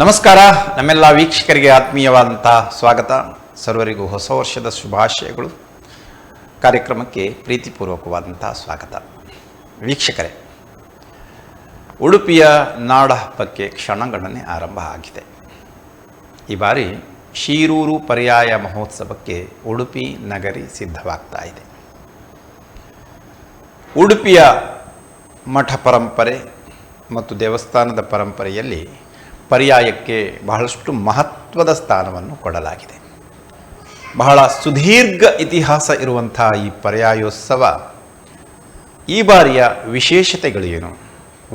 ನಮಸ್ಕಾರ. ನಮ್ಮೆಲ್ಲ ವೀಕ್ಷಕರಿಗೆ ಆತ್ಮೀಯವಾದಂಥ ಸ್ವಾಗತ. ಸರ್ವರಿಗೂ ಹೊಸ ವರ್ಷದ ಶುಭಾಶಯಗಳು. ಕಾರ್ಯಕ್ರಮಕ್ಕೆ ಪ್ರೀತಿಪೂರ್ವಕವಾದಂಥ ಸ್ವಾಗತ. ವೀಕ್ಷಕರೇ, ಉಡುಪಿಯ ನಾಡ ಹಬ್ಬಕ್ಕೆ ಕ್ಷಣಗಣನೆ ಆರಂಭ ಆಗಿದೆ. ಈ ಬಾರಿ ಶೀರೂರು ಪರ್ಯಾಯ ಮಹೋತ್ಸವಕ್ಕೆ ಉಡುಪಿ ನಗರಿ ಸಿದ್ಧವಾಗ್ತಾ ಇದೆ. ಉಡುಪಿಯ ಮಠ ಪರಂಪರೆ ಮತ್ತು ದೇವಸ್ಥಾನದ ಪರಂಪರೆಯಲ್ಲಿ ಪರ್ಯಾಯಕ್ಕೆ ಬಹಳಷ್ಟು ಮಹತ್ವದ ಸ್ಥಾನವನ್ನು ಕೊಡಲಾಗಿದೆ. ಬಹಳ ಸುದೀರ್ಘ ಇತಿಹಾಸ ಇರುವಂಥ ಈ ಪರ್ಯಾಯೋತ್ಸವ ಈ ಬಾರಿಯ ವಿಶೇಷತೆಗಳೇನು,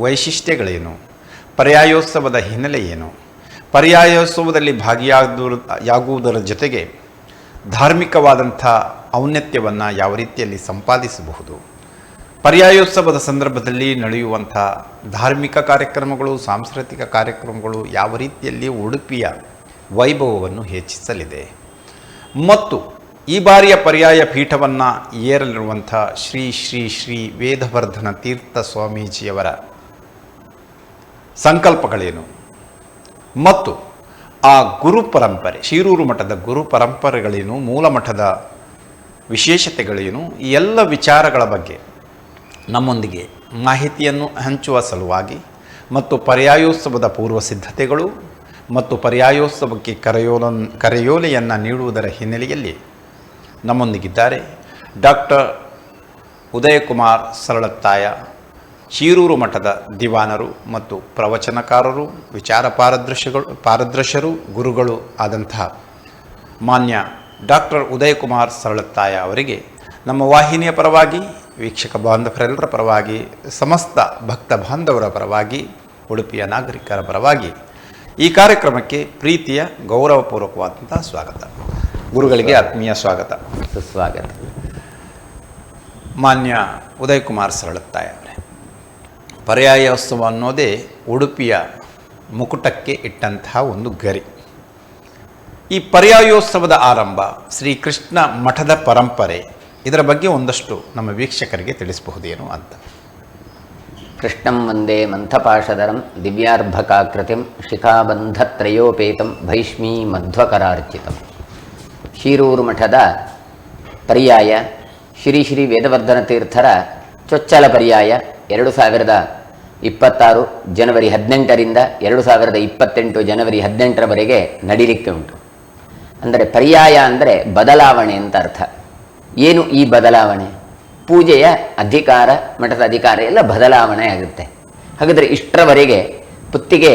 ವೈಶಿಷ್ಟ್ಯಗಳೇನು, ಪರ್ಯಾಯೋತ್ಸವದ ಹಿನ್ನೆಲೆ ಏನು, ಪರ್ಯಾಯೋತ್ಸವದಲ್ಲಿ ಭಾಗಿಯಾಗುವುದರ ಜೊತೆಗೆ ಧಾರ್ಮಿಕವಾದಂಥ ಔನ್ನತ್ಯವನ್ನು ಯಾವ ರೀತಿಯಲ್ಲಿ ಸಂಪಾದಿಸಬಹುದು, ಪರ್ಯಾಯೋತ್ಸವದ ಸಂದರ್ಭದಲ್ಲಿ ನಡೆಯುವಂಥ ಧಾರ್ಮಿಕ ಕಾರ್ಯಕ್ರಮಗಳು, ಸಾಂಸ್ಕೃತಿಕ ಕಾರ್ಯಕ್ರಮಗಳು ಯಾವ ರೀತಿಯಲ್ಲಿ ಉಡುಪಿಯ ವೈಭವವನ್ನು ಹೆಚ್ಚಿಸಲಿದೆ ಮತ್ತು ಈ ಬಾರಿಯ ಪರ್ಯಾಯ ಪೀಠವನ್ನು ಏರಲಿರುವಂಥ ಶ್ರೀ ಶ್ರೀ ಶ್ರೀ ವೇದವರ್ಧನ ತೀರ್ಥ ಸ್ವಾಮೀಜಿಯವರ ಸಂಕಲ್ಪಗಳೇನು ಮತ್ತು ಆ ಗುರು ಪರಂಪರೆ, ಶೀರೂರು ಮಠದ ಗುರು ಪರಂಪರೆಗಳೇನು, ಮೂಲ ಮಠದ ವಿಶೇಷತೆಗಳೇನು, ಈ ಎಲ್ಲ ವಿಚಾರಗಳ ಬಗ್ಗೆ ನಮ್ಮೊಂದಿಗೆ ಮಾಹಿತಿಯನ್ನು ಹಂಚುವ ಸಲುವಾಗಿ ಮತ್ತು ಪರ್ಯಾಯೋತ್ಸವದ ಪೂರ್ವ ಸಿದ್ಧತೆಗಳು ಮತ್ತು ಪರ್ಯಾಯೋತ್ಸವಕ್ಕೆ ಕರೆಯೋಲೆಯನ್ನು ನೀಡುವುದರ ಹಿನ್ನೆಲೆಯಲ್ಲಿ ನಮ್ಮೊಂದಿಗಿದ್ದಾರೆ ಡಾಕ್ಟರ್ ಉದಯಕುಮಾರ್ ಸರಳತ್ತಾಯ, ಶೀರೂರು ಮಠದ ದಿವಾನರು ಮತ್ತು ಪ್ರವಚನಕಾರರು, ವಿಚಾರ ಪಾರದರ್ಶರು, ಗುರುಗಳು ಆದಂತಹ ಮಾನ್ಯ ಡಾಕ್ಟರ್ ಉದಯಕುಮಾರ್ ಸರಳತ್ತಾಯ ಅವರಿಗೆ ನಮ್ಮ ವಾಹಿನಿಯ ಪರವಾಗಿ, ವೀಕ್ಷಕ ಬಾಂಧವರೆಲ್ಲರ ಪರವಾಗಿ, ಸಮಸ್ತ ಭಕ್ತ ಬಾಂಧವರ ಪರವಾಗಿ, ಉಡುಪಿಯ ನಾಗರಿಕರ ಪರವಾಗಿ ಈ ಕಾರ್ಯಕ್ರಮಕ್ಕೆ ಪ್ರೀತಿಯ ಗೌರವಪೂರ್ವಕವಾದಂಥ ಸ್ವಾಗತ. ಗುರುಗಳಿಗೆ ಆತ್ಮೀಯ ಸ್ವಾಗತ, ಸುಸ್ವಾಗತ. ಮಾನ್ಯ ಉದಯಕುಮಾರ್ ಸರಳತ್ತಾಯ ಅವರೇ, ಪರ್ಯಾಯೋತ್ಸವ ಅನ್ನೋದೇ ಉಡುಪಿಯ ಮುಕುಟಕ್ಕೆ ಇಟ್ಟಂತಹ ಒಂದು ಗರಿ. ಈ ಪರ್ಯಾಯೋತ್ಸವದ ಆರಂಭ, ಶ್ರೀಕೃಷ್ಣ ಮಠದ ಪರಂಪರೆ, ಇದರ ಬಗ್ಗೆ ಒಂದಷ್ಟು ನಮ್ಮ ವೀಕ್ಷಕರಿಗೆ ತಿಳಿಸಬಹುದೇನು ಅಂತ. ಕೃಷ್ಣಂ ವಂದೇ ಮಂಥಪಾಶಧರಂ ದಿವ್ಯಾರ್ಭಕಾಕೃತಿಂ ಶಿಖಾಬಂಧತ್ರಯೋಪೇತಂ ಭೈಷ್ಮೀ ಮಧ್ವಕರಾರ್ಚಿತಂ. ಶೀರೂರು ಮಠದ ಪರ್ಯಾಯ ಶ್ರೀ ಶ್ರೀ ವೇದವರ್ಧನ ತೀರ್ಥರ ಚೊಚ್ಚಲ ಪರ್ಯಾಯ 2026 ಜನವರಿ 18ರಿಂದ 2028 ಜನವರಿ 18ರವರೆಗೆ ನಡೀಲಿಕ್ಕೆ ಉಂಟು. ಅಂದರೆ ಪರ್ಯಾಯ ಅಂದರೆ ಬದಲಾವಣೆ ಅಂತ ಅರ್ಥ. ಏನು ಈ ಬದಲಾವಣೆ? ಪೂಜೆಯ ಅಧಿಕಾರ, ಮಠದ ಅಧಿಕಾರ ಎಲ್ಲ ಬದಲಾವಣೆ ಆಗುತ್ತೆ. ಹಾಗಾದರೆ ಇಷ್ಟರವರೆಗೆ ಪುತ್ತಿಗೆ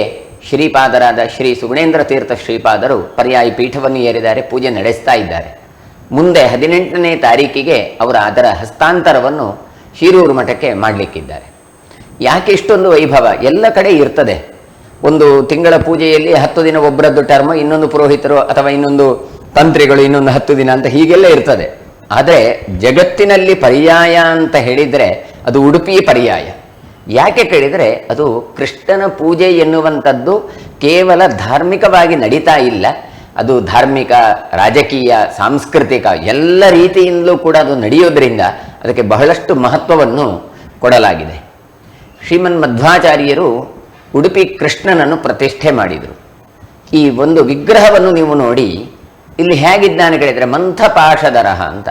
ಶ್ರೀಪಾದರಾದ ಶ್ರೀ ಸುಗುಣೇಂದ್ರ ತೀರ್ಥ ಶ್ರೀಪಾದರು ಪರ್ಯಾಯ ಪೀಠವನ್ನು ಏರಿದ್ದಾರೆ, ಪೂಜೆ ನಡೆಸ್ತಾ ಇದ್ದಾರೆ. ಮುಂದೆ 18ನೇ ತಾರೀಕಿಗೆ ಅದರ ಹಸ್ತಾಂತರವನ್ನು ಶೀರೂರು ಮಠಕ್ಕೆ ಮಾಡಲಿಕ್ಕಿದ್ದಾರೆ. ಯಾಕೆ ಇಷ್ಟೊಂದು ವೈಭವ? ಎಲ್ಲ ಕಡೆ ಇರ್ತದೆ. ಒಂದು ತಿಂಗಳ ಪೂಜೆಯಲ್ಲಿ 10 ದಿನ ಒಬ್ಬರದ್ದು ಟರ್ಮ್, ಇನ್ನೊಂದು ಪುರೋಹಿತರು ಅಥವಾ ಇನ್ನೊಂದು ತಂತ್ರಿಗಳು ಇನ್ನೊಂದು 10 ದಿನ ಅಂತ ಹೀಗೆಲ್ಲ ಇರ್ತದೆ. ಆದರೆ ಜಗತ್ತಿನಲ್ಲಿ ಪರ್ಯಾಯ ಅಂತ ಹೇಳಿದರೆ ಅದು ಉಡುಪಿ ಪರ್ಯಾಯ. ಯಾಕೆ ಕೇಳಿದರೆ ಅದು ಕೃಷ್ಣನ ಪೂಜೆ ಎನ್ನುವಂಥದ್ದು ಕೇವಲ ಧಾರ್ಮಿಕವಾಗಿ ನಡೀತಾ ಇಲ್ಲ, ಅದು ಧಾರ್ಮಿಕ, ರಾಜಕೀಯ, ಸಾಂಸ್ಕೃತಿಕ ಎಲ್ಲ ರೀತಿಯಿಂದಲೂ ಕೂಡ ಅದು ನಡೆಯೋದ್ರಿಂದ ಅದಕ್ಕೆ ಬಹಳಷ್ಟು ಮಹತ್ವವನ್ನು ಕೊಡಲಾಗಿದೆ. ಶ್ರೀಮನ್ ಮಧ್ವಾಚಾರ್ಯರು ಉಡುಪಿ ಕೃಷ್ಣನನ್ನು ಪ್ರತಿಷ್ಠೆ ಮಾಡಿದರು. ಈ ಒಂದು ವಿಗ್ರಹವನ್ನು ನೀವು ನೋಡಿ, ಇಲ್ಲಿ ಹೇಗಿದ್ದಾನೆ ಕೇಳಿದರೆ ಮಂಥಪಾಶಧರಃ ಅಂತ,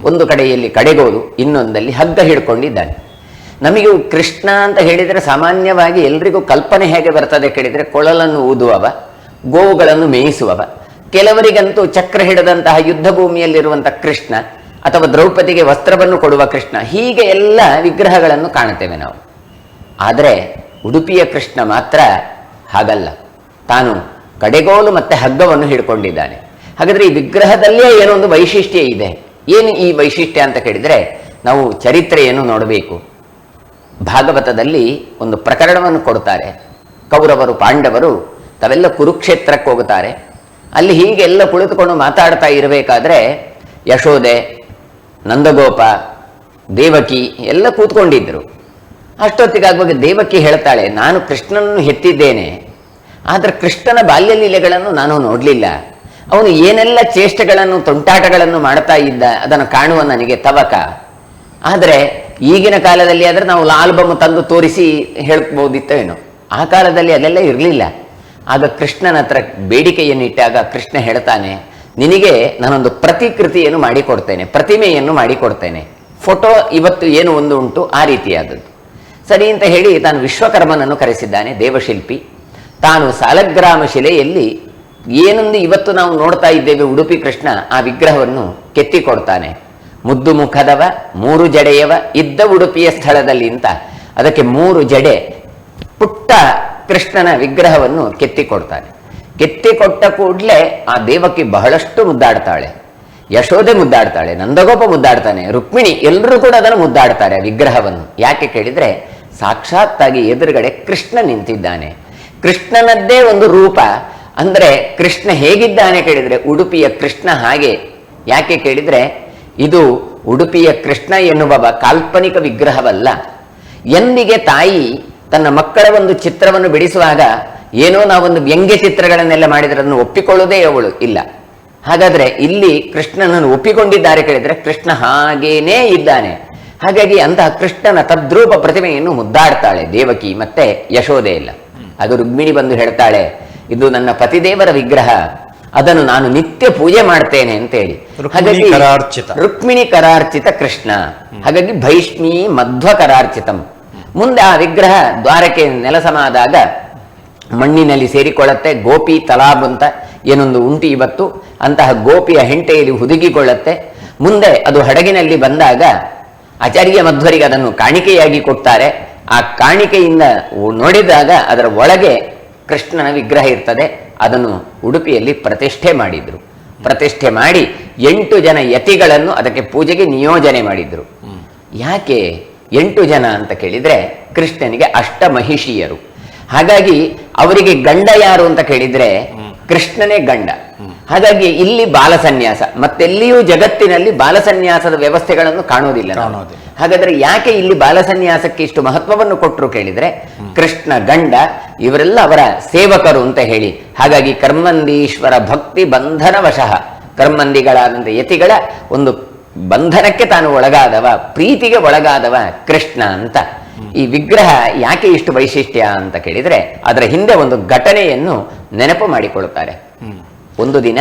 ಒಂದು ಕಡೆಯಲ್ಲಿ ಕಡೆಗೋಲು, ಇನ್ನೊಂದಲ್ಲಿ ಹಗ್ಗ ಹಿಡ್ಕೊಂಡಿದ್ದಾನೆ. ನಮಗೆ ಕೃಷ್ಣ ಅಂತ ಹೇಳಿದರೆ ಸಾಮಾನ್ಯವಾಗಿ ಎಲ್ರಿಗೂ ಕಲ್ಪನೆ ಹೇಗೆ ಬರ್ತದೆ ಕೇಳಿದರೆ ಕೊಳಲನ್ನು ಊದುವವ, ಗೋವುಗಳನ್ನು ಮೇಯಿಸುವವ, ಕೆಲವರಿಗಂತೂ ಚಕ್ರ ಹಿಡಿದಂತಹ ಯುದ್ಧ ಭೂಮಿಯಲ್ಲಿರುವಂಥ ಕೃಷ್ಣ ಅಥವಾ ದ್ರೌಪದಿಗೆ ವಸ್ತ್ರವನ್ನು ಕೊಡುವ ಕೃಷ್ಣ, ಹೀಗೆ ಎಲ್ಲ ವಿಗ್ರಹಗಳನ್ನು ಕಾಣುತ್ತೇವೆ ನಾವು. ಆದರೆ ಉಡುಪಿಯ ಕೃಷ್ಣ ಮಾತ್ರ ಹಾಗಲ್ಲ, ತಾನು ಕಡೆಗೋಲು ಮತ್ತು ಹಗ್ಗವನ್ನು ಹಿಡ್ಕೊಂಡಿದ್ದಾನೆ. ಹಾಗಾದರೆ ಈ ವಿಗ್ರಹದಲ್ಲೇ ಏನೋ ಒಂದು ವೈಶಿಷ್ಟ್ಯ ಇದೆ. ಏನು ಈ ವೈಶಿಷ್ಟ್ಯ ಅಂತ ಕೇಳಿದರೆ ನಾವು ಚರಿತ್ರೆಯನ್ನು ನೋಡಬೇಕು. ಭಾಗವತದಲ್ಲಿ ಒಂದು ಪ್ರಕರಣವನ್ನು ಕೊಡ್ತಾರೆ. ಕೌರವರು ಪಾಂಡವರು ತಾವೆಲ್ಲ ಕುರುಕ್ಷೇತ್ರಕ್ಕೆ ಹೋಗುತ್ತಾರೆ. ಅಲ್ಲಿ ಹೀಗೆಲ್ಲ ಕುಳಿತುಕೊಂಡು ಮಾತಾಡ್ತಾ ಇರಬೇಕಾದ್ರೆ ಯಶೋದೆ, ನಂದಗೋಪ, ದೇವಕಿ ಎಲ್ಲ ಕೂತ್ಕೊಂಡಿದ್ದರು. ಅಷ್ಟೊತ್ತಿಗಾಗುವಾಗ ದೇವಕಿ ಹೇಳ್ತಾಳೆ, ನಾನು ಕೃಷ್ಣನನ್ನು ಹೆತ್ತಿದ್ದೇನೆ, ಆದರೆ ಕೃಷ್ಣನ ಬಾಲ್ಯ ಲೀಲೆಗಳನ್ನು ನಾನು ನೋಡಲಿಲ್ಲ. ಅವನು ಏನೆಲ್ಲ ಚೇಷ್ಟೆಗಳನ್ನು, ತುಂಟಾಟಗಳನ್ನು ಮಾಡ್ತಾ ಇದ್ದ ಅದನ್ನು ಕಾಣುವ ನನಗೆ ತವಕ. ಆದರೆ ಈಗಿನ ಕಾಲದಲ್ಲಿ ಆದರೆ ನಾವು ಆಲ್ಬಮ್ ತಂದು ತೋರಿಸಿ ಹೇಳ್ಬೋದಿತ್ತೇನೋ. ಆ ಕಾಲದಲ್ಲಿ ಅದೆಲ್ಲ ಇರಲಿಲ್ಲ. ಆಗ ಕೃಷ್ಣನ ಹತ್ರ ಬೇಡಿಕೆಯನ್ನಿಟ್ಟಾಗ ಕೃಷ್ಣ ಹೇಳ್ತಾನೆ, ನಿನಗೆ ನಾನೊಂದು ಪ್ರತಿಕೃತಿಯನ್ನು ಮಾಡಿಕೊಡ್ತೇನೆ, ಪ್ರತಿಮೆಯನ್ನು ಮಾಡಿಕೊಡ್ತೇನೆ. ಫೋಟೋ ಇವತ್ತು ಏನು ಒಂದು ಉಂಟು ಆ ರೀತಿಯಾದದ್ದು. ಸರಿ ಅಂತ ಹೇಳಿ ತಾನು ವಿಶ್ವಕರ್ಮನನ್ನು ಕರೆಸಿದ್ದಾನೆ, ದೇವಶಿಲ್ಪಿ. ತಾನು ಸಾಲಗ್ರಾಮ ಶಿಲೆಯಲ್ಲಿ ಏನೊಂದು ಇವತ್ತು ನಾವು ನೋಡ್ತಾ ಇದ್ದೇವೆ ಉಡುಪಿ ಕೃಷ್ಣ, ಆ ವಿಗ್ರಹವನ್ನು ಕೆತ್ತಿಕೊಡ್ತಾನೆ. ಮುದ್ದು ಮುಖದವ 3 ಜಡೆಯವ ಇದ್ದ ಉಡುಪಿಯ ಸ್ಥಳದಲ್ಲಿ ಅಂತ ಅದಕ್ಕೆ 3 ಜಡೆ ಪುಟ್ಟ ಕೃಷ್ಣನ ವಿಗ್ರಹವನ್ನು ಕೆತ್ತಿಕೊಡ್ತಾನೆ. ಕೆತ್ತಿಕೊಟ್ಟ ಕೂಡಲೇ ಆ ದೇವಕಿ ಬಹಳಷ್ಟು ಮುದ್ದಾಡ್ತಾಳೆ, ಯಶೋದೆ ಮುದ್ದಾಡ್ತಾಳೆ, ನಂದಗೋಪ ಮುದ್ದಾಡ್ತಾನೆ, ರುಕ್ಮಿಣಿ, ಎಲ್ಲರೂ ಕೂಡ ಅದನ್ನು ಮುದ್ದಾಡ್ತಾರೆ ಆ ವಿಗ್ರಹವನ್ನು. ಯಾಕೆ ಕೇಳಿದ್ರೆ ಸಾಕ್ಷಾತ್ತಾಗಿ ಎದುರುಗಡೆ ಕೃಷ್ಣ ನಿಂತಿದ್ದಾನೆ. ಕೃಷ್ಣನದ್ದೇ ಒಂದು ರೂಪ. ಅಂದರೆ ಕೃಷ್ಣ ಹೇಗಿದ್ದಾನೆ ಕೇಳಿದ್ರೆ ಉಡುಪಿಯ ಕೃಷ್ಣ ಹಾಗೆ. ಯಾಕೆ ಕೇಳಿದ್ರೆ ಇದು ಉಡುಪಿಯ ಕೃಷ್ಣ ಎನ್ನುವ ಕಾಲ್ಪನಿಕ ವಿಗ್ರಹವಲ್ಲ. ಎಂದಿಗೆ ತಾಯಿ ತನ್ನ ಮಕ್ಕಳ ಒಂದು ಚಿತ್ರವನ್ನು ಬಿಡಿಸುವಾಗ ಏನೋ ನಾವೊಂದು ವ್ಯಂಗ್ಯ ಚಿತ್ರಗಳನ್ನೆಲ್ಲ ಮಾಡಿದ್ರೆ ಅದನ್ನು ಒಪ್ಪಿಕೊಳ್ಳೋದೇ ಅವಳು ಇಲ್ಲ. ಹಾಗಾದ್ರೆ ಇಲ್ಲಿ ಕೃಷ್ಣನನ್ನು ಒಪ್ಪಿಕೊಂಡಿದ್ದಾರೆ ಕೇಳಿದ್ರೆ ಕೃಷ್ಣ ಹಾಗೇನೇ ಇದ್ದಾನೆ. ಹಾಗಾಗಿ ಅಂತಹ ಕೃಷ್ಣನ ತದ್ರೂಪ ಪ್ರತಿಮೆಯನ್ನು ಮುದ್ದಾಡ್ತಾಳೆ ದೇವಕಿ ಮತ್ತೆ ಯಶೋದೆ ಎಲ್ಲ. ಆಗ ರುಕ್ಮಿಣಿ ಬಂದು ಹೇಳ್ತಾಳೆ, ಇದು ನನ್ನ ಪತಿದೇವರ ವಿಗ್ರಹ, ಅದನ್ನು ನಾನು ನಿತ್ಯ ಪೂಜೆ ಮಾಡ್ತೇನೆ ಅಂತ ಹೇಳಿ. ಹಾಗಾಗಿ ರುಕ್ಮಿಣಿ ಕರಾರ್ಚಿತ ಕೃಷ್ಣ, ಹಾಗಾಗಿ ಭೈಷ್ಮಿ ಮಧ್ವ ಕರಾರ್ಚಿತಂ. ಮುಂದೆ ಆ ವಿಗ್ರಹ ದ್ವಾರಕ್ಕೆ ನೆಲಸಮಾದಾಗ ಮಣ್ಣಿನಲ್ಲಿ ಸೇರಿಕೊಳ್ಳುತ್ತೆ. ಗೋಪಿ ತಲಾಬ್ ಅಂತ ಏನೊಂದು ಉಂಟು ಇವತ್ತು, ಅಂತಹ ಗೋಪಿಯ ಹೆಂಟೆಯಲ್ಲಿ ಹುದುಗಿಕೊಳ್ಳುತ್ತೆ. ಮುಂದೆ ಅದು ಹಡಗಿನಲ್ಲಿ ಬಂದಾಗ ಆಚಾರ್ಯ ಮಧ್ವರಿಗೆ ಅದನ್ನು ಕಾಣಿಕೆಯಾಗಿ ಕೊಡ್ತಾರೆ. ಆ ಕಾಣಿಕೆಯಿಂದ ನೋಡಿದಾಗ ಅದರ ಒಳಗೆ ಕೃಷ್ಣನ ವಿಗ್ರಹ ಇರ್ತದೆ. ಅದನ್ನು ಉಡುಪಿಯಲ್ಲಿ ಪ್ರತಿಷ್ಠೆ ಮಾಡಿದ್ರು. ಪ್ರತಿಷ್ಠೆ ಮಾಡಿ 8 ಜನ ಯತಿಗಳನ್ನು ಅದಕ್ಕೆ ಪೂಜೆಗೆ ನಿಯೋಜನೆ ಮಾಡಿದ್ರು. ಯಾಕೆ 8 ಜನ ಅಂತ ಕೇಳಿದ್ರೆ ಕೃಷ್ಣನಿಗೆ ಅಷ್ಟಮಹಿಷಿಯರು. ಹಾಗಾಗಿ ಅವರಿಗೆ ಗಂಡ ಯಾರು ಅಂತ ಕೇಳಿದ್ರೆ ಕೃಷ್ಣನೇ ಗಂಡ. ಹಾಗಾಗಿ ಇಲ್ಲಿ ಬಾಲಸನ್ಯಾಸ, ಮತ್ತೆಲ್ಲಿಯೂ ಜಗತ್ತಿನಲ್ಲಿ ಬಾಲಸನ್ಯಾಸದ ವ್ಯವಸ್ಥೆಗಳನ್ನು ಕಾಣೋದಿಲ್ಲ. ಹಾಗಾದ್ರೆ ಯಾಕೆ ಇಲ್ಲಿ ಬಾಲಸನ್ಯಾಸಕ್ಕೆ ಇಷ್ಟು ಮಹತ್ವವನ್ನು ಕೊಟ್ಟರು ಕೇಳಿದ್ರೆ ಕೃಷ್ಣ ಗಂಡ, ಇವರೆಲ್ಲ ಅವರ ಸೇವಕರು ಅಂತ ಹೇಳಿ. ಹಾಗಾಗಿ ಕರ್ಮಂದೀಶ್ವರ ಭಕ್ತಿ ಬಂಧನ ವಶಃ, ಕರ್ಮಂದಿಗಳಾದಂಥ ಯತಿಗಳ ಒಂದು ಬಂಧನಕ್ಕೆ ತಾನು ಒಳಗಾದವ, ಪ್ರೀತಿಗೆ ಒಳಗಾದವ ಕೃಷ್ಣ ಅಂತ. ಈ ವಿಗ್ರಹ ಯಾಕೆ ಇಷ್ಟು ವೈಶಿಷ್ಟ್ಯ ಅಂತ ಕೇಳಿದ್ರೆ ಅದರ ಹಿಂದೆ ಒಂದು ಘಟನೆಯನ್ನು ನೆನಪು ಮಾಡಿಕೊಳ್ಳುತ್ತಾರೆ. ಒಂದು ದಿನ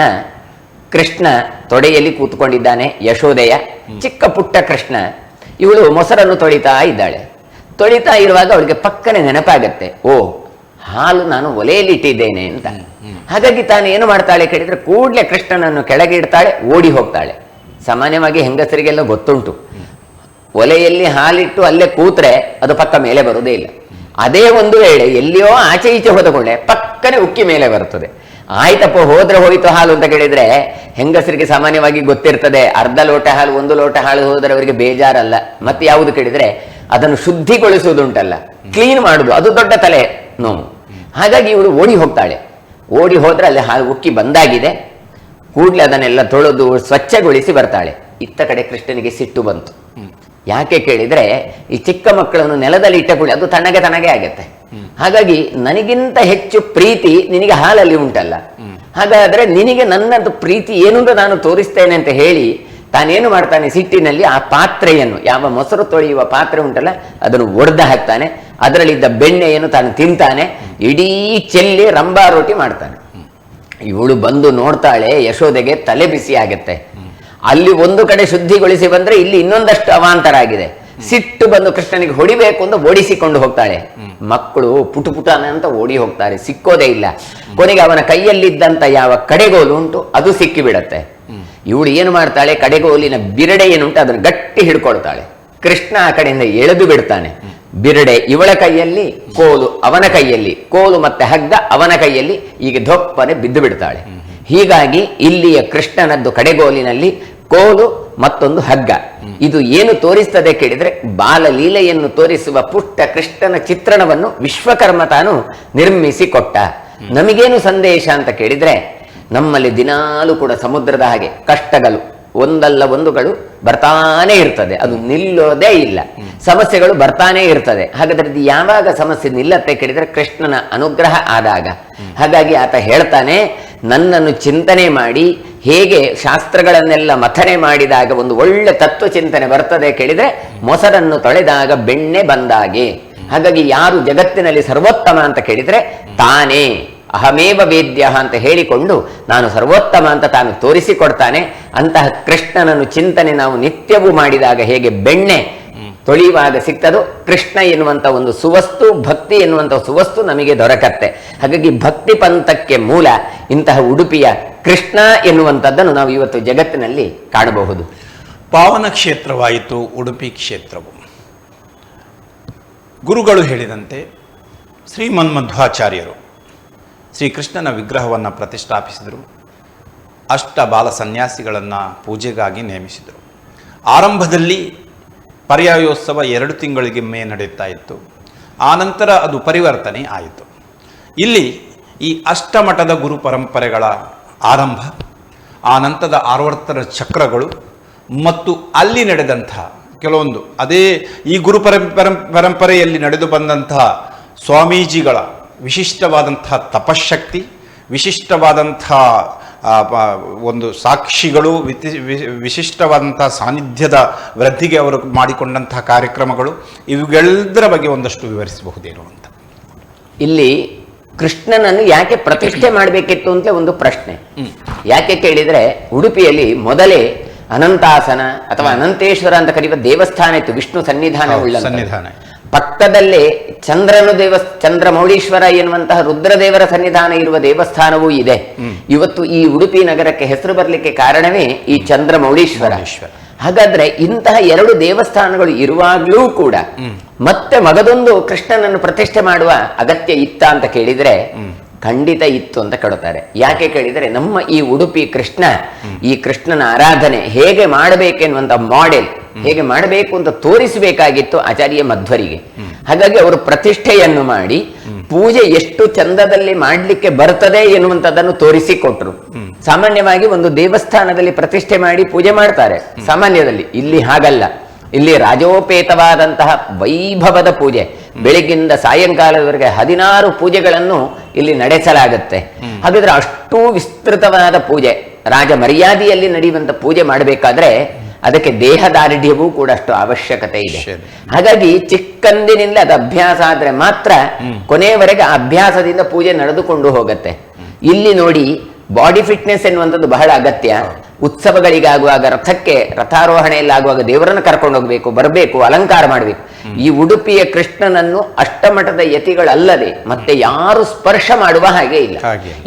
ಕೃಷ್ಣ ತೊಡೆಯಲ್ಲಿ ಕೂತ್ಕೊಂಡಿದ್ದಾನೆ, ಯಶೋದೆಯ ಚಿಕ್ಕ ಪುಟ್ಟ ಕೃಷ್ಣ. ಇವಳು ಮೊಸರನ್ನು ತೊಳಿತಾ ಇದ್ದಾಳೆ. ತೊಳಿತಾ ಇರುವಾಗ ಅವಳಿಗೆ ಪಕ್ಕನೆ ನೆನಪಾಗತ್ತೆ, ಓ ಹಾಲು ನಾನು ಒಲೆಯಲ್ಲಿ ಇಟ್ಟಿದ್ದೇನೆ ಅಂತ. ಹಾಗಾಗಿ ತಾನು ಏನು ಮಾಡ್ತಾಳೆ ಕೇಳಿದ್ರೆ ಕೂಡಲೇ ಕೃಷ್ಣನನ್ನು ಕೆಳಗೆ ಇಡ್ತಾಳೆ, ಓಡಿ ಹೋಗ್ತಾಳೆ. ಸಾಮಾನ್ಯವಾಗಿ ಹೆಂಗಸರಿಗೆಲ್ಲ ಗೊತ್ತುಂಟು, ಒಲೆಯಲ್ಲಿ ಹಾಲಿಟ್ಟು ಅಲ್ಲೇ ಕೂತ್ರೆ ಅದು ಪಕ್ಕ ಮೇಲೆ ಬರುವುದೇ ಇಲ್ಲ. ಅದೇ ಒಂದು ವೇಳೆ ಎಲ್ಲಿಯೋ ಆಚೆ ಈಚೆ ಹೋದಕೊಳ್ಳೆ ಪಕ್ಕನೆ ಉಕ್ಕಿ ಮೇಲೆ ಬರುತ್ತದೆ. ಆಯ್ತಪ್ಪ ಹೋದ್ರೆ ಹೋಯ್ತು ಹಾಲು ಅಂತ ಕೇಳಿದ್ರೆ ಹೆಂಗಸರಿಗೆ ಸಾಮಾನ್ಯವಾಗಿ ಗೊತ್ತಿರ್ತದೆ, ಅರ್ಧ ಲೋಟ ಹಾಲು 1 ಲೋಟ ಹಾಲು ಹೋದರೆ ಅವರಿಗೆ ಬೇಜಾರಲ್ಲ. ಮತ್ತೆ ಯಾವುದು ಕೇಳಿದ್ರೆ ಅದನ್ನು ಶುದ್ಧಿಗೊಳಿಸುವುದುಂಟಲ್ಲ, ಕ್ಲೀನ್ ಮಾಡುದು, ಅದು ದೊಡ್ಡ ತಲೆ ನೋವು. ಹಾಗಾಗಿ ಇವಳು ಓಡಿ ಹೋಗ್ತಾಳೆ. ಓಡಿ ಹೋದ್ರೆ ಅಲ್ಲಿ ಹಾಲು ಉಕ್ಕಿ ಬಂದಾಗಿದೆ. ಕೂಡಲೇ ಅದನ್ನೆಲ್ಲ ತೊಳೆದು ಸ್ವಚ್ಛಗೊಳಿಸಿ ಬರ್ತಾಳೆ. ಇತ್ತ ಕಡೆ ಕೃಷ್ಣನಿಗೆ ಸಿಟ್ಟು ಬಂತು. ಯಾಕೆ ಕೇಳಿದ್ರೆ ಈ ಚಿಕ್ಕ ಮಕ್ಕಳನ್ನು ನೆಲದಲ್ಲಿ ಇಟ್ಟ ಕೂಡಲೇ ಅದು ತಣ್ಣಗೆ ಆಗತ್ತೆ. ಹಾಗಾಗಿ ನನಗಿಂತ ಹೆಚ್ಚು ಪ್ರೀತಿ ನಿನಗೆ ಹಾಲಲ್ಲಿ ಉಂಟಲ್ಲ, ಹಾಗಾದ್ರೆ ನಿನಗೆ ನನ್ನದು ಪ್ರೀತಿ ಏನು ಅಂತ ನಾನು ತೋರಿಸ್ತೇನೆ ಅಂತ ಹೇಳಿ ತಾನೇನು ಮಾಡ್ತಾನೆ, ಸಿಟ್ಟಿನಲ್ಲಿ ಆ ಪಾತ್ರೆಯನ್ನು, ಯಾವ ಮೊಸರು ತೊಳೆಯುವ ಪಾತ್ರೆ ಉಂಟಲ್ಲ ಅದನ್ನು ಒಡೆದು ಹಾಕ್ತಾನೆ. ಅದರಲ್ಲಿದ್ದ ಬೆಣ್ಣೆಯನ್ನು ತಾನು ತಿಂತಾನೆ, ಇಡೀ ಚೆಲ್ಲಿ ರಂಬಾ ರೋಟಿ ಮಾಡ್ತಾನೆ. ಇವಳು ಬಂದು ನೋಡ್ತಾಳೆ, ಯಶೋದೆಗೆ ತಲೆ ಬಿಸಿ ಆಗತ್ತೆ. ಅಲ್ಲಿ ಒಂದು ಕಡೆ ಶುದ್ಧಿಗೊಳಿಸಿ ಬಂದ್ರೆ ಇಲ್ಲಿ ಇನ್ನೊಂದಷ್ಟು ಅವಾಂತರ ಆಗಿದೆ. ಸಿಟ್ಟು ಬಂದು ಕೃಷ್ಣನಿಗೆ ಹೊಡಿಬೇಕು ಅಂತ ಓಡಿಸಿಕೊಂಡು ಹೋಗ್ತಾಳೆ. ಮಕ್ಕಳು ಪುಟುಪುಟನ ಅಂತ ಓಡಿ ಹೋಗ್ತಾರೆ, ಸಿಕ್ಕೋದೇ ಇಲ್ಲ. ಕೊನೆಗೆ ಅವನ ಕೈಯಲ್ಲಿದ್ದಂತ ಯಾವ ಕಡೆಗೋಲು ಉಂಟು ಅದು ಸಿಕ್ಕಿ ಬಿಡತ್ತೆ. ಇವಳು ಏನು ಮಾಡ್ತಾಳೆ, ಕಡೆಗೋಲಿನ ಬಿರಡೆ ಏನುಂಟು ಅದನ್ನು ಗಟ್ಟಿ ಹಿಡ್ಕೊಳ್ತಾಳೆ. ಕೃಷ್ಣ ಆ ಕಡೆಯಿಂದ ಎಳೆದು ಬಿಡ್ತಾನೆ. ಬಿರಡೆ ಇವಳ ಕೈಯಲ್ಲಿ, ಕೋಲು ಅವನ ಕೈಯಲ್ಲಿ, ಕೋಲು ಮತ್ತೆ ಹಗ್ಗ ಅವನ ಕೈಯಲ್ಲಿ. ಈಗ ಧೊಪ್ಪನೆ ಬಿದ್ದು ಬಿಡ್ತಾಳೆ. ಹೀಗಾಗಿ ಇಲ್ಲಿಯ ಕೃಷ್ಣನದ್ದು ಕಡೆಗೋಲಿನಲ್ಲಿ ಕೋಲು ಮತ್ತೊಂದು ಹಗ್ಗ. ಇದು ಏನು ತೋರಿಸ್ತದೆ ಕೇಳಿದ್ರೆ ಬಾಲಲೀಲೆಯನ್ನು ತೋರಿಸುವ ಪುಟ್ಟ ಕೃಷ್ಣನ ಚಿತ್ರಣವನ್ನು ವಿಶ್ವಕರ್ಮ ತಾನು ನಿರ್ಮಿಸಿ ಕೊಟ್ಟ. ನಮಗೇನು ಸಂದೇಶ ಅಂತ ಕೇಳಿದ್ರೆ ನಮ್ಮಲ್ಲಿ ದಿನಾಲೂ ಕೂಡ ಸಮುದ್ರದ ಹಾಗೆ ಕಷ್ಟಗಳು ಒಂದಲ್ಲ ಒಂದುಗಳು ಬರ್ತಾನೆ ಇರ್ತದೆ, ಅದು ನಿಲ್ಲೋದೇ ಇಲ್ಲ. ಸಮಸ್ಯೆಗಳು ಬರ್ತಾನೆ ಇರ್ತದೆ. ಹಾಗಾದ್ರೆ ಇದು ಯಾವಾಗ ಸಮಸ್ಯೆ ನಿಲ್ಲತ್ತೆ ಕೇಳಿದ್ರೆ ಕೃಷ್ಣನ ಅನುಗ್ರಹ ಆದಾಗ. ಹಾಗಾಗಿ ಆತ ಹೇಳ್ತಾನೆ, ನನ್ನನ್ನು ಚಿಂತನೆ ಮಾಡಿ ಹೇಗೆ ಶಾಸ್ತ್ರಗಳನ್ನೆಲ್ಲ ಮಥನೆ ಮಾಡಿದಾಗ ಒಂದು ಒಳ್ಳೆ ತತ್ವ ಚಿಂತನೆ ಬರ್ತದೆ ಕೇಳಿದ್ರೆ ಮೊಸರನ್ನು ತೊಳೆದಾಗ ಬೆಣ್ಣೆ ಬಂದಾಗೆ. ಹಾಗಾಗಿ ಯಾರು ಜಗತ್ತಿನಲ್ಲಿ ಸರ್ವೋತ್ತಮ ಅಂತ ಕೇಳಿದ್ರೆ ತಾನೇ. ಅಹಮೇವ ವೇದ್ಯ ಅಂತ ಹೇಳಿಕೊಂಡು ನಾನು ಸರ್ವೋತ್ತಮ ಅಂತ ತಾನು ತೋರಿಸಿಕೊಡ್ತಾನೆ. ಅಂತಹ ಕೃಷ್ಣನನ್ನು ಚಿಂತನೆ ನಾವು ನಿತ್ಯವೂ ಮಾಡಿದಾಗ ಹೇಗೆ ಬೆಣ್ಣೆ ತೊಳೆಯುವಾಗ ಸಿಗ್ತದೋ, ಕೃಷ್ಣ ಎನ್ನುವಂಥ ಒಂದು ಸುವಸ್ತು, ಭಕ್ತಿ ಎನ್ನುವಂಥ ಸುವಸ್ತು ನಮಗೆ ದೊರಕತ್ತೆ. ಹಾಗಾಗಿ ಭಕ್ತಿ ಪಂಥಕ್ಕೆ ಮೂಲ ಇಂತಹ ಉಡುಪಿಯ ಕೃಷ್ಣ ಎನ್ನುವಂಥದ್ದನ್ನು ನಾವು ಇವತ್ತು ಜಗತ್ತಿನಲ್ಲಿ ಕಾಣಬಹುದು. ಪಾವನ ಕ್ಷೇತ್ರವಾಯಿತು ಉಡುಪಿ ಕ್ಷೇತ್ರವು. ಗುರುಗಳು ಹೇಳಿದಂತೆ ಶ್ರೀಮನ್ಮಧ್ವಾಚಾರ್ಯರು ಶ್ರೀಕೃಷ್ಣನ ವಿಗ್ರಹವನ್ನು ಪ್ರತಿಷ್ಠಾಪಿಸಿದರು. ಅಷ್ಟ ಬಾಲ ಸನ್ಯಾಸಿಗಳನ್ನು ಪೂಜೆಗಾಗಿ ನೇಮಿಸಿದರು. ಆರಂಭದಲ್ಲಿ ಪರ್ಯಾಯೋತ್ಸವ 2 ತಿಂಗಳಿಗೊಮ್ಮೆ ನಡೆಯುತ್ತಾ ಇತ್ತು. ಆನಂತರ ಅದು ಪರಿವರ್ತನೆ ಆಯಿತು. ಇಲ್ಲಿ ಈ ಅಷ್ಟಮಠದ ಗುರು ಪರಂಪರೆಗಳ ಆರಂಭ, ಆನಂತರದ ಆವರ್ತನ ಚಕ್ರಗಳು ಮತ್ತು ಅಲ್ಲಿ ನಡೆದಂತಹ ಕೆಲವೊಂದು ಅದೇ ಈ ಗುರು ಪರಂಪರೆಯಲ್ಲಿ ನಡೆದು ಬಂದಂತಹ ಸ್ವಾಮೀಜಿಗಳ ವಿಶಿಷ್ಟವಾದಂತಹ ತಪಶಕ್ತಿ, ವಿಶಿಷ್ಟವಾದಂಥ ಒಂದು ಸಾಕ್ಷಿಗಳು, ವಿಶಿಷ್ಟವಾದಂಥ ಸಾನ್ನಿಧ್ಯದ ವೃದ್ಧಿಗೆ ಅವರು ಮಾಡಿಕೊಂಡಂತಹ ಕಾರ್ಯಕ್ರಮಗಳು, ಇವುಗಳೆಲ್ಲದರ ಬಗ್ಗೆ ಒಂದಷ್ಟು ವಿವರಿಸಬಹುದೇನು ಅಂತ. ಇಲ್ಲಿ ಕೃಷ್ಣನನ್ನು ಯಾಕೆ ಪ್ರತಿಷ್ಠೆ ಮಾಡಬೇಕಿತ್ತು ಅಂತ ಒಂದು ಪ್ರಶ್ನೆ. ಯಾಕೆ ಕೇಳಿದರೆ, ಉಡುಪಿಯಲ್ಲಿ ಮೊದಲೇ ಅನಂತಾಸನ ಅಥವಾ ಅನಂತೇಶ್ವರ ಅಂತ ಕರೆಯುವ ದೇವಸ್ಥಾನ ಇತ್ತು, ವಿಷ್ಣು ಸನ್ನಿಧಾನ ಪಕ್ಕದಲ್ಲೇ ಚಂದ್ರಮೌಳೀಶ್ವರ ಎನ್ನುವಂತಹ ರುದ್ರದೇವರ ಸನ್ನಿಧಾನ ಇರುವ ದೇವಸ್ಥಾನವೂ ಇದೆ. ಇವತ್ತು ಈ ಉಡುಪಿ ನಗರಕ್ಕೆ ಹೆಸರು ಬರಲಿಕ್ಕೆ ಕಾರಣವೇ ಈ ಚಂದ್ರಮೌಳೀಶ್ವರ. ಹಾಗಾದ್ರೆ ಇಂತಹ 2 ದೇವಸ್ಥಾನಗಳು ಇರುವಾಗಲೂ ಕೂಡ ಮತ್ತೆ ಮಗದೊಂದು ಕೃಷ್ಣನನ್ನು ಪ್ರತಿಷ್ಠೆ ಮಾಡುವ ಅಗತ್ಯ ಇತ್ತ ಅಂತ ಕೇಳಿದ್ರೆ ಖಂಡಿತ ಇತ್ತು ಅಂತ ಕೇಳುತ್ತಾರೆ. ಯಾಕೆ ಕೇಳಿದರೆ, ನಮ್ಮ ಈ ಉಡುಪಿ ಕೃಷ್ಣ, ಈ ಕೃಷ್ಣನ ಆರಾಧನೆ ಹೇಗೆ ಮಾಡಬೇಕೆನ್ನುವಂತ ಮಾಡೆಲ್ ಹೇಗೆ ಮಾಡಬೇಕು ಅಂತ ತೋರಿಸಬೇಕಾಗಿತ್ತು ಆಚಾರ್ಯ ಮಧ್ವರಿಗೆ. ಹಾಗಾಗಿ ಅವರು ಪ್ರತಿಷ್ಠೆಯನ್ನು ಮಾಡಿ ಪೂಜೆ ಎಷ್ಟು ಚಂದದಲ್ಲಿ ಮಾಡಲಿಕ್ಕೆ ಬರ್ತದೆ ಎನ್ನುವಂಥದ್ದನ್ನು ತೋರಿಸಿಕೊಟ್ರು. ಸಾಮಾನ್ಯವಾಗಿ ಒಂದು ದೇವಸ್ಥಾನದಲ್ಲಿ ಪ್ರತಿಷ್ಠೆ ಮಾಡಿ ಪೂಜೆ ಮಾಡ್ತಾರೆ ಸಾಮಾನ್ಯದಲ್ಲಿ. ಇಲ್ಲಿ ಹಾಗಲ್ಲ. ಇಲ್ಲಿ ರಾಜೋಪೇತವಾದಂತಹ ವೈಭವದ ಪೂಜೆ, ಬೆಳಿಗ್ಗಿಂದ ಸಾಯಂಕಾಲದವರೆಗೆ 16 ಪೂಜೆಗಳನ್ನು ಇಲ್ಲಿ ನಡೆಸಲಾಗುತ್ತೆ. ಹಾಗಾದ್ರೆ ಅಷ್ಟು ವಿಸ್ತೃತವಾದ ಪೂಜೆ, ರಾಜ ಮರ್ಯಾದೆಯಲ್ಲಿ ನಡೆಯುವಂತ ಪೂಜೆ ಮಾಡಬೇಕಾದ್ರೆ ಅದಕ್ಕೆ ದೇಹದಾರ್ಢ್ಯವೂ ಕೂಡ ಅಷ್ಟು ಅವಶ್ಯಕತೆ ಇದೆ. ಹಾಗಾಗಿ ಚಿಕ್ಕಂದಿನಿಂದ ಅದು ಅಭ್ಯಾಸ ಆದ್ರೆ ಮಾತ್ರ ಕೊನೆಯವರೆಗೆ ಆ ಅಭ್ಯಾಸದಿಂದ ಪೂಜೆ ನಡೆದುಕೊಂಡು ಹೋಗುತ್ತೆ. ಇಲ್ಲಿ ನೋಡಿ, ಬಾಡಿ ಫಿಟ್ನೆಸ್ ಎನ್ನುವಂಥದ್ದು ಬಹಳ ಅಗತ್ಯ. ಉತ್ಸವಗಳಿಗಾಗುವಾಗ ರಥಾರೋಹಣೆಯಲ್ಲಾಗುವಾಗ ದೇವರನ್ನು ಕರ್ಕೊಂಡು ಹೋಗ್ಬೇಕು, ಬರಬೇಕು, ಅಲಂಕಾರ ಮಾಡಬೇಕು. ಈ ಉಡುಪಿಯ ಕೃಷ್ಣನನ್ನು ಅಷ್ಟಮಠದ ಯತಿಗಳಲ್ಲದೆ ಮತ್ತೆ ಯಾರು ಸ್ಪರ್ಶ ಮಾಡುವ ಹಾಗೆ ಇಲ್ಲ.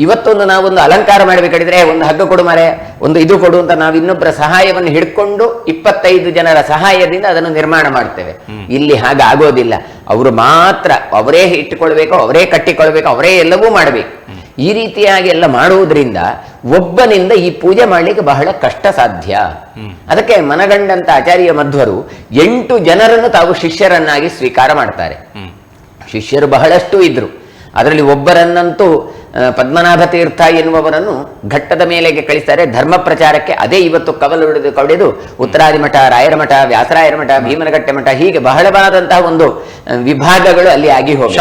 ಇವತ್ತೊಂದು ನಾವೊಂದು ಅಲಂಕಾರ ಮಾಡಬೇಕಾದ್ರೆ ಒಂದು ಹಗ್ಗ ಕೊಡು ಮಾರೆ, ಒಂದು ಇದು ಕೊಡು ಅಂತ ನಾವು ಇನ್ನೊಬ್ಬರ ಸಹಾಯವನ್ನು ಹಿಡ್ಕೊಂಡು 25 ಜನರ ಸಹಾಯದಿಂದ ಅದನ್ನು ನಿರ್ಮಾಣ ಮಾಡ್ತೇವೆ. ಇಲ್ಲಿ ಹಾಗೆ ಆಗೋದಿಲ್ಲ. ಅವರು ಮಾತ್ರ ಅವರೇ ಇಟ್ಟುಕೊಳ್ಬೇಕು, ಅವರೇ ಕಟ್ಟಿಕೊಳ್ಬೇಕು, ಅವರೇ ಎಲ್ಲವೂ ಮಾಡಬೇಕು. ಈ ರೀತಿಯಾಗಿ ಎಲ್ಲ ಮಾಡುವುದರಿಂದ ಒಬ್ಬನಿಂದ ಈ ಪೂಜೆ ಮಾಡಲಿಕ್ಕೆ ಬಹಳ ಕಷ್ಟ ಸಾಧ್ಯ. ಅದಕ್ಕೆ ಮನಗಂಡಂತ ಆಚಾರ್ಯ ಮಧ್ವರು 8 ಜನರನ್ನು ತಾವು ಶಿಷ್ಯರನ್ನಾಗಿ ಸ್ವೀಕಾರ ಮಾಡ್ತಾರೆ. ಶಿಷ್ಯರು ಬಹಳಷ್ಟು ಇದ್ರು. ಅದರಲ್ಲಿ ಒಬ್ಬರನ್ನಂತೂ ಪದ್ಮನಾಭ ತೀರ್ಥ ಎನ್ನುವವರನ್ನು ಘಟ್ಟದ ಮೇಲೆಗೆ ಕಳಿಸ್ತಾರೆ ಧರ್ಮ ಪ್ರಚಾರಕ್ಕೆ. ಅದೇ ಇವತ್ತು ಕವಲು ಕಡಿದು ಉತ್ತರಾದಿ ಮಠ, ರಾಯರ ಮಠ, ವ್ಯಾಸರಾಯರ ಮಠ, ಭೀಮನಗಟ್ಟೆ ಮಠ, ಹೀಗೆ ಬಹಳವಾದಂತಹ ಒಂದು ವಿಭಾಗಗಳು ಅಲ್ಲಿ ಆಗಿ ಹೋಗಿ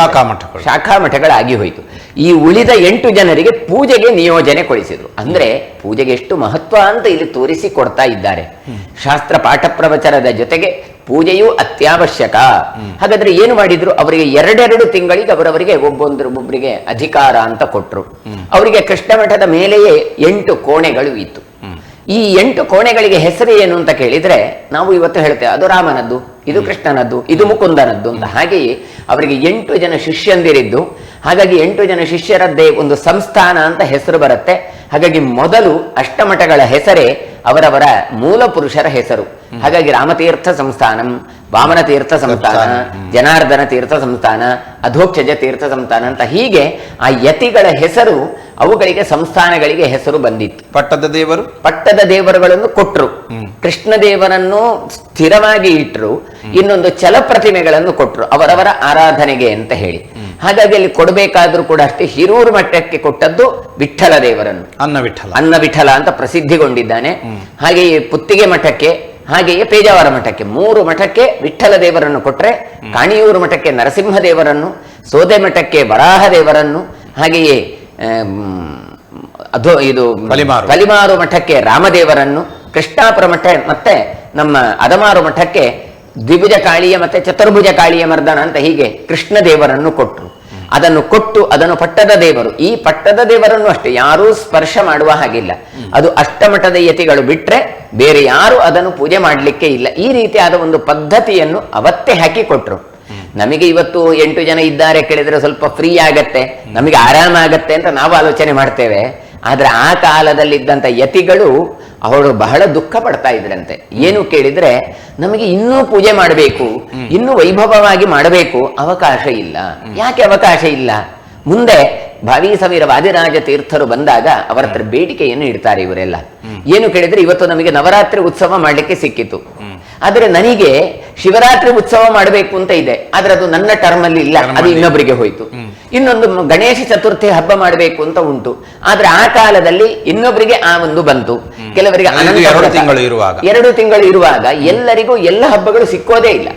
ಶಾಖಾ ಮಠಗಳಾಗಿ ಹೋಯಿತು. ಈ ಉಳಿದ 8 ಜನರಿಗೆ ಪೂಜೆಗೆ ನಿಯೋಜನೆ ಕೊಡಿಸಿದ್ರು. ಅಂದ್ರೆ ಪೂಜೆಗೆ ಎಷ್ಟು ಮಹತ್ವ ಅಂತ ಇಲ್ಲಿ ತೋರಿಸಿ ಕೊಡ್ತಾ ಇದ್ದಾರೆ. ಶಾಸ್ತ್ರ ಪಾಠ ಪ್ರವಚನದ ಜೊತೆಗೆ ಪೂಜೆಯೂ ಅತ್ಯವಶ್ಯಕ. ಹಾಗಾದ್ರೆ ಏನು ಮಾಡಿದ್ರು, ಅವರಿಗೆ 2 ತಿಂಗಳಿಗೆ ಅವರವರಿಗೆ ಒಬ್ಬೊಬ್ಬರಿಗೆ ಅಧಿಕಾರ ಅಂತ ಕೊಟ್ರು. ಅವರಿಗೆ ಕೃಷ್ಣ ಮಠದ ಮೇಲೆಯೇ 8 ಕೋಣೆಗಳು ಇತ್ತು. ಈ 8 ಕೋಣೆಗಳಿಗೆ ಹೆಸರು ಏನು ಅಂತ ಕೇಳಿದ್ರೆ ನಾವು ಇವತ್ತು ಹೇಳ್ತೇವೆ ಅದು ರಾಮನದ್ದು, ಇದು ಕೃಷ್ಣನದ್ದು, ಇದು ಮುಕುಂದನದ್ದು ಅಂತ. ಹಾಗೆಯೇ ಅವರಿಗೆ 8 ಜನ ಶಿಷ್ಯಂದಿರಿದ್ದು. ಹಾಗಾಗಿ 8 ಜನ ಶಿಷ್ಯರದ್ದೇ ಒಂದು ಸಂಸ್ಥಾನ ಅಂತ ಹೆಸರು ಬರುತ್ತೆ. ಹಾಗಾಗಿ ಮೊದಲು ಅಷ್ಟಮಠಗಳ ಹೆಸರೇ ಅವರವರ ಮೂಲ ಪುರುಷರ ಹೆಸರು. ಹಾಗಾಗಿ ರಾಮತೀರ್ಥ ಸಂಸ್ಥಾನಂ, ವಾಮನ ತೀರ್ಥ ಸಂಸ್ಥಾನ, ಜನಾರ್ದನ ತೀರ್ಥ ಸಂಸ್ಥಾನ, ಅಧೋಕ್ಷಜ ತೀರ್ಥ ಸಂಸ್ಥಾನ ಅಂತ ಹೀಗೆ ಆ ಯತಿಗಳ ಹೆಸರು, ಅವುಗಳಿಗೆ ಸಂಸ್ಥಾನಗಳಿಗೆ ಹೆಸರು ಬಂದಿತ್ತು. ಪಟ್ಟದ ದೇವರುಗಳನ್ನು ಕೊಟ್ರು. ಕೃಷ್ಣ ದೇವರನ್ನು ಸ್ಥಿರವಾಗಿ ಇಟ್ಟರು. ಇನ್ನೊಂದು ಛಲ ಪ್ರತಿಮೆಗಳನ್ನು ಕೊಟ್ರು ಅವರವರ ಆರಾಧನೆಗೆ ಅಂತ ಹೇಳಿ. ಹಾಗಾಗಿ ಅಲ್ಲಿ ಕೊಡಬೇಕಾದ್ರೂ ಕೂಡ ಅಷ್ಟೇ. ಹಿರೂರು ಮಠಕ್ಕೆ ಕೊಟ್ಟದ್ದು ವಿಠ್ಠಲ ದೇವರನ್ನು, ಅನ್ನ ವಿಠಲ ಅಂತ ಪ್ರಸಿದ್ಧಿಗೊಂಡಿದ್ದಾನೆ. ಹಾಗೆಯೇ ಪುತ್ತಿಗೆ ಮಠಕ್ಕೆ, ಹಾಗೆಯೇ ಪೇಜಾವರ ಮಠಕ್ಕೆ, 3 ಮಠಕ್ಕೆ ವಿಠ್ಠಲ ದೇವರನ್ನು ಕೊಟ್ರೆ, ಕಾಣಿಯೂರು ಮಠಕ್ಕೆ ನರಸಿಂಹ ದೇವರನ್ನು, ಸೋದೆ ಮಠಕ್ಕೆ ವರಾಹ ದೇವರನ್ನು, ಹಾಗೆಯೇ ಕಲಿಮಾರು ಮಠಕ್ಕೆ ರಾಮದೇವರನ್ನು, ಕೃಷ್ಣಾಪುರ ಮಠ ಮತ್ತೆ ನಮ್ಮ ಅದಮಾರು ಮಠಕ್ಕೆ ದ್ವಿಭುಜ ಕಾಳಿಯ ಮತ್ತೆ ಚತುರ್ಭುಜ ಕಾಳಿಯ ಮರ್ದನ ಅಂತ ಹೀಗೆ ಕೃಷ್ಣ ದೇವರನ್ನು ಕೊಟ್ಟರು. ಅದನ್ನು ಕೊಟ್ಟು ಅದನ್ನು ಪಟ್ಟದ ದೇವರು, ಈ ಪಟ್ಟದ ದೇವರನ್ನು ಅಷ್ಟೇ ಯಾರೂ ಸ್ಪರ್ಶ ಮಾಡುವ ಹಾಗಿಲ್ಲ. ಅದು ಅಷ್ಟಮಠದ ಯತಿಗಳು ಬಿಟ್ರೆ ಬೇರೆ ಯಾರು ಅದನ್ನು ಪೂಜೆ ಮಾಡಲಿಕ್ಕೆ ಇಲ್ಲ. ಈ ರೀತಿಯಾದ ಒಂದು ಪದ್ಧತಿಯನ್ನು ಅವತ್ತೇ ಹಾಕಿಕೊಟ್ರು. ನಮಗೆ ಇವತ್ತು 8 ಜನ ಇದ್ದಾರೆ ಕೇಳಿದ್ರೆ ಸ್ವಲ್ಪ ಫ್ರೀ ಆಗತ್ತೆ, ನಮಗೆ ಆರಾಮ ಆಗತ್ತೆ ಅಂತ ನಾವು ಆಲೋಚನೆ ಮಾಡ್ತೇವೆ. ಆದ್ರೆ ಆ ಕಾಲದಲ್ಲಿದ್ದಂಥ ಯತಿಗಳು ಅವರು ಬಹಳ ದುಃಖ ಪಡ್ತಾ ಇದ್ರಂತೆ. ಏನು ಕೇಳಿದ್ರೆ ನಮಗೆ ಇನ್ನೂ ಪೂಜೆ ಮಾಡಬೇಕು, ಇನ್ನೂ ವೈಭವವಾಗಿ ಮಾಡಬೇಕು, ಅವಕಾಶ ಇಲ್ಲ. ಯಾಕೆ ಅವಕಾಶ ಇಲ್ಲ? ಮುಂದೆ ಭಾವಿ ಸಮೀರ ವಾದಿರಾಜ ತೀರ್ಥರು ಬಂದಾಗ ಅವರ ಹತ್ರ ಬೇಡಿಕೆಯನ್ನು ಇಡ್ತಾರೆ ಇವರೆಲ್ಲ. ಏನು ಕೇಳಿದ್ರೆ ಇವತ್ತು ನಮಗೆ ನವರಾತ್ರಿ ಉತ್ಸವ ಮಾಡ್ಲಿಕ್ಕೆ ಸಿಕ್ಕಿತು, ಆದ್ರೆ ನನಗೆ ಶಿವರಾತ್ರಿ ಉತ್ಸವ ಮಾಡಬೇಕು ಅಂತ ಇದೆ, ಆದ್ರೆ ಅದು ನನ್ನ ಟರ್ಮ್ ಅಲ್ಲಿ ಇಲ್ಲ, ಅದು ಇನ್ನೊಬ್ಬರಿಗೆ ಹೋಯ್ತು. ಇನ್ನೊಂದು ಗಣೇಶ ಚತುರ್ಥಿ ಹಬ್ಬ ಮಾಡಬೇಕು ಅಂತ ಉಂಟು, ಆದ್ರೆ ಆ ಕಾಲದಲ್ಲಿ ಇನ್ನೊಬ್ಬರಿಗೆ ಆ ಒಂದು ಬಂತು. ಕೆಲವರಿಗೆ 2 ತಿಂಗಳು ಇರುವಾಗ ಎಲ್ಲರಿಗೂ ಎಲ್ಲ ಹಬ್ಬಗಳು ಸಿಕ್ಕೋದೇ ಇಲ್ಲ.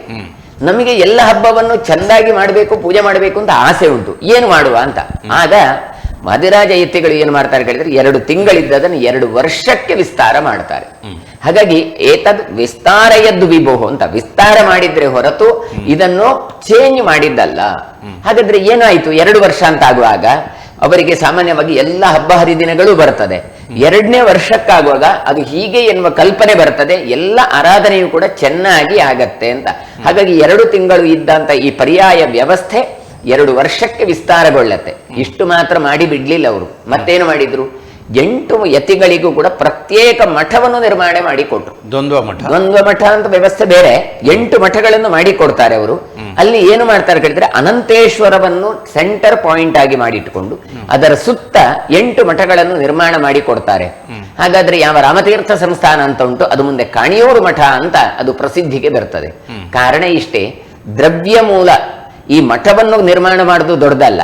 ನಮಗೆ ಎಲ್ಲ ಹಬ್ಬವನ್ನು ಚೆಂದಾಗಿ ಮಾಡಬೇಕು, ಪೂಜೆ ಮಾಡಬೇಕು ಅಂತ ಆಸೆ ಉಂಟು, ಏನು ಮಾಡುವ ಅಂತ. ಆಗ ವಾದಿರಾಜ ಯತಿಗಳು ಏನು ಮಾಡ್ತಾರೆ ಕೇಳಿದ್ರೆ 2 ತಿಂಗಳಿದ್ದದನ್ನು 2 ವರ್ಷಕ್ಕೆ ವಿಸ್ತಾರ ಮಾಡ್ತಾರೆ. ಹಾಗಾಗಿ ಏತದ್ ವಿಸ್ತಾರಯದ್ದು ವಿಭೋಹ ಅಂತ ವಿಸ್ತಾರ ಮಾಡಿದ್ರೆ ಹೊರತು ಇದನ್ನು ಚೇಂಜ್ ಮಾಡಿದ್ದಲ್ಲ. ಹಾಗಾದ್ರೆ ಏನಾಯ್ತು? 2 ವರ್ಷ ಅಂತ ಆಗುವಾಗ ಅವರಿಗೆ ಸಾಮಾನ್ಯವಾಗಿ ಎಲ್ಲ ಹಬ್ಬ ಹರಿದಿನಗಳು ಬರ್ತದೆ. 2ನೇ ವರ್ಷಕ್ಕಾಗುವಾಗ ಅದು ಹೀಗೆ ಎನ್ನುವ ಕಲ್ಪನೆ ಬರ್ತದೆ, ಎಲ್ಲ ಆರಾಧನೆಯು ಕೂಡ ಚೆನ್ನಾಗಿ ಆಗತ್ತೆ ಅಂತ. ಹಾಗಾಗಿ 2 ತಿಂಗಳು ಇದ್ದಂತ ಈ ಪರ್ಯಾಯ ವ್ಯವಸ್ಥೆ 2 ವರ್ಷಕ್ಕೆ ವಿಸ್ತಾರಗೊಳ್ಳತ್ತೆ. ಇಷ್ಟು ಮಾತ್ರ ಮಾಡಿ ಬಿಡ್ಲಿಲ್ಲ ಅವರು. ಮತ್ತೇನು ಮಾಡಿದ್ರು? 8 ಯತಿಗಳಿಗೂ ಕೂಡ ಪ್ರತ್ಯೇಕ ಮಠವನ್ನು ನಿರ್ಮಾಣ ಮಾಡಿಕೊಟ್ರು. ದ್ವಂದ್ವ ಮಠ ಅಂತ ವ್ಯವಸ್ಥೆ ಬೇರೆ, 8 ಮಠಗಳನ್ನು ಮಾಡಿಕೊಡ್ತಾರೆ ಅವರು. ಅಲ್ಲಿ ಏನು ಮಾಡ್ತಾರೆ ಕೇಳಿದ್ರೆ ಅನಂತೇಶ್ವರವನ್ನು ಸೆಂಟರ್ ಪಾಯಿಂಟ್ ಆಗಿ ಮಾಡಿಟ್ಟುಕೊಂಡು ಅದರ ಸುತ್ತ 8 ಮಠಗಳನ್ನು ನಿರ್ಮಾಣ ಮಾಡಿಕೊಡ್ತಾರೆ. ಹಾಗಾದ್ರೆ ಯಾವ ರಾಮತೀರ್ಥ ಸಂಸ್ಥಾನ ಅಂತ ಉಂಟು, ಅದು ಮುಂದೆ ಕಾಣಿಯೂರು ಮಠ ಅಂತ ಅದು ಪ್ರಸಿದ್ಧಿಗೆ ಬರ್ತದೆ. ಕಾರಣ ಇಷ್ಟೇ, ದ್ರವ್ಯ ಮೂಲ ಈ ಮಠವನ್ನು ನಿರ್ಮಾಣ ಮಾಡುವುದು ದೊಡ್ಡದಲ್ಲ.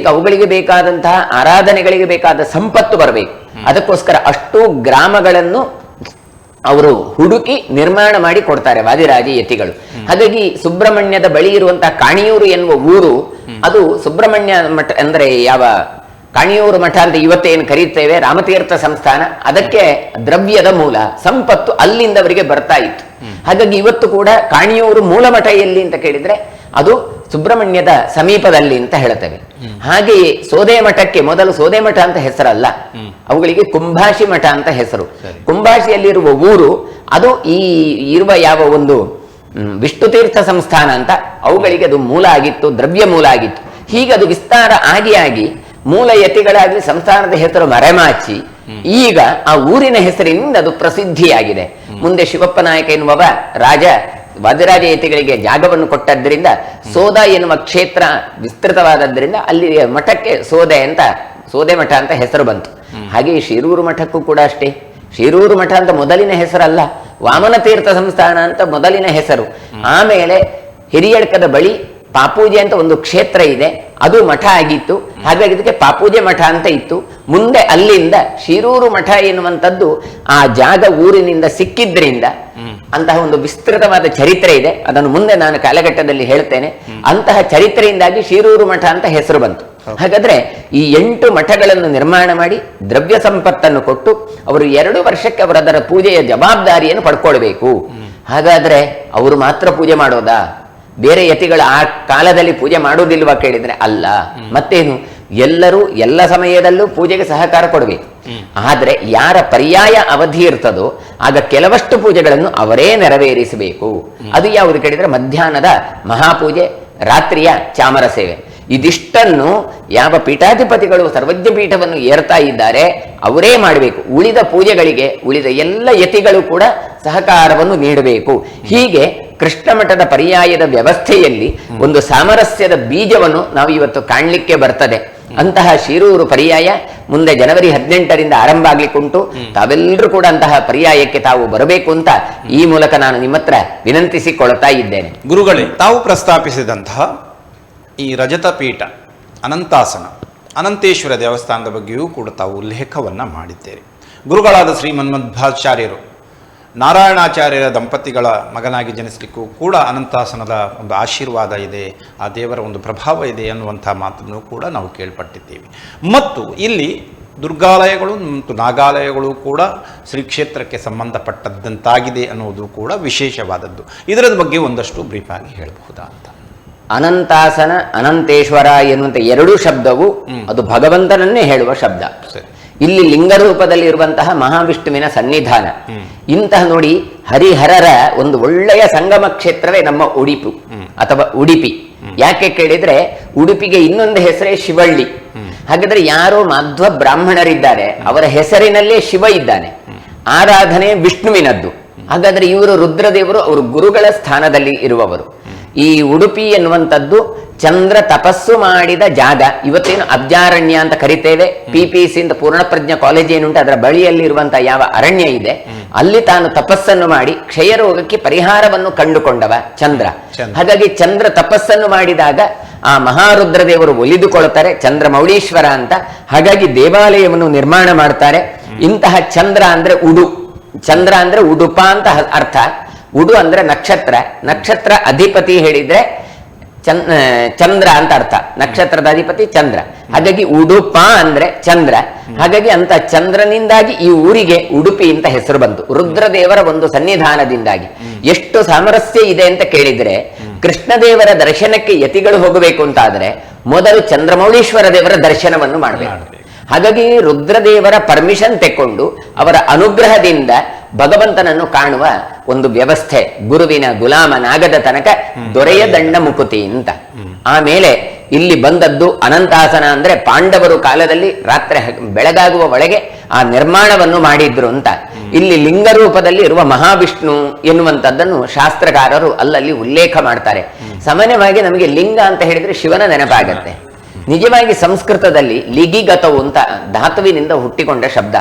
ಅವುಗಳಿಗೆ ಬೇಕಾದಂತಹ ಆರಾಧನೆಗಳಿಗೆ ಬೇಕಾದ ಸಂಪತ್ತು ಬರಬೇಕು. ಅದಕ್ಕೋಸ್ಕರ ಅಷ್ಟು ಗ್ರಾಮಗಳನ್ನು ಅವರು ಹುಡುಕಿ ನಿರ್ಮಾಣ ಮಾಡಿ ಕೊಡ್ತಾರೆ ವಾದಿರಾಜ ಯತಿಗಳು. ಹಾಗಾಗಿ ಸುಬ್ರಹ್ಮಣ್ಯದ ಬಳಿ ಇರುವಂತಹ ಕಾಣಿಯೂರು ಎನ್ನುವ ಊರು, ಅದು ಸುಬ್ರಹ್ಮಣ್ಯ ಮಠ ಅಂದ್ರೆ ಯಾವ ಕಾಣಿಯೂರು ಮಠ ಅಂತ ಇವತ್ತೇನು ಕರೀತೇವೆ, ರಾಮತೀರ್ಥ ಸಂಸ್ಥಾನ, ಅದಕ್ಕೆ ದ್ರವ್ಯದ ಮೂಲ ಸಂಪತ್ತು ಅಲ್ಲಿಂದವರಿಗೆ ಬರ್ತಾ ಇತ್ತು. ಹಾಗಾಗಿ ಇವತ್ತು ಕೂಡ ಕಾಣಿಯೂರು ಮೂಲ ಮಠ ಎಲ್ಲಿ ಅಂತ ಕೇಳಿದ್ರೆ ಅದು ಸುಬ್ರಹ್ಮಣ್ಯದ ಸಮೀಪದಲ್ಲಿ ಅಂತ ಹೇಳ್ತೇವೆ. ಹಾಗೆಯೇ ಸೋದೆ ಮಠಕ್ಕೆ ಮೊದಲು ಸೋದೆ ಮಠ ಅಂತ ಹೆಸರಲ್ಲ, ಅವುಗಳಿಗೆ ಕುಂಭಾಷಿ ಮಠ ಅಂತ ಹೆಸರು. ಕುಂಭಾಷಿಯಲ್ಲಿರುವ ಊರು ಅದು ಈ ಇರುವ ಯಾವ ಒಂದು ವಿಷ್ಣುತೀರ್ಥ ಸಂಸ್ಥಾನ ಅಂತ ಅವುಗಳಿಗೆ ಅದು ಮೂಲ ಆಗಿತ್ತು, ದ್ರವ್ಯ ಮೂಲ ಆಗಿತ್ತು. ಹೀಗೆ ಅದು ವಿಸ್ತಾರ ಆಗಿ ಮೂಲ ಯತಿಗಳಾಗಿ ಸಂಸ್ಥಾನದ ಹೆಸರು ಮರೆಮಾಚಿ ಈಗ ಆ ಊರಿನ ಹೆಸರಿನಿಂದ ಅದು ಪ್ರಸಿದ್ಧಿಯಾಗಿದೆ. ಮುಂದೆ ಶಿವಪ್ಪ ನಾಯಕ ಎನ್ನುವ ರಾಜ ವಾದಿರಾಜ ಯತಿಗಳಿಗೆ ಜಾಗವನ್ನು ಕೊಟ್ಟದ್ದರಿಂದ ಸೋದ ಎನ್ನುವ ಕ್ಷೇತ್ರ ವಿಸ್ತೃತವಾದದ್ದರಿಂದ ಅಲ್ಲಿ ಮಠಕ್ಕೆ ಸೋದೆ ಮಠ ಅಂತ ಹೆಸರು ಬಂತು. ಹಾಗೆ ಶಿರೂರು ಮಠಕ್ಕೂ ಕೂಡ ಅಷ್ಟೇ. ಶಿರೂರು ಮಠ ಅಂತ ಮೊದಲಿನ ಹೆಸರಲ್ಲ, ವಾಮನ ತೀರ್ಥ ಸಂಸ್ಥಾನ ಅಂತ ಮೊದಲಿನ ಹೆಸರು. ಆಮೇಲೆ ಹಿರಿಯಡ್ಕದ ಬಳಿ ಪಾಪೂಜೆ ಅಂತ ಒಂದು ಕ್ಷೇತ್ರ ಇದೆ, ಅದು ಮಠ ಆಗಿತ್ತು. ಹಾಗಾಗಿ ಇದಕ್ಕೆ ಪಾಪೂಜೆ ಮಠ ಅಂತ ಇತ್ತು. ಮುಂದೆ ಅಲ್ಲಿಂದ ಶಿರೂರು ಮಠ ಎನ್ನುವಂಥದ್ದು ಆ ಜಾಗ ಊರಿನಿಂದ ಸಿಕ್ಕಿದ್ರಿಂದ ಅಂತಹ ಒಂದು ವಿಸ್ತೃತವಾದ ಚರಿತ್ರೆ ಇದೆ. ಅದನ್ನು ಮುಂದೆ ನಾನು ಕಾಲಘಟ್ಟದಲ್ಲಿ ಹೇಳ್ತೇನೆ. ಅಂತಹ ಚರಿತ್ರೆಯಿಂದಾಗಿ ಶಿರೂರು ಮಠ ಅಂತ ಹೆಸರು ಬಂತು. ಹಾಗಾದ್ರೆ ಈ 8 ಮಠಗಳನ್ನು ನಿರ್ಮಾಣ ಮಾಡಿ ದ್ರವ್ಯ ಸಂಪತ್ತನ್ನು ಕೊಟ್ಟು ಅವರು 2 ವರ್ಷಕ್ಕೆ ಅವರದರ ಪೂಜೆಯ ಜವಾಬ್ದಾರಿಯನ್ನು ಪಡ್ಕೊಳ್ಬೇಕು. ಹಾಗಾದ್ರೆ ಅವರು ಮಾತ್ರ ಪೂಜೆ ಮಾಡೋದಾ? ಬೇರೆ ಯತಿಗಳು ಆ ಕಾಲದಲ್ಲಿ ಪೂಜೆ ಮಾಡುವುದಿಲ್ವಾ ಕೇಳಿದ್ರೆ ಅಲ್ಲ. ಮತ್ತೇನು, ಎಲ್ಲರೂ ಎಲ್ಲ ಸಮಯದಲ್ಲೂ ಪೂಜೆಗೆ ಸಹಕಾರ ಕೊಡಬೇಕು. ಆದ್ರೆ ಯಾರ ಪರ್ಯಾಯ ಅವಧಿ ಇರ್ತದೋ ಆಗ ಕೆಲವಷ್ಟು ಪೂಜೆಗಳನ್ನು ಅವರೇ ನೆರವೇರಿಸಬೇಕು. ಅದು ಯಾವುದು ಕೇಳಿದ್ರೆ ಮಧ್ಯಾಹ್ನದ ಮಹಾಪೂಜೆ, ರಾತ್ರಿಯ ಚಾಮರ ಸೇವೆ. ಇದಿಷ್ಟನ್ನು ಯಾವ ಪೀಠಾಧಿಪತಿಗಳು ಸರ್ವಜ್ಞ ಪೀಠವನ್ನು ಏರ್ತಾ ಇದ್ದಾರೆ ಅವರೇ ಮಾಡಬೇಕು. ಉಳಿದ ಪೂಜೆಗಳಿಗೆ ಉಳಿದ ಎಲ್ಲ ಯತಿಗಳು ಕೂಡ ಸಹಕಾರವನ್ನು ನೀಡಬೇಕು. ಹೀಗೆ ಕೃಷ್ಣ ಮಠದ ಪರ್ಯಾಯದ ವ್ಯವಸ್ಥೆಯಲ್ಲಿ ಒಂದು ಸಾಮರಸ್ಯದ ಬೀಜವನ್ನು ನಾವು ಇವತ್ತು ಕಾಣಲಿಕ್ಕೆ ಬರ್ತದೆ. ಅಂತಹ ಶಿರೂರು ಪರ್ಯಾಯ ಮುಂದೆ ಜನವರಿ 18ರಿಂದ ಆರಂಭ ಆಗ್ಲಿಕ್ಕುಂಟು. ತಾವೆಲ್ಲರೂ ಕೂಡ ಅಂತಹ ಪರ್ಯಾಯಕ್ಕೆ ತಾವು ಬರಬೇಕು ಅಂತ ಈ ಮೂಲಕ ನಾನು ನಿಮ್ಮ ಹತ್ರ ವಿನಂತಿಸಿಕೊಳ್ತಾ ಇದ್ದೇನೆ. ಗುರುಗಳೇ, ತಾವು ಪ್ರಸ್ತಾಪಿಸಿದಂತಹ ಈ ರಜತ ಪೀಠ, ಅನಂತಾಸನ, ಅನಂತೇಶ್ವರ ದೇವಸ್ಥಾನದ ಬಗ್ಗೆಯೂ ಕೂಡ ತಾವು ಉಲ್ಲೇಖವನ್ನು ಮಾಡಿದ್ದೇವೆ. ಗುರುಗಳಾದ ಶ್ರೀ ಮನ್ಮಧ್ವಾಚಾರ್ಯರು ನಾರಾಯಣಾಚಾರ್ಯರ ದಂಪತಿಗಳ ಮಗನಾಗಿ ಜನಿಸಲಿಕ್ಕೂ ಕೂಡ ಅನಂತಾಸನದ ಒಂದು ಆಶೀರ್ವಾದ ಇದೆ, ಆ ದೇವರ ಒಂದು ಪ್ರಭಾವ ಇದೆ ಅನ್ನುವಂಥ ಮಾತನ್ನು ಕೂಡ ನಾವು ಕೇಳ್ಪಟ್ಟಿದ್ದೇವೆ. ಮತ್ತು ಇಲ್ಲಿ ದುರ್ಗಾಲಯಗಳು ಮತ್ತು ನಾಗಾಲಯಗಳು ಕೂಡ ಶ್ರೀ ಕ್ಷೇತ್ರಕ್ಕೆ ಸಂಬಂಧಪಟ್ಟದ್ದಂತಾಗಿದೆ ಅನ್ನೋದು ಕೂಡ ವಿಶೇಷವಾದದ್ದು. ಇದರ ಬಗ್ಗೆ ಒಂದಷ್ಟು ಬ್ರೀಫಾಗಿ ಹೇಳಬಹುದಾ ಅಂತ. ಅನಂತಾಸನ ಅನಂತೇಶ್ವರ ಎನ್ನುವಂತ ಎರಡೂ ಶಬ್ದವು ಅದು ಭಗವಂತನನ್ನೇ ಹೇಳುವ ಶಬ್ದ. ಇಲ್ಲಿ ಲಿಂಗರೂಪದಲ್ಲಿ ಇರುವಂತಹ ಮಹಾವಿಷ್ಣುವಿನ ಸನ್ನಿಧಾನ. ಇಂತಹ ನೋಡಿ, ಹರಿಹರರ ಒಂದು ಒಳ್ಳೆಯ ಸಂಗಮ ಕ್ಷೇತ್ರವೇ ನಮ್ಮ ಉಡುಪಿ ಅಥವಾ ಉಡುಪಿ. ಯಾಕೆ ಕೇಳಿದ್ರೆ ಉಡುಪಿಗೆ ಇನ್ನೊಂದು ಹೆಸರೇ ಶಿವಳ್ಳಿ. ಹಾಗಾದ್ರೆ ಯಾರೋ ಮಾಧ್ವ ಬ್ರಾಹ್ಮಣರಿದ್ದಾರೆ, ಅವರ ಹೆಸರಿನಲ್ಲೇ ಶಿವ ಇದ್ದಾನೆ, ಆರಾಧನೆ ವಿಷ್ಣುವಿನದ್ದು. ಹಾಗಾದ್ರೆ ಇವರು ರುದ್ರದೇವರು, ಅವರು ಗುರುಗಳ ಸ್ಥಾನದಲ್ಲಿ ಇರುವವರು. ಈ ಉಡುಪಿ ಎನ್ನುವಂಥದ್ದು ಚಂದ್ರ ತಪಸ್ಸು ಮಾಡಿದ ಜಾಗ. ಇವತ್ತೇನು ಅಬ್ಜಾರಣ್ಯ ಅಂತ ಕರಿತೇವೆ. PPC ಅಂತ ಪೂರ್ಣಪ್ರಜ್ಞ ಕಾಲೇಜ್ ಏನುಂಟು ಅದರ ಬಳಿಯಲ್ಲಿ ಇರುವಂತಹ ಯಾವ ಅರಣ್ಯ ಇದೆ, ಅಲ್ಲಿ ತಾನು ತಪಸ್ಸನ್ನು ಮಾಡಿ ಕ್ಷಯರೋಗಕ್ಕೆ ಪರಿಹಾರವನ್ನು ಕಂಡುಕೊಂಡವ ಚಂದ್ರ. ಹಾಗಾಗಿ ಚಂದ್ರ ತಪಸ್ಸನ್ನು ಮಾಡಿದಾಗ ಆ ಮಹಾರುದ್ರದೇವರು ಒಲಿದುಕೊಳ್ತಾರೆ, ಚಂದ್ರ ಮೌಳೀಶ್ವರ ಅಂತ. ಹಾಗಾಗಿ ದೇವಾಲಯವನ್ನು ನಿರ್ಮಾಣ ಮಾಡ್ತಾರೆ. ಇಂತಹ ಚಂದ್ರ ಅಂದ್ರೆ ಉಡು, ಚಂದ್ರ ಅಂದ್ರೆ ಉಡುಪ ಅಂತ ಅರ್ಥ. ಉಡು ಅಂದ್ರೆ ನಕ್ಷತ್ರ, ನಕ್ಷತ್ರ ಅಧಿಪತಿ ಹೇಳಿದ್ರೆ ಚಂದ್ರ ಅಂತ ಅರ್ಥ. ನಕ್ಷತ್ರದ ಅಧಿಪತಿ ಚಂದ್ರ, ಹಾಗಾಗಿ ಉಡುಪ ಅಂದ್ರೆ ಚಂದ್ರ. ಹಾಗಾಗಿ ಅಂತ ಚಂದ್ರನಿಂದಾಗಿ ಈ ಊರಿಗೆ ಉಡುಪಿ ಅಂತ ಹೆಸರು ಬಂತು, ರುದ್ರದೇವರ ಒಂದು ಸನ್ನಿಧಾನದಿಂದಾಗಿ. ಎಷ್ಟು ಸಾಮರಸ್ಯ ಇದೆ ಅಂತ ಕೇಳಿದ್ರೆ, ಕೃಷ್ಣದೇವರ ದರ್ಶನಕ್ಕೆ ಯತಿಗಳು ಹೋಗಬೇಕು ಅಂತಾದ್ರೆ ಮೊದಲು ಚಂದ್ರಮೌಳೀಶ್ವರ ದೇವರ ದರ್ಶನವನ್ನು ಮಾಡಬೇಕು. ಹಾಗಾಗಿ ರುದ್ರದೇವರ ಪರ್ಮಿಷನ್ ತೆಕ್ಕೊಂಡು ಅವರ ಅನುಗ್ರಹದಿಂದ ಭಗವಂತನನ್ನು ಕಾಣುವ ಒಂದು ವ್ಯವಸ್ಥೆ. ಗುರುವಿನ ಗುಲಾಮನಾಗದ ತನಕ ದೊರೆಯ ದಂಡ ಮುಕುತಿ ಅಂತ. ಆಮೇಲೆ ಇಲ್ಲಿ ಬಂದದ್ದು ಅನಂತಾಸನ ಅಂದ್ರೆ ಪಾಂಡವರು ಕಾಲದಲ್ಲಿ ರಾತ್ರಿ ಬೆಳಗಾಗುವ ಒಳಗೆ ಆ ನಿರ್ಮಾಣವನ್ನು ಮಾಡಿದ್ರು ಅಂತ. ಇಲ್ಲಿ ಲಿಂಗರೂಪದಲ್ಲಿ ಇರುವ ಮಹಾವಿಷ್ಣು ಎನ್ನುವಂಥದ್ದನ್ನು ಶಾಸ್ತ್ರಕಾರರು ಅಲ್ಲಲ್ಲಿ ಉಲ್ಲೇಖ ಮಾಡ್ತಾರೆ. ಸಾಮಾನ್ಯವಾಗಿ ನಮಗೆ ಲಿಂಗ ಅಂತ ಹೇಳಿದ್ರೆ ಶಿವನ ನೆನಪಾಗತ್ತೆ. ನಿಜವಾಗಿ ಸಂಸ್ಕೃತದಲ್ಲಿ ಲಿಗಿಗತವು ಅಂತ ಧಾತುವಿನಿಂದ ಹುಟ್ಟಿಕೊಂಡ ಶಬ್ದ.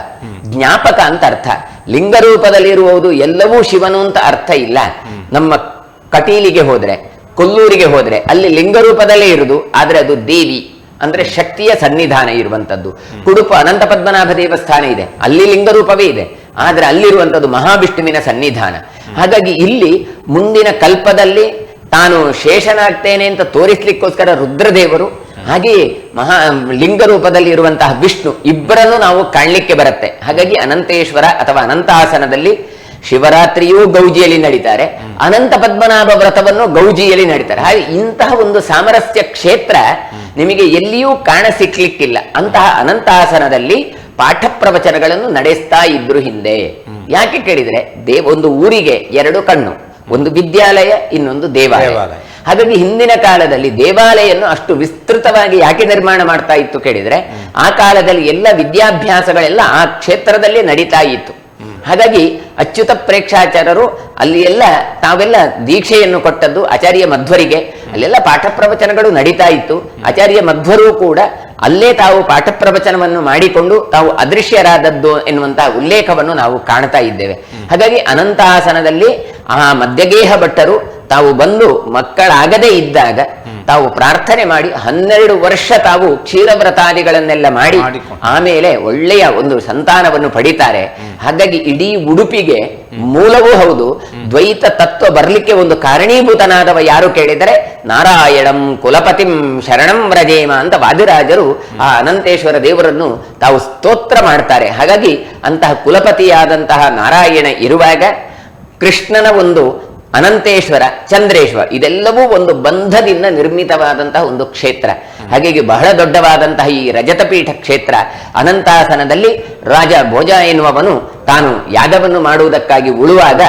ಜ್ಞಾಪಕ ಅಂತ ಅರ್ಥ. ಲಿಂಗರೂಪದಲ್ಲಿ ಇರುವುದು ಎಲ್ಲವೂ ಶಿವನು ಅಂತ ಅರ್ಥ ಇಲ್ಲ. ನಮ್ಮ ಕಟೀಲಿಗೆ ಹೋದ್ರೆ, ಕೊಲ್ಲೂರಿಗೆ ಹೋದ್ರೆ ಅಲ್ಲಿ ಲಿಂಗರೂಪದಲ್ಲೇ ಇರುವುದು, ಆದ್ರೆ ಅದು ದೇವಿ ಅಂದ್ರೆ ಶಕ್ತಿಯ ಸನ್ನಿಧಾನ ಇರುವಂತದ್ದು. ಕುಡುಪು ಅನಂತ ಪದ್ಮನಾಭ ದೇವಸ್ಥಾನ ಇದೆ, ಅಲ್ಲಿ ಲಿಂಗರೂಪವೇ ಇದೆ, ಆದ್ರೆ ಅಲ್ಲಿರುವಂಥದ್ದು ಮಹಾವಿಷ್ಣುವಿನ ಸನ್ನಿಧಾನ. ಹಾಗಾಗಿ ಇಲ್ಲಿ ಮುಂದಿನ ಕಲ್ಪದಲ್ಲಿ ತಾನು ಶೇಷನಾಗ್ತೇನೆ ಅಂತ ತೋರಿಸ್ಲಿಕ್ಕೋಸ್ಕರ ರುದ್ರದೇವರು, ಹಾಗೆಯೇ ಲಿಂಗ ರೂಪದಲ್ಲಿ ಇರುವಂತಹ ವಿಷ್ಣು ಇಬ್ಬರನ್ನು ನಾವು ಕಾಣಲಿಕ್ಕೆ ಬರುತ್ತೆ. ಹಾಗಾಗಿ ಅನಂತೇಶ್ವರ ಅಥವಾ ಅನಂತಾಸನದಲ್ಲಿ ಶಿವರಾತ್ರಿಯೂ ಗೌಜಿಯಲ್ಲಿ ನಡೀತಾರೆ, ಅನಂತ ಪದ್ಮನಾಭ ವ್ರತವನ್ನು ಗೌಜಿಯಲ್ಲಿ ನಡೀತಾರೆ. ಹಾಗೆ ಇಂತಹ ಒಂದು ಸಾಮರಸ್ಯ ಕ್ಷೇತ್ರ ನಿಮಗೆ ಎಲ್ಲಿಯೂ ಕಾಣ ಸಿಕ್ಲಿಕ್ಕಿಲ್ಲ. ಅಂತಹ ಅನಂತಾಸನದಲ್ಲಿ ಪಾಠ ಪ್ರವಚನಗಳನ್ನು ನಡೆಸ್ತಾ ಇದ್ರು ಹಿಂದೆ. ಯಾಕೆ ಕೇಳಿದ್ರೆ, ಒಂದು ಊರಿಗೆ ಎರಡು ಕಣ್ಣು, ಒಂದು ವಿದ್ಯಾಲಯ, ಇನ್ನೊಂದು ದೇವಾಲಯ. ಹಾಗಾಗಿ ಹಿಂದಿನ ಕಾಲದಲ್ಲಿ ದೇವಾಲಯನ್ನು ಅಷ್ಟು ವಿಸ್ತೃತವಾಗಿ ಯಾಕೆ ನಿರ್ಮಾಣ ಮಾಡ್ತಾ ಇತ್ತು ಕೇಳಿದ್ರೆ, ಆ ಕಾಲದಲ್ಲಿ ಎಲ್ಲ ವಿದ್ಯಾಭ್ಯಾಸಗಳೆಲ್ಲ ಆ ಕ್ಷೇತ್ರದಲ್ಲೇ ನಡೀತಾ ಇತ್ತು. ಹಾಗಾಗಿ ಅಚ್ಯುತ ಪ್ರೇಕ್ಷಾಚಾರ್ಯರು ಅಲ್ಲಿ ಎಲ್ಲ ತಾವೆಲ್ಲ ದೀಕ್ಷೆಯನ್ನು ಕೊಟ್ಟದ್ದು ಆಚಾರ್ಯ ಮಧ್ವರಿಗೆ. ಅಲ್ಲೆಲ್ಲ ಪಾಠ ಪ್ರವಚನಗಳು ನಡೀತಾ ಇತ್ತು. ಆಚಾರ್ಯ ಮಧ್ವರು ಕೂಡ ಅಲ್ಲೇ ತಾವು ಪಾಠ ಪ್ರವಚನವನ್ನು ಮಾಡಿಕೊಂಡು ತಾವು ಅದೃಶ್ಯರಾದದ್ದು ಎನ್ನುವಂತಹ ಉಲ್ಲೇಖವನ್ನು ನಾವು ಕಾಣ್ತಾ ಇದ್ದೇವೆ. ಹಾಗಾಗಿ ಅನಂತಾಸನದಲ್ಲಿ ಆ ಮಧ್ಯಗೇಹ ಭಟ್ಟರು ತಾವು ಬಂದು ಮಕ್ಕಳಾಗದೇ ಇದ್ದಾಗ ತಾವು ಪ್ರಾರ್ಥನೆ ಮಾಡಿ 12 ವರ್ಷ ತಾವು ಕ್ಷೀರವ್ರತಾದಿಗಳನ್ನೆಲ್ಲ ಮಾಡಿ ಆಮೇಲೆ ಒಳ್ಳೆಯ ಒಂದು ಸಂತಾನವನ್ನು ಪಡಿತಾರೆ. ಹಾಗಾಗಿ ಇಡೀ ಉಡುಪಿಗೆ ಮೂಲವೂ ಹೌದು, ದ್ವೈತ ತತ್ವ ಬರಲಿಕ್ಕೆ ಒಂದು ಕಾರಣೀಭೂತನಾದವ ಯಾರು ಕೇಳಿದರೆ ನಾರಾಯಣಂ ಕುಲಪತಿಂ ಶರಣಂ ವ್ರಜೇಮ ಅಂತ ವಾದಿರಾಜರು ಆ ಅನಂತೇಶ್ವರ ದೇವರನ್ನು ತಾವು ಸ್ತೋತ್ರ ಮಾಡ್ತಾರೆ. ಹಾಗಾಗಿ ಅಂತಹ ಕುಲಪತಿಯಾದಂತಹ ನಾರಾಯಣ ಇರುವಾಗ ಕೃಷ್ಣನ ಒಂದು ಅನಂತೇಶ್ವರ, ಚಂದ್ರೇಶ್ವರ ಇದೆಲ್ಲವೂ ಒಂದು ಬಂಧದಿಂದ ನಿರ್ಮಿತವಾದಂತಹ ಒಂದು ಕ್ಷೇತ್ರ. ಹಾಗಾಗಿ ಬಹಳ ದೊಡ್ಡವಾದಂತಹ ಈ ರಜತಪೀಠ ಕ್ಷೇತ್ರ ಅನಂತಾಸನದಲ್ಲಿ ರಾಜ ಭೋಜ ಎನ್ನುವವನು ತಾನು ಯಾಗವನ್ನು ಮಾಡುವುದಕ್ಕಾಗಿ ಉಳುವಾಗ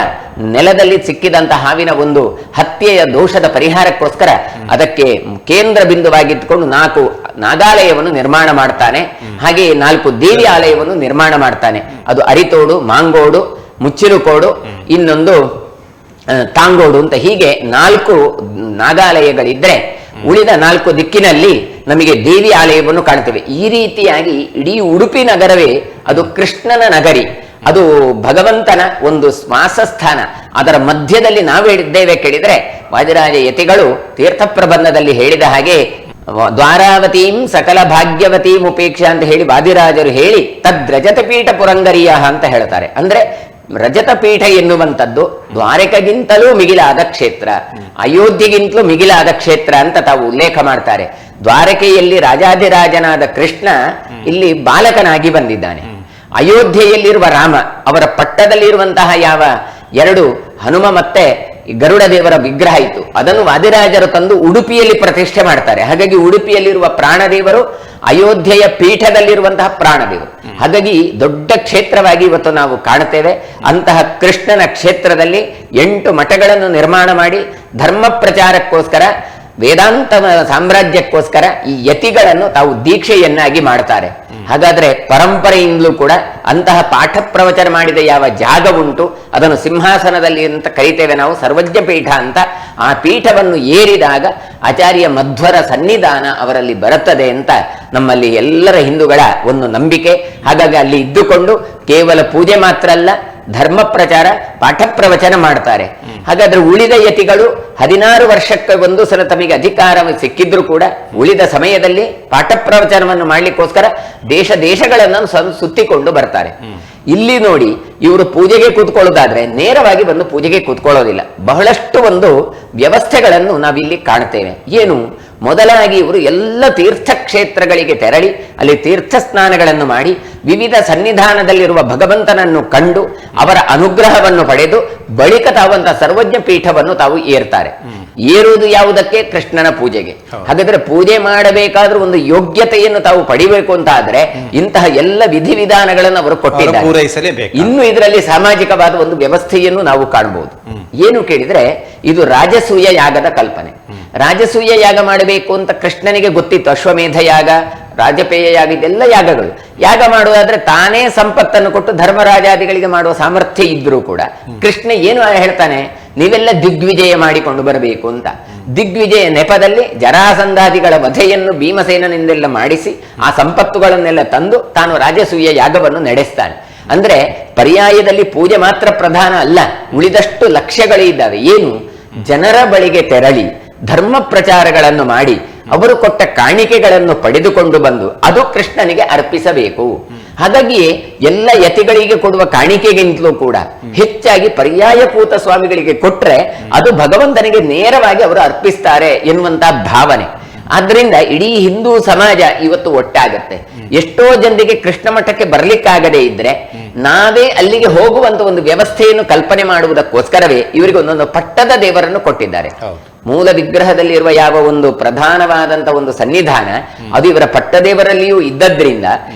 ನೆಲದಲ್ಲಿ ಸಿಕ್ಕಿದಂತಹ ಹಾವಿನ ಒಂದು ಹತ್ಯೆಯ ದೋಷದ ಪರಿಹಾರಕ್ಕೋಸ್ಕರ ಅದಕ್ಕೆ ಕೇಂದ್ರ ಬಿಂದುವಾಗಿದ್ದುಕೊಂಡು 4 ನಾಗಾಲಯವನ್ನು ನಿರ್ಮಾಣ ಮಾಡ್ತಾನೆ. ಹಾಗೆಯೇ 4 ದೇವಿ ಆಲಯವನ್ನು ನಿರ್ಮಾಣ ಮಾಡ್ತಾನೆ. ಅದು ಅರಿತೋಡು, ಮಾಂಗೋಡು, ಮುಚ್ಚಿಲುಕೋಡು, ಇನ್ನೊಂದು ತಾಂಗೋಡು ಅಂತ ಹೀಗೆ 4 ನಾಗಾಲಯಗಳಿದ್ರೆ ಉಳಿದ 4 ದಿಕ್ಕಿನಲ್ಲಿ ನಮಗೆ ದೇವಿ ಆಲಯವನ್ನು ಕಾಣ್ತೇವೆ. ಈ ರೀತಿಯಾಗಿ ಇಡೀ ಉಡುಪಿ ನಗರವೇ ಅದು ಕೃಷ್ಣನ ನಗರಿ, ಅದು ಭಗವಂತನ ಒಂದು ವಾಸಸ್ಥಾನ. ಅದರ ಮಧ್ಯದಲ್ಲಿ ನಾವು ಹೇಳಿದ್ದೇವೆ ಕೇಳಿದ್ರೆ, ವಾದಿರಾಜ ಯತಿಗಳು ತೀರ್ಥ ಪ್ರಬಂಧದಲ್ಲಿ ಹೇಳಿದ ಹಾಗೆ ದ್ವಾರಾವತೀಂ ಸಕಲ ಭಾಗ್ಯವತೀಂ ಉಪೇಕ್ಷ ಅಂತ ಹೇಳಿ ವಾದಿರಾಜರು ಹೇಳಿ ತದ್ರಜತಪೀಠ ಪುರಂಗರಿಯ ಅಂತ ಹೇಳ್ತಾರೆ. ಅಂದ್ರೆ ರಜತಪೀಠ ಎನ್ನುವಂಥದ್ದು ದ್ವಾರಕಗಿಂತಲೂ ಮಿಗಿಲಾದ ಕ್ಷೇತ್ರ, ಅಯೋಧ್ಯೆಗಿಂತಲೂ ಮಿಗಿಲಾದ ಕ್ಷೇತ್ರ ಅಂತ ತಾವು ಉಲ್ಲೇಖ ಮಾಡ್ತಾರೆ. ದ್ವಾರಕೆಯಲ್ಲಿ ರಾಜಾಧಿರಾಜನಾದ ಕೃಷ್ಣ ಇಲ್ಲಿ ಬಾಲಕನಾಗಿ ಬಂದಿದ್ದಾನೆ. ಅಯೋಧ್ಯೆಯಲ್ಲಿರುವ ರಾಮ, ಅವರ ಪಟ್ಟದಲ್ಲಿರುವಂತಹ ಯಾವ 2 ಹನುಮ ಮತ್ತೆ ಈ ಗರುಡ ದೇವರ ವಿಗ್ರಹ ಇತ್ತು, ಅದನ್ನು ವಾದಿರಾಜರು ತಂದು ಉಡುಪಿಯಲ್ಲಿ ಪ್ರತಿಷ್ಠೆ ಮಾಡ್ತಾರೆ. ಹಾಗಾಗಿ ಉಡುಪಿಯಲ್ಲಿರುವ ಪ್ರಾಣದೇವರು ಅಯೋಧ್ಯೆಯ ಪೀಠದಲ್ಲಿರುವಂತಹ ಪ್ರಾಣದೇವರು. ಹಾಗಾಗಿ ದೊಡ್ಡ ಕ್ಷೇತ್ರವಾಗಿ ಇವತ್ತು ನಾವು ಕಾಣುತ್ತೇವೆ. ಅಂತಹ ಕೃಷ್ಣನ ಕ್ಷೇತ್ರದಲ್ಲಿ 8 ಮಠಗಳನ್ನು ನಿರ್ಮಾಣ ಮಾಡಿ ಧರ್ಮ ಪ್ರಚಾರಕ್ಕೋಸ್ಕರ, ವೇದಾಂತ ಸಾಮ್ರಾಜ್ಯಕ್ಕೋಸ್ಕರ ಈ ಯತಿಗಳನ್ನು ತಾವು ದೀಕ್ಷೆಯನ್ನಾಗಿ ಮಾಡ್ತಾರೆ. ಹಾಗಾದ್ರೆ ಪರಂಪರೆಯಿಂದಲೂ ಕೂಡ ಅಂತಹ ಪಾಠ ಪ್ರವಚನ ಮಾಡಿದ ಯಾವ ಜಾಗ ಉಂಟು ಅದನ್ನು ಸಿಂಹಾಸನದಲ್ಲಿ ಅಂತ ಕರಿತೇವೆ ನಾವು, ಸರ್ವಜ್ಞ ಪೀಠ ಅಂತ. ಆ ಪೀಠವನ್ನು ಏರಿದಾಗ ಆಚಾರ್ಯ ಮಧ್ವರ ಸನ್ನಿಧಾನ ಅವರಲ್ಲಿ ಬರುತ್ತದೆ ಅಂತ ನಮ್ಮಲ್ಲಿ ಎಲ್ಲರ ಹಿಂದೂಗಳ ಒಂದು ನಂಬಿಕೆ. ಹಾಗಾಗಿ ಅಲ್ಲಿ ಇದ್ದುಕೊಂಡು ಕೇವಲ ಪೂಜೆ ಮಾತ್ರ ಅಲ್ಲ, ಧರ್ಮ ಪ್ರಚಾರ, ಪಾಠ ಪ್ರವಚನ ಮಾಡ್ತಾರೆ. ಹಾಗಾದ್ರೆ ಉಳಿದ ಯತಿಗಳು 16 ವರ್ಷಕ್ಕೆ ಒಂದು ಸಲ ತಮಗೆ ಅಧಿಕಾರ ಸಿಕ್ಕಿದ್ರು ಕೂಡ ಉಳಿದ ಸಮಯದಲ್ಲಿ ಪಾಠ ಪ್ರವಚನವನ್ನು ಮಾಡ್ಲಿಕ್ಕೋಸ್ಕರ ದೇಶಗಳನ್ನು ಸುತ್ತಿಕೊಂಡು ಬರ್ತಾರೆ. ಇಲ್ಲಿ ನೋಡಿ, ಇವರು ಪೂಜೆಗೆ ಕೂತ್ಕೊಳ್ಳೋದಾದ್ರೆ ನೇರವಾಗಿ ಬಂದು ಪೂಜೆಗೆ ಕೂತ್ಕೊಳ್ಳೋದಿಲ್ಲ. ಬಹಳಷ್ಟು ಒಂದು ವ್ಯವಸ್ಥೆಗಳನ್ನು ನಾವಿಲ್ಲಿ ಕಾಣ್ತೇವೆ. ಏನು? ಮೊದಲಾಗಿ ಇವರು ಎಲ್ಲ ತೀರ್ಥ ಕ್ಷೇತ್ರಗಳಿಗೆ ತೆರಳಿ ಅಲ್ಲಿ ತೀರ್ಥ ಸ್ನಾನಗಳನ್ನು ಮಾಡಿ ವಿವಿಧ ಸನ್ನಿಧಾನದಲ್ಲಿರುವ ಭಗವಂತನನ್ನು ಕಂಡು ಅವರ ಅನುಗ್ರಹವನ್ನು ಪಡೆದು ಬಳಿಕ ತಾವಂತಹ ಸರ್ವಜ್ಞ ಪೀಠವನ್ನು ತಾವು ಏರ್ತಾರೆ. ಏರುವುದು ಯಾವುದಕ್ಕೆ? ಕೃಷ್ಣನ ಪೂಜೆಗೆ. ಹಾಗಾದ್ರೆ ಪೂಜೆ ಮಾಡಬೇಕಾದ್ರೂ ಒಂದು ಯೋಗ್ಯತೆಯನ್ನು ತಾವು ಪಡಿಬೇಕು ಅಂತ ಆದ್ರೆ ಇಂತಹ ಎಲ್ಲ ವಿಧಿವಿಧಾನಗಳನ್ನು ಅವರು ಕೊಟ್ಟಿದ್ದಾರೆ. ಇನ್ನು ಇದರಲ್ಲಿ ಸಾಮಾಜಿಕವಾದ ಒಂದು ವ್ಯವಸ್ಥೆಯನ್ನು ನಾವು ಕಾಣಬಹುದು. ಏನು ಕೇಳಿದ್ರೆ, ಇದು ರಾಜಸೂಯ ಯಾಗದ ಕಲ್ಪನೆ. ರಾಜಸೂಯ ಯಾಗ ಮಾಡಬೇಕು ಅಂತ ಕೃಷ್ಣನಿಗೆ ಗೊತ್ತಿತ್ತು. ಅಶ್ವಮೇಧ ಯಾಗ, ರಾಜಪೇಯ ಯಾಗ, ಇದೆಲ್ಲ ಯಾಗಗಳು. ಯಾಗ ಮಾಡುವುದಾದ್ರೆ ತಾನೇ ಸಂಪತ್ತನ್ನು ಕೊಟ್ಟು ಧರ್ಮರಾಜಾದಿಗಳಿಗೆ ಮಾಡುವ ಸಾಮರ್ಥ್ಯ ಇದ್ರೂ ಕೂಡ ಕೃಷ್ಣ ಏನು ಹೇಳ್ತಾನೆ? ನೀವೆಲ್ಲ ದಿಗ್ವಿಜಯ ಮಾಡಿಕೊಂಡು ಬರಬೇಕು ಅಂತ. ದಿಗ್ವಿಜಯ ನೆಪದಲ್ಲಿ ಜರಾಸಂಧಾದಿಗಳ ವಧೆಯನ್ನು ಭೀಮಸೇನನಿಂದೆಲ್ಲ ಮಾಡಿಸಿ ಆ ಸಂಪತ್ತುಗಳನ್ನೆಲ್ಲ ತಂದು ತಾನು ರಾಜಸೂಯ ಯಾಗವನ್ನು ನಡೆಸ್ತಾನೆ. ಅಂದ್ರೆ ಪರ್ಯಾಯದಲ್ಲಿ ಪೂಜೆ ಮಾತ್ರ ಪ್ರಧಾನ ಅಲ್ಲ, ಉಳಿದಷ್ಟು ಲಕ್ಷ್ಯಗಳೇ ಇದ್ದಾವೆ. ಏನು? ಜನರ ಬಳಿಗೆ ತೆರಳಿ ಧರ್ಮ ಪ್ರಚಾರಗಳನ್ನು ಮಾಡಿ ಅವರು ಕೊಟ್ಟ ಕಾಣಿಕೆಗಳನ್ನು ಪಡೆದುಕೊಂಡು ಬಂದು ಅದು ಕೃಷ್ಣನಿಗೆ ಅರ್ಪಿಸಬೇಕು. ಹಾಗಾಗಿಯೇ ಎಲ್ಲ ಯತಿಗಳಿಗೆ ಕೊಡುವ ಕಾಣಿಕೆಗಿಂತಲೂ ಕೂಡ ಹೆಚ್ಚಾಗಿ ಪರ್ಯಾಯಪೂತ ಸ್ವಾಮಿಗಳಿಗೆ ಕೊಟ್ರೆ ಅದು ಭಗವಂತನಿಗೆ ನೇರವಾಗಿ ಅವರು ಅರ್ಪಿಸ್ತಾರೆ ಎನ್ನುವಂತಹ ಭಾವನೆ. ಆದ್ರಿಂದ ಇಡೀ ಹಿಂದೂ ಸಮಾಜ ಇವತ್ತು ಒಟ್ಟಾಗತ್ತೆ. ಎಷ್ಟೋ ಜನರಿಗೆ ಕೃಷ್ಣ ಮಠಕ್ಕೆ ಬರ್ಲಿಕ್ಕಾಗದೇ ಇದ್ರೆ ನಾವೇ ಅಲ್ಲಿಗೆ ಹೋಗುವಂತ ಒಂದು ವ್ಯವಸ್ಥೆಯನ್ನು ಕಲ್ಪನೆ ಮಾಡುವುದಕ್ಕೋಸ್ಕರವೇ ಇವರಿಗೆ ಒಂದೊಂದು ಪಟ್ಟದ ದೇವರನ್ನು ಕೊಟ್ಟಿದ್ದಾರೆ. ಮೂಲ ವಿಗ್ರಹದಲ್ಲಿರುವ ಯಾವ ಒಂದು ಪ್ರಧಾನವಾದಂತ ಒಂದು ಸನ್ನಿಧಾನ ಅದು ಇವರ ಪಟ್ಟದೇವರಲ್ಲಿಯೂ ಇದ್ದದ್ರಿಂದ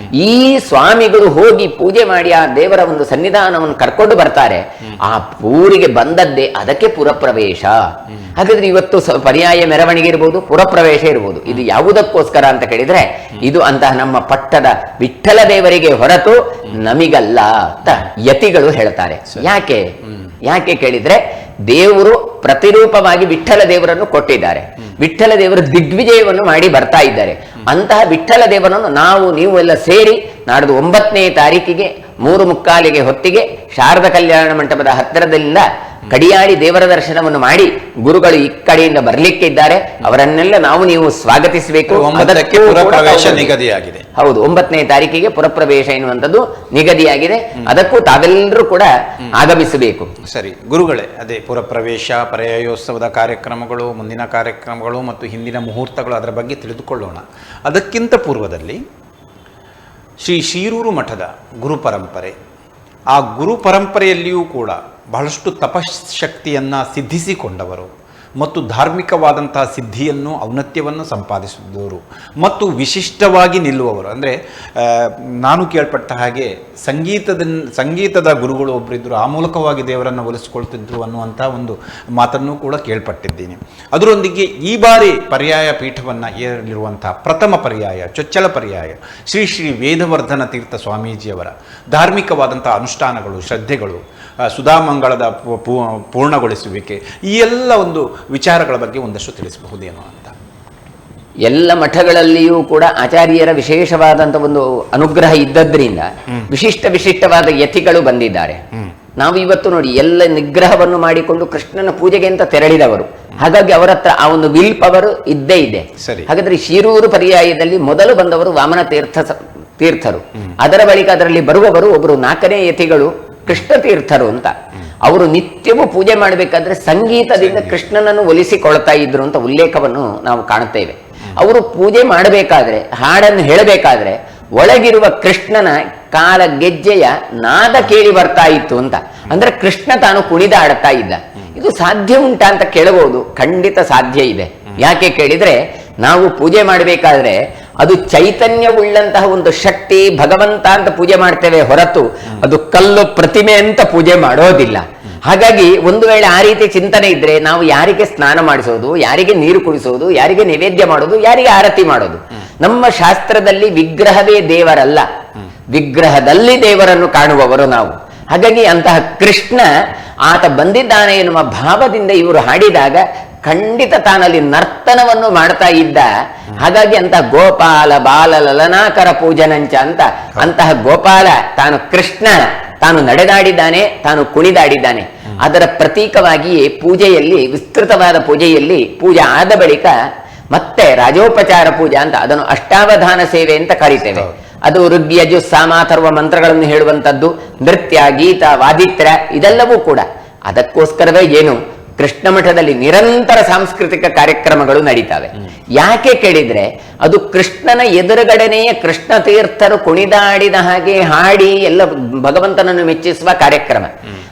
ಈ ಸ್ವಾಮಿಗಳು ಹೋಗಿ ಪೂಜೆ ಮಾಡಿ ಆ ದೇವರ ಒಂದು ಸನ್ನಿಧಾನವನ್ನು ಕರ್ಕೊಂಡು ಬರ್ತಾರೆ. ಆ ಊರಿಗೆ ಬಂದದ್ದೇ ಅದಕ್ಕೆ ಪುರಪ್ರವೇಶ. ಹಾಗಾದ್ರೆ ಇವತ್ತು ಪರ್ಯಾಯ ಮೆರವಣಿಗೆ ಇರ್ಬೋದು, ಪುರಪ್ರವೇಶ ಇರ್ಬೋದು. ಇದು ಯಾವುದಕ್ಕೋಸ್ಕರ ಅಂತ ಕೇಳಿದ್ರೆ ಇದು ಅಂತಹ ನಮ್ಮ ಪಟ್ಟದ ವಿಠ್ಠಲ ದೇವರಿಗೆ ಹೊರತು ನಮಿಗಲ್ಲ ಅಂತ ಯತಿಗಳು ಹೇಳ್ತಾರೆ. ಯಾಕೆ ಕೇಳಿದ್ರೆ ದೇವರು ಪ್ರತಿರೂಪವಾಗಿ ವಿಠ್ಠಲ ದೇವರನ್ನು ಕೊಟ್ಟಿದ್ದಾರೆ. ವಿಠ್ಠಲ ದೇವರು ದಿಗ್ವಿಜಯವನ್ನು ಮಾಡಿ ಬರ್ತಾ ಇದ್ದಾರೆ. ಅಂತಹ ವಿಠ್ಠಲ ದೇವರನ್ನು ನೀವು ಎಲ್ಲ ಸೇರಿ ನಾಡ್ದು 9ನೇ ತಾರೀಕಿಗೆ 3:45 ಹೊತ್ತಿಗೆ ಶಾರದಾ ಕಲ್ಯಾಣ ಮಂಟಪದ ಹತ್ತಿರದಿಂದ ಕಡಿಯಾಳಿ ದೇವರ ದರ್ಶನವನ್ನು ಮಾಡಿ ಗುರುಗಳು ಈ ಕಡೆಯಿಂದ ಬರ್ಲಿಕ್ಕೆ ಇದ್ದಾರೆ. ಅವರನ್ನೆಲ್ಲ ನೀವು ಸ್ವಾಗತಿಸಬೇಕು. ನಿಗದಿಯಾಗಿದೆ. ಹೌದು, 9ನೇ ತಾರೀಕಿಗೆ ಪುರಪ್ರವೇಶ ಎನ್ನುವಂಥದ್ದು ನಿಗದಿಯಾಗಿದೆ. ಅದಕ್ಕೂ ತಾವೆಲ್ಲರೂ ಕೂಡ ಆಗಮಿಸಬೇಕು. ಸರಿ ಗುರುಗಳೇ, ಅದೇ ಪುರಪ್ರವೇಶ, ಪರ್ಯಾಯೋತ್ಸವದ ಕಾರ್ಯಕ್ರಮಗಳು, ಮುಂದಿನ ಕಾರ್ಯಕ್ರಮಗಳು ಮತ್ತು ಹಿಂದಿನ ಮುಹೂರ್ತಗಳು, ಅದರ ಬಗ್ಗೆ ತಿಳಿದುಕೊಳ್ಳೋಣ. ಅದಕ್ಕಿಂತ ಪೂರ್ವದಲ್ಲಿ ಶ್ರೀ ಶಿರೂರು ಮಠದ ಗುರು ಪರಂಪರೆ, ಆ ಗುರು ಪರಂಪರೆಯಲ್ಲಿಯೂ ಕೂಡ ಬಹಳಷ್ಟು ತಪಶಕ್ತಿಯನ್ನು ಸಿದ್ಧಿಸಿಕೊಂಡವರು ಮತ್ತು ಧಾರ್ಮಿಕವಾದಂತಹ ಸಿದ್ಧಿಯನ್ನು, ಔನ್ನತ್ಯವನ್ನು ಸಂಪಾದಿಸಿದವರು ಮತ್ತು ವಿಶಿಷ್ಟವಾಗಿ ನಿಲ್ಲುವವರು. ಅಂದರೆ ನಾನು ಕೇಳ್ಪಟ್ಟ ಹಾಗೆ ಸಂಗೀತದ ಗುರುಗಳು ಒಬ್ಬರಿದ್ದರು, ಆ ಮೂಲಕವಾಗಿ ದೇವರನ್ನು ಒಲಿಸಿಕೊಳ್ತಿದ್ರು ಅನ್ನುವಂಥ ಒಂದು ಮಾತನ್ನು ಕೂಡ ಕೇಳ್ಪಟ್ಟಿದ್ದೀನಿ. ಅದರೊಂದಿಗೆ ಈ ಬಾರಿ ಪರ್ಯಾಯ ಪೀಠವನ್ನು ಏರಲಿರುವಂಥ ಪ್ರಥಮ ಪರ್ಯಾಯ, ಚೊಚ್ಚಲ ಪರ್ಯಾಯ ಶ್ರೀ ಶ್ರೀ ವೇದವರ್ಧನ ತೀರ್ಥ ಸ್ವಾಮೀಜಿಯವರ ಧಾರ್ಮಿಕವಾದಂಥ ಅನುಷ್ಠಾನಗಳು, ಶ್ರದ್ಧೆಗಳು, ಸುಧಾಮಂಗಳದ ಪೂರ್ಣಗೊಳಿಸುವಿಕೆ, ಈ ಎಲ್ಲ ಒಂದು ವಿಚಾರಗಳ ಬಗ್ಗೆ ಒಂದಷ್ಟು ತಿಳಿಸಬಹುದೇನೋ ಅಂತ. ಎಲ್ಲ ಮಠಗಳಲ್ಲಿಯೂ ಕೂಡ ಆಚಾರ್ಯರ ವಿಶೇಷವಾದಂಥ ಒಂದು ಅನುಗ್ರಹ ಇದ್ದದ್ರಿಂದ ವಿಶಿಷ್ಟವಾದ ಯತಿಗಳು ಬಂದಿದ್ದಾರೆ. ನಾವು ಇವತ್ತು ನೋಡಿ ಎಲ್ಲ ನಿಗ್ರಹವನ್ನು ಮಾಡಿಕೊಂಡು ಕೃಷ್ಣನ ಪೂಜೆಗೆ ಅಂತ ತೆರಳಿದವರು. ಹಾಗಾಗಿ ಅವರ ಹತ್ರ ಆ ಒಂದು ವಿಲ್ ಪವರ್ ಇದ್ದೇ ಇದೆ. ಹಾಗಾದ್ರೆ ಶಿರೂರು ಪರ್ಯಾಯದಲ್ಲಿ ಮೊದಲು ಬಂದವರು ವಾಮನ ತೀರ್ಥರು. ಅದರ ಬಳಿಕ ಅದರಲ್ಲಿ ಬರುವವರು ಒಬ್ಬರು 4ನೇ ಯತಿಗಳು ಕೃಷ್ಣ ತೀರ್ಥರು ಅಂತ. ಅವರು ನಿತ್ಯವೂ ಪೂಜೆ ಮಾಡಬೇಕಾದ್ರೆ ಸಂಗೀತದಿಂದ ಕೃಷ್ಣನನ್ನು ಒಲಿಸಿಕೊಳ್ತಾ ಇದ್ರು ಅಂತ ಉಲ್ಲೇಖವನ್ನು ನಾವು ಕಾಣುತ್ತೇವೆ. ಅವರು ಪೂಜೆ ಮಾಡಬೇಕಾದ್ರೆ, ಹಾಡನ್ನು ಹೇಳಬೇಕಾದ್ರೆ ಒಳಗಿರುವ ಕೃಷ್ಣನ ಕಾಲ ಗೆಜ್ಜೆಯ ನಾದ ಕೇಳಿ ಬರ್ತಾ ಇತ್ತು ಅಂತ. ಅಂದ್ರೆ ಕೃಷ್ಣ ತಾನು ಕುಣಿದಾಡ್ತಾ ಇದ್ದ. ಇದು ಇದು ಸಾಧ್ಯ ಉಂಟಾ ಅಂತ ಕೇಳಬಹುದು. ಖಂಡಿತ ಸಾಧ್ಯ ಇದೆ. ಯಾಕೆ ಕೇಳಿದ್ರೆ ನಾವು ಪೂಜೆ ಮಾಡಬೇಕಾದ್ರೆ ಅದು ಚೈತನ್ಯವುಳ್ಳಂತಹ ಒಂದು ಶಕ್ತಿ ಭಗವಂತ ಅಂತ ಪೂಜೆ ಮಾಡ್ತೇವೆ ಹೊರತು ಅದು ಕಲ್ಲು ಪ್ರತಿಮೆ ಅಂತ ಪೂಜೆ ಮಾಡೋದಿಲ್ಲ. ಹಾಗಾಗಿ ಒಂದು ವೇಳೆ ಆ ರೀತಿ ಚಿಂತನೆ ಇದ್ರೆ ನಾವು ಯಾರಿಗೆ ಸ್ನಾನ ಮಾಡಿಸೋದು, ಯಾರಿಗೆ ನೀರು ಕುಡಿಸೋದು, ಯಾರಿಗೆ ನೈವೇದ್ಯ ಮಾಡೋದು, ಯಾರಿಗೆ ಆರತಿ ಮಾಡೋದು? ನಮ್ಮ ಶಾಸ್ತ್ರದಲ್ಲಿ ವಿಗ್ರಹವೇ ದೇವರಲ್ಲ, ವಿಗ್ರಹದಲ್ಲಿ ದೇವರನ್ನು ಕಾಣುವವರು ನಾವು. ಹಾಗಾಗಿ ಅಂತಹ ಕೃಷ್ಣ ಆತ ಬಂದಿದ್ದಾನೆ ಎನ್ನುವ ಭಾವದಿಂದ ಇವರು ಹಾಡಿದಾಗ ಖಂಡಿತ ತಾನಲ್ಲಿ ನರ್ತನವನ್ನು ಮಾಡ್ತಾ ಇದ್ದ. ಹಾಗಾಗಿ ಅಂತಹ ಗೋಪಾಲ ಬಾಲ ಲಲನಾಕರ ಪೂಜನಂಚ ಅಂತ ಅಂತಹ ಗೋಪಾಲ ತಾನು ಕೃಷ್ಣ ತಾನು ನಡೆದಾಡಿದ್ದಾನೆ, ತಾನು ಕುಣಿದಾಡಿದ್ದಾನೆ. ಅದರ ಪ್ರತೀಕವಾಗಿಯೇ ಪೂಜೆಯಲ್ಲಿ, ವಿಸ್ತೃತವಾದ ಪೂಜೆಯಲ್ಲಿ ಪೂಜೆ ಆದ ಬಳಿಕ ಮತ್ತೆ ರಾಜೋಪಚಾರ ಪೂಜಾ ಅಂತ ಅದನ್ನು ಅಷ್ಟಾವಧಾನ ಸೇವೆ ಅಂತ ಕರೀತೇವೆ. ಅದು ಋಗ್ ಯಜು ಸಾಮಾಥರ್ವ ಮಂತ್ರಗಳನ್ನು ಹೇಳುವಂಥದ್ದು, ನೃತ್ಯ ಗೀತ ವಾದಿತ್ರ ಇದೆಲ್ಲವೂ ಕೂಡ. ಅದಕ್ಕೋಸ್ಕರವೇ ಏನು ಕೃಷ್ಣ ಮಠದಲ್ಲಿ ನಿರಂತರ ಸಾಂಸ್ಕೃತಿಕ ಕಾರ್ಯಕ್ರಮಗಳು ನಡೀತವೆ. ಯಾಕೆ ಕೇಳಿದ್ರೆ ಅದು ಕೃಷ್ಣನ ಎದುರುಗಡೆನೆಯೇ ಕೃಷ್ಣ ತೀರ್ಥರು ಕುಣಿದಾಡಿದ ಹಾಗೆ ಹಾಡಿ ಎಲ್ಲ ಭಗವಂತನನ್ನು ಮೆಚ್ಚಿಸುವ ಕಾರ್ಯಕ್ರಮ.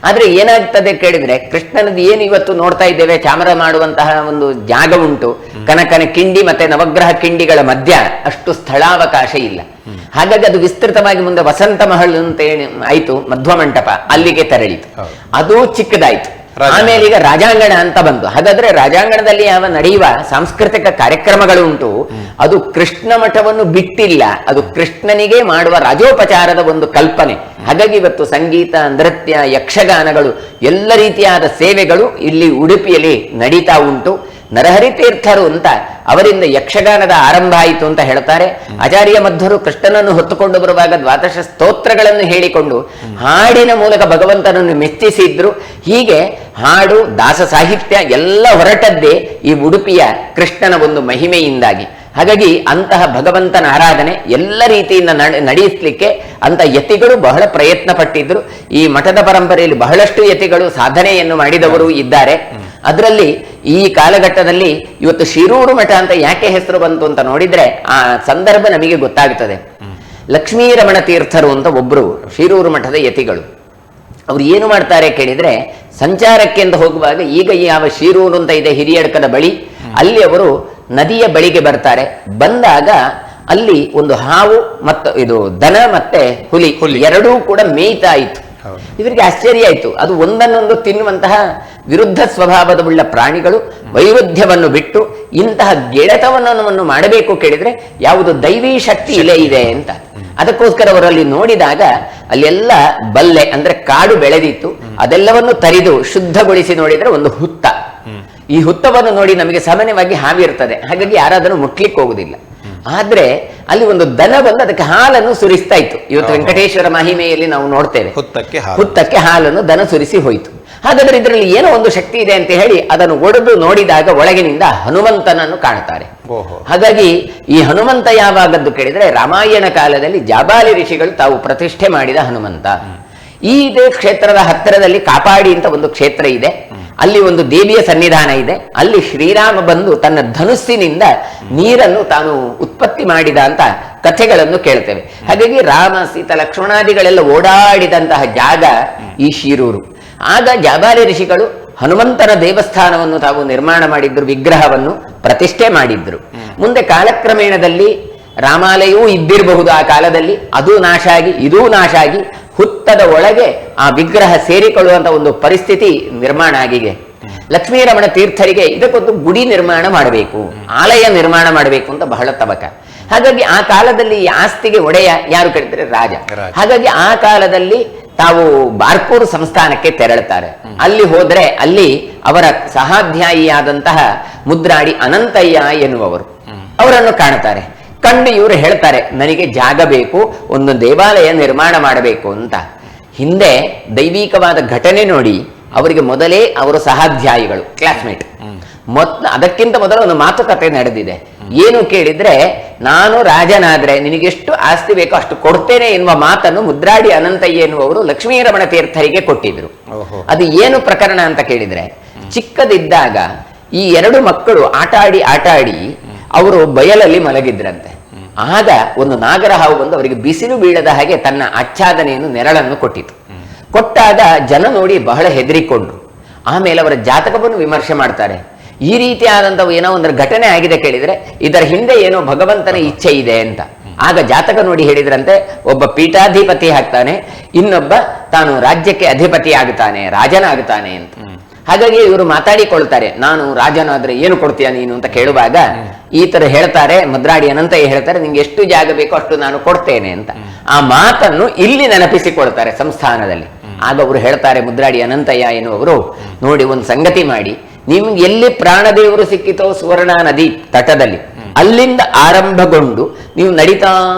ಆದ್ರೆ ಏನಾಗ್ತದೆ ಕೇಳಿದ್ರೆ ಕೃಷ್ಣನದ್ದು ಏನು ಇವತ್ತು ನೋಡ್ತಾ ಇದ್ದೇವೆ, ಚಾಮರ ಮಾಡುವಂತಹ ಒಂದು ಜಾಗ ಉಂಟು, ಕನಕನ ಕಿಂಡಿ ಮತ್ತೆ ನವಗ್ರಹ ಕಿಂಡಿಗಳ ಮಧ್ಯ ಅಷ್ಟು ಸ್ಥಳಾವಕಾಶ ಇಲ್ಲ. ಹಾಗಾಗಿ ಅದು ವಿಸ್ತೃತವಾಗಿ ಮುಂದೆ ವಸಂತ ಮಹಲ್ ಅಂತ ಆಯ್ತು, ಮಧ್ವ ಮಂಟಪ ಅಲ್ಲಿಗೆ ತೆರಳಿತು, ಅದು ಚಿಕ್ಕದಾಯ್ತು. ಆಮೇಲೆ ಈಗ ರಾಜಾಂಗಣ ಅಂತ ಬಂತು. ಹಾಗಾದ್ರೆ ರಾಜಾಂಗಣದಲ್ಲಿ ಯಾವ ನಡೆಯುವ ಸಾಂಸ್ಕೃತಿಕ ಕಾರ್ಯಕ್ರಮಗಳು ಉಂಟು, ಅದು ಕೃಷ್ಣ ಮಠವನ್ನು ಬಿಟ್ಟಿಲ್ಲ, ಅದು ಕೃಷ್ಣನಿಗೆ ಮಾಡುವ ರಾಜೋಪಚಾರದ ಒಂದು ಕಲ್ಪನೆ. ಹಾಗಾಗಿ ಇವತ್ತು ಸಂಗೀತ, ನೃತ್ಯ, ಯಕ್ಷಗಾನಗಳು ಎಲ್ಲ ರೀತಿಯಾದ ಸೇವೆಗಳು ಇಲ್ಲಿ ಉಡುಪಿಯಲ್ಲಿ ನಡೀತಾ ಉಂಟು. ನರಹರಿ ತೀರ್ಥರು ಅಂತ ಅವರಿಂದ ಯಕ್ಷಗಾನದ ಆರಂಭ ಆಯಿತು ಅಂತ ಹೇಳ್ತಾರೆ. ಆಚಾರ್ಯ ಮಧ್ವರು ಕೃಷ್ಣನನ್ನು ಹೊತ್ತುಕೊಂಡು ಬರುವಾಗ ದ್ವಾದಶ ಸ್ತೋತ್ರಗಳನ್ನು ಹೇಳಿಕೊಂಡು ಹಾಡಿನ ಮೂಲಕ ಭಗವಂತನನ್ನು ಮೆಚ್ಚಿಸಿದ್ರು. ಹೀಗೆ ಹಾಡು, ದಾಸ ಸಾಹಿತ್ಯ ಎಲ್ಲ ಹೊರಟದ್ದೇ ಈ ಉಡುಪಿಯ ಕೃಷ್ಣನ ಒಂದು ಮಹಿಮೆಯಿಂದಾಗಿ. ಹಾಗಾಗಿ ಅಂತಹ ಭಗವಂತನ ಆರಾಧನೆ ಎಲ್ಲ ರೀತಿಯಿಂದ ನಡೆಸಲಿಕ್ಕೆ ಅಂತ ಯತಿಗಳು ಬಹಳ ಪ್ರಯತ್ನ ಪಟ್ಟಿದ್ರು. ಈ ಮಠದ ಪರಂಪರೆಯಲ್ಲಿ ಬಹಳಷ್ಟು ಯತಿಗಳು ಸಾಧನೆಯನ್ನು ಮಾಡಿದವರು ಇದ್ದಾರೆ. ಅದರಲ್ಲಿ ಈ ಕಾಲಘಟ್ಟದಲ್ಲಿ ಇವತ್ತು ಶಿರೂರು ಮಠ ಅಂತ ಯಾಕೆ ಹೆಸರು ಬಂತು ಅಂತ ನೋಡಿದ್ರೆ ಆ ಸಂದರ್ಭ ನಮಗೆ ಗೊತ್ತಾಗ್ತದೆ. ಲಕ್ಷ್ಮೀರಮಣ ತೀರ್ಥರು ಅಂತ ಒಬ್ರು ಶಿರೂರು ಮಠದ ಯತಿಗಳು. ಅವ್ರು ಏನು ಮಾಡ್ತಾರೆ ಕೇಳಿದ್ರೆ, ಸಂಚಾರಕ್ಕೆ ಅಂತ ಹೋಗುವಾಗ ಈಗ ಯಾವ ಶಿರೂರು ಅಂತ ಇದೆ ಹಿರಿಯಡ್ಕದ ಬಳಿ, ಅಲ್ಲಿ ಅವರು ನದಿಯ ಬಳಿಗೆ ಬರ್ತಾರೆ. ಬಂದಾಗ ಅಲ್ಲಿ ಒಂದು ಹಾವು ಮತ್ತು ಇದು ದನ ಮತ್ತೆ ಹುಲಿ ಎರಡೂ ಕೂಡ ಮೇಯ್ತಾ ಇತ್ತು. ಇವರಿಗೆ ಆಶ್ಚರ್ಯ ಆಯ್ತು. ಅದು ಒಂದನ್ನೊಂದು ತಿನ್ನುವಂತಹ ವಿರುದ್ಧ ಸ್ವಭಾವದ ಪ್ರಾಣಿಗಳು, ವೈರುಧ್ಯವನ್ನು ಬಿಟ್ಟು ಇಂತಹ ಗೆಳೆತನವನ್ನು ಮಾಡಬೇಕು ಕೇಳಿದ್ರೆ ಯಾವುದು ದೈವೀ ಶಕ್ತಿ ಇಲ್ಲೇ ಇದೆ ಅಂತ. ಅದಕ್ಕೋಸ್ಕರ ಅವರಲ್ಲಿ ನೋಡಿದಾಗ ಅಲ್ಲೆಲ್ಲ ಬಲ್ಲೆ ಅಂದ್ರೆ ಕಾಡು ಬೆಳೆದಿತ್ತು. ಅದೆಲ್ಲವನ್ನು ತರಿದು ಶುದ್ಧಗೊಳಿಸಿ ನೋಡಿದ್ರೆ ಒಂದು ಹುತ್ತ. ಈ ಹುತ್ತವನ್ನು ನೋಡಿ ನಮಗೆ ಸಾಮಾನ್ಯವಾಗಿ ಹಾವಿ ಇರ್ತದೆ, ಹಾಗಾಗಿ ಯಾರಾದರೂ ಮುಟ್ಲಿಕ್ಕೆ ಹೋಗುದಿಲ್ಲ. ಆದ್ರೆ ಅಲ್ಲಿ ಒಂದು ದನ ಬಂದು ಅದಕ್ಕೆ ಹಾಲನ್ನು ಸುರಿಸ್ತಾ ಇತ್ತು. ಇವತ್ತು ವೆಂಕಟೇಶ್ವರ ಮಹಿಮೆಯಲ್ಲಿ ನಾವು ನೋಡ್ತೇವೆ, ಹುತ್ತಕ್ಕೆ ಹಾಲನ್ನು ದನ ಸುರಿಸಿ ಹೋಯಿತು. ಹಾಗಾದ್ರೆ ಇದರಲ್ಲಿ ಏನೋ ಒಂದು ಶಕ್ತಿ ಇದೆ ಅಂತ ಹೇಳಿ ಅದನ್ನು ಒಡೆದು ನೋಡಿದಾಗ ಒಳಗಿನಿಂದ ಹನುಮಂತನನ್ನು ಕಾಣುತ್ತಾರೆ. ಹಾಗಾಗಿ ಈ ಹನುಮಂತ ಯಾವಾಗದ್ದು ಕೇಳಿದ್ರೆ ರಾಮಾಯಣ ಕಾಲದಲ್ಲಿ ಜಾಬಾಲಿ ಋಷಿಗಳು ತಾವು ಪ್ರತಿಷ್ಠೆ ಮಾಡಿದ ಹನುಮಂತ. ಈ ಇದೇ ಕ್ಷೇತ್ರದ ಹತ್ತಿರದಲ್ಲಿ ಕಾಪಾಡಿ ಅಂತ ಒಂದು ಕ್ಷೇತ್ರ ಇದೆ. ಅಲ್ಲಿ ಒಂದು ದೇವಿಯ ಸನ್ನಿಧಾನ ಇದೆ. ಅಲ್ಲಿ ಶ್ರೀರಾಮ ಬಂದು ತನ್ನ ಧನುಸ್ಸಿನಿಂದ ನೀರನ್ನು ತಾನು ಉತ್ಪತ್ತಿ ಮಾಡಿದ ಅಂತ ಕಥೆಗಳನ್ನು ಕೇಳ್ತೇವೆ. ಹಾಗಾಗಿ ರಾಮ, ಸೀತಾ, ಲಕ್ಷ್ಮಣಾದಿಗಳೆಲ್ಲ ಓಡಾಡಿದಂತಹ ಜಾಗ ಈ ಶಿರೂರು. ಆಗ ಜಾಬಾಲಿ ಋಷಿಗಳು ಹನುಮಂತನ ದೇವಸ್ಥಾನವನ್ನು ತಾವು ನಿರ್ಮಾಣ ಮಾಡಿದ್ರು, ವಿಗ್ರಹವನ್ನು ಪ್ರತಿಷ್ಠೆ ಮಾಡಿದ್ರು. ಮುಂದೆ ಕಾಲಕ್ರಮೇಣದಲ್ಲಿ ರಾಮಾಲಯವೂ ಇದ್ದಿರಬಹುದು ಆ ಕಾಲದಲ್ಲಿ, ಅದು ನಾಶ ಆಗಿ ಇದೂ ನಾಶ ಆಗಿ ಹುತ್ತದ ಒಳಗೆ ಆ ವಿಗ್ರಹ ಸೇರಿಕೊಳ್ಳುವಂತ ಒಂದು ಪರಿಸ್ಥಿತಿ ನಿರ್ಮಾಣ ಆಗಿದೆ. ಲಕ್ಷ್ಮೀರಮಣ ತೀರ್ಥರಿಗೆ ಇದಕ್ಕೊಂದು ಗುಡಿ ನಿರ್ಮಾಣ ಮಾಡಬೇಕು, ಆಲಯ ನಿರ್ಮಾಣ ಮಾಡಬೇಕು ಅಂತ ಬಹಳ ತವಕ. ಹಾಗಾಗಿ ಆ ಕಾಲದಲ್ಲಿ ಈ ಆಸ್ತಿಗೆ ಒಡೆಯ ಯಾರು ಕೇಳಿದ್ರೆ ರಾಜ. ಹಾಗಾಗಿ ಆ ಕಾಲದಲ್ಲಿ ತಾವು ಬಾರ್ಕೂರು ಸಂಸ್ಥಾನಕ್ಕೆ ತೆರಳುತ್ತಾರೆ. ಅಲ್ಲಿ ಹೋದ್ರೆ ಅಲ್ಲಿ ಅವರ ಸಹಾಧ್ಯಾಯಿಯಾದಂತಹ ಮುದ್ರಾಡಿ ಅನಂತಯ್ಯ ಎನ್ನುವವರು ಅವರನ್ನು ಕಾಣುತ್ತಾರೆ. ಕಂಡು ಇವರು ಹೇಳ್ತಾರೆ, ನನಗೆ ಜಾಗ ಬೇಕು, ಒಂದು ದೇವಾಲಯ ನಿರ್ಮಾಣ ಮಾಡಬೇಕು ಅಂತ. ಹಿಂದೆ ದೈವಿಕವಾದ ಘಟನೆ ನೋಡಿ ಅವರಿಗೆ ಮೊದಲೇ ಅವರು ಸಹಾಧ್ಯಾಯಿಗಳು, ಕ್ಲಾಸ್ಮೇಟ್. ಅದಕ್ಕಿಂತ ಮೊದಲು ಒಂದು ಮಾತುಕತೆ ನಡೆದಿದೆ. ಏನು ಕೇಳಿದ್ರೆ, ನಾನು ರಾಜನಾದ್ರೆ ನಿನಗೆಷ್ಟು ಆಸ್ತಿ ಬೇಕೋ ಅಷ್ಟು ಕೊಡ್ತೇನೆ ಎನ್ನುವ ಮಾತನ್ನು ಮುದ್ರಾಡಿ ಅನಂತಯ್ಯ ಎನ್ನುವವರು ಲಕ್ಷ್ಮೀರಮಣ ತೀರ್ಥರಿಗೆ ಕೊಟ್ಟಿದ್ರು. ಅದು ಏನು ಪ್ರಕರಣ ಅಂತ ಕೇಳಿದ್ರೆ, ಚಿಕ್ಕದಿದ್ದಾಗ ಈ ಎರಡು ಮಕ್ಕಳು ಆಟಾಡಿ ಅವರು ಬಯಲಲ್ಲಿ ಮಲಗಿದ್ರಂತೆ. ಆಗ ಒಂದು ನಾಗರ ಹಾವು ಬಂದು ಅವರಿಗೆ ಬಿಸಿಲು ಬೀಳದ ಹಾಗೆ ತನ್ನ ಆಚ್ಛಾದನೆಯನ್ನು ನೆರಳನ್ನು ಕೊಟ್ಟಿತು. ಕೊಟ್ಟಾಗ ಜನ ನೋಡಿ ಬಹಳ ಹೆದರಿಕೊಂಡ್ರು. ಆಮೇಲೆ ಅವರ ಜಾತಕವನ್ನು ವಿಮರ್ಶೆ ಮಾಡ್ತಾರೆ. ಈ ರೀತಿಯಾದಂಥ ಏನೋ ಒಂದು ಘಟನೆ ಆಗಿದೆ ಕೇಳಿದರೆ ಇದರ ಹಿಂದೆ ಏನೋ ಭಗವಂತನ ಇಚ್ಛೆ ಇದೆ ಅಂತ. ಆಗ ಜಾತಕ ನೋಡಿ ಹೇಳಿದ್ರಂತೆ, ಒಬ್ಬ ಪೀಠಾಧಿಪತಿ ಆಗ್ತಾನೆ, ಇನ್ನೊಬ್ಬ ತಾನು ರಾಜ್ಯಕ್ಕೆ ಅಧಿಪತಿ ಆಗ್ತಾನೆ, ರಾಜನಾಗ್ತಾನೆ ಅಂತ. ಹಾಗಾಗಿ ಇವರು ಮಾತಾಡಿಕೊಳ್ತಾರೆ, ನಾನು ರಾಜನಾದ್ರೆ ಏನು ಕೊಡ್ತೀಯ ನೀನು ಅಂತ ಕೇಳುವಾಗ ಈ ತರ ಹೇಳ್ತಾರೆ, ಮುದ್ರಾಡಿ ಅನಂತಯ್ಯ ಹೇಳ್ತಾರೆ, ನಿಂಗೆ ಎಷ್ಟು ಜಾಗ ಬೇಕೋ ಅಷ್ಟು ನಾನು ಕೊಡ್ತೇನೆ ಅಂತ. ಆ ಮಾತನ್ನು ಇಲ್ಲಿ ನೆನಪಿಸಿಕೊಳ್ತಾರೆ ಸಂಸ್ಥಾನದಲ್ಲಿ. ಆಗ ಅವರು ಹೇಳ್ತಾರೆ, ಮುದ್ರಾಡಿ ಅನಂತಯ್ಯ ಎನ್ನುವರು, ನೋಡಿ ಒಂದು ಸಂಗತಿ ಮಾಡಿ, ನಿಮ್ಗೆ ಎಲ್ಲಿ ಪ್ರಾಣದೇವರು ಸಿಕ್ಕಿತೋ ಸುವರ್ಣ ನದಿ ತಟದಲ್ಲಿ, ಅಲ್ಲಿಂದ ಆರಂಭಗೊಂಡು ನೀವು ನಡೀತಾ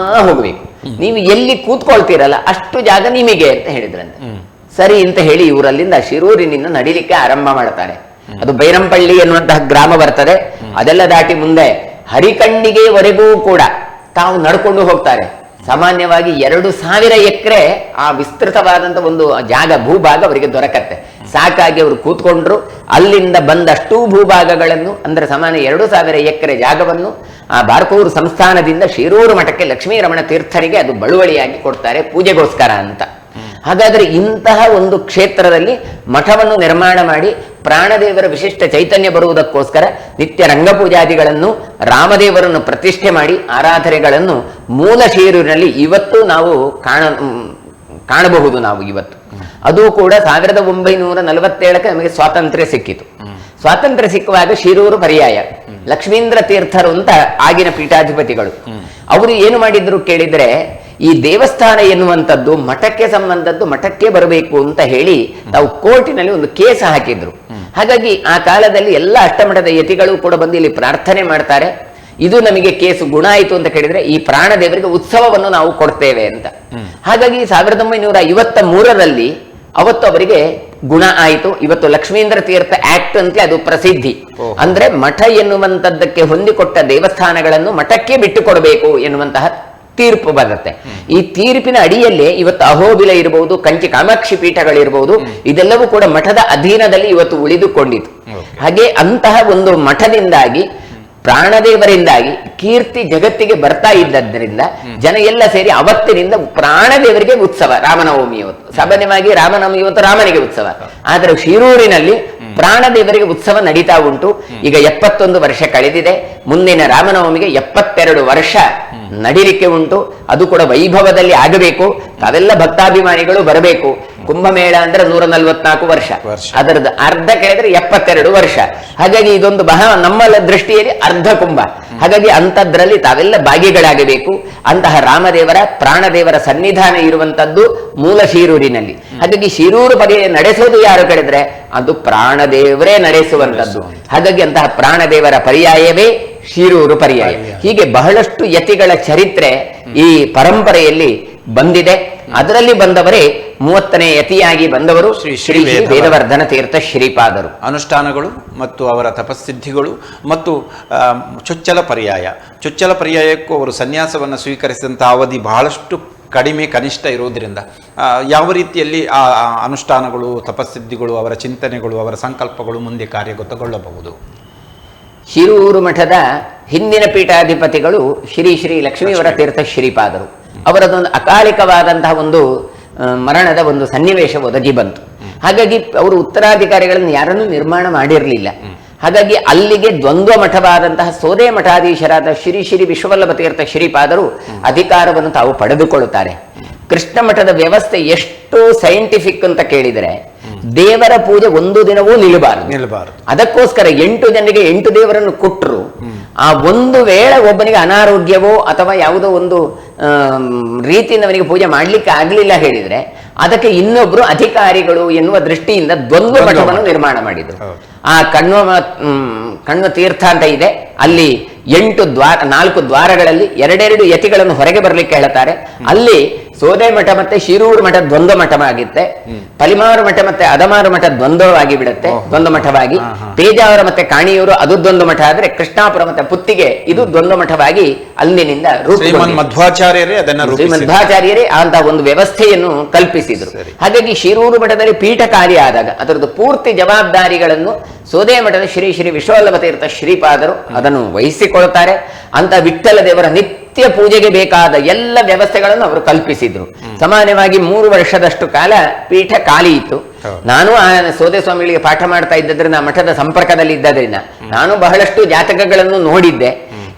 ಹೋಗ್ಬೇಕು. ನೀವು ಎಲ್ಲಿ ಕೂತ್ಕೊಳ್ತೀರಲ್ಲ ಅಷ್ಟು ಜಾಗ ನಿಮಗೆ ಅಂತ ಹೇಳಿದ್ರಂತೆ. ಸರಿ ಅಂತ ಹೇಳಿ ಇವರಲ್ಲಿಂದ ಶಿರೂರಿನಿಂದ ನಡಿಲಿಕ್ಕೆ ಆರಂಭ ಮಾಡ್ತಾರೆ. ಅದು ಬೈರಂಪಳ್ಳಿ ಎನ್ನುವಂತಹ ಗ್ರಾಮ ಬರ್ತದೆ. ಅದೆಲ್ಲ ದಾಟಿ ಮುಂದೆ ಹರಿಕಂಡಿಗೆವರೆಗೂ ಕೂಡ ತಾವು ನಡ್ಕೊಂಡು ಹೋಗ್ತಾರೆ. ಸಾಮಾನ್ಯವಾಗಿ 2,000 ಎಕರೆ ಆ ವಿಸ್ತೃತವಾದಂಥ ಒಂದು ಜಾಗ, ಭೂಭಾಗ ಅವರಿಗೆ ದೊರಕತ್ತೆ. ಸಾಕಾಗಿ ಅವರು ಕೂತ್ಕೊಂಡ್ರು. ಅಲ್ಲಿಂದ ಬಂದಷ್ಟೂ ಭೂಭಾಗಗಳನ್ನು, ಅಂದ್ರೆ ಸಾಮಾನ್ಯ 2,000 ಎಕರೆ ಜಾಗವನ್ನು ಆ ಬಾರ್ಕೂರು ಸಂಸ್ಥಾನದಿಂದ ಶಿರೂರು ಮಠಕ್ಕೆ ಲಕ್ಷ್ಮೀರಮಣ ತೀರ್ಥರಿಗೆ ಅದು ಬಳುವಳಿಯಾಗಿ ಕೊಡ್ತಾರೆ, ಪೂಜೆಗೋಸ್ಕರ ಅಂತ. ಹಾಗಾದ್ರೆ ಇಂತಹ ಒಂದು ಕ್ಷೇತ್ರದಲ್ಲಿ ಮಠವನ್ನು ನಿರ್ಮಾಣ ಮಾಡಿ ಪ್ರಾಣದೇವರ ವಿಶಿಷ್ಟ ಚೈತನ್ಯ ಬರುವುದಕ್ಕೋಸ್ಕರ ನಿತ್ಯ ರಂಗಪೂಜಾದಿಗಳನ್ನು, ರಾಮದೇವರನ್ನು ಪ್ರತಿಷ್ಠೆ ಮಾಡಿ ಆರಾಧನೆಗಳನ್ನು ಮೂಲ ಶಿರೂರಿನಲ್ಲಿ ಇವತ್ತು ನಾವು ಕಾಣಬಹುದು. ನಾವು ಇವತ್ತು ಅದು ಕೂಡ 1947ಕ್ಕೆ ನಮಗೆ ಸ್ವಾತಂತ್ರ್ಯ ಸಿಕ್ಕಿತು. ಸ್ವಾತಂತ್ರ್ಯ ಸಿಕ್ಕುವಾಗ ಶಿರೂರು ಪರ್ಯಾಯ, ಲಕ್ಷ್ಮೀಂದ್ರ ತೀರ್ಥರು ಅಂತ ಆಗಿನ ಪೀಠಾಧಿಪತಿಗಳು ಅವರು ಏನು ಮಾಡಿದ್ರು ಕೇಳಿದ್ರೆ, ಈ ದೇವಸ್ಥಾನ ಎನ್ನುವಂಥದ್ದು ಮಠಕ್ಕೆ ಸಂಬಂಧದ್ದು, ಮಠಕ್ಕೆ ಬರಬೇಕು ಅಂತ ಹೇಳಿ ತಾವು ಕೋರ್ಟಿನಲ್ಲಿ ಒಂದು ಕೇಸ್ ಹಾಕಿದ್ರು. ಹಾಗಾಗಿ ಆ ಕಾಲದಲ್ಲಿ ಎಲ್ಲ ಅಷ್ಟಮಠದ ಯತಿಗಳು ಕೂಡ ಬಂದು ಇಲ್ಲಿ ಪ್ರಾರ್ಥನೆ ಮಾಡ್ತಾರೆ, ಇದು ನಮಗೆ ಕೇಸು ಗುಣ ಆಯಿತು ಅಂತ ಕೇಳಿದ್ರೆ ಈ ಪ್ರಾಣದೇವರಿಗೆ ಉತ್ಸವವನ್ನು ನಾವು ಕೊಡ್ತೇವೆ ಅಂತ. ಹಾಗಾಗಿ 1953ರಲ್ಲಿ ಅವತ್ತು ಅವರಿಗೆ ಗುಣ ಆಯಿತು. ಇವತ್ತು ಲಕ್ಷ್ಮೀಂದ್ರ ತೀರ್ಥ ಆಕ್ಟ್ ಅಂತ ಅದು ಪ್ರಸಿದ್ಧಿ. ಅಂದ್ರೆ ಮಠ ಎನ್ನುವಂಥದ್ದಕ್ಕೆ ಹೊಂದಿಕೊಟ್ಟ ದೇವಸ್ಥಾನಗಳನ್ನು ಮಠಕ್ಕೆ ಬಿಟ್ಟು ಕೊಡಬೇಕು ಎನ್ನುವಂತಹ ತೀರ್ಪು ಬರುತ್ತೆ. ಈ ತೀರ್ಪಿನ ಅಡಿಯಲ್ಲೇ ಇವತ್ತು ಅಹೋಬಿಲ ಇರಬಹುದು, ಕಂಚಿ ಕಾಮಾಕ್ಷಿ ಪೀಠಗಳಿರಬಹುದು, ಇದೆಲ್ಲವೂ ಕೂಡ ಮಠದ ಅಧೀನದಲ್ಲಿ ಇವತ್ತು ಉಳಿದುಕೊಂಡಿತು. ಹಾಗೆ ಅಂತಹ ಒಂದು ಮಠದಿಂದಾಗಿ, ಪ್ರಾಣದೇವರಿಂದಾಗಿ ಕೀರ್ತಿ ಜಗತ್ತಿಗೆ ಬರ್ತಾ ಇದ್ದದ್ರಿಂದ ಜನ ಎಲ್ಲ ಸೇರಿ ಅವತ್ತಿನಿಂದ ಪ್ರಾಣದೇವರಿಗೆ ಉತ್ಸವ. ರಾಮನವಮಿ ಇವತ್ತು ಸಾಮಾನ್ಯವಾಗಿ ರಾಮನವಮಿ ಇವತ್ತು ರಾಮನಿಗೆ ಉತ್ಸವ, ಆದರೆ ಶಿರೂರಿನಲ್ಲಿ ಪ್ರಾಣದೇವರಿಗೆ ಉತ್ಸವ ನಡೀತಾ ಉಂಟು. ಈಗ 71 ವರ್ಷ ಕಳೆದಿದೆ. ಮುಂದಿನ ರಾಮನವಮಿಗೆ 72 ವರ್ಷ ನಡಿಲಿಕ್ಕೆ ಉಂಟು. ಅದು ಕೂಡ ವೈಭವದಲ್ಲಿ ಆಗಬೇಕು. ತಾವೆಲ್ಲ ಭಕ್ತಾಭಿಮಾನಿಗಳು ಬರಬೇಕು. ಕುಂಭಮೇಳ ಅಂದ್ರೆ 144 ವರ್ಷ, ಅದರದ್ದು ಅರ್ಧ ಕೇಳಿದ್ರೆ 72 ವರ್ಷ. ಹಾಗಾಗಿ ಇದೊಂದು ನಮ್ಮ ದೃಷ್ಟಿಯಲ್ಲಿ ಅರ್ಧ ಕುಂಭ. ಹಾಗಾಗಿ ಅಂಥದ್ರಲ್ಲಿ ತಾವೆಲ್ಲ ಭಾಗಿಗಳಾಗಬೇಕು. ಅಂತಹ ರಾಮದೇವರ ಪ್ರಾಣದೇವರ ಸನ್ನಿಧಾನ ಇರುವಂತದ್ದು ಮೂಲ ಶಿರೂರಿನಲ್ಲಿ. ಹಾಗಾಗಿ ಶಿರೂರು ಪರ್ಯಾಯ ನಡೆಸೋದು ಯಾರು ಕೇಳಿದ್ರೆ ಅದು ಪ್ರಾಣದೇವರೇ ನಡೆಸುವಂತದ್ದು. ಹಾಗಾಗಿ ಅಂತಹ ಪ್ರಾಣದೇವರ ಪರ್ಯಾಯವೇ ಶಿರೂರು ಪರ್ಯಾಯ. ಹೀಗೆ ಬಹಳಷ್ಟು ಯತಿಗಳ ಚರಿತ್ರೆ ಈ ಪರಂಪರೆಯಲ್ಲಿ ಬಂದಿದೆ. ಅದರಲ್ಲಿ ಬಂದವರೇ 30ನೇ ಯತಿಯಾಗಿ ಬಂದವರು ಶ್ರೀ ವೇದವರ್ಧನ ತೀರ್ಥ ಶ್ರೀಪಾದರು. ಅನುಷ್ಠಾನಗಳು ಮತ್ತು ಅವರ ತಪಸ್ಸಿದ್ಧಿಗಳು ಮತ್ತು ಚೊಚ್ಚಲ ಪರ್ಯಾಯಕ್ಕೂ ಅವರು ಸನ್ಯಾಸವನ್ನು ಸ್ವೀಕರಿಸಿದಂಥ ಅವಧಿ ಬಹಳಷ್ಟು ಕಡಿಮೆ, ಕನಿಷ್ಠ ಇರುವುದರಿಂದ ಯಾವ ರೀತಿಯಲ್ಲಿ ಆ ಅನುಷ್ಠಾನಗಳು, ತಪಸ್ಸಿದ್ಧಿಗಳು, ಅವರ ಚಿಂತನೆಗಳು, ಅವರ ಸಂಕಲ್ಪಗಳು ಮುಂದೆ ಕಾರ್ಯಗತಗೊಳ್ಳಬಹುದು. ಶಿರೂರು ಮಠದ ಹಿಂದಿನ ಪೀಠಾಧಿಪತಿಗಳು ಶ್ರೀ ಶ್ರೀ ಲಕ್ಷ್ಮೀವರ ತೀರ್ಥ ಶ್ರೀಪಾದರು. ಅವರದೊಂದು ಅಕಾಲಿಕವಾದಂತಹ ಒಂದು ಮರಣದ ಒಂದು ಸನ್ನಿವೇಶ ಒದಗಿ ಬಂತು. ಹಾಗಾಗಿ ಅವರು ಉತ್ತರಾಧಿಕಾರಿಗಳನ್ನು ಯಾರನ್ನೂ ನಿರ್ಮಾಣ ಮಾಡಿರಲಿಲ್ಲ. ಹಾಗಾಗಿ ಅಲ್ಲಿಗೆ ದ್ವಂದ್ವ ಮಠವಾದಂತಹ ಸೋದೆ ಮಠಾಧೀಶರಾದ ಶ್ರೀ ಶ್ರೀ ವಿಶ್ವವಲ್ಲಭ ತೀರ್ಥ ಶ್ರೀಪಾದರು ಅಧಿಕಾರವನ್ನು ತಾವು ಪಡೆದುಕೊಳ್ಳುತ್ತಾರೆ. ಕೃಷ್ಣ ಮಠದ ವ್ಯವಸ್ಥೆ ಎಷ್ಟು ಸೈಂಟಿಫಿಕ್ ಅಂತ ಕೇಳಿದರೆ, ದೇವರ ಪೂಜೆ ಒಂದು ದಿನವೂ ನಿಲ್ಲಬಾರದು. ಅದಕ್ಕೋಸ್ಕರ 8 ಜನರಿಗೆ 8 ದೇವರನ್ನು ಕೊಟ್ಟರು. ಆ ಒಂದು ವೇಳೆ ಒಬ್ಬನಿಗೆ ಅನಾರೋಗ್ಯವೋ ಅಥವಾ ಯಾವುದೋ ಒಂದು ರೀತಿಯಿಂದ ಅವನಿಗೆ ಪೂಜೆ ಮಾಡ್ಲಿಕ್ಕೆ ಆಗ್ಲಿಲ್ಲ ಹೇಳಿದ್ರೆ ಅದಕ್ಕೆ ಇನ್ನೊಬ್ರು ಅಧಿಕಾರಿಗಳು ಎನ್ನುವ ದೃಷ್ಟಿಯಿಂದ ದ್ವಂದ್ವ ಮಠವನ್ನು ನಿರ್ಮಾಣ ಮಾಡಿದ್ರು. ಆ ಕಣ್ವ ತೀರ್ಥ ಅಂತ ಇದೆ, ಅಲ್ಲಿ 4 ದ್ವಾರಗಳಲ್ಲಿ 2 ಯತಿಗಳನ್ನು ಹೊರಗೆ ಬರಲಿಕ್ಕೆ ಹೇಳ್ತಾರೆ. ಅಲ್ಲಿ ಸೋದೆ ಮಠ ಮತ್ತೆ ಶಿರೂರು ಮಠ ದ್ವಂದ್ವ ಮಠವಾಗುತ್ತೆ. ಪಲಿಮಾರು ಮಠ ಮತ್ತೆ ಅದಮಾರು ಮಠ ದ್ವಂದ್ವವಾಗಿ ಬಿಡುತ್ತೆ, ದ್ವಂದ್ವ ಮಠವಾಗಿ. ಪೇಜಾವರ ಮತ್ತೆ ಕಾಣಿಯೂರು ಅದು ದ್ವಂದ್ವ ಮಠ ಆದ್ರೆ, ಕೃಷ್ಣಾಪುರ ಮತ್ತೆ ಪುತ್ತಿಗೆ ಇದು ದ್ವಂದ್ವ ಮಠವಾಗಿ ಅಲ್ಲಿನಿಂದ ಮಧ್ವಾಚಾರ್ಯರೇ ಅಂತ ಒಂದು ವ್ಯವಸ್ಥೆಯನ್ನು ಕಲ್ಪಿಸಿದ್ರು. ಹಾಗಾಗಿ ಶಿರೂರು ಮಠದಲ್ಲಿ ಪೀಠ ಕಾರ್ಯ ಆದಾಗ ಅದರದ್ದು ಪೂರ್ತಿ ಜವಾಬ್ದಾರಿಗಳನ್ನು ಸೋದೆ ಮಠದ ಶ್ರೀ ಶ್ರೀ ವಿಶ್ವವಲ್ಲಭ ತೀರ್ಥ ಶ್ರೀಪಾದರು ಅದನ್ನು ವಹಿಸಿಕೊಳ್ತಾರೆ. ಅಂತ ವಿಠ್ಠಲ ದೇವರ ನಿತ್ಯ ಪೂಜೆಗೆ ಬೇಕಾದ ಎಲ್ಲ ವ್ಯವಸ್ಥೆಗಳನ್ನು ಅವರು ಕಲ್ಪಿಸಿದ್ರು. ಸಾಮಾನ್ಯವಾಗಿ 3 ವರ್ಷದಷ್ಟು ಕಾಲ ಪೀಠ ಖಾಲಿ ಇತ್ತು. ನಾನು ಆ ಸೋದೆ ಸ್ವಾಮಿಗಳಿಗೆ ಪಾಠ ಮಾಡ್ತಾ ಇದ್ದದ್ರಿಂದ ಮಠದ ಸಂಪರ್ಕದಲ್ಲಿ ಇದ್ದದ್ರಿಂದ ನಾನು ಬಹಳಷ್ಟು ಜಾತಕಗಳನ್ನು ನೋಡಿದ್ದೆ.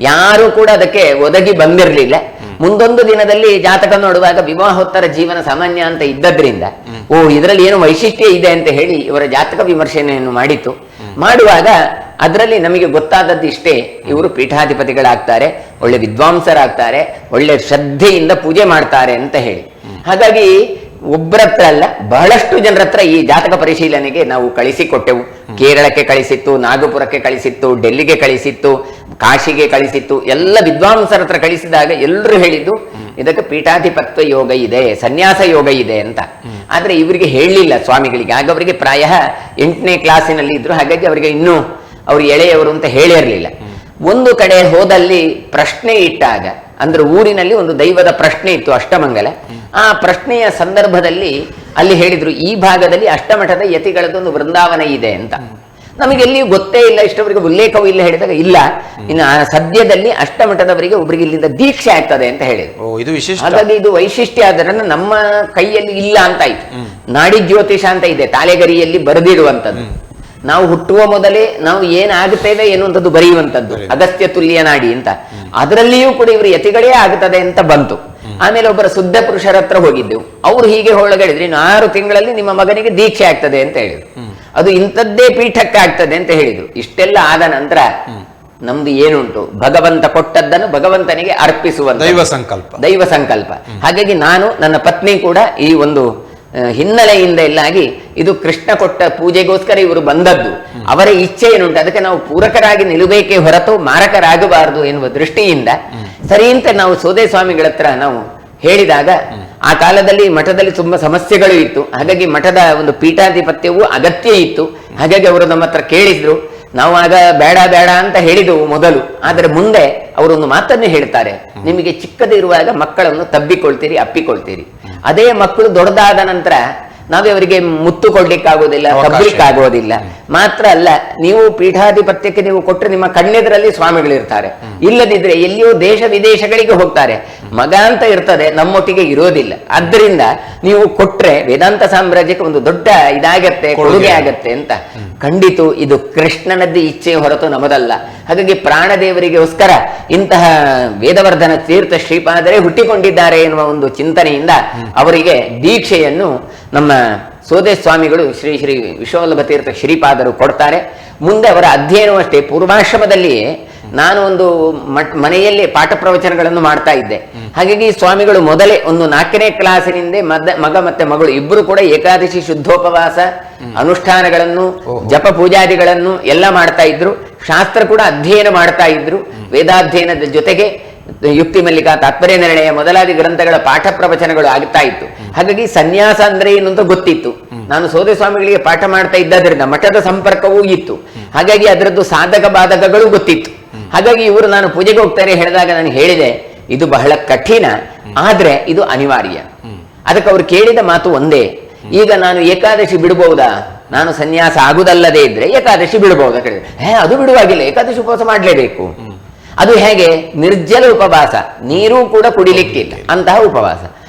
ಯಾರು ಕೂಡ ಅದಕ್ಕೆ ಒದಗಿ ಬಂದಿರಲಿಲ್ಲ. ಮುಂದೊಂದು ದಿನದಲ್ಲಿ ಜಾತಕ ನೋಡುವಾಗ ವಿವಾಹೋತ್ತರ ಜೀವನ ಸಾಮಾನ್ಯ ಅಂತ ಇದ್ದದ್ರಿಂದ ಇದರಲ್ಲಿ ಏನು ವೈಶಿಷ್ಟ್ಯ ಇದೆ ಅಂತ ಹೇಳಿ ಇವರ ಜಾತಕ ವಿಮರ್ಶೆಯನ್ನು ಮಾಡಿತು. ಮಾಡುವಾಗ ಅದರಲ್ಲಿ ನಮಗೆ ಗೊತ್ತಾದದ್ದು ಇಷ್ಟೇ, ಇವರು ಪೀಠಾಧಿಪತಿಗಳಾಗ್ತಾರೆ, ಒಳ್ಳೆ ವಿದ್ವಾಂಸರಾಗ್ತಾರೆ, ಒಳ್ಳೆ ಶ್ರದ್ಧೆಯಿಂದ ಪೂಜೆ ಮಾಡ್ತಾರೆ ಅಂತ ಹೇಳಿ. ಹಾಗಾಗಿ ಒಬ್ಬರ ಹತ್ರ ಅಲ್ಲ, ಬಹಳಷ್ಟು ಜನರ ಹತ್ರ ಈ ಜಾತಕ ಪರಿಶೀಲನೆಗೆ ನಾವು ಕಳಿಸಿಕೊಟ್ಟೆವು. ಕೇರಳಕ್ಕೆ ಕಳಿಸಿತ್ತು, ನಾಗಪುರಕ್ಕೆ ಕಳಿಸಿತ್ತು, ಡೆಲ್ಲಿಗೆ ಕಳಿಸಿತ್ತು, ಕಾಶಿಗೆ ಕಳಿಸಿತ್ತು. ಎಲ್ಲ ವಿದ್ವಾಂಸರ ಹತ್ರ ಕಳಿಸಿದಾಗ ಎಲ್ಲರೂ ಹೇಳಿದ್ದು ಇದಕ್ಕೆ ಪೀಠಾಧಿಪತ್ವ ಯೋಗ ಇದೆ, ಸನ್ಯಾಸ ಯೋಗ ಇದೆ ಅಂತ. ಆದ್ರೆ ಇವರಿಗೆ ಹೇಳಲಿಲ್ಲ ಸ್ವಾಮಿಗಳಿಗೆ. ಆಗ ಅವರಿಗೆ ಪ್ರಾಯ 8ನೇ ಕ್ಲಾಸಿನಲ್ಲಿ ಇದ್ರು. ಹಾಗಾಗಿ ಅವರಿಗೆ ಇನ್ನೂ ಅವರು ಎಳೆಯವರು ಅಂತ ಹೇಳಿರಲಿಲ್ಲ. ಒಂದು ಕಡೆ ಹೋದಲ್ಲಿ ಪ್ರಶ್ನೆ ಇಟ್ಟಾಗ, ಅಂದ್ರೆ ಊರಿನಲ್ಲಿ ಒಂದು ದೈವದ ಪ್ರಶ್ನೆ ಇತ್ತು, ಅಷ್ಟಮಂಗಲ. ಆ ಪ್ರಶ್ನೆಯ ಸಂದರ್ಭದಲ್ಲಿ ಅಲ್ಲಿ ಹೇಳಿದ್ರು, ಈ ಭಾಗದಲ್ಲಿ ಅಷ್ಟಮಠದ ಯತಿಗಳದೊಂದು ವೃಂದಾವನ ಇದೆ ಅಂತ. ನಮಗೆ ಎಲ್ಲಿಯೂ ಗೊತ್ತೇ ಇಲ್ಲ, ಇಷ್ಟವರಿಗೆ ಉಲ್ಲೇಖವೂ ಇಲ್ಲ. ಹೇಳಿದಾಗ ಇಲ್ಲ, ಇನ್ನು ಸದ್ಯದಲ್ಲಿ ಅಷ್ಟಮಠದವರಿಗೆ ಒಬ್ಬರಿಗೆ ಇಲ್ಲಿಂದ ದೀಕ್ಷೆ ಆಗ್ತದೆ ಅಂತ ಹೇಳಿದ್ರು. ಹಾಗಾಗಿ ಇದು ವೈಶಿಷ್ಟ್ಯ ಅದರನ್ನು ನಮ್ಮ ಕೈಯಲ್ಲಿ ಇಲ್ಲ ಅಂತ ಆಯ್ತು. ನಾಡಿ ಜ್ಯೋತಿಷ ಅಂತ ಇದೆ ತಾಳೆಗರಿಯಲ್ಲಿ ಬರೆದಿರುವಂತದ್ದು. ನಾವು ಹುಟ್ಟುವ ಮೊದಲೇ ನಾವು ಏನಾಗುತ್ತೇವೆ ಎನ್ನುವಂಥದ್ದು ಬರೆಯುವಂಥದ್ದು, ಅಗಸ್ತ್ಯ ತುಲ್ಯ ನಾಡಿ ಅಂತ. ಅದರಲ್ಲಿಯೂ ಕೂಡ ಇವರು ಯತಿಗಳೇ ಆಗುತ್ತದೆ ಅಂತ ಬಂತು. ಆಮೇಲೆ ಒಬ್ಬರ ಶುದ್ಧ ಪುರುಷರ ಹತ್ರ ಹೋಗಿದ್ದೆವು. ಅವ್ರು ಹೀಗೆ ಹೇಳಿದ್ರು, ಇನ್ನು 6 ತಿಂಗಳಲ್ಲಿ ನಿಮ್ಮ ಮಗನಿಗೆ ದೀಕ್ಷೆ ಆಗ್ತದೆ ಅಂತ ಹೇಳಿದ್ರು. ಅದು ಇಂಥದ್ದೇ ಪೀಠಕ್ಕೆ ಆಗ್ತದೆ ಅಂತ ಹೇಳಿದ್ರು. ಇಷ್ಟೆಲ್ಲ ಆದ ನಂತರ ನಮ್ದು ಏನುಂಟು, ಭಗವಂತ ಕೊಟ್ಟದ್ದನ್ನು ಭಗವಂತನಿಗೆ ಅರ್ಪಿಸುವಂತ ದೈವ ಸಂಕಲ್ಪ. ಹಾಗಾಗಿ ನಾನು, ನನ್ನ ಪತ್ನಿ ಕೂಡ ಈ ಒಂದು ಹಿನ್ನೆಲೆಯಿಂದ ಎಲ್ಲಾಗಿ ಇದು ಕೃಷ್ಣ ಕೊಟ್ಟ ಪೂಜೆಗೋಸ್ಕರ ಇವರು ಬಂದದ್ದು. ಅವರ ಇಚ್ಛೆ ಏನುಂಟು ಅದಕ್ಕೆ ನಾವು ಪೂರಕರಾಗಿ ನಿಲ್ಲಬೇಕೇ ಹೊರತು ಮಾರಕರಾಗಬಾರದು ಎನ್ನುವ ದೃಷ್ಟಿಯಿಂದ ಸರಿ ಅಂತ ನಾವು ಸೋದೆ ಸ್ವಾಮಿಗಳ ಹತ್ರ ನಾವು ಹೇಳಿದಾಗ, ಆ ಕಾಲದಲ್ಲಿ ಮಠದಲ್ಲಿ ತುಂಬಾ ಸಮಸ್ಯೆಗಳು ಇತ್ತು. ಹಾಗಾಗಿ ಮಠದ ಒಂದು ಪೀಠಾಧಿಪತ್ಯವೂ ಅಗತ್ಯ ಇತ್ತು. ಹಾಗಾಗಿ ಅವರು ನಮ್ಮ ಹತ್ರ ಕೇಳಿದ್ರು. ನಾವು ಆಗ ಬೇಡ ಬೇಡ ಅಂತ ಹೇಳಿದೆವು ಮೊದಲು. ಆದರೆ ಮುಂದೆ ಅವರೊಂದು ಮಾತನ್ನು ಹೇಳ್ತಾರೆ, ನಿಮಗೆ ಚಿಕ್ಕದಿರುವಾಗ ಮಕ್ಕಳನ್ನು ತಬ್ಬಿಕೊಳ್ತೀರಿ, ಅಪ್ಪಿಕೊಳ್ತೀರಿ. ಅದೇ ಮಕ್ಕಳು ದೊಡ್ಡದಾದ ನಂತರ ನಾವೇ ಅವರಿಗೆ ಮುತ್ತು ಕೊಡ್ಲಿಕ್ಕಾಗೋದಿಲ್ಲ, ತಬ್ಲಿಕ್ಕಾಗೋದಿಲ್ಲ. ಮಾತ್ರ ಅಲ್ಲ, ನೀವು ಪೀಠಾಧಿಪತ್ಯಕ್ಕೆ ನೀವು ಕೊಟ್ಟರೆ ನಿಮ್ಮ ಕಣ್ಣೆದರಲ್ಲಿ ಸ್ವಾಮಿಗಳಿರ್ತಾರೆ. ಇಲ್ಲದಿದ್ರೆ ಎಲ್ಲಿಯೋ ದೇಶ ವಿದೇಶಗಳಿಗೆ ಹೋಗ್ತಾರೆ. ಮಗ ಅಂತ ಇರ್ತದೆ, ನಮ್ಮೊಟ್ಟಿಗೆ ಇರೋದಿಲ್ಲ. ಆದ್ದರಿಂದ ನೀವು ಕೊಟ್ರೆ ವೇದಾಂತ ಸಾಮ್ರಾಜ್ಯಕ್ಕೆ ಒಂದು ದೊಡ್ಡ ಇದಾಗತ್ತೆ, ಕೊಡುಗೆ ಆಗತ್ತೆ ಅಂತ. ಖಂಡಿತು ಇದು ಕೃಷ್ಣನದ್ದು ಇಚ್ಛೆ ಹೊರತು ನಮದಲ್ಲ. ಹಾಗಾಗಿ ಪ್ರಾಣದೇವರಿಗೋಸ್ಕರ ಇಂತಹ ವೇದವರ್ಧನ ತೀರ್ಥ ಶ್ರೀಪಾದರೇ ಹುಟ್ಟಿಕೊಂಡಿದ್ದಾರೆ ಎನ್ನುವ ಒಂದು ಚಿಂತನೆಯಿಂದ ಅವರಿಗೆ ದೀಕ್ಷೆಯನ್ನು ನಮ್ಮ ಸೋದೆ ಸ್ವಾಮಿಗಳು ಶ್ರೀ ಶ್ರೀ ವಿಶ್ವವಲ್ಲಭ ತೀರ್ಥ ಶ್ರೀಪಾದರು ಕೊಡ್ತಾರೆ. ಮುಂದೆ ಅವರ ಅಧ್ಯಯನವೂ ಅಷ್ಟೇ. ಪೂರ್ವಾಶ್ರಮದಲ್ಲಿಯೇ ನಾನು ಒಂದು ಮನೆಯಲ್ಲಿ ಪಾಠ ಪ್ರವಚನಗಳನ್ನು ಮಾಡ್ತಾ ಇದ್ದೆ. ಹಾಗಾಗಿ ಸ್ವಾಮಿಗಳು ಮೊದಲೇ ಒಂದು 4ನೇ ಕ್ಲಾಸಿನಿಂದ ಮಗ ಮತ್ತೆ ಮಗಳು ಇಬ್ಬರು ಕೂಡ ಏಕಾದಶಿ ಶುದ್ಧೋಪವಾಸ ಅನುಷ್ಠಾನಗಳನ್ನು, ಜಪ ಪೂಜಾದಿಗಳನ್ನು ಎಲ್ಲ ಮಾಡ್ತಾ ಇದ್ರು. ಶಾಸ್ತ್ರ ಕೂಡ ಅಧ್ಯಯನ ಮಾಡ್ತಾ ಇದ್ರು. ವೇದಾಧ್ಯಯನದ ಜೊತೆಗೆ ಯುಕ್ತಿ ಮಲ್ಲಿಕಾ, ತಾತ್ಪರ್ಯ ನಿರ್ಣಯ ಮೊದಲಾದ ಗ್ರಂಥಗಳ ಪಾಠ ಪ್ರವಚನಗಳು ಆಗ್ತಾ ಇತ್ತು. ಹಾಗಾಗಿ ಸನ್ಯಾಸ ಅಂದ್ರೆ ಏನು ಅಂತ ಗೊತ್ತಿತ್ತು. ನಾನು ಸೋದೆ ಸ್ವಾಮಿಗಳಿಗೆ ಪಾಠ ಮಾಡ್ತಾ ಇದ್ದರಿಂದ ಮಠದ ಸಂಪರ್ಕವೂ ಇತ್ತು. ಹಾಗಾಗಿ ಅದರದ್ದು ಸಾಧಕ ಬಾಧಕಗಳು ಗೊತ್ತಿತ್ತು. ಹಾಗಾಗಿ ಇವರು ನಾನು ಪೂಜೆಗೆ ಹೋಗ್ತಾರೆ ಹೇಳಿದಾಗ ನಾನು ಹೇಳಿದೆ, ಇದು ಬಹಳ ಕಠಿಣ, ಆದ್ರೆ ಇದು ಅನಿವಾರ್ಯ. ಅದಕ್ಕೆ ಅವರು ಕೇಳಿದ ಮಾತು ಒಂದೇ, ಈಗ ನಾನು ಏಕಾದಶಿ ಬಿಡಬಹುದಾ? ನಾನು ಸನ್ಯಾಸ ಆಗುದಲ್ಲದೆ ಇದ್ರೆ ಏಕಾದಶಿ ಬಿಡಬಹುದಾ ಕೇಳಿದ್ರೆ, ಅದು ಬಿಡುವಾಗಿಲ್ಲ, ಏಕಾದಶಿ ಉಪವಾಸ ಮಾಡ್ಲೇಬೇಕು. ಅದು ಹೇಗೆ? ನಿರ್ಜಲ ಉಪವಾಸ, ನೀರು ಕೂಡ ಕುಡಿಲಿಕ್ಕಿಲ್ಲ ಅಂತಹ ಉಪವಾಸ.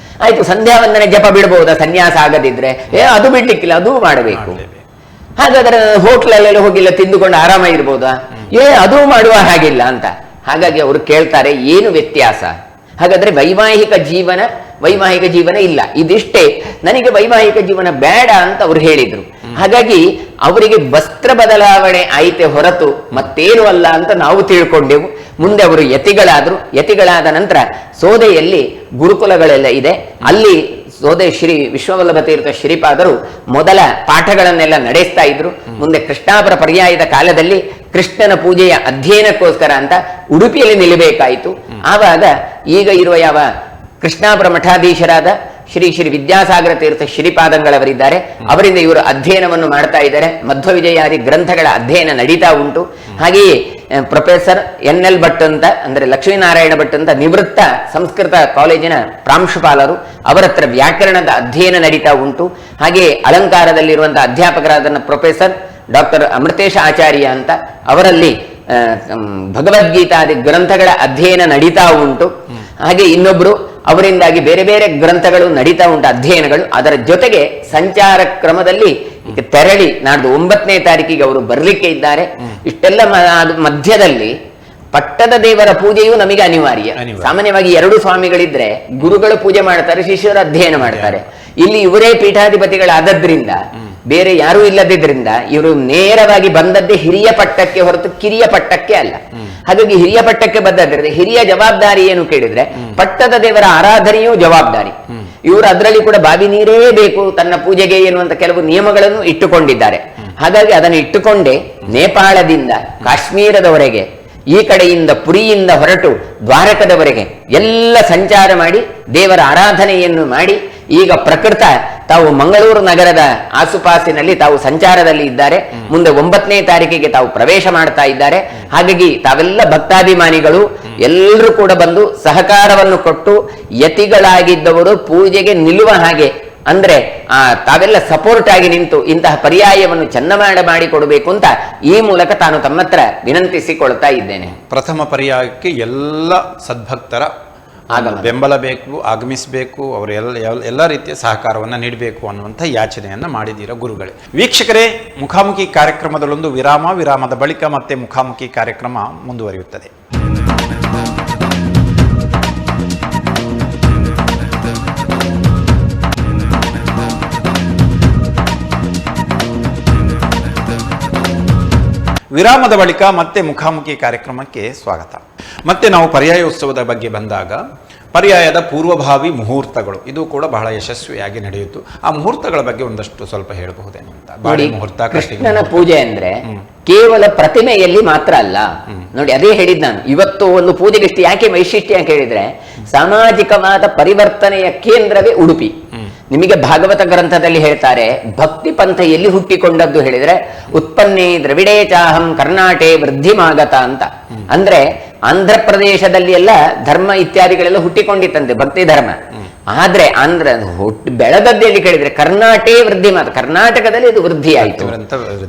ಆಯ್ತು, ಸಂಧ್ಯಾ ವಂದನೆ ಜಪ ಬಿಡಬಹುದಾ ಸನ್ಯಾಸ ಆಗದಿದ್ರೆ? ಅದು ಬಿಡ್ಲಿಕ್ಕಿಲ್ಲ, ಅದು ಮಾಡಬೇಕು. ಹಾಗಾದ್ರೆ ಹೋಟ್ಲಲ್ಲೆಲ್ಲ ಹೋಗಿಲ್ಲ ತಿಂದುಕೊಂಡು ಆರಾಮ ಇರ್ಬೋದಾ? ಅದು ಮಾಡುವ ಹಾಗಿಲ್ಲ ಅಂತ. ಹಾಗಾಗಿ ಅವರು ಕೇಳ್ತಾರೆ, ಏನು ವ್ಯತ್ಯಾಸ? ಹಾಗಾದ್ರೆ ವೈವಾಹಿಕ ಜೀವನ ಇಲ್ಲ, ಇದಿಷ್ಟೇ, ನನಗೆ ವೈವಾಹಿಕ ಜೀವನ ಬೇಡ ಅಂತ ಅವ್ರು ಹೇಳಿದ್ರು. ಹಾಗಾಗಿ ಅವರಿಗೆ ವಸ್ತ್ರ ಬದಲಾವಣೆ ಆಯ್ತೆ ಹೊರತು ಮತ್ತೇನು ಅಲ್ಲ ಅಂತ ನಾವು ತಿಳ್ಕೊಂಡೆವು. ಮುಂದೆ ಅವರು ಯತಿಗಳಾದ ನಂತರ ಸೋದೆಯಲ್ಲಿ ಗುರುಕುಲಗಳೆಲ್ಲ ಇದೆ. ಅಲ್ಲಿ ಸೋದೆ ಶ್ರೀ ವಿಶ್ವವಲ್ಲಭ ತೀರ್ಥ ಶ್ರೀಪಾದರು ಮೊದಲ ಪಾಠಗಳನ್ನೆಲ್ಲ ನಡೆಸ್ತಾ ಇದ್ರು. ಮುಂದೆ ಕೃಷ್ಣಾಪರ ಪರ್ಯಾಯದ ಕಾಲದಲ್ಲಿ ಕೃಷ್ಣನ ಪೂಜೆಯ ಅಧ್ಯಯನಕ್ಕೋಸ್ಕರ ಅಂತ ಉಡುಪಿಯಲ್ಲಿ ನಿಲ್ಲಬೇಕಾಯಿತು. ಆವಾಗ ಈಗ ಇರುವ ಯಾವ ಕೃಷ್ಣಾಪುರ ಮಠಾಧೀಶರಾದ ಶ್ರೀ ಶ್ರೀ ವಿದ್ಯಾಸಾಗರ ತೀರ್ಥ ಶ್ರೀಪಾದಂಗಳವರಿದ್ದಾರೆ, ಅವರಿಂದ ಇವರು ಅಧ್ಯಯನವನ್ನು ಮಾಡ್ತಾ ಇದ್ದಾರೆ. ಮಧ್ವ ವಿಜಯಾದಿ ಗ್ರಂಥಗಳ ಅಧ್ಯಯನ ನಡೀತಾ ಉಂಟು. ಹಾಗೆಯೇ ಪ್ರೊಫೆಸರ್ NL ಭಟ್ ಅಂತ, ಅಂದ್ರೆ ಲಕ್ಷ್ಮೀನಾರಾಯಣ ಭಟ್ ಅಂತ ನಿವೃತ್ತ ಸಂಸ್ಕೃತ ಕಾಲೇಜಿನ ಪ್ರಾಂಶುಪಾಲರು, ಅವರ ಹತ್ರ ವ್ಯಾಕರಣದ ಅಧ್ಯಯನ ನಡೀತಾ ಉಂಟು. ಹಾಗೆಯೇ ಅಲಂಕಾರದಲ್ಲಿರುವಂತಹ ಅಧ್ಯಾಪಕರಾದ ಪ್ರೊಫೆಸರ್ ಡಾಕ್ಟರ್ ಅಮೃತೇಶ ಆಚಾರ್ಯ ಅಂತ, ಅವರಲ್ಲಿ ಭಗವದ್ಗೀತಾದಿ ಗ್ರಂಥಗಳ ಅಧ್ಯಯನ ನಡೀತಾ ಉಂಟು. ಹಾಗೆ ಇನ್ನೊಬ್ರು ಅವರಿಂದಾಗಿ ಬೇರೆ ಬೇರೆ ಗ್ರಂಥಗಳು ನಡೀತಾ ಉಂಟು, ಅಧ್ಯಯನಗಳು. ಅದರ ಜೊತೆಗೆ ಸಂಚಾರ ಕ್ರಮದಲ್ಲಿ ತೆರಳಿ ನಾಡ್ದು 9ನೇ ತಾರೀಕಿಗೆ ಅವರು ಬರಲಿಕ್ಕೆ ಇದ್ದಾರೆ. ಇಷ್ಟೆಲ್ಲ ಮಧ್ಯದಲ್ಲಿ ಪಟ್ಟದ ದೇವರ ಪೂಜೆಯೂ ನಮಗೆ ಅನಿವಾರ್ಯ. ಸಾಮಾನ್ಯವಾಗಿ 2 ಸ್ವಾಮಿಗಳಿದ್ರೆ ಗುರುಗಳು ಪೂಜೆ ಮಾಡ್ತಾರೆ, ಶಿಷ್ಯರು ಅಧ್ಯಯನ ಮಾಡ್ತಾರೆ. ಇಲ್ಲಿ ಇವರೇ ಪೀಠಾಧಿಪತಿಗಳಾದದ್ರಿಂದ, ಬೇರೆ ಯಾರೂ ಇಲ್ಲದಿದ್ರಿಂದ ಇವರು ನೇರವಾಗಿ ಬಂದದ್ದೇ ಹಿರಿಯ ಪಟ್ಟಕ್ಕೆ ಹೊರತು ಕಿರಿಯ ಪಟ್ಟಕ್ಕೆ ಅಲ್ಲ. ಹಾಗಾಗಿ ಹಿರಿಯ ಪಟ್ಟಕ್ಕೆ ಬಂದದ್ರಿಂದ ಹಿರಿಯ ಜವಾಬ್ದಾರಿ ಏನು ಕೇಳಿದ್ರೆ ಪಟ್ಟದ ದೇವರ ಆರಾಧನೆಯೂ ಜವಾಬ್ದಾರಿ. ಇವರು ಅದರಲ್ಲಿ ಕೂಡ ಬಾವಿ ನೀರೇ ಬೇಕು ತನ್ನ ಪೂಜೆಗೆ ಎನ್ನುವಂತ ಕೆಲವು ನಿಯಮಗಳನ್ನು ಇಟ್ಟುಕೊಂಡಿದ್ದಾರೆ. ಹಾಗಾಗಿ ಅದನ್ನು ಇಟ್ಟುಕೊಂಡೇ ನೇಪಾಳದಿಂದ ಕಾಶ್ಮೀರದವರೆಗೆ, ಈ ಕಡೆಯಿಂದ ಪುರಿಯಿಂದ ಹೊರಟು ದ್ವಾರಕದವರೆಗೆ ಎಲ್ಲ ಸಂಚಾರ ಮಾಡಿ ದೇವರ ಆರಾಧನೆಯನ್ನು ಮಾಡಿ ಈಗ ಪ್ರಕೃತ ತಾವು ಮಂಗಳೂರು ನಗರದ ಆಸುಪಾಸಿನಲ್ಲಿ ತಾವು ಸಂಚಾರದಲ್ಲಿ ಇದ್ದಾರೆ. ಮುಂದೆ 9ನೇ ತಾರೀಕಿಗೆ ತಾವು ಪ್ರವೇಶ ಮಾಡ್ತಾ ಇದ್ದಾರೆ. ಹಾಗಾಗಿ ತಾವೆಲ್ಲ ಭಕ್ತಾಭಿಮಾನಿಗಳು ಎಲ್ಲರೂ ಕೂಡ ಬಂದು ಸಹಕಾರವನ್ನು ಕೊಟ್ಟು ಯತಿಗಳಾಗಿದ್ದವರು ಪೂಜೆಗೆ ನಿಲ್ಲುವ ಹಾಗೆ, ಅಂದ್ರೆ ತಾವೆಲ್ಲ ಸಪೋರ್ಟ್ ಆಗಿ ನಿಂತು ಇಂತಹ ಪರ್ಯಾಯವನ್ನು ಚನ್ನಮಾಡ ಮಾಡಿಕೊಡಬೇಕು ಅಂತ ಈ ಮೂಲಕ ತಾನು ತಮ್ಮ ಹತ್ರ ವಿನಂತಿಸಿಕೊಳ್ತಾ ಇದ್ದೇನೆ. ಪ್ರಥಮ ಪರ್ಯಾಯಕ್ಕೆ ಎಲ್ಲ ಸದ್ಭಕ್ತರ ಬೆಂಬಲ ಬೇಕು, ಆಗಮಿಸಬೇಕು, ಅವರು ಎಲ್ಲ ರೀತಿಯ ಸಹಕಾರವನ್ನು ನೀಡಬೇಕು ಅನ್ನುವಂಥ ಯಾಚನೆಯನ್ನು ಮಾಡಿದ್ದೀರ ಗುರುಗಳೇ. ವೀಕ್ಷಕರೇ, ಮುಖಾಮುಖಿ ಕಾರ್ಯಕ್ರಮದಲ್ಲೊಂದು ವಿರಾಮದ ಬಳಿಕ ಮತ್ತೆ ಮುಖಾಮುಖಿ ಕಾರ್ಯಕ್ರಮ ಮುಂದುವರಿಯುತ್ತದೆ. ವಿರಾಮದ ಬಳಿಕ ಮತ್ತೆ ಮುಖಾಮುಖಿ ಕಾರ್ಯಕ್ರಮಕ್ಕೆ ಸ್ವಾಗತ. ಮತ್ತೆ ನಾವು ಪರ್ಯಾಯೋತ್ಸವದ ಬಗ್ಗೆ ಬಂದಾಗ ಪರ್ಯಾಯದ ಪೂರ್ವಭಾವಿ ಮುಹೂರ್ತಗಳು ಇದು ಕೂಡ ಬಹಳ ಯಶಸ್ವಿಯಾಗಿ ನಡೆಯಿತು. ಆ ಮುಹೂರ್ತಗಳ ಬಗ್ಗೆ ಒಂದಷ್ಟು ಸ್ವಲ್ಪ ಹೇಳಬಹುದೇನು ಅಂತ. ಬಾಡಿ ಮುಹೂರ್ತ, ಕೃಷ್ಣನ ಪೂಜೆ ಅಂದ್ರೆ ಕೇವಲ ಪ್ರತಿಮೆಯಲ್ಲಿ ಮಾತ್ರ ಅಲ್ಲ. ನೋಡಿ, ಅದೇ ಹೇಳಿದ್ ನಾನು. ಇವತ್ತು ಒಂದು ಪೂಜೆಗಿಷ್ಟು ಯಾಕೆ ವೈಶಿಷ್ಟ್ಯ ಅಂತ ಹೇಳಿದ್ರೆ, ಸಾಮಾಜಿಕವಾದ ಪರಿವರ್ತನೆಯ ಕೇಂದ್ರವೇ ಉಡುಪಿ. ನಿಮಗೆ ಭಾಗವತ ಗ್ರಂಥದಲ್ಲಿ ಹೇಳ್ತಾರೆ, ಭಕ್ತಿ ಪಂಥ ಎಲ್ಲಿ ಹುಟ್ಟಿಕೊಂಡದ್ದು ಹೇಳಿದ್ರೆ ಉತ್ಪನ್ನೇ ದ್ರವಿಡೇ ಚಾಹಂ ಕರ್ನಾಟೆ ವೃದ್ಧಿಮಾಗತ ಅಂತ. ಅಂದ್ರೆ ಆಂಧ್ರ ಪ್ರದೇಶದಲ್ಲಿ ಎಲ್ಲ ಧರ್ಮ ಇತ್ಯಾದಿಗಳೆಲ್ಲ ಹುಟ್ಟಿಕೊಂಡಿತ್ತಂತೆ, ಭಕ್ತಿ ಧರ್ಮ. ಆದ್ರೆ ಬೆಳೆದದ್ದು ಎಲ್ಲಿ ಕೇಳಿದ್ರೆ ಕರ್ನಾಟೇ ವೃದ್ಧಿ ಮಾತ, ಕರ್ನಾಟಕದಲ್ಲಿ ಇದು ವೃದ್ಧಿ ಆಯಿತು.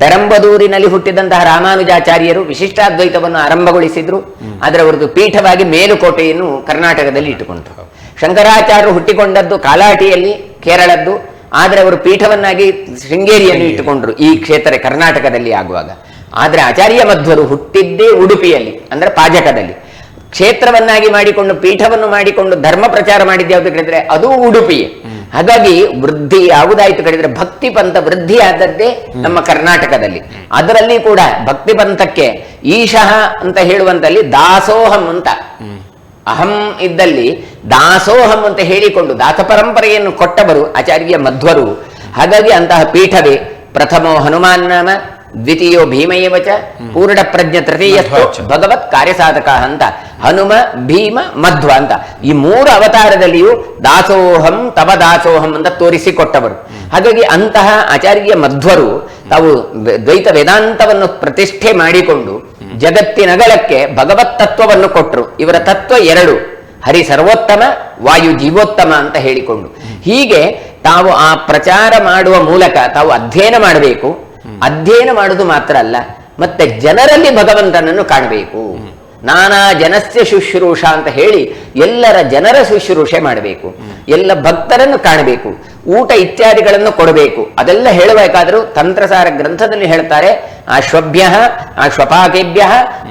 ಪೆರಂಬದೂರಿನಲ್ಲಿ ಹುಟ್ಟಿದಂತಹ ರಾಮಾನುಜಾಚಾರ್ಯರು ವಿಶಿಷ್ಟಾದ್ವೈತವನ್ನು ಆರಂಭಗೊಳಿಸಿದ್ರು. ಆದ್ರೆ ಅವರದ್ದು ಪೀಠವಾಗಿ ಮೇಲುಕೋಟೆಯನ್ನು ಕರ್ನಾಟಕದಲ್ಲಿ ಇಟ್ಟುಕೊಂಡ್ರು. ಶಂಕರಾಚಾರ್ಯರು ಹುಟ್ಟಿಕೊಂಡದ್ದು ಕಾಲಾಟಿಯಲ್ಲಿ, ಕೇರಳದ್ದು. ಆದ್ರೆ ಅವರು ಪೀಠವನ್ನಾಗಿ ಶೃಂಗೇರಿಯನ್ನು ಇಟ್ಟುಕೊಂಡ್ರು ಈ ಕ್ಷೇತ್ರ ಕರ್ನಾಟಕದಲ್ಲಿ ಆಗುವಾಗ. ಆದ್ರೆ ಆಚಾರ್ಯ ಮಧ್ವರು ಹುಟ್ಟಿದ್ದೇ ಉಡುಪಿಯಲ್ಲಿ, ಅಂದ್ರೆ ಪಾಜಕದಲ್ಲಿ. ಕ್ಷೇತ್ರವನ್ನಾಗಿ ಮಾಡಿಕೊಂಡು ಪೀಠವನ್ನು ಮಾಡಿಕೊಂಡು ಧರ್ಮ ಪ್ರಚಾರ ಮಾಡಿದ್ದು ಯಾವುದು ಕೇಳಿದ್ರೆ ಅದು ಉಡುಪಿಯೇ. ಹಾಗಾಗಿ ವೃದ್ಧಿ ಯಾವುದಾಯ್ತು ಕೇಳಿದ್ರೆ ಭಕ್ತಿ ಪಂಥ ವೃದ್ಧಿ ಆದದ್ದೇ ನಮ್ಮ ಕರ್ನಾಟಕದಲ್ಲಿ. ಅದರಲ್ಲಿ ಕೂಡ ಭಕ್ತಿ ಪಂಥಕ್ಕೆ ಈಶಃ ಅಂತ ಹೇಳುವಂತಲ್ಲಿ ದಾಸೋಹಂ ಅಂತ, ಅಹಂ ಇದ್ದಲ್ಲಿ ದಾಸೋಹಂ ಅಂತ ಹೇಳಿಕೊಂಡು ದಾಸ ಪರಂಪರೆಯನ್ನು ಕೊಟ್ಟವರು ಆಚಾರ್ಯ ಮಧ್ವರು. ಹಾಗಾಗಿ ಅಂತಹ ಪೀಠವೇ ಪ್ರಥಮೋ ಹನುಮಾನ್ ನಾಮ, ದ್ವಿತೀಯೋ ಭೀಮಯೇವಚ, ಪೂರ್ಣ ಪ್ರಜ್ಞ ತೃತೀಯಸ್ಥೋ ಭಗವತ್ ಕಾರ್ಯಸಾಧಕ ಅಂತ ಹನುಮ, ಭೀಮ, ಮಧ್ವ ಅಂತ ಈ 3 ಅವತಾರದಲ್ಲಿಯೂ ದಾಸೋಹಂ ತವ ದಾಸೋಹಂ ಅಂತ ತೋರಿಸಿಕೊಟ್ಟವರು. ಹಾಗಾಗಿ ಅಂತಹ ಆಚಾರ್ಯ ಮಧ್ವರು ತಾವು ದ್ವೈತ ವೇದಾಂತವನ್ನು ಪ್ರತಿಷ್ಠೆ ಮಾಡಿಕೊಂಡು ಜಗತ್ತಿನಗಳಕ್ಕೆ ಭಗವತ್ ತತ್ವವನ್ನು ಕೊಟ್ಟರು. ಇವರ ತತ್ವ 2, ಹರಿ ಸರ್ವೋತ್ತಮ, ವಾಯು ಜೀವೋತ್ತಮ ಅಂತ ಹೇಳಿಕೊಂಡು. ಹೀಗೆ ತಾವು ಆ ಪ್ರಚಾರ ಮಾಡುವ ಮೂಲಕ ತಾವು ಅಧ್ಯಯನ ಮಾಡಬೇಕು. ಅಧ್ಯಯನ ಮಾಡುವುದು ಮಾತ್ರ ಅಲ್ಲ, ಮತ್ತೆ ಜನರಲ್ಲಿ ಭಗವಂತನನ್ನು ಕಾಣಬೇಕು. ನಾನಾ ಜನಸ್ಯ ಶುಶ್ರೂಷ ಅಂತ ಹೇಳಿ ಎಲ್ಲರ ಜನರ ಶುಶ್ರೂಷೆ ಮಾಡಬೇಕು, ಎಲ್ಲ ಭಕ್ತರನ್ನು ಕಾಣಬೇಕು, ಊಟ ಇತ್ಯಾದಿಗಳನ್ನು ಕೊಡಬೇಕು. ಅದೆಲ್ಲ ಹೇಳಬೇಕಾದರೂ ತಂತ್ರಸಾರ ಗ್ರಂಥದಲ್ಲಿ ಹೇಳ್ತಾರೆ, ಆಶ್ವಭ್ಯ ಆಶ್ವಪಾಕೇಭ್ಯ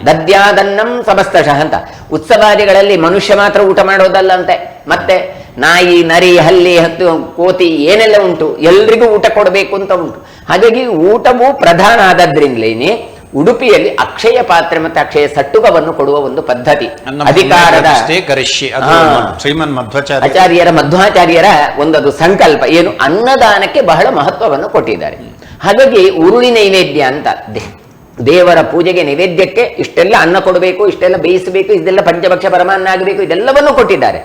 ದದ್ಯಾದನ್ನಂ ಸಮಸ್ತಶಃ ಅಂತ. ಉತ್ಸವಾದಿಗಳಲ್ಲಿ ಮನುಷ್ಯ ಮಾತ್ರ ಊಟ ಮಾಡೋದಲ್ಲ ಅಂತೆ, ಮತ್ತೆ ನಾಯಿ, ನರಿ, ಹಲ್ಲಿ, ಹತ್ತು, ಕೋತಿ ಏನೆಲ್ಲ ಉಂಟು ಎಲ್ರಿಗೂ ಊಟ ಕೊಡಬೇಕು ಅಂತ ಉಂಟು. ಹಾಗಾಗಿ ಊಟವೂ ಪ್ರಧಾನ ಆದದ್ರಿಂದಲೇನೆ ಉಡುಪಿಯಲ್ಲಿ ಅಕ್ಷಯ ಪಾತ್ರೆ ಮತ್ತೆ ಅಕ್ಷಯ ಸಟ್ಟುಗವನ್ನು ಕೊಡುವ ಒಂದು ಪದ್ಧತಿ ಅಧಿಕಾರದ ಆಚಾರ್ಯರ ಮಧ್ವಾಚಾರ್ಯರ ಒಂದದು ಸಂಕಲ್ಪ ಏನು, ಅನ್ನದಾನಕ್ಕೆ ಬಹಳ ಮಹತ್ವವನ್ನು ಕೊಟ್ಟಿದ್ದಾರೆ. ಹಾಗಾಗಿ ಉರುಳಿ ನೈವೇದ್ಯ ಅಂತ ದೇವರ ಪೂಜೆಗೆ ನೈವೇದ್ಯಕ್ಕೆ ಇಷ್ಟೆಲ್ಲ ಅನ್ನ ಕೊಡಬೇಕು, ಇಷ್ಟೆಲ್ಲ ಬೇಯಿಸಬೇಕು, ಇದೆಲ್ಲ ಪಂಚಭಕ್ಷ ಪರಮಾನ್ನ ಆಗಬೇಕು, ಇದೆಲ್ಲವನ್ನು ಕೊಟ್ಟಿದ್ದಾರೆ.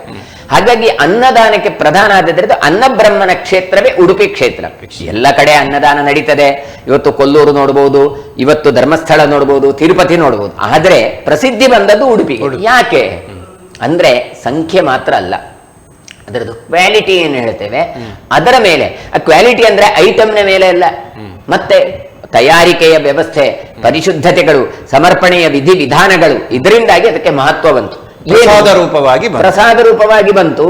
ಹಾಗಾಗಿ ಅನ್ನದಾನಕ್ಕೆ ಪ್ರಧಾನ ಆದದ್ರಿಂದ ಅನ್ನಬ್ರಹ್ಮನ ಕ್ಷೇತ್ರವೇ ಉಡುಪಿ ಕ್ಷೇತ್ರ. ಎಲ್ಲ ಕಡೆ ಅನ್ನದಾನ ನಡೀತದೆ. ಇವತ್ತು ಕೊಲ್ಲೂರು ನೋಡ್ಬೋದು, ಇವತ್ತು ಧರ್ಮಸ್ಥಳ ನೋಡ್ಬೋದು, ತಿರುಪತಿ ನೋಡ್ಬೋದು. ಆದ್ರೆ ಪ್ರಸಿದ್ಧಿ ಬಂದದ್ದು ಉಡುಪಿ. ಯಾಕೆ ಅಂದ್ರೆ ಸಂಖ್ಯೆ ಮಾತ್ರ ಅಲ್ಲ, ಅದರದ್ದು ಕ್ವಾಲಿಟಿ ಏನು ಹೇಳ್ತೇವೆ ಅದರ ಮೇಲೆ. ಆ ಕ್ವಾಲಿಟಿ ಅಂದ್ರೆ ಐಟಮ್ನ ಮೇಲೆ ಅಲ್ಲ, ಮತ್ತೆ ತಯಾರಿಕೆಯ ವ್ಯವಸ್ಥೆ, ಪರಿಶುದ್ಧತೆಗಳು, ಸಮರ್ಪಣೆಯ ವಿಧಿ ವಿಧಾನಗಳು, ಇದರಿಂದಾಗಿ ಅದಕ್ಕೆ ಮಹತ್ವ ಬಂತು. ಪ್ರಸಾದ ರೂಪವಾಗಿ ಬಂತು.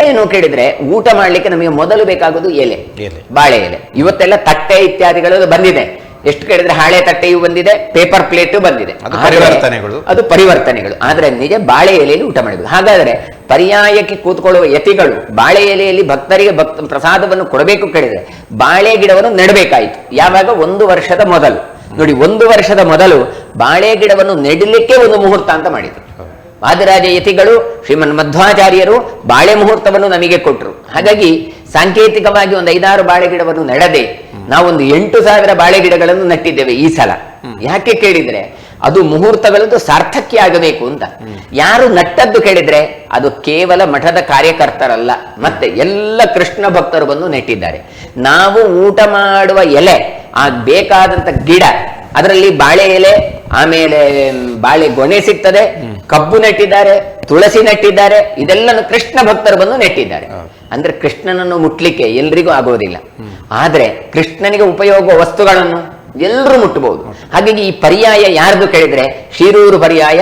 ಏನು ಕೇಳಿದ್ರೆ ಊಟ ಮಾಡ್ಲಿಕ್ಕೆ ನಮಗೆ ಮೊದಲು ಬೇಕಾಗುವುದು ಎಲೆ, ಬಾಳೆ ಎಲೆ. ಇವತ್ತೆಲ್ಲ ತಟ್ಟೆ ಇತ್ಯಾದಿಗಳು ಬಂದಿದೆ. ಎಷ್ಟು ಕೇಳಿದ್ರೆ ಹಾಳೆ ತಟ್ಟೆಯು ಬಂದಿದೆ, ಪೇಪರ್ ಪ್ಲೇಟು ಬಂದಿದೆ, ಅದು ಪರಿವರ್ತನೆಗಳು. ಆದ್ರೆ ನಿಜ ಬಾಳೆ ಎಲೆಯಲ್ಲಿ ಊಟ ಮಾಡಬೇಕು. ಹಾಗಾದ್ರೆ ಪರ್ಯಾಯಕ್ಕೆ ಕೂತ್ಕೊಳ್ಳುವ ಯತಿಗಳು ಬಾಳೆ ಎಲೆಯಲ್ಲಿ ಭಕ್ತರಿಗೆ ಪ್ರಸಾದವನ್ನು ಕೊಡಬೇಕು ಕೇಳಿದ್ರೆ ಬಾಳೆ ಗಿಡವನ್ನು ನೆಡಬೇಕಾಯಿತು. ಯಾವಾಗ? 1 ವರ್ಷದ ಮೊದಲು. ನೋಡಿ, 1 ವರ್ಷದ ಮೊದಲು ಬಾಳೆ ಗಿಡವನ್ನು ನೆಡಲಿಕ್ಕೆ ಒಂದು ಮುಹೂರ್ತ ಅಂತ ಮಾಡಿದ್ರು. ವಾದಿರಾಜ ಯತಿಗಳು, ಶ್ರೀಮನ್ ಮಧ್ವಾಚಾರ್ಯರು ಬಾಳೆ ಮುಹೂರ್ತವನ್ನು ನಮಗೆ ಕೊಟ್ಟರು. ಹಾಗಾಗಿ ಸಾಂಕೇತಿಕವಾಗಿ ಒಂದು 5-6 ಬಾಳೆ ಗಿಡವನ್ನು ನೆಡದೆ ನಾವೊಂದು 8,000 ಬಾಳೆ ಗಿಡಗಳನ್ನು ನೆಟ್ಟಿದ್ದೇವೆ ಈ ಸಲ. ಯಾಕೆ ಕೇಳಿದ್ರೆ ಅದು ಮುಹೂರ್ತಗಳದ್ದು ಸಾರ್ಥಕ್ಯ ಆಗಬೇಕು ಅಂತ. ಯಾರು ನಟ್ಟದ್ದು ಕೇಳಿದ್ರೆ ಅದು ಕೇವಲ ಮಠದ ಕಾರ್ಯಕರ್ತರಲ್ಲ, ಮತ್ತೆ ಎಲ್ಲ ಕೃಷ್ಣ ಭಕ್ತರು ಬಂದು ನೆಟ್ಟಿದ್ದಾರೆ. ನಾವು ಊಟ ಮಾಡುವ ಎಲೆ, ಆ ಬೇಕಾದಂತ ಗಿಡ, ಅದರಲ್ಲಿ ಬಾಳೆ ಎಲೆ, ಆಮೇಲೆ ಬಾಳೆ ಗೊನೆ ಸಿಗ್ತದೆ, ಕಬ್ಬು ನೆಟ್ಟಿದ್ದಾರೆ, ತುಳಸಿ ನೆಟ್ಟಿದ್ದಾರೆ, ಇದೆಲ್ಲನೂ ಕೃಷ್ಣ ಭಕ್ತರು ಬಂದು ನೆಟ್ಟಿದ್ದಾರೆ. ಅಂದ್ರೆ ಕೃಷ್ಣನನ್ನು ಮುಟ್ಲಿಕ್ಕೆ ಎಲ್ರಿಗೂ ಆಗೋದಿಲ್ಲ, ಆದ್ರೆ ಕೃಷ್ಣನಿಗೆ ಉಪಯೋಗ ವಸ್ತುಗಳನ್ನು ಎಲ್ಲರೂ ಮುಟ್ಟಬಹುದು. ಹಾಗಾಗಿ ಈ ಪರ್ಯಾಯ ಯಾರ್ದು ಕೇಳಿದ್ರೆ ಶಿರೂರು ಪರ್ಯಾಯ,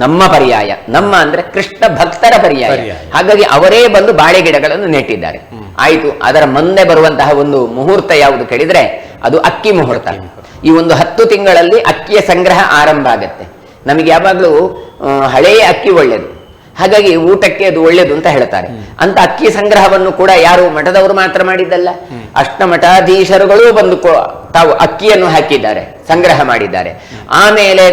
ನಮ್ಮ ಪರ್ಯಾಯ. ನಮ್ಮ ಅಂದ್ರೆ ಕೃಷ್ಣ ಭಕ್ತರ ಪರ್ಯಾಯ. ಹಾಗಾಗಿ ಅವರೇ ಬಂದು ಬಾಳೆ ಗಿಡಗಳನ್ನು ನೆಟ್ಟಿದ್ದಾರೆ. ಆಯ್ತು, ಅದರ ಮುಂದೆ ಬರುವಂತಹ ಒಂದು ಮುಹೂರ್ತ ಯಾವುದು ಕೇಳಿದ್ರೆ ಅದು ಅಕ್ಕಿ ಮುಹೂರ್ತ. ಈ ಒಂದು 10 ತಿಂಗಳಲ್ಲಿ ಅಕ್ಕಿಯ ಸಂಗ್ರಹ ಆರಂಭ ಆಗತ್ತೆ. ನಮಗೆ ಯಾವಾಗಲೂ ಹಳೆಯ ಅಕ್ಕಿ ಒಳ್ಳೇದು, ಹಾಗಾಗಿ ಊಟಕ್ಕೆ ಅದು ಒಳ್ಳೇದು ಅಂತ ಹೇಳ್ತಾರೆ. ಅಂತ ಅಕ್ಕಿ ಸಂಗ್ರಹವನ್ನು ಕೂಡ ಯಾರು ಮಠದವರು ಮಾತ್ರ ಮಾಡಿದ್ದಲ್ಲ, ಅಷ್ಟಮಠಾಧೀಶರುಗಳು ಬಂದು ತಾವು ಅಕ್ಕಿಯನ್ನು ಹಾಕಿದ್ದಾರೆ, ಸಂಗ್ರಹ ಮಾಡಿದ್ದಾರೆ. ಆಮೇಲೆ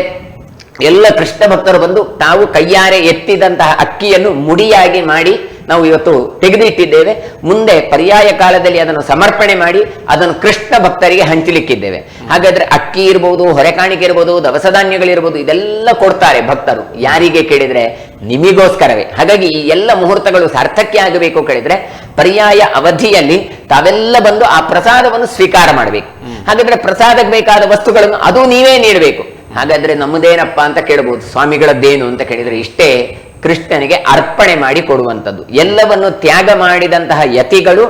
ಎಲ್ಲ ಕೃಷ್ಣ ಭಕ್ತರು ಬಂದು ತಾವು ಕೈಯಾರೆ ಎತ್ತಿದಂತಹ ಅಕ್ಕಿಯನ್ನು ಮುಡಿಯಾಗಿ ಮಾಡಿ ನಾವು ಇವತ್ತು ತೆಗೆದಿಟ್ಟಿದ್ದೇವೆ. ಮುಂದೆ ಪರ್ಯಾಯ ಕಾಲದಲ್ಲಿ ಅದನ್ನು ಸಮರ್ಪಣೆ ಮಾಡಿ ಅದನ್ನು ಕೃಷ್ಣ ಭಕ್ತರಿಗೆ ಹಂಚಲಿಕ್ಕಿದ್ದೇವೆ. ಹಾಗಾದ್ರೆ ಅಕ್ಕಿ ಇರ್ಬೋದು, ಹೊರೆಕಾಣಿಕೆ ಇರ್ಬೋದು, ದವಸ ಧಾನ್ಯಗಳಿರ್ಬೋದು, ಇದೆಲ್ಲ ಕೊಡ್ತಾರೆ ಭಕ್ತರು. ಯಾರಿಗೆ ಕೇಳಿದ್ರೆ ನಿಮಿಗೋಸ್ಕರವೇ. ಹಾಗಾಗಿ ಈ ಎಲ್ಲ ಮುಹೂರ್ತಗಳು ಸಾರ್ಥಕ್ಯ ಆಗಬೇಕು ಕೇಳಿದ್ರೆ ಪರ್ಯಾಯ ಅವಧಿಯಲ್ಲಿ ತಾವೆಲ್ಲ ಬಂದು ಆ ಪ್ರಸಾದವನ್ನು ಸ್ವೀಕಾರ ಮಾಡಬೇಕು. ಹಾಗಾದ್ರೆ ಪ್ರಸಾದಕ್ಕೆ ಬೇಕಾದ ವಸ್ತುಗಳನ್ನು ಅದು ನೀವೇ ನೀಡಬೇಕು. ಹಾಗಾದ್ರೆ ನಮ್ಮದೇನಪ್ಪ ಅಂತ ಕೇಳಬಹುದು, ಸ್ವಾಮಿಗಳದ್ದೇನು ಅಂತ ಕೇಳಿದ್ರೆ ಇಷ್ಟೇ, ಕೃಷ್ಣನಿಗೆ ಅರ್ಪಣೆ ಮಾಡಿ ಕೊಡುವಂಥದ್ದು. ಎಲ್ಲವನ್ನು ತ್ಯಾಗ ಮಾಡಿದಂತಹ ಯತಿಗಳು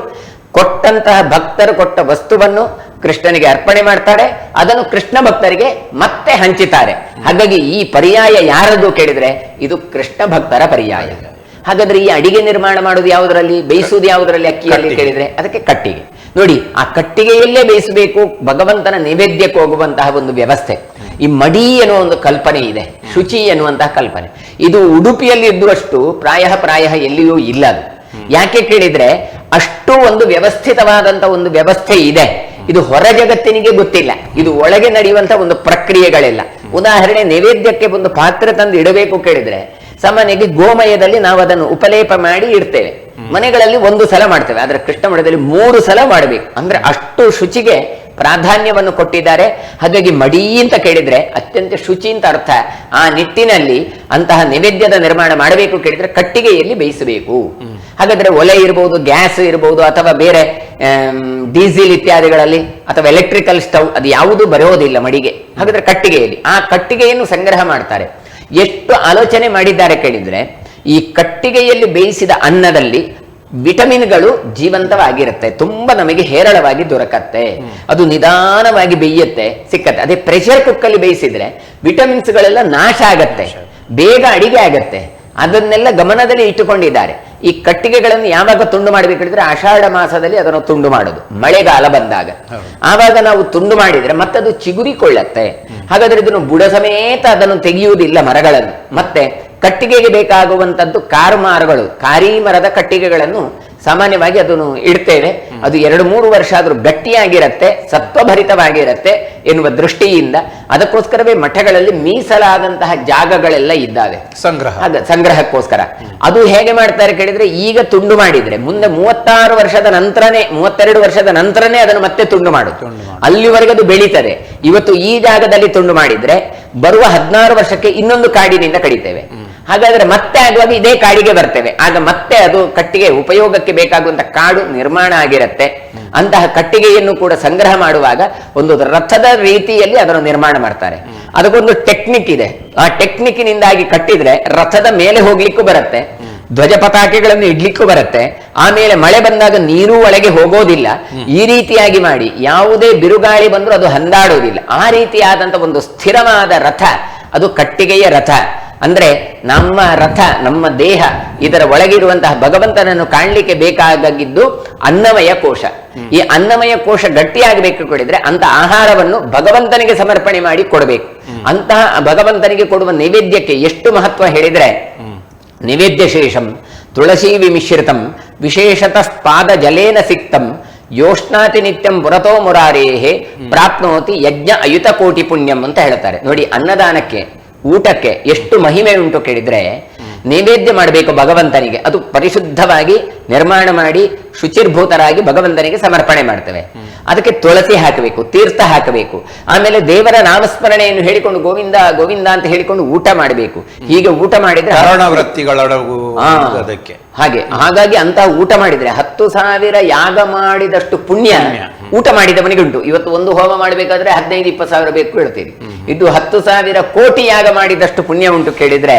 ಕೊಟ್ಟಂತಹ ಭಕ್ತರು ಕೊಟ್ಟ ವಸ್ತುವನ್ನು ಕೃಷ್ಣನಿಗೆ ಅರ್ಪಣೆ ಮಾಡ್ತಾರೆ, ಅದನ್ನು ಕೃಷ್ಣ ಭಕ್ತರಿಗೆ ಮತ್ತೆ ಹಂಚುತ್ತಾರೆ. ಹಾಗಾಗಿ ಈ ಪರ್ಯಾಯ ಯಾರದು ಕೇಳಿದ್ರೆ ಇದು ಕೃಷ್ಣ ಭಕ್ತರ ಪರ್ಯಾಯ. ಹಾಗಾದ್ರೆ ಈ ಅಡಿಗೆ ನಿರ್ಮಾಣ ಮಾಡೋದು ಯಾವುದರಲ್ಲಿ, ಬೇಯಿಸುವುದು ಯಾವುದರಲ್ಲಿ ಅಕ್ಕಿಯಲ್ಲಿ ಕೇಳಿದ್ರೆ ಅದಕ್ಕೆ ಕಟ್ಟಿಗೆ. ನೋಡಿ, ಆ ಕಟ್ಟಿಗೆಯಲ್ಲೇ ಬೇಯಿಸಬೇಕು, ಭಗವಂತನ ನೈವೇದ್ಯಕ್ಕೆ ಹೋಗುವಂತಹ ಒಂದು ವ್ಯವಸ್ಥೆ. ಈ ಮಡಿ ಎನ್ನುವ ಒಂದು ಕಲ್ಪನೆ ಇದೆ, ಶುಚಿ ಎನ್ನುವಂತಹ ಕಲ್ಪನೆ. ಇದು ಉಡುಪಿಯಲ್ಲಿ ಇದ್ದುವಷ್ಟು ಪ್ರಾಯ ಎಲ್ಲಿಯೂ ಇಲ್ಲ. ಅದು ಯಾಕೆ ಕೇಳಿದ್ರೆ ಅಷ್ಟು ಒಂದು ವ್ಯವಸ್ಥಿತವಾದಂತ ಒಂದು ವ್ಯವಸ್ಥೆ ಇದೆ. ಇದು ಹೊರ ಜಗತ್ತಿನಿಗೆ ಗೊತ್ತಿಲ್ಲ, ಇದು ಒಳಗೆ ನಡೆಯುವಂತ ಒಂದು ಪ್ರಕ್ರಿಯೆಗಳೆಲ್ಲ. ಉದಾಹರಣೆ, ನೈವೇದ್ಯಕ್ಕೆ ಒಂದು ಪಾತ್ರೆ ತಂದು ಇಡಬೇಕು ಕೇಳಿದ್ರೆ ಸಾಮಾನ್ಯವಾಗಿ ಗೋಮಯದಲ್ಲಿ ನಾವು ಅದನ್ನು ಉಪಲೇಪ ಮಾಡಿ ಇಡ್ತೇವೆ. ಮನೆಗಳಲ್ಲಿ 1 ಸಲ ಮಾಡ್ತೇವೆ, ಆದ್ರೆ ಕೃಷ್ಣ ಮಠದಲ್ಲಿ 3 ಸಲ ಮಾಡಬೇಕು. ಅಂದ್ರೆ ಅಷ್ಟು ಶುಚಿಗೆ ಪ್ರಾಧಾನ್ಯವನ್ನು ಕೊಟ್ಟಿದ್ದಾರೆ. ಹಾಗಾಗಿ ಮಡಿ ಅಂತ ಕೇಳಿದ್ರೆ ಅತ್ಯಂತ ಶುಚಿ ಅಂತ ಅರ್ಥ. ಆ ನಿಟ್ಟಿನಲ್ಲಿ ಅಂತಹ ನೈವೇದ್ಯದ ನಿರ್ಮಾಣ ಮಾಡಬೇಕು ಕೇಳಿದ್ರೆ ಕಟ್ಟಿಗೆಯಲ್ಲಿ ಬೇಯಿಸಬೇಕು. ಹಾಗಾದ್ರೆ ಒಲೆ ಇರಬಹುದು, ಗ್ಯಾಸ್ ಇರಬಹುದು, ಅಥವಾ ಬೇರೆ ಡೀಸೆಲ್ ಇತ್ಯಾದಿಗಳಲ್ಲಿ, ಅಥವಾ ಎಲೆಕ್ಟ್ರಿಕಲ್ ಸ್ಟವ್, ಅದು ಯಾವುದು ಬರೋದಿಲ್ಲ ಮಡಿಗೆ. ಹಾಗಾದ್ರೆ ಕಟ್ಟಿಗೆಯಲ್ಲಿ, ಆ ಕಟ್ಟಿಗೆಯನ್ನು ಸಂಗ್ರಹ ಮಾಡ್ತಾರೆ. ಎಷ್ಟು ಆಲೋಚನೆ ಮಾಡಿದ್ದಾರೆ ಕೇಳಿದ್ರೆ, ಈ ಕಟ್ಟಿಗೆಯಲ್ಲಿ ಬೇಯಿಸಿದ ಅನ್ನದಲ್ಲಿ ವಿಟಮಿನ್ಗಳು ಜೀವಂತವಾಗಿರುತ್ತೆ, ತುಂಬಾ ನಮಗೆ ಹೇರಳವಾಗಿ ದೊರಕತ್ತೆ, ಅದು ನಿಧಾನವಾಗಿ ಬೇಯುತ್ತೆ, ಸಿಕ್ಕತ್ತೆ. ಅದೇ ಪ್ರೆಷರ್ ಕುಕ್ಕಲ್ಲಿ ಬೇಯಿಸಿದ್ರೆ ವಿಟಮಿನ್ಸ್ ಗಳೆಲ್ಲ ನಾಶ ಆಗತ್ತೆ, ಬೇಗ ಅಡಿಗೆ ಆಗತ್ತೆ. ಅದನ್ನೆಲ್ಲ ಗಮನದಲ್ಲಿ ಇಟ್ಟುಕೊಂಡಿದ್ದಾರೆ. ಈ ಕಟ್ಟಿಗೆಗಳನ್ನು ಯಾವಾಗ ತುಂಡು ಮಾಡಬೇಕಿದ್ರೆ ಆಷಾಢ ಮಾಸದಲ್ಲಿ ಅದನ್ನು ತುಂಡು ಮಾಡೋದು, ಮಳೆಗಾಲ ಬಂದಾಗ. ಆವಾಗ ನಾವು ತುಂಡು ಮಾಡಿದ್ರೆ ಮತ್ತದು ಚಿಗುರಿಕೊಳ್ಳತ್ತೆ. ಹಾಗಾದ್ರೆ ಇದನ್ನು ಬುಡ ಸಮೇತ ಅದನ್ನು ತೆಗೆಯುವುದಿಲ್ಲ ಮರಗಳನ್ನು. ಮತ್ತೆ ಕಟ್ಟಿಗೆಗೆ ಬೇಕಾಗುವಂತದ್ದು ಕಾರುಮಾರುಗಳು, ಕಾರಿ ಮರದ ಕಟ್ಟಿಗೆಗಳನ್ನು ಸಾಮಾನ್ಯವಾಗಿ ಅದನ್ನು ಇಡ್ತೇವೆ. ಅದು 2-3 ವರ್ಷ ಆದ್ರೂ ಗಟ್ಟಿಯಾಗಿರತ್ತೆ, ಸತ್ವಭರಿತವಾಗಿರತ್ತೆ ಎನ್ನುವ ದೃಷ್ಟಿಯಿಂದ ಅದಕ್ಕೋಸ್ಕರವೇ ಮಠಗಳಲ್ಲಿ ಮೀಸಲಾದಂತಹ ಜಾಗಗಳೆಲ್ಲ ಇದ್ದಾವೆ ಸಂಗ್ರಹಕ್ಕೋಸ್ಕರ. ಅದು ಹೇಗೆ ಮಾಡ್ತಾರೆ ಕೇಳಿದ್ರೆ, ಈಗ ತುಂಡು ಮಾಡಿದ್ರೆ ಮುಂದೆ 32 ವರ್ಷದ ನಂತರನೇ ಅದನ್ನು ಮತ್ತೆ ತುಂಡು ಮಾಡುದು. ಅಲ್ಲಿವರೆಗೆ ಅದು ಬೆಳೀತದೆ. ಇವತ್ತು ಈ ಜಾಗದಲ್ಲಿ ತುಂಡು ಮಾಡಿದ್ರೆ ಬರುವ 16 ವರ್ಷಕ್ಕೆ ಇನ್ನೊಂದು ಕಾಡಿನಿಂದ ಕಡಿತೇವೆ. ಹಾಗಾದ್ರೆ ಮತ್ತೆ ಆಗುವಾಗ ಇದೇ ಕಾಡಿಗೆ ಬರ್ತೇವೆ. ಆಗ ಮತ್ತೆ ಅದು ಕಟ್ಟಿಗೆ ಉಪಯೋಗಕ್ಕೆ ಬೇಕಾಗುವಂತ ಕಾಡು ನಿರ್ಮಾಣ ಆಗಿರುತ್ತೆ. ಅಂತಹ ಕಟ್ಟಿಗೆಯನ್ನು ಕೂಡ ಸಂಗ್ರಹ ಮಾಡುವಾಗ ಒಂದು ರಥದ ರೀತಿಯಲ್ಲಿ ಅದನ್ನು ನಿರ್ಮಾಣ ಮಾಡ್ತಾರೆ. ಅದಕ್ಕೊಂದು ಟೆಕ್ನಿಕ್ ಇದೆ. ಆ ಟೆಕ್ನಿಕ್ನಿಂದಾಗಿ ಕಟ್ಟಿದ್ರೆ ರಥದ ಮೇಲೆ ಹೋಗ್ಲಿಕ್ಕೂ ಬರುತ್ತೆ, ಧ್ವಜ ಪತಾಕೆಗಳನ್ನು ಇಡ್ಲಿಕ್ಕೂ ಬರುತ್ತೆ, ಆಮೇಲೆ ಮಳೆ ಬಂದಾಗ ನೀರು ಒಳಗೆ ಹೋಗೋದಿಲ್ಲ. ಈ ರೀತಿಯಾಗಿ ಮಾಡಿ ಯಾವುದೇ ಬಿರುಗಾಳಿ ಬಂದರೂ ಅದು ಹಂದಾಡೋದಿಲ್ಲ. ಆ ರೀತಿಯಾದಂತ ಒಂದು ಸ್ಥಿರವಾದ ರಥ, ಅದು ಕಟ್ಟಿಗೆಯ ರಥ. ಅಂದ್ರೆ ನಮ್ಮ ರಥ, ನಮ್ಮ ದೇಹ, ಇದರ ಒಳಗಿರುವಂತಹ ಭಗವಂತನನ್ನು ಕಾಣಲಿಕ್ಕೆ ಬೇಕಾಗಿದ್ದು ಅನ್ನಮಯ ಕೋಶ. ಈ ಅನ್ನಮಯ ಕೋಶ ಗಟ್ಟಿಯಾಗಬೇಕು ಕೊಡಿದ್ರೆ ಅಂತ ಆಹಾರವನ್ನು ಭಗವಂತನಿಗೆ ಸಮರ್ಪಣೆ ಮಾಡಿ ಕೊಡಬೇಕು. ಅಂತಹ ಭಗವಂತನಿಗೆ ಕೊಡುವ ನೈವೇದ್ಯಕ್ಕೆ ಎಷ್ಟು ಮಹತ್ವ ಹೇಳಿದ್ರೆ, ನೈವೇದ್ಯ ಶೇಷಂ ತುಳಸಿ ವಿಮಿಶ್ರಿತಂ ವಿಶೇಷತಃ ಪಾದ ಜಲೇನ ಸಿಕ್ತಂ ಯೋಷ್ಣಾತಿ ನಿತ್ಯಂ ಪುರತೋ ಮುರಾರೇಹೇ ಪ್ರಾಪ್ನೋತಿ ಯಜ್ಞ ಅಯುತ ಕೋಟಿ ಪುಣ್ಯಂ ಅಂತ ಹೇಳ್ತಾರೆ. ನೋಡಿ, ಅನ್ನದಾನಕ್ಕೆ, ಊಟಕ್ಕೆ ಎಷ್ಟು ಮಹಿಮೆ ಉಂಟು ಕೇಳಿದ್ರೆ, ನೈವೇದ್ಯ ಮಾಡಬೇಕು ಭಗವಂತನಿಗೆ, ಅದು ಪರಿಶುದ್ಧವಾಗಿ ನಿರ್ಮಾಣ ಮಾಡಿ ಶುಚಿರ್ಭೂತರಾಗಿ ಭಗವಂತನಿಗೆ ಸಮರ್ಪಣೆ ಮಾಡ್ತೇವೆ. ಅದಕ್ಕೆ ತುಳಸಿ ಹಾಕಬೇಕು, ತೀರ್ಥ ಹಾಕಬೇಕು, ಆಮೇಲೆ ದೇವರ ನಾಮಸ್ಮರಣೆಯನ್ನು ಹೇಳಿಕೊಂಡು ಗೋವಿಂದ ಗೋವಿಂದ ಅಂತ ಹೇಳಿಕೊಂಡು ಊಟ ಮಾಡಬೇಕು. ಹೀಗೆ ಊಟ ಮಾಡಿದ್ರೆ ಅದಕ್ಕೆ ಹಾಗಾಗಿ ಅಂತ ಊಟ ಮಾಡಿದ್ರೆ 10,000 ಯಾಗ ಮಾಡಿದಷ್ಟು ಪುಣ್ಯ ಊಟ ಮಾಡಿದವನಿಗೆ ಉಂಟು. ಇವತ್ತು ಒಂದು ಹೋಮ ಮಾಡಬೇಕಾದ್ರೆ 15-20 ಸಾವಿರ ಬೇಕು ಹೇಳ್ತೀರಿ, ಇದು 10,000 ಕೋಟಿ ಯಾಗ ಮಾಡಿದಷ್ಟು ಪುಣ್ಯ ಉಂಟು ಕೇಳಿದ್ರೆ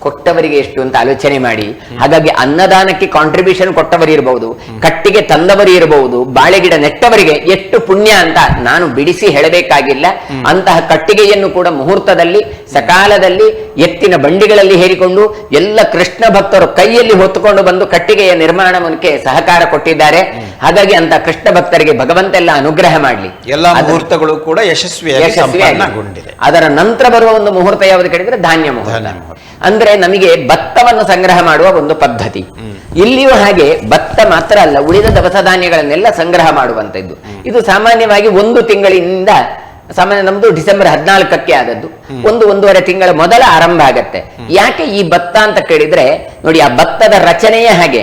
ಕೊಟ್ಟವರಿಗೆ ಎಷ್ಟು ಅಂತ ಆಲೋಚನೆ ಮಾಡಿ. ಹಾಗಾಗಿ ಅನ್ನದಾನಕ್ಕೆ ಕಾಂಟ್ರಿಬ್ಯೂಷನ್ ಕೊಟ್ಟವರು ಇರಬಹುದು, ಕಟ್ಟಿಗೆ ತಂದವರು ಇರಬಹುದು, ಬಾಳೆಗಿಡ ನೆಟ್ಟವರಿಗೆ ಎಷ್ಟು ಪುಣ್ಯ ಅಂತ ನಾನು ಬಿಡಿಸಿ ಹೇಳಬೇಕಾಗಿಲ್ಲ. ಅಂತಹ ಕಟ್ಟಿಗೆಯನ್ನು ಕೂಡ ಮುಹೂರ್ತದಲ್ಲಿ ಸಕಾಲದಲ್ಲಿ ಎತ್ತಿನ ಬಂಡಿಗಳಲ್ಲಿ ಹೇರಿಕೊಂಡು ಎಲ್ಲ ಕೃಷ್ಣ ಭಕ್ತರು ಕೈಯಲ್ಲಿ ಹೊತ್ತುಕೊಂಡು ಬಂದು ಕಟ್ಟಿಗೆಯ ನಿರ್ಮಾಣಕ್ಕೆ ಸಹಕಾರ ಕೊಟ್ಟಿದ್ದಾರೆ. ಹಾಗಾಗಿ ಅಂತ ಕೃಷ್ಣ ಭಕ್ತರಿಗೆ ಭಗವಂತೆಲ್ಲ ಅನುಗ್ರಹ ಮಾಡಲಿ. ಎಲ್ಲ ಮುಹೂರ್ತಗಳು ಕೂಡ ಯಶಸ್ವಿಯಾಗಿವೆ. ಅದರ ನಂತರ ಬರುವ ಒಂದು ಮುಹೂರ್ತ ಯಾವುದು ಕೇಳಿದ್ರೆ ಧಾನ್ಯ ಮುಹೂರ್ತ. ಅಂದ್ರೆ ನಮಗೆ ಭತ್ತವನ್ನು ಸಂಗ್ರಹ ಮಾಡುವ ಒಂದು ಪದ್ಧತಿ. ಇಲ್ಲಿಯೂ ಹಾಗೆ ಭತ್ತ ಮಾತ್ರ ಅಲ್ಲ, ಉಳಿದ ದವಸ ಧಾನ್ಯಗಳನ್ನೆಲ್ಲ ಸಂಗ್ರಹ ಮಾಡುವಂತದ್ದು. ಇದು ಸಾಮಾನ್ಯವಾಗಿ 1 ತಿಂಗಳಿನಿಂದ, ಸಾಮಾನ್ಯ ನಮ್ದು ಡಿಸೆಂಬರ್ 14ಕ್ಕೆ ಆದದ್ದು, 1-1.5 ತಿಂಗಳ ಮೊದಲ ಆರಂಭ ಆಗತ್ತೆ. ಯಾಕೆ ಈ ಭತ್ತ ಅಂತ ಕೇಳಿದ್ರೆ, ನೋಡಿ ಆ ಭತ್ತದ ರಚನೆಯೇ ಹಾಗೆ,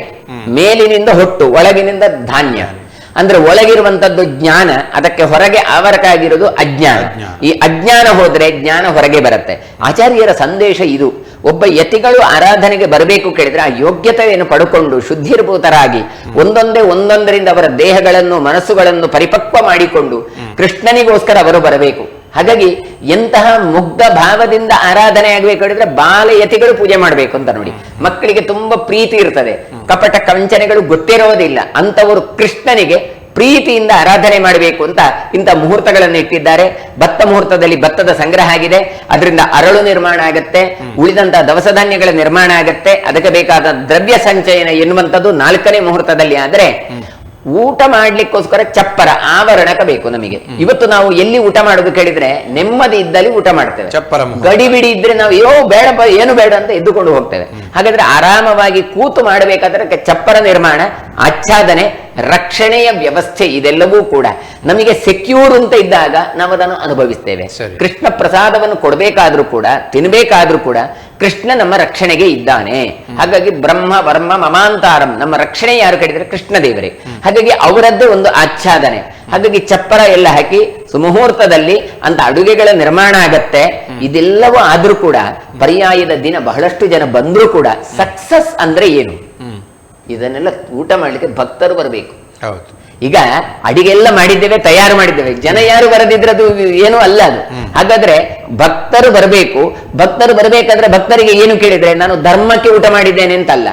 ಮೇಲಿನಿಂದ ಹೊಟ್ಟು, ಒಳಗಿನಿಂದ ಧಾನ್ಯ. ಅಂದ್ರೆ ಒಳಗಿರುವಂತದ್ದು ಜ್ಞಾನ, ಅದಕ್ಕೆ ಹೊರಗೆ ಆವರಕಾಗಿರೋದು ಅಜ್ಞಾನ. ಈ ಅಜ್ಞಾನ ಹೋದ್ರೆ ಜ್ಞಾನ ಹೊರಗೆ ಬರುತ್ತೆ. ಆಚಾರ್ಯರ ಸಂದೇಶ ಇದು. ಒಬ್ಬ ಯತಿಗಳು ಆರಾಧನೆಗೆ ಬರಬೇಕು ಕೇಳಿದ್ರೆ ಆ ಯೋಗ್ಯತೆಯನ್ನು ಪಡ್ಕೊಂಡು ಶುದ್ಧಿರ್ಭೂತರಾಗಿ ಒಂದೊಂದರಿಂದ ಅವರ ದೇಹಗಳನ್ನು ಮನಸ್ಸುಗಳನ್ನು ಪರಿಪಕ್ವ ಮಾಡಿಕೊಂಡು ಕೃಷ್ಣನಿಗೋಸ್ಕರ ಅವರು ಬರಬೇಕು. ಹಾಗಾಗಿ ಎಂತಹ ಮುಗ್ಧ ಭಾವದಿಂದ ಆರಾಧನೆ ಆಗ್ಬೇಕು ಹೇಳಿದ್ರೆ ಬಾಲಯತಿಗಳು ಪೂಜೆ ಮಾಡ್ಬೇಕು ಅಂತ. ನೋಡಿ, ಮಕ್ಕಳಿಗೆ ತುಂಬಾ ಪ್ರೀತಿ ಇರ್ತದೆ, ಕಪಟ ಕಂಚನೆಗಳು ಗೊತ್ತಿರೋದಿಲ್ಲ, ಅಂತವರು ಕೃಷ್ಣನಿಗೆ ಪ್ರೀತಿಯಿಂದ ಆರಾಧನೆ ಮಾಡಬೇಕು ಅಂತ ಇಂಥ ಮುಹೂರ್ತಗಳನ್ನು ಇಟ್ಟಿದ್ದಾರೆ. ಭತ್ತ ಮುಹೂರ್ತದಲ್ಲಿ ಭತ್ತದ ಸಂಗ್ರಹ ಆಗಿದೆ, ಅದರಿಂದ ಅರಳು ನಿರ್ಮಾಣ ಆಗತ್ತೆ, ಉಳಿದಂತಹ ದವಸ ಧಾನ್ಯಗಳ ನಿರ್ಮಾಣ ಆಗತ್ತೆ. ಅದಕ್ಕೆ ಬೇಕಾದ ದ್ರವ್ಯ ಸಂಚಯನ ಎನ್ನುವಂಥದ್ದು 4ನೇ ಮುಹೂರ್ತದಲ್ಲಿ. ಆದ್ರೆ ಊಟ ಮಾಡ್ಲಿಕ್ಕೋಸ್ಕರ ಚಪ್ಪರ ಆವರಣಕ ಬೇಕು ನಮಗೆ. ಇವತ್ತು ನಾವು ಎಲ್ಲಿ ಊಟ ಮಾಡೋದು ಕೇಳಿದ್ರೆ ನೆಮ್ಮದಿ ಇದ್ದಲ್ಲಿ ಊಟ ಮಾಡ್ತೇವೆ, ಗಡಿಬಿಡಿ ಇದ್ರೆ ನಾವು ಬೇಡ ಏನು ಬೇಡ ಅಂತ ಎದ್ದುಕೊಂಡು ಹೋಗ್ತೇವೆ. ಹಾಗಾದ್ರೆ ಆರಾಮವಾಗಿ ಕೂತು ಮಾಡಬೇಕಾದ್ರೆ ಚಪ್ಪರ ನಿರ್ಮಾಣ, ಆಚ್ಛಾದನೆ, ರಕ್ಷಣೆಯ ವ್ಯವಸ್ಥೆ, ಇದೆಲ್ಲವೂ ಕೂಡ ನಮಗೆ ಸೆಕ್ಯೂರ್ ಅಂತ ಇದ್ದಾಗ ನಾವು ಅದನ್ನು ಅನುಭವಿಸ್ತೇವೆ. ಕೃಷ್ಣ ಪ್ರಸಾದವನ್ನು ಕೊಡಬೇಕಾದ್ರೂ ಕೂಡ, ತಿನ್ಬೇಕಾದ್ರೂ ಕೂಡ ಕೃಷ್ಣ ನಮ್ಮ ರಕ್ಷಣೆಗೆ ಇದ್ದಾನೆ. ಹಾಗಾಗಿ ಬ್ರಹ್ಮ ವರ್ಮ ಮಮಾಂತಾರಂ, ನಮ್ಮ ರಕ್ಷಣೆ ಯಾರು ಕೇಳಿದ್ರೆ ಕೃಷ್ಣ ದೇವರೇ. ಹಾಗಾಗಿ ಅವರದ್ದೇ ಒಂದು ಆಚ್ಛಾದನೆ. ಹಾಗಾಗಿ ಚಪ್ಪರ ಎಲ್ಲ ಹಾಕಿ ಸುಮುಹೂರ್ತದಲ್ಲಿ ಅಂತ ಅಡುಗೆಗಳ ನಿರ್ಮಾಣ ಆಗತ್ತೆ. ಇದೆಲ್ಲವೂ ಆದ್ರೂ ಕೂಡ ಪರ್ಯಾಯದ ದಿನ ಬಹಳಷ್ಟು ಜನ ಬಂದ್ರೂ ಕೂಡ ಸಕ್ಸಸ್ ಅಂದ್ರೆ ಏನು, ಇದನ್ನೆಲ್ಲ ಊಟ ಮಾಡ್ಲಿಕ್ಕೆ ಭಕ್ತರು ಬರಬೇಕು. ಈಗ ಅಡಿಗೆಲ್ಲ ಮಾಡಿದ್ದೇವೆ, ತಯಾರು ಮಾಡಿದ್ದೇವೆ, ಜನ ಯಾರು ಬರದಿದ್ರದು ಏನು ಅಲ್ಲ ಅದು. ಹಾಗಾದ್ರೆ ಭಕ್ತರು ಬರಬೇಕು. ಭಕ್ತರು ಬರಬೇಕಾದ್ರೆ ಭಕ್ತರಿಗೆ ಏನು ಕೇಳಿದ್ರೆ, ನಾನು ಧರ್ಮಕ್ಕೆ ಊಟ ಮಾಡಿದ್ದೇನೆ ಅಂತಲ್ಲ,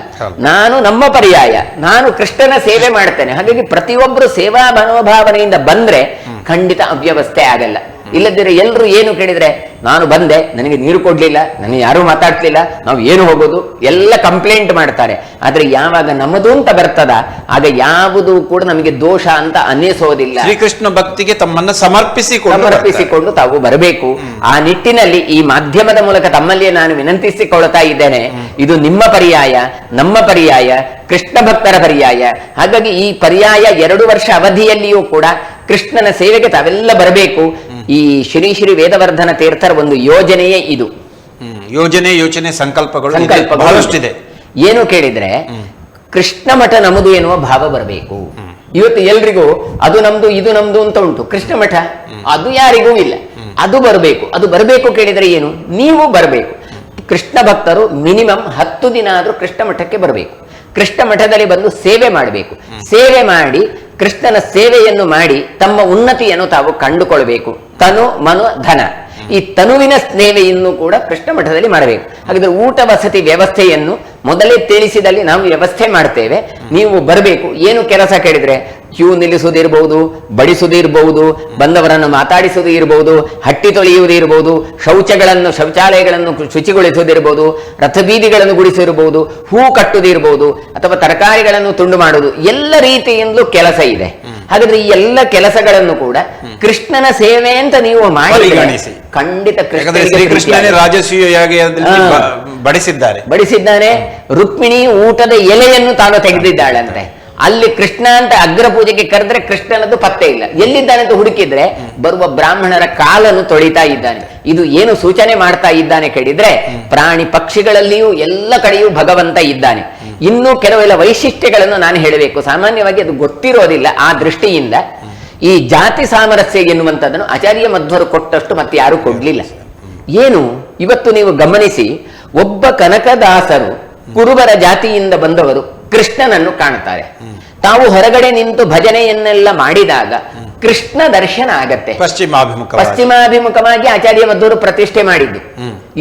ನಾನು ನಮ್ಮ ಪರ್ಯಾಯ, ನಾನು ಕೃಷ್ಣನ ಸೇವೆ ಮಾಡ್ತೇನೆ. ಹಾಗಾಗಿ ಪ್ರತಿಯೊಬ್ಬರು ಸೇವಾ ಮನೋಭಾವನೆಯಿಂದ ಬಂದ್ರೆ ಖಂಡಿತ ಅವ್ಯವಸ್ಥೆ ಆಗಲ್ಲ. ಇಲ್ಲದಿದ್ರೆ ಎಲ್ರು ಏನು ಕೇಳಿದ್ರೆ, ನಾನು ಬಂದೆ, ನನಗೆ ನೀರು ಕೊಡ್ಲಿಲ್ಲ, ನನಗೆ ಯಾರು ಮಾತಾಡ್ಲಿಲ್ಲ, ನಾವು ಏನು ಹೋಗೋದು, ಎಲ್ಲ ಕಂಪ್ಲೇಂಟ್ ಮಾಡ್ತಾರೆ. ಆದ್ರೆ ಯಾವಾಗ ನಮ್ಮದು ಅಂತ ಬರ್ತದ ಆಗ ಯಾವುದು ಕೂಡ ನಮಗೆ ದೋಷ ಅಂತ ಅನ್ನಿಸೋದಿಲ್ಲ. ಶ್ರೀಕೃಷ್ಣ ಭಕ್ತಿಗೆ ತಮ್ಮನ್ನು ಸಮರ್ಪಿಸಿಕೊಂಡು ತಾವು ಬರಬೇಕು. ಆ ನಿಟ್ಟಿನಲ್ಲಿ ಈ ಮಾಧ್ಯಮದ ಮೂಲಕ ತಮ್ಮಲ್ಲಿಯೇ ನಾನು ವಿನಂತಿಸಿಕೊಳ್ತಾ ಇದ್ದೇನೆ, ಇದು ನಿಮ್ಮ ಪರ್ಯಾಯ, ನಮ್ಮ ಪರ್ಯಾಯ, ಕೃಷ್ಣ ಭಕ್ತರ ಪರ್ಯಾಯ. ಹಾಗಾಗಿ ಈ ಪರ್ಯಾಯ 2 ವರ್ಷ ಅವಧಿಯಲ್ಲಿಯೂ ಕೂಡ ಕೃಷ್ಣನ ಸೇವೆಗೆ ತಾವೆಲ್ಲ ಬರಬೇಕು. ಈ ಶ್ರೀ ವೇದವರ್ಧನ ತೀರ್ಥರ ಒಂದು ಯೋಜನೆಯೇ ಇದು. ಯೋಚನೆ ಸಂಕಲ್ಪಗಳು ಬಹಳಷ್ಟಿದೆ. ಏನು ಕೇಳಿದ್ರೆ, ಕೃಷ್ಣ ಮಠ ನಮ್ಮದು ಎನ್ನುವ ಭಾವ ಬರಬೇಕು. ಇವತ್ತು ಎಲ್ರಿಗೂ ಅದು ನಮ್ದು ಇದು ನಮ್ದು ಅಂತ ಉಂಟು, ಕೃಷ್ಣ ಮಠ ಅದು ಯಾರಿಗೂ ಇಲ್ಲ. ಅದು ಬರಬೇಕು. ಅದು ಬರಬೇಕು ಕೇಳಿದ್ರೆ ಏನು, ನೀವು ಬರಬೇಕು. ಕೃಷ್ಣ ಭಕ್ತರು ಮಿನಿಮಮ್ 10 ದಿನ ಆದ್ರೂ ಕೃಷ್ಣ ಮಠಕ್ಕೆ ಬರಬೇಕು. ಕೃಷ್ಣ ಮಠದಲ್ಲಿ ಬಂದು ಸೇವೆ ಮಾಡಬೇಕು. ಸೇವೆ ಮಾಡಿ ಕೃಷ್ಣನ ಸೇವೆಯನ್ನು ಮಾಡಿ ತಮ್ಮ ಉನ್ನತಿಯನ್ನು ತಾವು ಕಂಡುಕೊಳ್ಬೇಕು. ತನು ಮನು ಧನ, ಈ ತನುವಿನ ಸೇವೆಯನ್ನು ಕೂಡ ಕೃಷ್ಣ ಮಠದಲ್ಲಿ ಮಾಡಬೇಕು. ಹಾಗಾದ್ರೆ ಊಟ ವಸತಿ ವ್ಯವಸ್ಥೆಯನ್ನು ಮೊದಲೇ ತಿಳಿಸಿದಲ್ಲಿ ನಾವು ವ್ಯವಸ್ಥೆ ಮಾಡ್ತೇವೆ, ನೀವು ಬರಬೇಕು. ಏನು ಕೆಲಸ ಕೇಳಿದ್ರೆ ಕ್ಯೂ ನಿಲ್ಲಿಸುವುದಿರ್ಬಹುದು, ಬಡಿಸುವುದಿರ್ಬಹುದು, ಬಂದವರನ್ನು ಮಾತಾಡಿಸುವುದು ಇರಬಹುದು, ಹಟ್ಟಿ ತೊಳೆಯುವುದು ಇರಬಹುದು, ಶೌಚಾಲಯಗಳನ್ನು ಶುಚಿಗೊಳಿಸುವುದಿರಬಹುದು, ರಥಬೀದಿಗಳನ್ನು ಗುಡಿಸಿರಬಹುದು, ಹೂ ಕಟ್ಟುವುದಿರಬಹುದು, ಅಥವಾ ತರಕಾರಿಗಳನ್ನು ತುಂಡು ಮಾಡುವುದು, ಎಲ್ಲ ರೀತಿಯಿಂದಲೂ ಕೆಲಸ ಇದೆ. ಹಾಗಾದ್ರೆ ಈ ಎಲ್ಲ ಕೆಲಸಗಳನ್ನು ಕೂಡ ಕೃಷ್ಣನ ಸೇವೆ ಅಂತ ನೀವು ಮಾಡಿ ಖಂಡಿತ ಕೃಷ್ಣನೇ ರಾಜಸೂಯಾಗಿ ಬಡಿಸಿದ್ದಾನೆ. ರುಕ್ಮಿಣಿ ಊಟದ ಎಲೆಯನ್ನು ತಾನು ತೆಗೆದಿದ್ದಾಳಂತೆ. ಅಲ್ಲಿ ಕೃಷ್ಣ ಅಂತ ಅಗ್ರ ಪೂಜೆಗೆ ಕರೆದ್ರೆ ಕೃಷ್ಣನದ್ದು ಪತ್ತೆ ಇಲ್ಲ. ಎಲ್ಲಿದ್ದಾನೆ ಅಂತ ಹುಡುಕಿದ್ರೆ ಬರುವ ಬ್ರಾಹ್ಮಣರ ಕಾಲನ್ನು ತೊಳಿತಾ ಇದ್ದಾನೆ. ಇದು ಏನು ಸೂಚನೆ ಮಾಡ್ತಾ ಇದ್ದಾನೆ ಕೇಳಿದ್ರೆ, ಪ್ರಾಣಿ ಪಕ್ಷಿಗಳಲ್ಲಿಯೂ ಎಲ್ಲ ಕಡೆಯೂ ಭಗವಂತ ಇದ್ದಾನೆ. ಇನ್ನೂ ಕೆಲವೆಲ್ಲ ವೈಶಿಷ್ಟ್ಯಗಳನ್ನು ನಾನು ಹೇಳಬೇಕು. ಸಾಮಾನ್ಯವಾಗಿ ಅದು ಗೊತ್ತಿರೋದಿಲ್ಲ. ಆ ದೃಷ್ಟಿಯಿಂದ ಈ ಜಾತಿ ಸಾಮರಸ್ಯ ಎನ್ನುವಂಥದ್ದನ್ನು ಆಚಾರ್ಯ ಮಧ್ವರು ಕೊಟ್ಟಷ್ಟು ಮತ್ತೆ ಯಾರು ಕೊಡ್ಲಿಲ್ಲ. ಏನು ಇವತ್ತು ನೀವು ಗಮನಿಸಿ, ಒಬ್ಬ ಕನಕದಾಸರು ಕುರುಬರ ಜಾತಿಯಿಂದ ಬಂದವರು ಕೃಷ್ಣನನ್ನು ಕಾಣುತ್ತಾರೆ. ತಾವು ಹೊರಗಡೆ ನಿಂತು ಭಜನೆಯನ್ನೆಲ್ಲ ಮಾಡಿದಾಗ ಕೃಷ್ಣ ದರ್ಶನ ಆಗತ್ತೆ. ಪಶ್ಚಿಮಾಭಿಮುಖವಾಗಿ ಆಚಾರ್ಯ ಮಧ್ವರು ಪ್ರತಿಷ್ಠೆ ಮಾಡಿದ್ದು.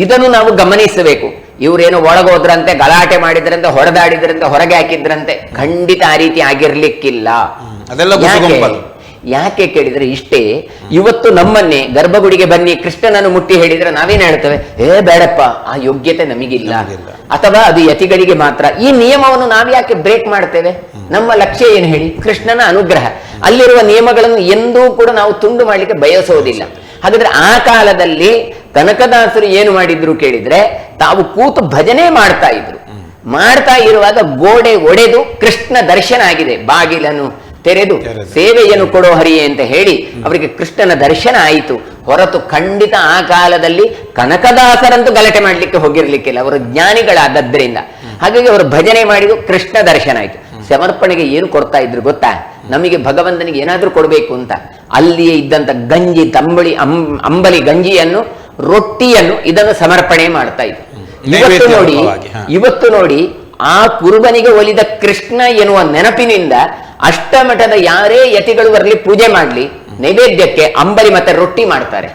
ಇದನ್ನು ನಾವು ಗಮನಿಸಬೇಕು. ಇವರೇನು ಒಳಗೋದ್ರಂತೆ, ಗಲಾಟೆ ಮಾಡಿದ್ರಂತೆ, ಹೊಡೆದಾಡಿದ್ರಂತೆ, ಹೊರಗೆ ಹಾಕಿದ್ರಂತೆ. ಖಂಡಿತ ಆ ರೀತಿ ಆಗಿರ್ಲಿಕ್ಕಿಲ್ಲ. ಯಾಕೆ ಕೇಳಿದ್ರೆ ಇಷ್ಟೇ. ಇವತ್ತು ನಮ್ಮನ್ನೇ ಗರ್ಭಗುಡಿಗೆ ಬನ್ನಿ ಕೃಷ್ಣನನ್ನು ಮುಟ್ಟಿ ಹೇಳಿದ್ರೆ ನಾವೇನ್ ಹೇಳ್ತೇವೆ? ಬೇಡಪ್ಪ, ಆ ಯೋಗ್ಯತೆ ನಮಗಿಲ್ಲ, ಅಥವಾ ಅದು ಯತಿಗಳಿಗೆ ಮಾತ್ರ. ಈ ನಿಯಮವನ್ನು ನಾವ್ಯಾಕೆ ಬ್ರೇಕ್ ಮಾಡ್ತೇವೆ? ನಮ್ಮ ಲಕ್ಷ್ಯ ಏನು ಹೇಳಿ? ಕೃಷ್ಣನ ಅನುಗ್ರಹ. ಅಲ್ಲಿರುವ ನಿಯಮಗಳನ್ನು ಎಂದೂ ಕೂಡ ನಾವು ತುಂಡು ಮಾಡ್ಲಿಕ್ಕೆ ಬಯಸೋದಿಲ್ಲ. ಹಾಗಾದ್ರೆ ಆ ಕಾಲದಲ್ಲಿ ಕನಕದಾಸರು ಏನು ಮಾಡಿದ್ರು ಕೇಳಿದ್ರೆ, ತಾವು ಕೂತು ಭಜನೆ ಮಾಡ್ತಾ ಇರುವಾಗ ಗೋಡೆ ಒಡೆದು ಕೃಷ್ಣ ದರ್ಶನ ಆಗಿದೆ. ಬಾಗಿಲನ್ನು ತೆರೆದು ಸೇವೆಯನ್ನು ಕೊಡೋ ಹರಿಯೇ ಅಂತ ಹೇಳಿ ಅವರಿಗೆ ಕೃಷ್ಣನ ದರ್ಶನ ಆಯಿತು. ಹೊರತು ಖಂಡಿತ ಆ ಕಾಲದಲ್ಲಿ ಕನಕದಾಸರಂತೂ ಗಲಾಟೆ ಮಾಡ್ಲಿಕ್ಕೆ ಹೋಗಿರ್ಲಿಕ್ಕಿಲ್ಲ. ಅವರು ಜ್ಞಾನಿಗಳಾದದ್ರಿಂದ. ಹಾಗಾಗಿ ಅವರು ಭಜನೆ ಮಾಡಿದ್ರು, ಕೃಷ್ಣ ದರ್ಶನ ಆಯಿತು. ಸಮರ್ಪಣೆಗೆ ಏನು ಕೊಡ್ತಾ ಇದ್ರು ಗೊತ್ತಾ? ನಮಗೆ ಭಗವಂತನಿಗೆ ಏನಾದ್ರೂ ಕೊಡಬೇಕು ಅಂತ ಅಲ್ಲಿಯೇ ಇದ್ದಂತ ಗಂಜಿ, ಅಂಬಲಿ ಗಂಜಿಯನ್ನು, ರೊಟ್ಟಿಯನ್ನು, ಇದನ್ನು ಸಮರ್ಪಣೆ ಮಾಡ್ತಾ ಇದ್ರು. ಇವತ್ತು ನೋಡಿ ಆ ಕುರುಬನಿಗೆ ಒಲಿದ ಕೃಷ್ಣ ಎನ್ನುವ ನೆನಪಿನಿಂದ ಅಷ್ಟಮಠದ ಯಾರೇ ಯತಿಗಳು ಬರಲಿ, ಪೂಜೆ ಮಾಡ್ಲಿ, ನೈವೇದ್ಯಕ್ಕೆ ಅಂಬಲಿ ಮತ್ತೆ ರೊಟ್ಟಿ ಮಾಡ್ತಾರೆ.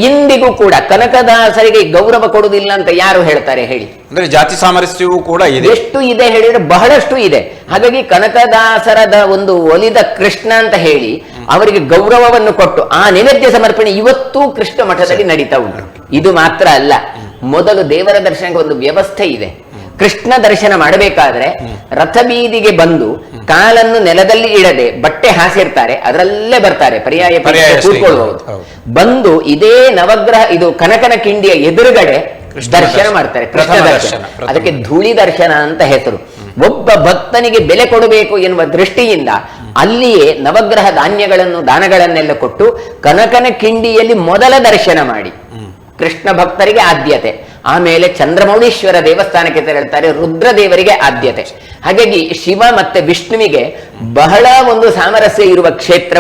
ಇಂದಿಗೂ ಕೂಡ ಕನಕದಾಸರಿಗೆ ಗೌರವ ಕೊಡುವುದಿಲ್ಲ ಅಂತ ಯಾರು ಹೇಳ್ತಾರೆ ಹೇಳಿ? ಅಂದ್ರೆ ಜಾತಿ ಸಾಮರಸ್ಯವೂ ಕೂಡ ಇದೆ. ಎಷ್ಟು ಇದೆ ಹೇಳಿದ್ರೆ ಬಹಳಷ್ಟು ಇದೆ. ಹಾಗಾಗಿ ಕನಕದಾಸರದ ಒಂದು ಒಲಿದ ಕೃಷ್ಣ ಅಂತ ಹೇಳಿ ಅವರಿಗೆ ಗೌರವವನ್ನು ಕೊಟ್ಟು ಆ ನೈವೇದ್ಯ ಸಮರ್ಪಣೆ ಇವತ್ತೂ ಕೃಷ್ಣ ಮಠದಲ್ಲಿ ನಡೀತಾ ಉಂಟು. ಇದು ಮಾತ್ರ ಅಲ್ಲ, ಮೊದಲು ದೇವರ ದರ್ಶನಕ್ಕೆ ಒಂದು ವ್ಯವಸ್ಥೆ ಇದೆ. ಕೃಷ್ಣ ದರ್ಶನ ಮಾಡಬೇಕಾದ್ರೆ ರಥಬೀದಿಗೆ ಬಂದು ಕಾಲನ್ನು ನೆಲದಲ್ಲಿ ಇಡದೆ ಬಟ್ಟೆ ಹಾಸಿರ್ತಾರೆ, ಅದರಲ್ಲೇ ಬರ್ತಾರೆ, ಪರ್ಯಾಯ ಕೂತ್ಕೊಳ್ಬಹುದು. ಬಂದು ಇದೇ ನವಗ್ರಹ, ಇದು ಕನಕನ ಕಿಂಡಿಯ ಎದುರುಗಡೆ ದರ್ಶನ ಮಾಡ್ತಾರೆ, ಕೃಷ್ಣ ದರ್ಶನ. ಅದಕ್ಕೆ ಧೂಳಿ ದರ್ಶನ ಅಂತ ಹೆಸರು. ಒಬ್ಬ ಭಕ್ತನಿಗೆ ಬೆಲೆ ಕೊಡಬೇಕು ಎನ್ನುವ ದೃಷ್ಟಿಯಿಂದ ಅಲ್ಲಿಯೇ ನವಗ್ರಹ ಧಾನ್ಯಗಳನ್ನು, ದಾನಗಳನ್ನೆಲ್ಲ ಕೊಟ್ಟು ಕನಕನ ಕಿಂಡಿಯಲ್ಲಿ ಮೊದಲ ದರ್ಶನ ಮಾಡಿ ಕೃಷ್ಣ ಭಕ್ತರಿಗೆ ಆದ್ಯತೆ. ಆಮೇಲೆ ಚಂದ್ರಮೌಳೀಶ್ವರ ದೇವಸ್ಥಾನಕ್ಕೆ ತೆರಳುತ್ತಾರೆ, ರುದ್ರದೇವರಿಗೆ ಆದ್ಯತೆ. ಹಾಗಾಗಿ ಶಿವ ಮತ್ತೆ ವಿಷ್ಣುವಿಗೆ ಬಹಳ ಒಂದು ಸಾಮರಸ್ಯ ಇರುವ ಕ್ಷೇತ್ರ.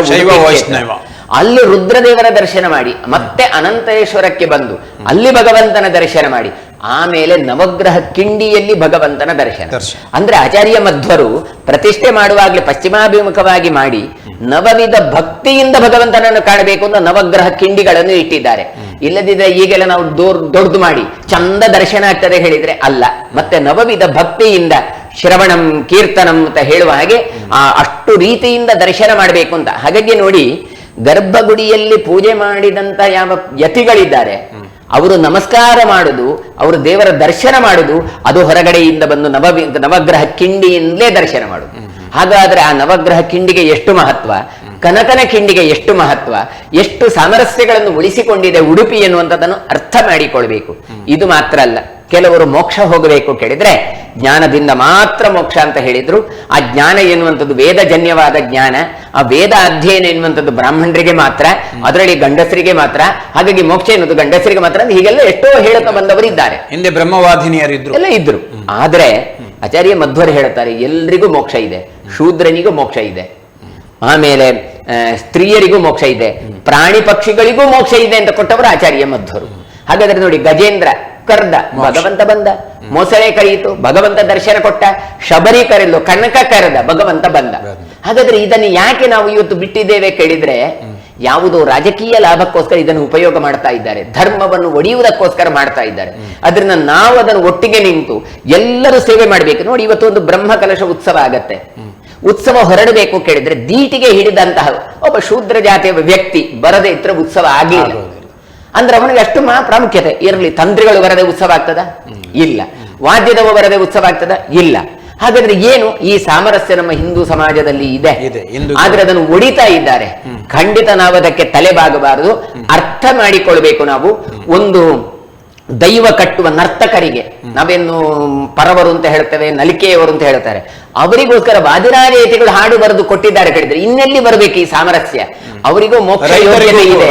ಅಲ್ಲಿ ರುದ್ರದೇವರ ದರ್ಶನ ಮಾಡಿ ಮತ್ತೆ ಅನಂತೇಶ್ವರಕ್ಕೆ ಬಂದು ಅಲ್ಲಿ ಭಗವಂತನ ದರ್ಶನ ಮಾಡಿ ಆಮೇಲೆ ನವಗ್ರಹ ಕಿಂಡಿಯಲ್ಲಿ ಭಗವಂತನ ದರ್ಶನ. ಅಂದ್ರೆ ಆಚಾರ್ಯ ಮಧ್ವರು ಪ್ರತಿಷ್ಠೆ ಮಾಡುವಾಗಲೇ ಪಶ್ಚಿಮಾಭಿಮುಖವಾಗಿ ಮಾಡಿ ನವವಿಧ ಭಕ್ತಿಯಿಂದ ಭಗವಂತನನ್ನು ಕಾಣಬೇಕು ಅಂತ ನವಗ್ರಹ ಕಿಂಡಿಗಳನ್ನು ಇಟ್ಟಿದ್ದಾರೆ. ಇಲ್ಲದಿದ್ದರೆ ಈಗೆಲ್ಲ ನಾವು ದೊಡ್ಡದು ಮಾಡಿ ಚಂದ ದರ್ಶನ ಆಗ್ತದೆ ಹೇಳಿದ್ರೆ ಅಲ್ಲ. ಮತ್ತೆ ನವವಿಧ ಭಕ್ತಿಯಿಂದ ಶ್ರವಣಂ ಕೀರ್ತನಂ ಅಂತ ಹೇಳುವ ಹಾಗೆ ಅಷ್ಟು ರೀತಿಯಿಂದ ದರ್ಶನ ಮಾಡಬೇಕು ಅಂತ. ಹಾಗಾಗಿ ನೋಡಿ, ಗರ್ಭಗುಡಿಯಲ್ಲಿ ಪೂಜೆ ಮಾಡಿದಂತ ಯಾವ ಯತಿಗಳಿದ್ದಾರೆ ಅವರು ನಮಸ್ಕಾರ ಮಾಡುದು, ಅವರು ದೇವರ ದರ್ಶನ ಮಾಡುದು, ಅದು ಹೊರಗಡೆಯಿಂದ ಬಂದು ನವಗ್ರಹ ಕಿಂಡಿಯಿಂದಲೇ ದರ್ಶನ ಮಾಡುದು. ಹಾಗಾದ್ರೆ ಆ ನವಗ್ರಹ ಕಿಂಡಿಗೆ ಎಷ್ಟು ಮಹತ್ವ, ಕನಕನ ಕಿಂಡಿಗೆ ಎಷ್ಟು ಮಹತ್ವ, ಎಷ್ಟು ಸಾಮರಸ್ಯಗಳನ್ನು ಉಳಿಸಿಕೊಂಡಿದೆ ಉಡುಪಿ ಎನ್ನುವಂಥದ್ದನ್ನು ಅರ್ಥ ಮಾಡಿಕೊಳ್ಬೇಕು. ಇದು ಮಾತ್ರ ಅಲ್ಲ, ಕೆಲವರು ಮೋಕ್ಷ ಹೋಗಬೇಕು ಕೇಳಿದ್ರೆ ಜ್ಞಾನದಿಂದ ಮಾತ್ರ ಮೋಕ್ಷ ಅಂತ ಹೇಳಿದ್ರು. ಆ ಜ್ಞಾನ ಎನ್ನುವಂಥದ್ದು ವೇದಜನ್ಯವಾದ ಜ್ಞಾನ. ಆ ವೇದ ಅಧ್ಯಯನ ಎನ್ನುವಂಥದ್ದು ಬ್ರಾಹ್ಮಣರಿಗೆ ಮಾತ್ರ, ಅದರಲ್ಲಿ ಗಂಡಸರಿಗೆ ಮಾತ್ರ. ಹಾಗಾಗಿ ಮೋಕ್ಷ ಎನ್ನುವುದು ಗಂಡಸರಿಗೆ ಮಾತ್ರ. ಹೀಗೆಲ್ಲ ಎಷ್ಟೋ ಹೇಳುತ್ತಾ ಬಂದವರು ಇದ್ದಾರೆ. ಹಿಂದೆ ಬ್ರಹ್ಮವಾದಿನಿಯರಿದ್ರು, ಎಲ್ಲ ಇದ್ರು. ಆದ್ರೆ ಆಚಾರ್ಯ ಮಧ್ವರು ಹೇಳುತ್ತಾರೆ ಎಲ್ರಿಗೂ ಮೋಕ್ಷ ಇದೆ, ಶೂದ್ರನಿಗೂ ಮೋಕ್ಷ ಇದೆ, ಆಮೇಲೆ ಸ್ತ್ರೀಯರಿಗೂ ಮೋಕ್ಷ ಇದೆ, ಪ್ರಾಣಿ ಪಕ್ಷಿಗಳಿಗೂ ಮೋಕ್ಷ ಇದೆ ಅಂತ ಕೊಟ್ಟವರು ಆಚಾರ್ಯ ಮಧ್ವರು. ಹಾಗಾದ್ರೆ ನೋಡಿ, ಗಜೇಂದ್ರ ಕರ್ದ, ಭಗವಂತ ಬಂದ. ಮೊಸಳೆ ಕರೆಯಿತು, ಭಗವಂತ ದರ್ಶನ ಕೊಟ್ಟ. ಶಬರಿ ಕರೆದು, ಕನಕ ಕರೆದ, ಭಗವಂತ ಬಂದ. ಹಾಗಾದ್ರೆ ಇದನ್ನು ಯಾಕೆ ನಾವು ಇವತ್ತು ಬಿಟ್ಟಿದ್ದೇವೆ ಕೇಳಿದ್ರೆ, ಯಾವುದೋ ರಾಜಕೀಯ ಲಾಭಕ್ಕೋಸ್ಕರ ಇದನ್ನು ಉಪಯೋಗ ಮಾಡ್ತಾ ಇದ್ದಾರೆ, ಧರ್ಮವನ್ನು ಒಡೆಯುವುದಕ್ಕೋಸ್ಕರ ಮಾಡ್ತಾ ಇದ್ದಾರೆ. ಅದರಿಂದ ನಾವು ಅದನ್ನು ಒಟ್ಟಿಗೆ ನಿಂತು ಎಲ್ಲರೂ ಸೇವೆ ಮಾಡಬೇಕು. ನೋಡಿ, ಇವತ್ತು ಒಂದು ಬ್ರಹ್ಮ ಕಲಶ ಉತ್ಸವ ಆಗತ್ತೆ. ಉತ್ಸವ ಹೊರಡಬೇಕು ಕೇಳಿದ್ರೆ ದೀಟಿಗೆ ಹಿಡಿದಂತಹ ಒಬ್ಬ ಶೂದ್ರ ಜಾತಿಯ ವ್ಯಕ್ತಿ ಬರದೇ ಇದ್ರೆ ಉತ್ಸವ ಆಗಲಿಲ್ಲ ಅಂದ್ರೆ ಅವನಿಗೆ ಅಷ್ಟು ಪ್ರಾಮುಖ್ಯತೆ ಇರಲಿ. ತಂತ್ರಿಗಳು ಬರದೆ ಉತ್ಸವ ಆಗ್ತದ? ಇಲ್ಲ. ವಾದ್ಯದವ ಬರದೆ ಉತ್ಸವ ಆಗ್ತದ? ಇಲ್ಲ. ಹಾಗಾದ್ರೆ ಏನು ಈ ಸಾಮರಸ್ಯ ನಮ್ಮ ಹಿಂದೂ ಸಮಾಜದಲ್ಲಿ ಇದೆ, ಆದ್ರೆ ಅದನ್ನು ಒಡಿತಾ ಇದ್ದಾರೆ. ಖಂಡಿತ ನಾವು ಅದಕ್ಕೆ ತಲೆಬಾಗಬಾರದು, ಅರ್ಥ ಮಾಡಿಕೊಳ್ಬೇಕು. ನಾವು ಒಂದು ದೈವ ಕಟ್ಟುವ ನರ್ತಕರಿಗೆ, ನಾವೇನು ಪರವರು ಅಂತ ಹೇಳ್ತೇವೆ, ನಲಿಕೆಯವರು ಅಂತ ಹೇಳ್ತಾರೆ, ಅವರಿಗೋಸ್ಕರ ವಾದಿರಾಜಯತಿಗಳು ಹಾಡು ಬರೆದು ಕೊಟ್ಟಿದ್ದಾರೆ ಕೇಳಿದ್ರೆ ಇನ್ನೆಲ್ಲಿ ಬರಬೇಕು ಈ ಸಾಮರಸ್ಯ? ಅವರಿಗೂ ಮೋಕ್ಷ ಯೋಗ್ಯತೆ ಇದೆ.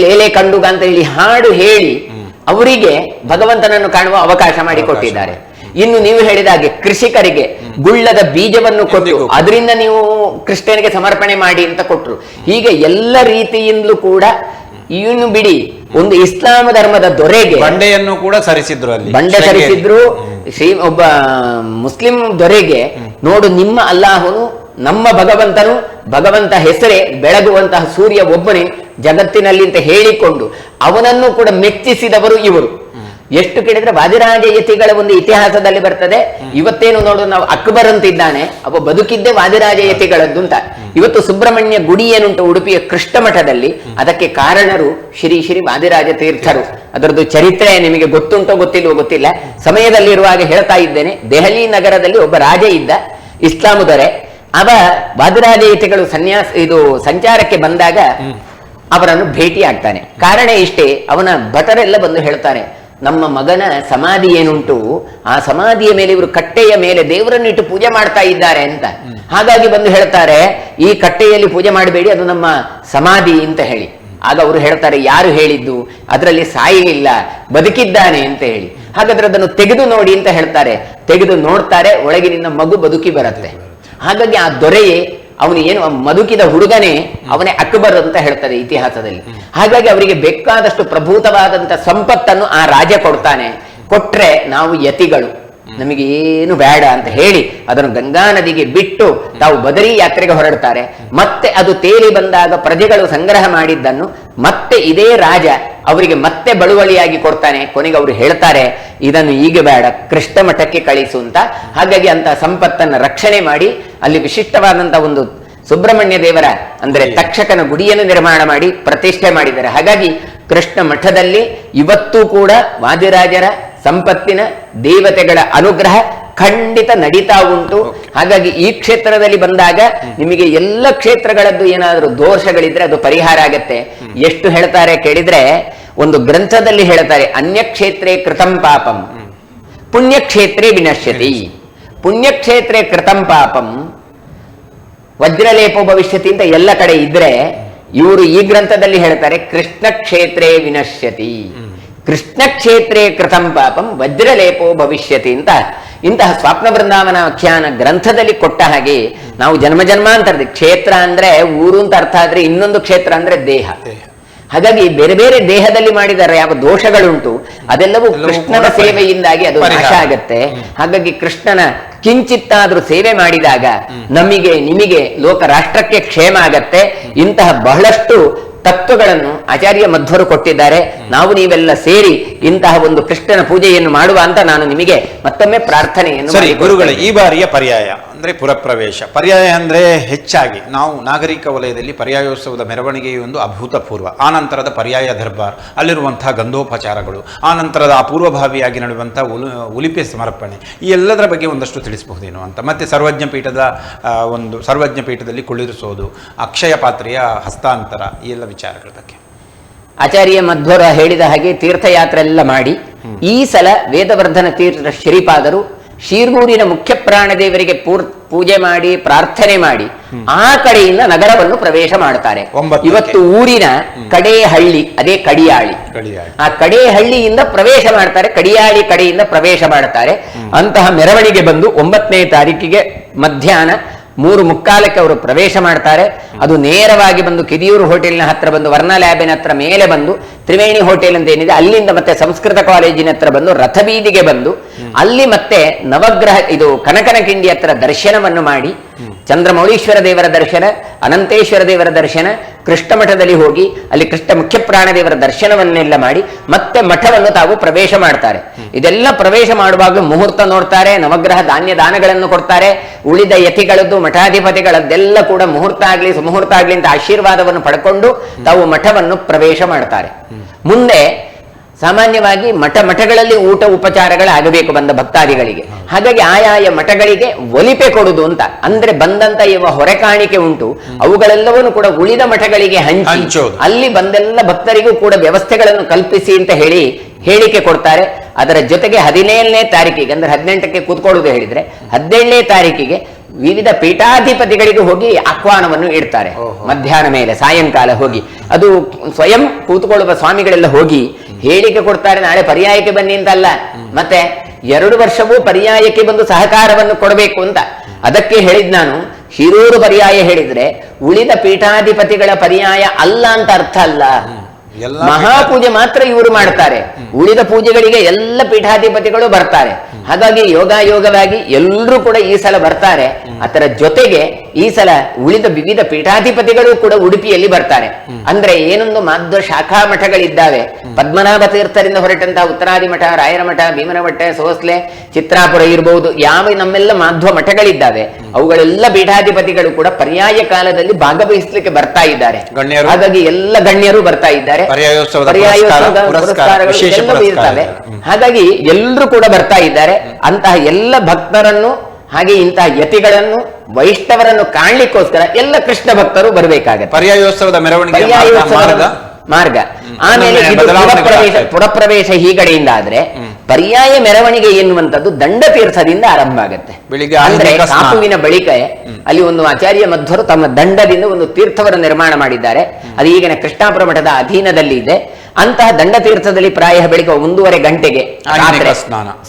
ಲೇಲೆ ಕಂಡುಗ ಅಂತ ಹೇಳಿ ಹಾಡು ಹೇಳಿ ಅವರಿಗೆ ಭಗವಂತನನ್ನು ಕಾಣುವ ಅವಕಾಶ ಮಾಡಿ ಕೊಟ್ಟಿದ್ದಾರೆ. ಇನ್ನು ನೀವು ಹೇಳಿದ ಹಾಗೆ ಕೃಷಿಕರಿಗೆ ಗುಳ್ಳದ ಬೀಜವನ್ನು ಕೊಟ್ಟು ಅದರಿಂದ ನೀವು ಕೃಷ್ಣನಿಗೆ ಸಮರ್ಪಣೆ ಮಾಡಿ ಅಂತ ಕೊಟ್ಟರು. ಹೀಗೆ ಎಲ್ಲ ರೀತಿಯಿಂದಲೂ ಕೂಡ ಇನ್ನು ಬಿಡಿ, ಒಂದು ಇಸ್ಲಾಂ ಧರ್ಮದ ದೊರೆಗೆ ಬಂಡೆಯನ್ನು ಕೂಡ ಸರಿಸಿದ್ರು, ಅಲ್ಲಿ ಬಂಡೆ ಸರಿಸಿದ್ರು. ಒಬ್ಬ ಮುಸ್ಲಿಂ ದೊರೆಗೆ ನೋಡು, ನಿಮ್ಮ ಅಲ್ಲಾಹನು ನಮ್ಮ ಭಗವಂತನು, ಭಗವಂತ ಹೆಸರೇ ಬೆಳಗುವಂತಹ ಸೂರ್ಯ ಒಬ್ಬನೇ ಜಗತ್ತಿನಲ್ಲಿ ಅಂತ ಹೇಳಿಕೊಂಡು ಅವನನ್ನು ಕೂಡ ಮೆಚ್ಚಿಸಿದವರು ಇವರು. ಎಷ್ಟು ಕೇಳಿದ್ರೆ ವಾದಿರಾಜಯತಿಗಳ ಒಂದು ಇತಿಹಾಸದಲ್ಲಿ ಬರ್ತದೆ. ಇವತ್ತೇನು ನೋಡು, ನಾವು ಅಕ್ಬರ್ ಅಂತಿದ್ದಾನೆ, ಅವ ಬದುಕಿದ್ದೇ ವಾದಿರಾಜಯತಿಗಳದ್ದು ಅಂತ. ಇವತ್ತು ಸುಬ್ರಹ್ಮಣ್ಯ ಗುಡಿ ಏನುಂಟು ಉಡುಪಿಯ ಕೃಷ್ಣ ಮಠದಲ್ಲಿ, ಅದಕ್ಕೆ ಕಾರಣರು ಶ್ರೀ ಶ್ರೀ ವಾದಿರಾಜ ತೀರ್ಥರು. ಅದರದ್ದು ಚರಿತ್ರೆ ನಿಮಗೆ ಗೊತ್ತುಂಟೋ ಗೊತ್ತಿಲ್ವೋ ಗೊತ್ತಿಲ್ಲ. ಸಮಯದಲ್ಲಿರುವಾಗ ಹೇಳ್ತಾ ಇದ್ದೇನೆ, ದೆಹಲಿ ನಗರದಲ್ಲಿ ಒಬ್ಬ ರಾಜ ಇದ್ದ, ಇಸ್ಲಾಂ ದೊರೆ. ಅವ ವಾದಿರಾಜಯತಿಗಳು ಸಂಚಾರಕ್ಕೆ ಬಂದಾಗ ಅವರನ್ನು ಭೇಟಿ ಆಗ್ತಾನೆ. ಕಾರಣ ಇಷ್ಟೇ, ಅವನ ಭಟರೆಲ್ಲ ಬಂದು ಹೇಳ್ತಾರೆ, ನಮ್ಮ ಮಗನ ಸಮಾಧಿ ಏನುಂಟು ಆ ಸಮಾಧಿಯ ಮೇಲೆ ಇವರು ಕಟ್ಟೆಯ ಮೇಲೆ ದೇವರನ್ನಿಟ್ಟು ಪೂಜೆ ಮಾಡ್ತಾ ಇದ್ದಾರೆ ಅಂತ. ಹಾಗಾಗಿ ಬಂದು ಹೇಳ್ತಾರೆ, ಈ ಕಟ್ಟೆಯಲ್ಲಿ ಪೂಜೆ ಮಾಡಬೇಡಿ, ಅದು ನಮ್ಮ ಸಮಾಧಿ ಅಂತ ಹೇಳಿ. ಆಗ ಅವರು ಹೇಳ್ತಾರೆ, ಯಾರು ಹೇಳಿದ್ದು? ಅದರಲ್ಲಿ ಸಾಯಲಿಲ್ಲ, ಬದುಕಿದ್ದಾನೆ ಅಂತ ಹೇಳಿ. ಹಾಗಾದ್ರೆ ಅದನ್ನು ತೆಗೆದು ನೋಡಿ ಅಂತ ಹೇಳ್ತಾರೆ. ತೆಗೆದು ನೋಡ್ತಾರೆ, ಒಳಗಿನಿಂದ ಮಗು ಬದುಕಿ ಬರುತ್ತೆ. ಹಾಗಾಗಿ ಆ ದೊರೆಯೇ ಅವನು ಏನು ಬದುಕಿದ ಹುಡುಗನೇ ಅವನೇ ಅಕ್ಬರ್ ಅಂತ ಹೇಳ್ತಾರೆ ಇತಿಹಾಸದಲ್ಲಿ. ಹಾಗಾಗಿ ಅವರಿಗೆ ಬೇಕಾದಷ್ಟು ಪ್ರಭೂತವಾದಂತ ಸಂಪತ್ತನ್ನು ಆ ರಾಜ ಕೊಡ್ತಾನೆ. ಕೊಟ್ರೆ ನಾವು ಯತಿಗಳು, ನಮಗೆ ಏನು ಬೇಡ ಅಂತ ಹೇಳಿ ಅದನ್ನು ಗಂಗಾ ನದಿಗೆ ಬಿಟ್ಟು ತಾವು ಬದರಿ ಯಾತ್ರೆಗೆ ಹೊರಡ್ತಾರೆ. ಮತ್ತೆ ಅದು ತೇಲಿ ಬಂದಾಗ ಪ್ರಜೆಗಳು ಸಂಗ್ರಹ ಮಾಡಿದ್ದನ್ನು ಮತ್ತೆ ಇದೇ ರಾಜ ಅವರಿಗೆ ಮತ್ತೆ ಬಳುವಳಿಯಾಗಿ ಕೊಡ್ತಾನೆ. ಕೊನೆಗೆ ಅವರು ಹೇಳ್ತಾರೆ, ಇದನ್ನು ಈಗ ಬೇಡ, ಕೃಷ್ಣ ಮಠಕ್ಕೆ ಕಳಿಸು ಅಂತ. ಹಾಗಾಗಿ ಅಂತ ಸಂಪತ್ತನ್ನು ರಕ್ಷಣೆ ಮಾಡಿ ಅಲ್ಲಿ ವಿಶಿಷ್ಟವಾದಂತ ಒಂದು ಸುಬ್ರಹ್ಮಣ್ಯ ದೇವರ ಅಂದ್ರೆ ತಕ್ಷಕನ ಗುಡಿಯನ್ನು ನಿರ್ಮಾಣ ಮಾಡಿ ಪ್ರತಿಷ್ಠೆ ಮಾಡಿದ್ದಾರೆ. ಹಾಗಾಗಿ ಕೃಷ್ಣ ಮಠದಲ್ಲಿ ಇವತ್ತೂ ಕೂಡ ವಾದಿರಾಜರ ಸಂಪತ್ತಿನ ದೇವತೆಗಳ ಅನುಗ್ರಹ ಖಂಡಿತ ನಡೀತಾ ಉಂಟು. ಹಾಗಾಗಿ ಈ ಕ್ಷೇತ್ರದಲ್ಲಿ ಬಂದಾಗ ನಿಮಗೆ ಎಲ್ಲ ಕ್ಷೇತ್ರಗಳದ್ದು ಏನಾದರೂ ದೋಷಗಳಿದ್ರೆ ಅದು ಪರಿಹಾರ ಆಗತ್ತೆ. ಎಷ್ಟು ಹೇಳ್ತಾರೆ ಕೇಳಿದ್ರೆ, ಒಂದು ಗ್ರಂಥದಲ್ಲಿ ಹೇಳ್ತಾರೆ, ಅನ್ಯಕ್ಷೇತ್ರೇ ಕೃತಂ ಪಾಪಂ ಪುಣ್ಯಕ್ಷೇತ್ರೇ ವಿನಶ್ಯತಿ. ಪುಣ್ಯಕ್ಷೇತ್ರೇ ಕೃತಂ ಪಾಪಂ ವಜ್ರಲೇಪೋ ಭವಿಷ್ಯತಿ ಅಂತ ಎಲ್ಲ ಕಡೆ ಇದ್ರೆ, ಇವರು ಈ ಗ್ರಂಥದಲ್ಲಿ ಹೇಳ್ತಾರೆ ಕೃಷ್ಣ ಕ್ಷೇತ್ರೇ ವಿನಶ್ಯತಿ, ಕೃಷ್ಣ ಕ್ಷೇತ್ರೇ ಕೃತಂ ಪಾಪಂ ವಜ್ರಲೇಪೋ ಭವಿಷ್ಯತಿ ಅಂತ. ಇಂತಹ ಸ್ವಪ್ನ ಬೃಂದಾವನಾಖ್ಯಾನ ಗ್ರಂಥದಲ್ಲಿ ಕೊಟ್ಟ ಹಾಗೆ ನಾವು ಜನ್ಮ ಜನ್ಮಾಂತರದ ಕ್ಷೇತ್ರ ಅಂದ್ರೆ ಊರು ಅಂತ ಅರ್ಥ ಆದ್ರೆ, ಇನ್ನೊಂದು ಕ್ಷೇತ್ರ ಅಂದ್ರೆ ದೇಹ. ಹಾಗಾಗಿ ಬೇರೆ ಬೇರೆ ದೇಹದಲ್ಲಿ ಮಾಡಿದರೆ ಯಾವ ದೋಷಗಳುಂಟು ಅದೆಲ್ಲವೂ ಕೃಷ್ಣನ ಸೇವೆಯಿಂದಾಗಿ ಅದು ನಾಶ ಆಗತ್ತೆ. ಹಾಗಾಗಿ ಕೃಷ್ಣನ ಕಿಂಚಿತ್ತಾದ್ರೂ ಸೇವೆ ಮಾಡಿದಾಗ ನಮಗೆ ನಿಮಗೆ ಲೋಕ ರಾಷ್ಟ್ರಕ್ಕೆ ಕ್ಷೇಮ ಆಗತ್ತೆ. ಇಂತಹ ಬಹಳಷ್ಟು ತತ್ವಗಳನ್ನು ಆಚಾರ್ಯ ಮಧ್ವರು ಕೊಟ್ಟಿದ್ದಾರೆ. ನಾವು ನೀವೆಲ್ಲ ಸೇರಿ ಇಂತಹ ಒಂದು ಕೃಷ್ಣನ ಪೂಜೆಯನ್ನು ಮಾಡುವ ಅಂತ ನಾನು ನಿಮಗೆ ಮತ್ತೊಮ್ಮೆ ಪ್ರಾರ್ಥನೆಯನ್ನು. ಸರಿ ಗುರುಗಳೇ, ಈ ಬಾರಿಯ ಪರ್ಯಾಯ ಅಂದ್ರೆ ಪುರಪ್ರವೇಶ. ಪರ್ಯಾಯ ಅಂದ್ರೆ ಹೆಚ್ಚಾಗಿ ನಾವು ನಾಗರಿಕ ವಲಯದಲ್ಲಿ ಪರ್ಯಾಯೋತ್ಸವದ ಮೆರವಣಿಗೆಯು ಒಂದು ಅಭೂತಪೂರ್ವ. ಆ ನಂತರದ ಪರ್ಯಾಯ ದರ್ಬಾರ್, ಅಲ್ಲಿರುವಂತಹ ಗಂಧೋಪಚಾರಗಳು, ಆ ನಂತರದ ಅಪೂರ್ವಭಾವಿಯಾಗಿ ನಡೆಯುವಂತಹ ಉಲಿಪೆ ಸಮರ್ಪಣೆ, ಈ ಎಲ್ಲದರ ಬಗ್ಗೆ ಒಂದಷ್ಟು ತಿಳಿಸಬಹುದೇನೋ ಅಂತ. ಮತ್ತೆ ಸರ್ವಜ್ಞ ಪೀಠದಲ್ಲಿ ಕುಳ್ಳಿರಿಸೋದು, ಅಕ್ಷಯ ಪಾತ್ರೆಯ ಹಸ್ತಾಂತರ, ಈ ಎಲ್ಲ ವಿಚಾರಗಳ ಬಗ್ಗೆ ಆಚಾರ್ಯ ಮಧ್ವರ ಹೇಳಿದ ಹಾಗೆ ತೀರ್ಥಯಾತ್ರೆ ಎಲ್ಲ ಮಾಡಿ ಈ ಸಲ ವೇದವರ್ಧನ ತೀರ್ಥ ಶ್ರೀಪಾದರು ಶೀರ್ಗೂರಿನ ಮುಖ್ಯ ಪ್ರಾಣದೇವರಿಗೆ ಪೂಜೆ ಮಾಡಿ ಪ್ರಾರ್ಥನೆ ಮಾಡಿ ಆ ಕಡೆಯಿಂದ ನಗರವನ್ನು ಪ್ರವೇಶ ಮಾಡ್ತಾರೆ. ಇವತ್ತು ಊರಿನ ಕಡೆ ಹಳ್ಳಿ ಅದೇ ಕಡಿಯಾಳಿ, ಆ ಕಡೆ ಹಳ್ಳಿಯಿಂದ ಪ್ರವೇಶ ಮಾಡ್ತಾರೆ, ಕಡಿಯಾಳಿ ಕಡೆಯಿಂದ ಪ್ರವೇಶ ಮಾಡ್ತಾರೆ. ಅಂತಹ ಮೆರವಣಿಗೆ ಬಂದು 9ನೇ ತಾರೀಕಿಗೆ ಮಧ್ಯಾಹ್ನ 3:45 ಅವರು ಪ್ರವೇಶ ಮಾಡ್ತಾರೆ. ಅದು ನೇರವಾಗಿ ಬಂದು ಕಿದಿಯೂರು ಹೋಟೆಲ್ನ ಹತ್ರ ಬಂದು ವರ್ಣ ಲ್ಯಾಬಿನ ಹತ್ರ ಮೇಲೆ ಬಂದು ತ್ರಿವೇಣಿ ಹೋಟೆಲ್ ಅಂತ ಏನಿದೆ ಅಲ್ಲಿಂದ ಮತ್ತೆ ಸಂಸ್ಕೃತ ಕಾಲೇಜಿನ ಹತ್ರ ಬಂದು ರಥಬೀದಿಗೆ ಬಂದು ಅಲ್ಲಿ ಮತ್ತೆ ನವಗ್ರಹ ಇದು ಕನಕನ ಕಿಂಡಿ ಹತ್ರ ದರ್ಶನವನ್ನು ಮಾಡಿ ಚಂದ್ರಮೌಳೀಶ್ವರ ದೇವರ ದರ್ಶನ, ಅನಂತೇಶ್ವರ ದೇವರ ದರ್ಶನ, ಕೃಷ್ಣ ಮಠದಲ್ಲಿ ಹೋಗಿ ಅಲ್ಲಿ ಕೃಷ್ಣ ಮುಖ್ಯ ಪ್ರಾಣ ದೇವರ ದರ್ಶನವನ್ನೆಲ್ಲ ಮಾಡಿ ಮತ್ತೆ ಮಠವನ್ನು ತಾವು ಪ್ರವೇಶ ಮಾಡ್ತಾರೆ. ಇದೆಲ್ಲ ಪ್ರವೇಶ ಮಾಡುವಾಗ ಮುಹೂರ್ತ ನೋಡ್ತಾರೆ, ನವಗ್ರಹ ಧಾನ್ಯ ದಾನಗಳನ್ನು ಕೊಡ್ತಾರೆ. ಉಳಿದ ಯತಿಗಳದ್ದು ಮಠಾಧಿಪತಿಗಳದ್ದೆಲ್ಲ ಕೂಡ ಮುಹೂರ್ತ ಆಗ್ಲಿ ಸುಮುಹೂರ್ತ ಆಗ್ಲಿ ಅಂತ ಆಶೀರ್ವಾದವನ್ನು ಪಡ್ಕೊಂಡು ತಾವು ಮಠವನ್ನು ಪ್ರವೇಶ ಮಾಡ್ತಾರೆ. ಮುಂದೆ ಸಾಮಾನ್ಯವಾಗಿ ಮಠಗಳಲ್ಲಿ ಊಟ ಉಪಚಾರಗಳಾಗಬೇಕು ಬಂದ ಭಕ್ತಾದಿಗಳಿಗೆ. ಹಾಗಾಗಿ ಆಯಾಯ ಮಠಗಳಿಗೆ ಒಲಿಪೆ ಕೊಡುದು ಅಂತ, ಅಂದ್ರೆ ಬಂದಂತ ಇವ ಹೊರೆ ಕಾಣಿಕೆ ಉಂಟು, ಅವುಗಳೆಲ್ಲವನ್ನೂ ಕೂಡ ಉಳಿದ ಮಠಗಳಿಗೆ ಹಂಚೋದು, ಅಲ್ಲಿ ಬಂದೆಲ್ಲ ಭಕ್ತರಿಗೂ ಕೂಡ ವ್ಯವಸ್ಥೆಗಳನ್ನು ಕಲ್ಪಿಸಿ ಅಂತ ಹೇಳಿ ಹೇಳಿಕೆ ಕೊಡ್ತಾರೆ. ಅದರ ಜೊತೆಗೆ 17ನೇ ತಾರೀಕಿಗೆ ಅಂದ್ರೆ 18ಕ್ಕೆ ಕೂತ್ಕೊಳ್ಳುವುದು ಹೇಳಿದ್ರೆ 17ನೇ ತಾರೀಕಿಗೆ ವಿವಿಧ ಪೀಠಾಧಿಪತಿಗಳಿಗೆ ಹೋಗಿ ಆಹ್ವಾನವನ್ನು ಇಡ್ತಾರೆ. ಮಧ್ಯಾಹ್ನ ಮೇಲೆ ಸಾಯಂಕಾಲ ಹೋಗಿ ಅದು ಸ್ವಯಂ ಕೂತ್ಕೊಳ್ಳುವ ಸ್ವಾಮಿಗಳೆಲ್ಲ ಹೋಗಿ ಹೇಳಿಕೆ ಕೊಡ್ತಾರೆ, ನಾಳೆ ಪರ್ಯಾಯಕ್ಕೆ ಬನ್ನಿ ಅಂತಲ್ಲ, ಮತ್ತೆ 2 ವರ್ಷವೂ ಪರ್ಯಾಯಕ್ಕೆ ಬಂದು ಸಹಕಾರವನ್ನು ಕೊಡಬೇಕು ಅಂತ. ಅದಕ್ಕೆ ಹೇಳಿದ್ ನಾನು, ಶಿರೂರು ಪರ್ಯಾಯ ಹೇಳಿದ್ರೆ ಉಳಿದ ಪೀಠಾಧಿಪತಿಗಳ ಪರ್ಯಾಯ ಅಲ್ಲ ಅಂತ ಅರ್ಥ ಅಲ್ಲ. ಮಹಾಪೂಜೆ ಮಾತ್ರ ಇವರು ಮಾಡ್ತಾರೆ, ಉಳಿದ ಪೂಜೆಗಳಿಗೆ ಎಲ್ಲ ಪೀಠಾಧಿಪತಿಗಳು ಬರ್ತಾರೆ. ಹಾಗಾಗಿ ಯೋಗವಾಗಿ ಎಲ್ಲರೂ ಕೂಡ ಈ ಸಲ ಬರ್ತಾರೆ. ಅದರ ಜೊತೆಗೆ ಈ ಸಲ ಉಳಿದ ವಿವಿಧ ಪೀಠಾಧಿಪತಿಗಳು ಕೂಡ ಉಡುಪಿಯಲ್ಲಿ ಬರ್ತಾರೆ. ಅಂದ್ರೆ ಏನೊಂದು ಮಾಧ್ವ ಶಾಖಾ ಮಠಗಳಿದ್ದಾವೆ, ಪದ್ಮನಾಭ ತೀರ್ಥರಿಂದ ಹೊರಟಂತಹ ಉತ್ತರಾದಿ ಮಠ, ರಾಯರ ಮಠ, ಭೀಮನ ಮಠ, ಸೋಸ್ಲೆ, ಚಿತ್ರಾಪುರ ಇರಬಹುದು, ಯಾವ ನಮ್ಮೆಲ್ಲ ಮಾಧ್ವ ಮಠಗಳಿದ್ದಾವೆ ಅವುಗಳೆಲ್ಲ ಪೀಠಾಧಿಪತಿಗಳು ಕೂಡ ಪರ್ಯಾಯ ಕಾಲದಲ್ಲಿ ಭಾಗವಹಿಸಲಿಕ್ಕೆ ಬರ್ತಾ ಇದ್ದಾರೆ. ಹಾಗಾಗಿ ಎಲ್ಲ ಗಣ್ಯರು ಬರ್ತಾ ಇದ್ದಾರೆ, ಪುರಸ್ಕಾರಗಳು ಇರ್ತವೆ. ಹಾಗಾಗಿ ಎಲ್ಲರೂ ಕೂಡ ಬರ್ತಾ ಇದ್ದಾರೆ. ಅಂತಹ ಎಲ್ಲ ಭಕ್ತರನ್ನು ಹಾಗೆ ಇಂತಹ ಯತಿಗಳನ್ನು ವೈಷ್ಣವರನ್ನು ಕಾಣ್ಲಿಕ್ಕೋಸ್ಕರ ಎಲ್ಲ ಕೃಷ್ಣ ಭಕ್ತರು ಬರಬೇಕಾಗತ್ತೆ. ಪರ್ಯಾಯೋತ್ಸವದ ಮೆರವಣಿಗೆ ಮಾರ್ಗ ಆಮೇಲೆ ಪುರಪ್ರವೇಶ ಹೀಗಡೆಯಿಂದ ಆದ್ರೆ ಪರ್ಯಾಯ ಮೆರವಣಿಗೆ ಎನ್ನುವಂಥದ್ದು ದಂಡತೀರ್ಥದಿಂದ ಆರಂಭ ಆಗುತ್ತೆ. ಅಂದ್ರೆ ಕಾಪುವಿನ ಬಳಿಕ ಅಲ್ಲಿ ಒಂದು ಆಚಾರ್ಯ ಮಧ್ವರು ತಮ್ಮ ದಂಡದಿಂದ ಒಂದು ತೀರ್ಥವನ್ನು ನಿರ್ಮಾಣ ಮಾಡಿದ್ದಾರೆ. ಅದು ಈಗಿನ ಕೃಷ್ಣಾಪುರ ಮಠದ ಅಧೀನದಲ್ಲಿ ಇದೆ. ಅಂತಹ ದಂಡತೀರ್ಥದಲ್ಲಿ ಪ್ರಾಯ ಬೆಳಿಗ್ಗೆ 1:30 ಗಂಟೆಗೆ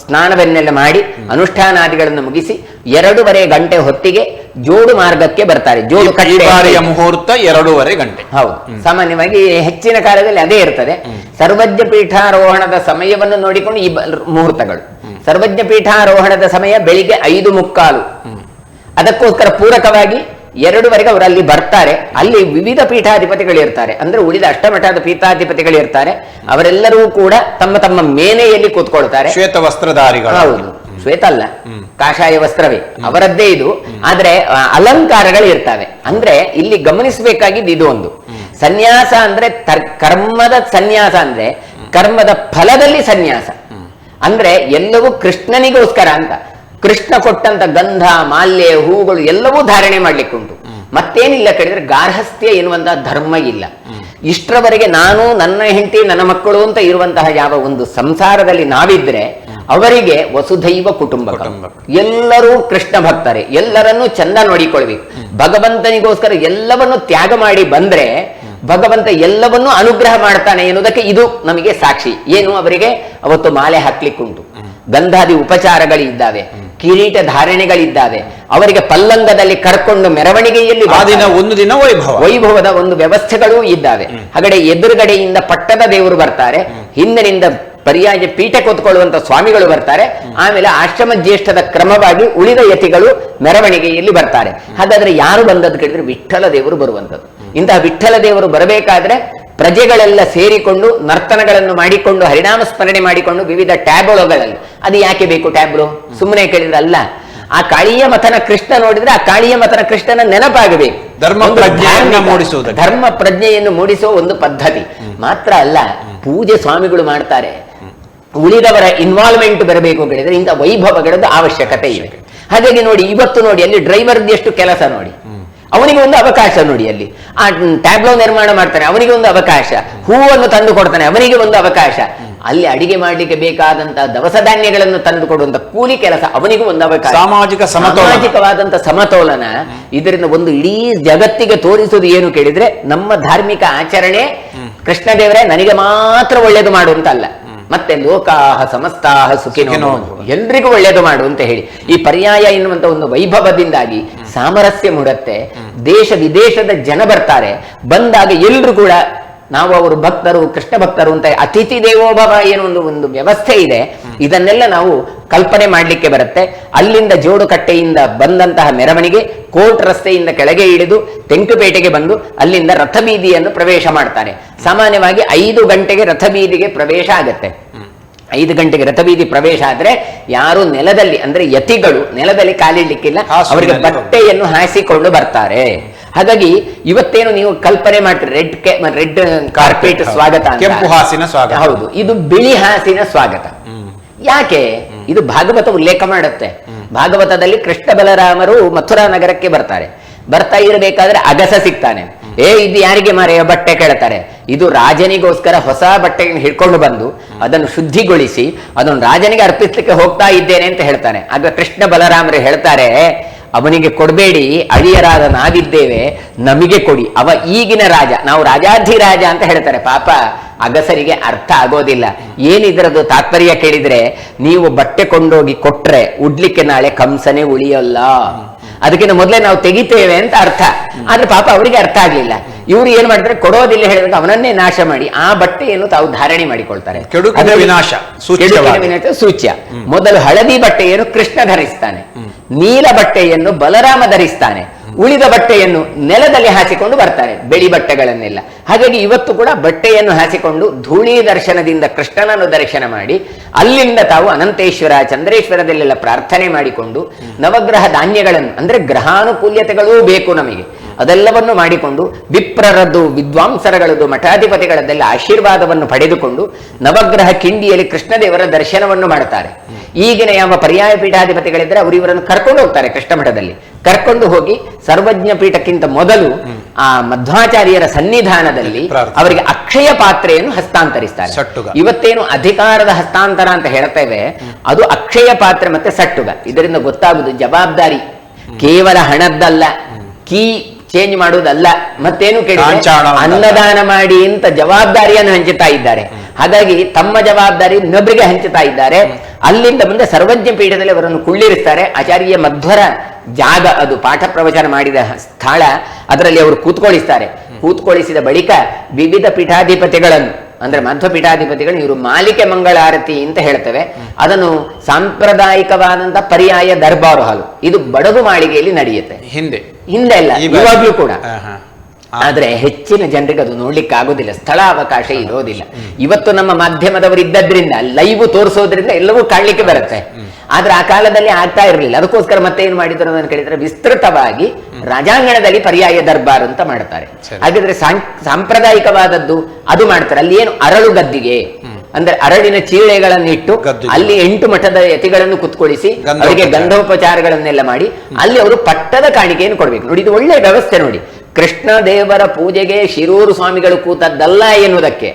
ಸ್ನಾನವನ್ನೆಲ್ಲ ಮಾಡಿ ಅನುಷ್ಠಾನಾದಿಗಳನ್ನು ಮುಗಿಸಿ 2:30 ಗಂಟೆ ಹೊತ್ತಿಗೆ ಜೋಡು ಮಾರ್ಗಕ್ಕೆ ಬರ್ತಾರೆ. ಜೋಡು ಕಟ್ಟೆಯ ಮುಹೂರ್ತ 2:30 ಗಂಟೆ. ಹೌದು, ಸಾಮಾನ್ಯವಾಗಿ ಹೆಚ್ಚಿನ ಕಾಲದಲ್ಲಿ ಅದೇ ಇರ್ತದೆ. ಸರ್ವಜ್ಞ ಪೀಠಾರೋಹಣದ ಸಮಯವನ್ನು ನೋಡಿಕೊಂಡು ಈ ಮುಹೂರ್ತಗಳು. ಸರ್ವಜ್ಞ ಪೀಠಾರೋಹಣದ ಸಮಯ ಬೆಳಿಗ್ಗೆ 5:15. ಅದಕ್ಕೋಸ್ಕರ ಪೂರಕವಾಗಿ 2:00 ಅವರು ಅಲ್ಲಿ ಬರ್ತಾರೆ. ಅಲ್ಲಿ ವಿವಿಧ ಪೀಠಾಧಿಪತಿಗಳು ಇರ್ತಾರೆ, ಅಂದ್ರೆ ಉಳಿದ ಅಷ್ಟಮಠದ ಪೀಠಾಧಿಪತಿಗಳು ಇರ್ತಾರೆ. ಅವರೆಲ್ಲರೂ ಕೂಡ ತಮ್ಮ ತಮ್ಮ ಮೇನೆಯಲ್ಲಿ ಕೂತ್ಕೊಳ್ತಾರೆ. ಶ್ವೇತ ವಸ್ತ್ರಧಾರಿಗಳು. ಹೌದು, ಶ್ವೇತ ಅಲ್ಲ, ಕಾಷಾಯ ವಸ್ತ್ರವೇ ಅವರದ್ದೇ ಇದು. ಆದ್ರೆ ಅಲಂಕಾರಗಳು ಇರ್ತವೆ. ಅಂದ್ರೆ ಇಲ್ಲಿ ಗಮನಿಸಬೇಕಾಗಿದ್ದು ಇದು ಒಂದು, ಸನ್ಯಾಸ ಅಂದ್ರೆ ಕರ್ಮದ ಸನ್ಯಾಸ ಅಂದ್ರೆ ಕರ್ಮದ ಫಲದಲ್ಲಿ ಸನ್ಯಾಸ ಅಂದ್ರೆ ಎಲ್ಲವೂ ಕೃಷ್ಣನಿಗೋಸ್ಕರ ಅಂತ. ಕೃಷ್ಣ ಕೊಟ್ಟಂತ ಗಂಧ, ಮಾಲ್ಯ, ಹೂಗಳು ಎಲ್ಲವೂ ಧಾರಣೆ ಮಾಡ್ಲಿಕ್ಕುಂಟು. ಮತ್ತೇನಿಲ್ಲ ಕೇಳಿದ್ರೆ ಗಾರ್ಹಸ್ಥ್ಯ ಎನ್ನುವಂತಹ ಧರ್ಮ ಇಲ್ಲ. ಇಷ್ಟರವರೆಗೆ ನಾನು, ನನ್ನ ಹೆಂಡತಿ, ನನ್ನ ಮಕ್ಕಳು ಅಂತ ಇರುವಂತಹ ಯಾವ ಒಂದು ಸಂಸಾರದಲ್ಲಿ ನಾವಿದ್ರೆ ಅವರಿಗೆ ವಸುಧೈವ ಕುಟುಂಬ, ಎಲ್ಲರೂ ಕೃಷ್ಣ ಭಕ್ತರೇ, ಎಲ್ಲರನ್ನೂ ಚಂದ ನೋಡಿಕೊಳ್ಬೇಕು. ಭಗವಂತನಿಗೋಸ್ಕರ ಎಲ್ಲವನ್ನು ತ್ಯಾಗ ಮಾಡಿ ಬಂದ್ರೆ ಭಗವಂತ ಎಲ್ಲವನ್ನೂ ಅನುಗ್ರಹ ಮಾಡ್ತಾನೆ ಎನ್ನುವುದಕ್ಕೆ ಇದು ನಮಗೆ ಸಾಕ್ಷಿ. ಏನು, ಅವರಿಗೆ ಅವತ್ತು ಮಾಲೆ ಹಾಕ್ಲಿಕ್ಕುಂಟು, ಗಂಧಾದಿ ಉಪಚಾರಗಳಿದ್ದಾವೆ, ಕಿರೀಟ ಧಾರಣೆಗಳಿದ್ದಾವೆ, ಅವರಿಗೆ ಪಲ್ಲಂಗದಲ್ಲಿ ಕರ್ಕೊಂಡು ಮೆರವಣಿಗೆಯಲ್ಲಿ ಒಂದು ದಿನ ವೈಭವದ ಒಂದು ವ್ಯವಸ್ಥೆಗಳೂ ಇದ್ದಾವೆ. ಹಾಗಡೆ ಎದುರುಗಡೆಯಿಂದ ಪಟ್ಟದ ದೇವರು ಬರ್ತಾರೆ, ಹಿಂದಿನಿಂದ ಪರ್ಯಾಯ ಪೀಠ ಕೂತ್ಕೊಳ್ಳುವಂತ ಸ್ವಾಮಿಗಳು ಬರ್ತಾರೆ. ಆಮೇಲೆ ಆಶ್ರಮ ಜ್ಯೇಷ್ಠದ ಕ್ರಮವಾಗಿ ಉಳಿದ ಯತಿಗಳು ಮೆರವಣಿಗೆಯಲ್ಲಿ ಬರ್ತಾರೆ. ಹಾಗಾದ್ರೆ ಯಾರು ಬಂದದ್ದು ಕೇಳಿದ್ರೆ ವಿಠ್ಠಲ ದೇವರು ಬರುವಂತದ್ದು. ಇಂತಹ ವಿಠ್ಠಲ ದೇವರು ಬರಬೇಕಾದ್ರೆ ಪ್ರಜೆಗಳೆಲ್ಲ ಸೇರಿಕೊಂಡು ನರ್ತನಗಳನ್ನು ಮಾಡಿಕೊಂಡು ಹರಿನಾಮ ಸ್ಮರಣೆ ಮಾಡಿಕೊಂಡು ವಿವಿಧ ಟ್ಯಾಬ್ಗಳಲ್ಲಿ, ಅದು ಯಾಕೆ ಬೇಕು ಟ್ಯಾಬ್ಲು? ಸುಮ್ಮನೆ ಕೇಳಿದ್ರೆ ಅಲ್ಲ, ಆ ಕಾಳಿಯ ಮಥನ ಕೃಷ್ಣ ನೋಡಿದ್ರೆ ಆ ಕಾಳಿಯ ಮಥನ ಕೃಷ್ಣನ ನೆನಪಾಗಬೇಕು. ಧರ್ಮ ಪ್ರಜ್ಞೆಯನ್ನು ಮೂಡಿಸುವ ಒಂದು ಪದ್ಧತಿ ಮಾತ್ರ ಅಲ್ಲ, ಪೂಜೆ ಸ್ವಾಮಿಗಳು ಮಾಡ್ತಾರೆ. ಉಳಿದವರ ಇನ್ವಾಲ್ವ್ಮೆಂಟ್ ಬರಬೇಕು ಕೇಳಿದ್ರೆ ಇಂಥ ವೈಭವಗಳದ್ದು ಅವಶ್ಯಕತೆ ಇದೆ. ಹಾಗಾಗಿ ನೋಡಿ, ಇವತ್ತು ನೋಡಿ ಅಲ್ಲಿ ಡ್ರೈವರ್ದು ಎಷ್ಟು ಕೆಲಸ ನೋಡಿ, ಅವನಿಗೆ ಒಂದು ಅವಕಾಶ ನೋಡಿ. ಅಲ್ಲಿ ಆ ಟ್ಯಾಬ್ಲೋ ನಿರ್ಮಾಣ ಮಾಡ್ತಾನೆ, ಅವನಿಗೆ ಒಂದು ಅವಕಾಶ. ಹೂವನ್ನು ತಂದು ಕೊಡ್ತಾನೆ, ಅವನಿಗೆ ಒಂದು ಅವಕಾಶ. ಅಲ್ಲಿ ಮಾಡ್ಲಿಕ್ಕೆ ಬೇಕಾದಂತಹ ದವಸ ಧಾನ್ಯಗಳನ್ನು ತಂದು ಕೊಡುವಂತ ಕೂಲಿ ಕೆಲಸ, ಅವನಿಗೂ ಒಂದು ಅವಕಾಶ. ಸಾಮಾಜಿಕವಾದಂತ ಸಮತೋಲನ. ಇದರಿಂದ ಒಂದು ಇಡೀ ಜಗತ್ತಿಗೆ ತೋರಿಸುವುದು ಏನು ಕೇಳಿದ್ರೆ, ನಮ್ಮ ಧಾರ್ಮಿಕ ಆಚರಣೆ ಕೃಷ್ಣದೇವರೇ ನನಗೆ ಮಾತ್ರ ಒಳ್ಳೇದು ಮಾಡುವಂತಲ್ಲ, ಮತ್ತೆ ಲೋಕಾಹ ಸಮಸ್ತಾಹ ಸುಖಿನೋ, ಎಲ್ರಿಗೂ ಒಳ್ಳೇದು ಮಾಡು ಅಂತ ಹೇಳಿ ಈ ಪರ್ಯಾಯ ಎನ್ನುವಂತ ಒಂದು ವೈಭವದಿಂದಾಗಿ ಸಾಮರಸ್ಯ ಮೂಡುತ್ತೆ. ದೇಶ ವಿದೇಶದ ಜನ ಬರ್ತಾರೆ. ಬಂದಾಗ ಎಲ್ರು ಕೂಡ ನಾವು ಅವರು ಭಕ್ತರು, ಕೃಷ್ಣ ಭಕ್ತರು ಅಂತ ಅತಿಥಿ ದೇವೋಭವ ಏನೋ ಒಂದು ವ್ಯವಸ್ಥೆ ಇದೆ. ಇದನ್ನೆಲ್ಲ ನಾವು ಕಲ್ಪನೆ ಮಾಡಲಿಕ್ಕೆ ಬರುತ್ತೆ. ಅಲ್ಲಿಂದ ಜೋಡುಕಟ್ಟೆಯಿಂದ ಬಂದಂತಹ ಮೆರವಣಿಗೆ ಕೋರ್ಟ್ ರಸ್ತೆಯಿಂದ ಕೆಳಗೆ ಇಳಿದು ತೆಂಕುಪೇಟೆಗೆ ಬಂದು ಅಲ್ಲಿಂದ ರಥಬೀದಿಯನ್ನು ಪ್ರವೇಶ ಮಾಡ್ತಾರೆ. ಸಾಮಾನ್ಯವಾಗಿ 5 ಗಂಟೆಗೆ ರಥಬೀದಿಗೆ ಪ್ರವೇಶ ಆಗತ್ತೆ. 5 ಗಂಟೆಗೆ ರಥಬೀದಿ ಪ್ರವೇಶ ಆದ್ರೆ ಯಾರು ನೆಲದಲ್ಲಿ ಅಂದ್ರೆ ಯತಿಗಳು ನೆಲದಲ್ಲಿ ಕಾಲಿಡ್ಲಿಕ್ಕಿಲ್ಲ, ಅವರಿಗೆ ಬಟ್ಟೆಯನ್ನು ಹಾಸಿಕೊಂಡು ಬರ್ತಾರೆ. ಹಾಗಾಗಿ ಇವತ್ತೇನು ನೀವು ಕಲ್ಪನೆ ಮಾಡ್ತೀರಿ ರೆಡ್ ಕಾರ್ಪೆಟ್ ಸ್ವಾಗತ, ಕೆಂಪು ಹಾಸಿನ ಸ್ವಾಗತ. ಹೌದು, ಇದು ಬಿಳಿ ಹಾಸಿನ ಸ್ವಾಗತ. ಯಾಕೆ? ಇದು ಭಾಗವತ ಉಲ್ಲೇಖ ಮಾಡುತ್ತೆ. ಭಾಗವತದಲ್ಲಿ ಕೃಷ್ಣ ಬಲರಾಮರು ಮಥುರಾ ನಗರಕ್ಕೆ ಬರ್ತಾರೆ. ಬರ್ತಾ ಇರಬೇಕಾದ್ರೆ ಅಗಸ ಸಿಗ್ತಾನೆ. ಇದು ಯಾರಿಗೆ ಮಾರೆಯ ಬಟ್ಟೆ ಕೇಳ್ತಾರೆ. ಇದು ರಾಜನಿಗೋಸ್ಕರ ಹೊಸ ಬಟ್ಟೆಯನ್ನು ಹಿಡ್ಕೊಂಡು ಬಂದು ಅದನ್ನು ಶುದ್ಧಿಗೊಳಿಸಿ ಅದನ್ನು ರಾಜನಿಗೆ ಅರ್ಪಿಸ್ಲಿಕ್ಕೆ ಹೋಗ್ತಾ ಇದ್ದೇನೆ ಅಂತ ಹೇಳ್ತಾನೆ. ಆಗ ಕೃಷ್ಣ ಬಲರಾಮರು ಹೇಳ್ತಾರೆ, ಅವನಿಗೆ ಕೊಡಬೇಡಿ, ಅಳಿಯರಾದ ನಾವಿದ್ದೇವೆ, ನಮಗೆ ಕೊಡಿ. ಅವ ಈಗಿನ ರಾಜ, ನಾವು ರಾಜಾಧಿರಾಜ ಅಂತ ಹೇಳ್ತಾರೆ. ಪಾಪ ಅಗಸರಿಗೆ ಅರ್ಥ ಆಗೋದಿಲ್ಲ. ಏನಿದ್ರದ್ದು ತಾತ್ಪರ್ಯ ಕೇಳಿದ್ರೆ, ನೀವು ಬಟ್ಟೆ ಕೊಂಡೋಗಿ ಕೊಟ್ರೆ ಉಡ್ಲಿಕ್ಕೆ ನಾಳೆ ಕಂಸನೇ ಉಳಿಯಲ್ಲ, ಅದಕ್ಕಿಂತ ಮೊದಲೇ ನಾವು ತೆಗಿತೇವೆ ಅಂತ ಅರ್ಥ. ಆದ್ರೆ ಪಾಪ ಅವರಿಗೆ ಅರ್ಥ ಆಗ್ಲಿಲ್ಲ. ಇವರು ಏನ್ ಮಾಡ್ತಾರೆ, ಕೊಡೋದಿಲ್ಲ ಹೇಳಿದಾಗ ಅವನನ್ನೇ ನಾಶ ಮಾಡಿ ಆ ಬಟ್ಟೆಯನ್ನು ತಾವು ಧಾರಣೆ ಮಾಡಿಕೊಳ್ತಾರೆ. ವಿನಾಶ ಸೂಚ್ಯ. ಮೊದಲು ಹಳದಿ ಬಟ್ಟೆಯನ್ನು ಕೃಷ್ಣ ಧರಿಸ್ತಾನೆ, ನೀಲ ಬಟ್ಟೆಯನ್ನು ಬಲರಾಮ ಧರಿಸ್ತಾನೆ, ಉಳಿದ ಬಟ್ಟೆಯನ್ನು ನೆಲದಲ್ಲಿ ಹಾಸಿಕೊಂಡು ಬರ್ತಾರೆ, ಬೆಳಿ ಬಟ್ಟೆಗಳನ್ನೆಲ್ಲ. ಹಾಗಾಗಿ ಇವತ್ತು ಕೂಡ ಬಟ್ಟೆಯನ್ನು ಹಾಸಿಕೊಂಡು ಧೂಳಿ ದರ್ಶನದಿಂದ ಕೃಷ್ಣನನ್ನು ದರ್ಶನ ಮಾಡಿ ಅಲ್ಲಿಂದ ತಾವು ಅನಂತೇಶ್ವರ ಚಂದ್ರೇಶ್ವರದಲ್ಲೆಲ್ಲ ಪ್ರಾರ್ಥನೆ ಮಾಡಿಕೊಂಡು ನವಗ್ರಹ ಧಾನ್ಯಗಳನ್ನು ಅಂದ್ರೆ ಗ್ರಹಾನುಕೂಲ್ಯತೆಗಳೂ ಬೇಕು ನಮಗೆ, ಅದೆಲ್ಲವನ್ನು ಮಾಡಿಕೊಂಡು ವಿಪ್ರರದ್ದು ವಿದ್ವಾಂಸರಗಳದ್ದು ಮಠಾಧಿಪತಿಗಳದ್ದೆಲ್ಲ ಆಶೀರ್ವಾದವನ್ನು ಪಡೆದುಕೊಂಡು ನವಗ್ರಹ ಕಿಂಡಿಯಲ್ಲಿ ಕೃಷ್ಣದೇವರ ದರ್ಶನವನ್ನು ಮಾಡುತ್ತಾರೆ. ಈಗಿನ ಯಾವ ಪರ್ಯಾಯ ಪೀಠಾಧಿಪತಿಗಳಿದ್ರೆ ಅವರು ಇವರನ್ನು ಕರ್ಕೊಂಡು ಹೋಗ್ತಾರೆ ಕೃಷ್ಣ ಮಠದಲ್ಲಿ. ಕರ್ಕೊಂಡು ಹೋಗಿ ಸರ್ವಜ್ಞ ಪೀಠಕ್ಕಿಂತ ಮೊದಲು ಆ ಮಧ್ವಾಚಾರ್ಯರ ಸನ್ನಿಧಾನದಲ್ಲಿ ಅವರಿಗೆ ಅಕ್ಷಯ ಪಾತ್ರೆಯನ್ನು ಹಸ್ತಾಂತರಿಸ್ತಾರೆ. ಇವತ್ತೇನು ಅಧಿಕಾರದ ಹಸ್ತಾಂತರ ಅಂತ ಹೇಳ್ತೇವೆ, ಅದು ಅಕ್ಷಯ ಪಾತ್ರೆ ಮತ್ತೆ ಸಟ್ಟುಗ. ಇದರಿಂದ ಗೊತ್ತಾಗುವುದು ಜವಾಬ್ದಾರಿ ಕೇವಲ ಹಣದ್ದಲ್ಲ, ಕೀ ಚೇಂಜ್ ಮಾಡುವುದಲ್ಲ, ಮತ್ತೇನು ಕೇಳಿದ್ರೆ ಅನ್ನದಾನ ಮಾಡಿ ಅಂತ ಜವಾಬ್ದಾರಿಯನ್ನು ಹಂಚುತ್ತಾ ಇದ್ದಾರೆ. ಹಾಗಾಗಿ ತಮ್ಮ ಜವಾಬ್ದಾರಿ ಇನ್ನೊಬ್ಬರಿಗೆ ಹಂಚುತ್ತಾ ಇದ್ದಾರೆ. ಅಲ್ಲಿಂದ ಮುಂದೆ ಸರ್ವಜ್ಞ ಪೀಠದಲ್ಲಿ ಅವರನ್ನು ಕುಳ್ಳಿರಿಸ್ತಾರೆ. ಆಚಾರ್ಯ ಮಧ್ವರ ಜಾಗ ಅದು, ಪಾಠ ಪ್ರವಚನ ಮಾಡಿದ ಸ್ಥಳ, ಅದರಲ್ಲಿ ಅವರು ಕೂತ್ಕೊಳ್ಳಿಸ್ತಾರೆ. ಕೂತ್ಕೊಳ್ಳಿಸಿದ ಬಳಿಕ ವಿವಿಧ ಪೀಠಾಧಿಪತಿಗಳನ್ನು ಅಂದ್ರೆ ಮಧ್ವ ಪೀಠಾಧಿಪತಿಗಳು ಇವರು ಮಾಲಿಕೆ ಮಂಗಳಾರತಿ ಅಂತ ಹೇಳ್ತೇವೆ. ಅದನ್ನು ಸಾಂಪ್ರದಾಯಿಕವಾದಂತ ಪರ್ಯಾಯ ದರ್ಬಾರು ಹಾಲು, ಇದು ಬಡಗು ಮಾಳಿಗೆಯಲ್ಲಿ ನಡೆಯುತ್ತೆ. ಹಿಂದೆ ಅಲ್ಲ, ಇವಾಗ್ಲೂ ಕೂಡ. ಆದ್ರೆ ಹೆಚ್ಚಿನ ಜನರಿಗೆ ಅದು ನೋಡ್ಲಿಕ್ಕೆ ಆಗೋದಿಲ್ಲ, ಸ್ಥಳ ಅವಕಾಶ ಇರೋದಿಲ್ಲ. ಇವತ್ತು ನಮ್ಮ ಮಾಧ್ಯಮದವರು ಇದ್ದದ್ರಿಂದ ಲೈವ್ ತೋರಿಸೋದ್ರಿಂದ ಎಲ್ಲವೂ ಕಾಣ್ಲಿಕ್ಕೆ ಬರುತ್ತೆ. ಆದ್ರೆ ಆ ಕಾಲದಲ್ಲಿ ಆಗ್ತಾ ಇರಲಿಲ್ಲ. ಅದಕ್ಕೋಸ್ಕರ ಮತ್ತೆ ಏನ್ ಮಾಡಿದ್ರು ಅಂತ ಕೇಳಿದ್ರೆ, ವಿಸ್ತೃತವಾಗಿ ರಾಜಾಂಗಣದಲ್ಲಿ ಪರ್ಯಾಯ ದರ್ಬಾರ್ ಅಂತ ಮಾಡ್ತಾರೆ. ಹಾಗಿದ್ರೆ ಸಾಂಪ್ರದಾಯಿಕವಾದದ್ದು ಅದು ಮಾಡ್ತಾರೆ. ಅಲ್ಲಿ ಏನು ಅರಳು ಗದ್ದಿಗೆ ಅಂದ್ರೆ ಅರಳಿನ ಚೀಳೆಗಳನ್ನು ಇಟ್ಟು ಅಲ್ಲಿ 8 ಮಠದ ಯತಿಗಳನ್ನು ಕುತ್ಕೊಳಿಸಿ ಅವರಿಗೆ ಗಂಧೋಪಚಾರಗಳನ್ನೆಲ್ಲ ಮಾಡಿ ಅಲ್ಲಿ ಅವರು ಪಟ್ಟದ ಕಾಣಿಕೆಯನ್ನು ಕೊಡ್ಬೇಕು. ನೋಡಿ, ಇದು ಒಳ್ಳೆ ವ್ಯವಸ್ಥೆ ನೋಡಿ. ಕೃಷ್ಣ ದೇವರ ಪೂಜೆಗೆ ಶಿರೂರು ಸ್ವಾಮಿಗಳು ಕೂತದ್ದಲ್ಲ ಎನ್ನುವುದಕ್ಕೆ,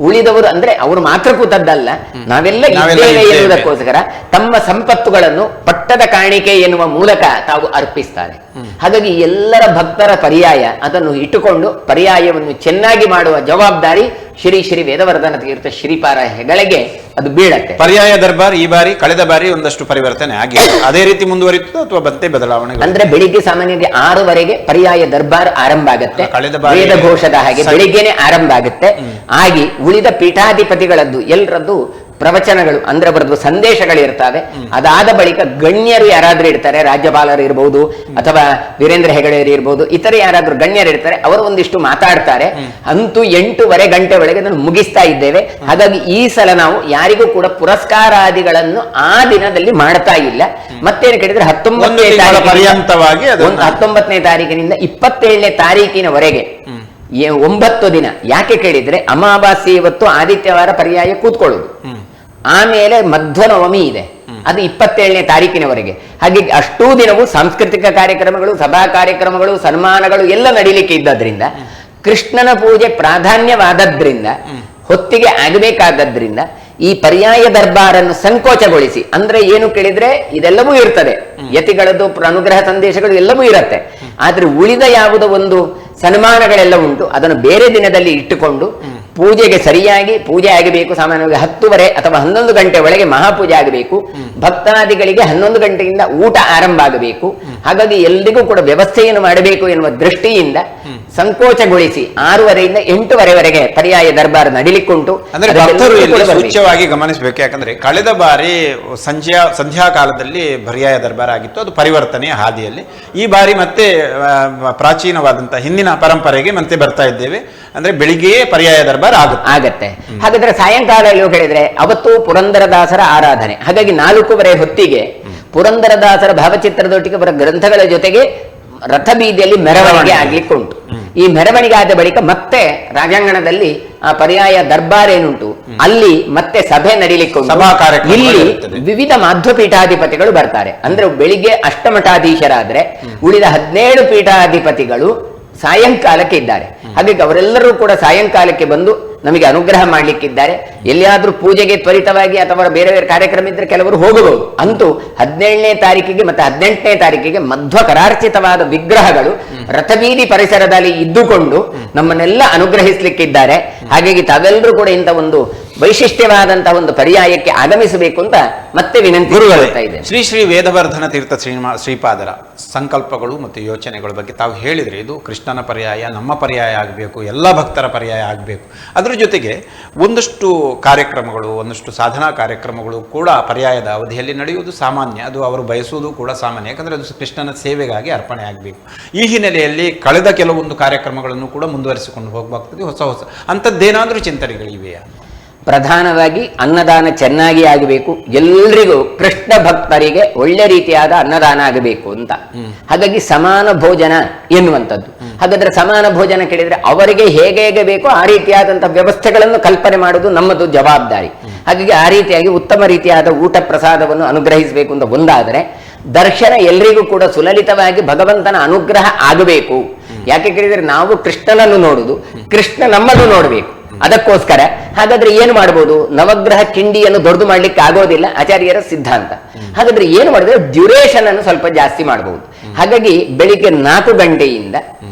ಉಳಿದವರು ಅಂದ್ರೆ ಅವರು ಮಾತ್ರ ಕೂತದ್ದಲ್ಲ, ನಾವೆಲ್ಲ ಇದ್ದೇವೆ ಎನ್ನುವುದಕ್ಕೋಸ್ಕರ ತಮ್ಮ ಸಂಪತ್ತುಗಳನ್ನು ಪಟ್ಟದ ಕಾಣಿಕೆ ಎನ್ನುವ ಮೂಲಕ ತಾವು ಅರ್ಪಿಸ್ತಾರೆ. ಹಾಗಾಗಿ ಎಲ್ಲರ ಭಕ್ತರ ಪರ್ಯಾಯ ಅದನ್ನು ಇಟ್ಟುಕೊಂಡು ಪರ್ಯಾಯವನ್ನು ಚೆನ್ನಾಗಿ ಮಾಡುವ ಜವಾಬ್ದಾರಿ ಶ್ರೀ ಶ್ರೀ ವೇದವರ್ಧನ ತೀರ್ಥ ಶ್ರೀಪಾರ ಹೆಗಳೆಗೆ ಅದು ಬೀಳತ್ತೆ. ಪರ್ಯಾಯ ದರ್ಬಾರ್ ಈ ಬಾರಿ ಕಳೆದ ಬಾರಿ ಒಂದಷ್ಟು ಪರಿವರ್ತನೆ ಆಗಿದೆ, ಅದೇ ರೀತಿ ಮುಂದುವರಿತು ಅಥವಾ ಮತ್ತೆ ಬದಲಾವಣೆ? ಅಂದ್ರೆ ಬೆಳಿಗ್ಗೆ ಸಾಮಾನ್ಯವಾಗಿ 6 ಪರ್ಯಾಯ ದರ್ಬಾರ್ ಆರಂಭ ಆಗುತ್ತೆ. ವೇದ ಘೋಷದ ಹಾಗೆ ಬೆಳಿಗ್ಗೆನೆ ಆರಂಭ ಆಗುತ್ತೆ. ಆಗಿ ಉಳಿದ ಪೀಠಾಧಿಪತಿಗಳದ್ದು ಎಲ್ಲರದ್ದು ಪ್ರವಚನಗಳು ಅಂದ್ರೆ ಅವರದ್ದು ಸಂದೇಶಗಳು ಇರ್ತವೆ. ಅದಾದ ಬಳಿಕ ಗಣ್ಯರು ಯಾರಾದ್ರೂ ಇರ್ತಾರೆ, ರಾಜ್ಯಪಾಲರು ಇರಬಹುದು ಅಥವಾ ವೀರೇಂದ್ರ ಹೆಗಡೆಯರು ಇರಬಹುದು, ಇತರ ಯಾರಾದ್ರೂ ಗಣ್ಯರು ಇರ್ತಾರೆ, ಅವರು ಒಂದಿಷ್ಟು ಮಾತಾಡ್ತಾರೆ. ಅಂತೂ 8:15 ಗಂಟೆ ಒಳಗೆ ಅದನ್ನು ಮುಗಿಸ್ತಾ ಇದ್ದೇವೆ. ಹಾಗಾಗಿ ಈ ಸಲ ನಾವು ಯಾರಿಗೂ ಕೂಡ ಪುರಸ್ಕಾರಾದಿಗಳನ್ನು ಆ ದಿನದಲ್ಲಿ ಮಾಡ್ತಾ ಇಲ್ಲ. ಮತ್ತೇನು ಕೇಳಿದ್ರೆ 19ನೇ ತಾರೀಕಿನಿಂದ 27ನೇ ತಾರೀಕಿನವರೆಗೆ 9 ದಿನ. ಯಾಕೆ ಕೇಳಿದ್ರೆ ಅಮಾವಾಸ್ಯೆ ಇವತ್ತು ಆದಿತ್ಯವಾರ ಪರ್ಯಾಯ ಕೂತ್ಕೊಳ್ಳುದು, ಆಮೇಲೆ ಮಧ್ವನವಮಿ ಇದೆ, ಅದು 27ನೇ ತಾರೀಕಿನವರೆಗೆ. ಹಾಗೆ ಅಷ್ಟೂ ದಿನವೂ ಸಾಂಸ್ಕೃತಿಕ ಕಾರ್ಯಕ್ರಮಗಳು, ಸಭಾ ಕಾರ್ಯಕ್ರಮಗಳು, ಸನ್ಮಾನಗಳು ಎಲ್ಲ ನಡೀಲಿಕ್ಕೆ ಇದ್ದದ್ರಿಂದ ಕೃಷ್ಣನ ಪೂಜೆ ಪ್ರಾಧಾನ್ಯವಾದದ್ರಿಂದ ಹೊತ್ತಿಗೆ ಆಗಬೇಕಾದದ್ರಿಂದ ಈ ಪರ್ಯಾಯ ದರ್ಬಾರನ್ನು ಸಂಕೋಚಗೊಳಿಸಿ, ಅಂದ್ರೆ ಏನು ಕೇಳಿದ್ರೆ ಇದೆಲ್ಲವೂ ಇರ್ತದೆ, ಯತಿಗಳದ್ದು ಅನುಗ್ರಹ ಸಂದೇಶಗಳು ಎಲ್ಲವೂ ಇರುತ್ತೆ. ಆದ್ರೆ ಉಳಿದ ಯಾವುದೋ ಒಂದು ಸನ್ಮಾನಗಳೆಲ್ಲ ಉಂಟು, ಅದನ್ನು ಬೇರೆ ದಿನದಲ್ಲಿ ಇಟ್ಟುಕೊಂಡು ಪೂಜೆಗೆ ಸರಿಯಾಗಿ ಪೂಜೆ ಆಗಬೇಕು. ಸಾಮಾನ್ಯವಾಗಿ 10 ಅಥವಾ 11 ಗಂಟೆ ಒಳಗೆ ಮಹಾಪೂಜೆ ಆಗಬೇಕು. ಭಕ್ತಾದಿಗಳಿಗೆ 11 ಗಂಟೆಯಿಂದ ಊಟ ಆರಂಭ ಆಗಬೇಕು. ಹಾಗಾಗಿ ಎಲ್ರಿಗೂ ಕೂಡ ವ್ಯವಸ್ಥೆಯನ್ನು ಮಾಡಬೇಕು ಎನ್ನುವ ದೃಷ್ಟಿಯಿಂದ ಸಂಕೋಚಗೊಳಿಸಿ 6:30 8:00ವರೆಗೆ ಪರ್ಯಾಯ ದರ್ಬಾರ್ ನಡಿಲಿಕ್ಕುಂಟು. ಅಂದ್ರೆ ಭಕ್ತರು ಇಲ್ಲಿ ಸೂಚ್ಯವಾಗಿ ಗಮನಿಸಬೇಕು. ಯಾಕಂದ್ರೆ ಕಳೆದ ಬಾರಿ ಸಂಧ್ಯಾ ಕಾಲದಲ್ಲಿ ಪರ್ಯಾಯ ದರ್ಬಾರ್ ಆಗಿತ್ತು, ಅದು ಪರಿವರ್ತನೆಯ ಹಾದಿಯಲ್ಲಿ. ಈ ಬಾರಿ ಮತ್ತೆ ಪ್ರಾಚೀನವಾದಂತಹ ಹಿಂದಿನ ಪರಂಪರೆಗೆ ಮತ್ತೆ ಬರ್ತಾ ಇದ್ದೇವೆ. ಅಂದ್ರೆ ಬೆಳಿಗ್ಗೆಯೇ ಪರ್ಯಾಯ ದರ್ಬಾರ್ ಆಗತ್ತೆ. ಹಾಗಾದ್ರೆ ಸಾಯಂಕಾಲ ಹೇಳಿದ್ರೆ ಅವತ್ತು ಪುರಂದರದಾಸರ ಆರಾಧನೆ. ಹಾಗಾಗಿ 4:15 ಹೊತ್ತಿಗೆ ಪುರಂದರದಾಸರ ಭಾವಚಿತ್ರದೊಟ್ಟಿಗೆ ಅವರ ಗ್ರಂಥಗಳ ಜೊತೆಗೆ ರಥಬೀದಿಯಲ್ಲಿ ಮೆರವಣಿಗೆ ಆಗ್ಲಿಕ್ಕೆ ಉಂಟು. ಈ ಮೆರವಣಿಗೆ ಆದ ಬಳಿಕ ಮತ್ತೆ ರಾಜಾಂಗಣದಲ್ಲಿ ಆ ಪರ್ಯಾಯ ದರ್ಬಾರ್ ಏನುಂಟು ಅಲ್ಲಿ ಮತ್ತೆ ಸಭೆ ನಡೀಲಿಕ್ಕೆ ಉಂಟು. ಇಲ್ಲಿ ವಿವಿಧ ಮಾಧ್ವಪೀಠಾಧಿಪತಿಗಳು ಬರ್ತಾರೆ. ಅಂದ್ರೆ ಬೆಳಿಗ್ಗೆ ಅಷ್ಟಮಠಾಧೀಶರಾದ್ರೆ ಉಳಿದ 17 ಪೀಠಾಧಿಪತಿಗಳು ಸಾಯಂಕಾಲಕ್ಕೆ ಇದ್ದಾರೆ. ಹಾಗಾಗಿ ಅವರೆಲ್ಲರೂ ಕೂಡ ಸಾಯಂಕಾಲಕ್ಕೆ ಬಂದು ನಮಗೆ ಅನುಗ್ರಹ ಮಾಡ್ಲಿಕ್ಕಿದ್ದಾರೆ. ಎಲ್ಲಿಯಾದ್ರೂ ಪೂಜೆಗೆ ತ್ವರಿತವಾಗಿ ಅಥವಾ ಬೇರೆ ಬೇರೆ ಕಾರ್ಯಕ್ರಮ ಇದ್ರೆ ಕೆಲವರು ಹೋಗಬಹುದು. ಅಂತೂ 17ನೇ ತಾರೀಕಿಗೆ ಮತ್ತೆ 18ನೇ ತಾರೀಕಿಗೆ ಮಧ್ವಕರಾರ್ಚಿತವಾದ ವಿಗ್ರಹಗಳು ರಥಬೀದಿ ಪರಿಸರದಲ್ಲಿ ಇದ್ದುಕೊಂಡು ನಮ್ಮನ್ನೆಲ್ಲ ಅನುಗ್ರಹಿಸ್ಲಿಕ್ಕಿದ್ದಾರೆ. ಹಾಗಾಗಿ ತಾವೆಲ್ಲರೂ ಕೂಡ ಇಂಥ ಒಂದು ವೈಶಿಷ್ಟ್ಯವಾದಂತಹ ಒಂದು ಪರ್ಯಾಯಕ್ಕೆ ಆಗಮಿಸಬೇಕು ಅಂತ ಮತ್ತೆ ವಿನಂತಿ ಮಾಡ್ತಾ ಇದೆ. ಶ್ರೀ ಶ್ರೀ ವೇದವರ್ಧನ ತೀರ್ಥ ಶ್ರೀಪಾದರ ಸಂಕಲ್ಪಗಳು ಮತ್ತು ಯೋಚನೆಗಳ ಬಗ್ಗೆ ತಾವು ಹೇಳಿದ್ರೆ, ಇದು ಕೃಷ್ಣನ ಪರ್ಯಾಯ, ನಮ್ಮ ಪರ್ಯಾಯ ಆಗಬೇಕು, ಎಲ್ಲ ಭಕ್ತರ ಪರ್ಯಾಯ ಆಗಬೇಕು. ಅದರ ಜೊತೆಗೆ ಒಂದಷ್ಟು ಕಾರ್ಯಕ್ರಮಗಳು, ಒಂದಷ್ಟು ಸಾಧನಾ ಕಾರ್ಯಕ್ರಮಗಳು ಕೂಡ ಪರ್ಯಾಯದ ಅವಧಿಯಲ್ಲಿ ನಡೆಯುವುದು ಸಾಮಾನ್ಯ. ಅದು ಅವರು ಬಯಸುವುದು ಕೂಡ ಸಾಮಾನ್ಯ. ಯಾಕಂದರೆ ಅದು ಕೃಷ್ಣನ ಸೇವೆಗಾಗಿ ಅರ್ಪಣೆ ಆಗಬೇಕು. ಈ ಹಿನ್ನೆಲೆಯಲ್ಲಿ ಕಳೆದ ಕೆಲವೊಂದು ಕಾರ್ಯಕ್ರಮಗಳನ್ನು ಕೂಡ ಮುಂದುವರಿಸಿಕೊಂಡು ಹೋಗಬೇಕಾಗ್ತದೆ. ಹೊಸ ಅಂಥದ್ದೇನಾದರೂ ಚಿಂತನೆಗಳಿವೆಯಾ? ಪ್ರಧಾನವಾಗಿ ಅನ್ನದಾನ ಚೆನ್ನಾಗಿ ಆಗಬೇಕು. ಎಲ್ರಿಗೂ ಕೃಷ್ಣ ಭಕ್ತರಿಗೆ ಒಳ್ಳೆ ರೀತಿಯಾದ ಅನ್ನದಾನ ಆಗಬೇಕು ಅಂತ. ಹಾಗಾಗಿ ಸಮಾನ ಭೋಜನ ಎನ್ನುವಂಥದ್ದು. ಹಾಗಾದ್ರೆ ಸಮಾನ ಭೋಜನ ಕೇಳಿದ್ರೆ ಅವರಿಗೆ ಹೇಗೆ ಬೇಕೋ ಆ ರೀತಿಯಾದಂತಹ ವ್ಯವಸ್ಥೆಗಳನ್ನು ಕಲ್ಪನೆ ಮಾಡುವುದು ನಮ್ಮದು ಜವಾಬ್ದಾರಿ. ಹಾಗಾಗಿ ಆ ರೀತಿಯಾಗಿ ಉತ್ತಮ ರೀತಿಯಾದ ಊಟ ಪ್ರಸಾದವನ್ನು ಅನುಗ್ರಹಿಸಬೇಕು ಅಂತ ಒಂದಾದರೆ, ದರ್ಶನ ಎಲ್ರಿಗೂ ಕೂಡ ಸುಲಲಿತವಾಗಿ ಭಗವಂತನ ಅನುಗ್ರಹ ಆಗಬೇಕು. ಯಾಕೆ ಕೇಳಿದ್ರೆ ನಾವು ಕೃಷ್ಣನನ್ನು ನೋಡುದು, ಕೃಷ್ಣ ನಮ್ಮನ್ನು ನೋಡಬೇಕು. ಅದಕ್ಕೋಸ್ಕರ ಹಾಗಾದ್ರೆ ಏನು ಮಾಡಬಹುದು? ನವಗ್ರಹ ಕಿಂಡಿಯನ್ನು ದೊಡ್ಡದು ಮಾಡ್ಲಿಕ್ಕೆ ಆಗೋದಿಲ್ಲ, ಆಚಾರ್ಯರ ಸಿದ್ಧಾಂತ. ಹಾಗಾದ್ರೆ ಏನು ಮಾಡಿದ್ರೆ ಡ್ಯೂರೇಷನ್ ಅನ್ನು ಸ್ವಲ್ಪ ಜಾಸ್ತಿ ಮಾಡಬಹುದು. ಹಾಗಾಗಿ ಬೆಳಿಗ್ಗೆ 4 ಗಂಟೆಯಿಂದ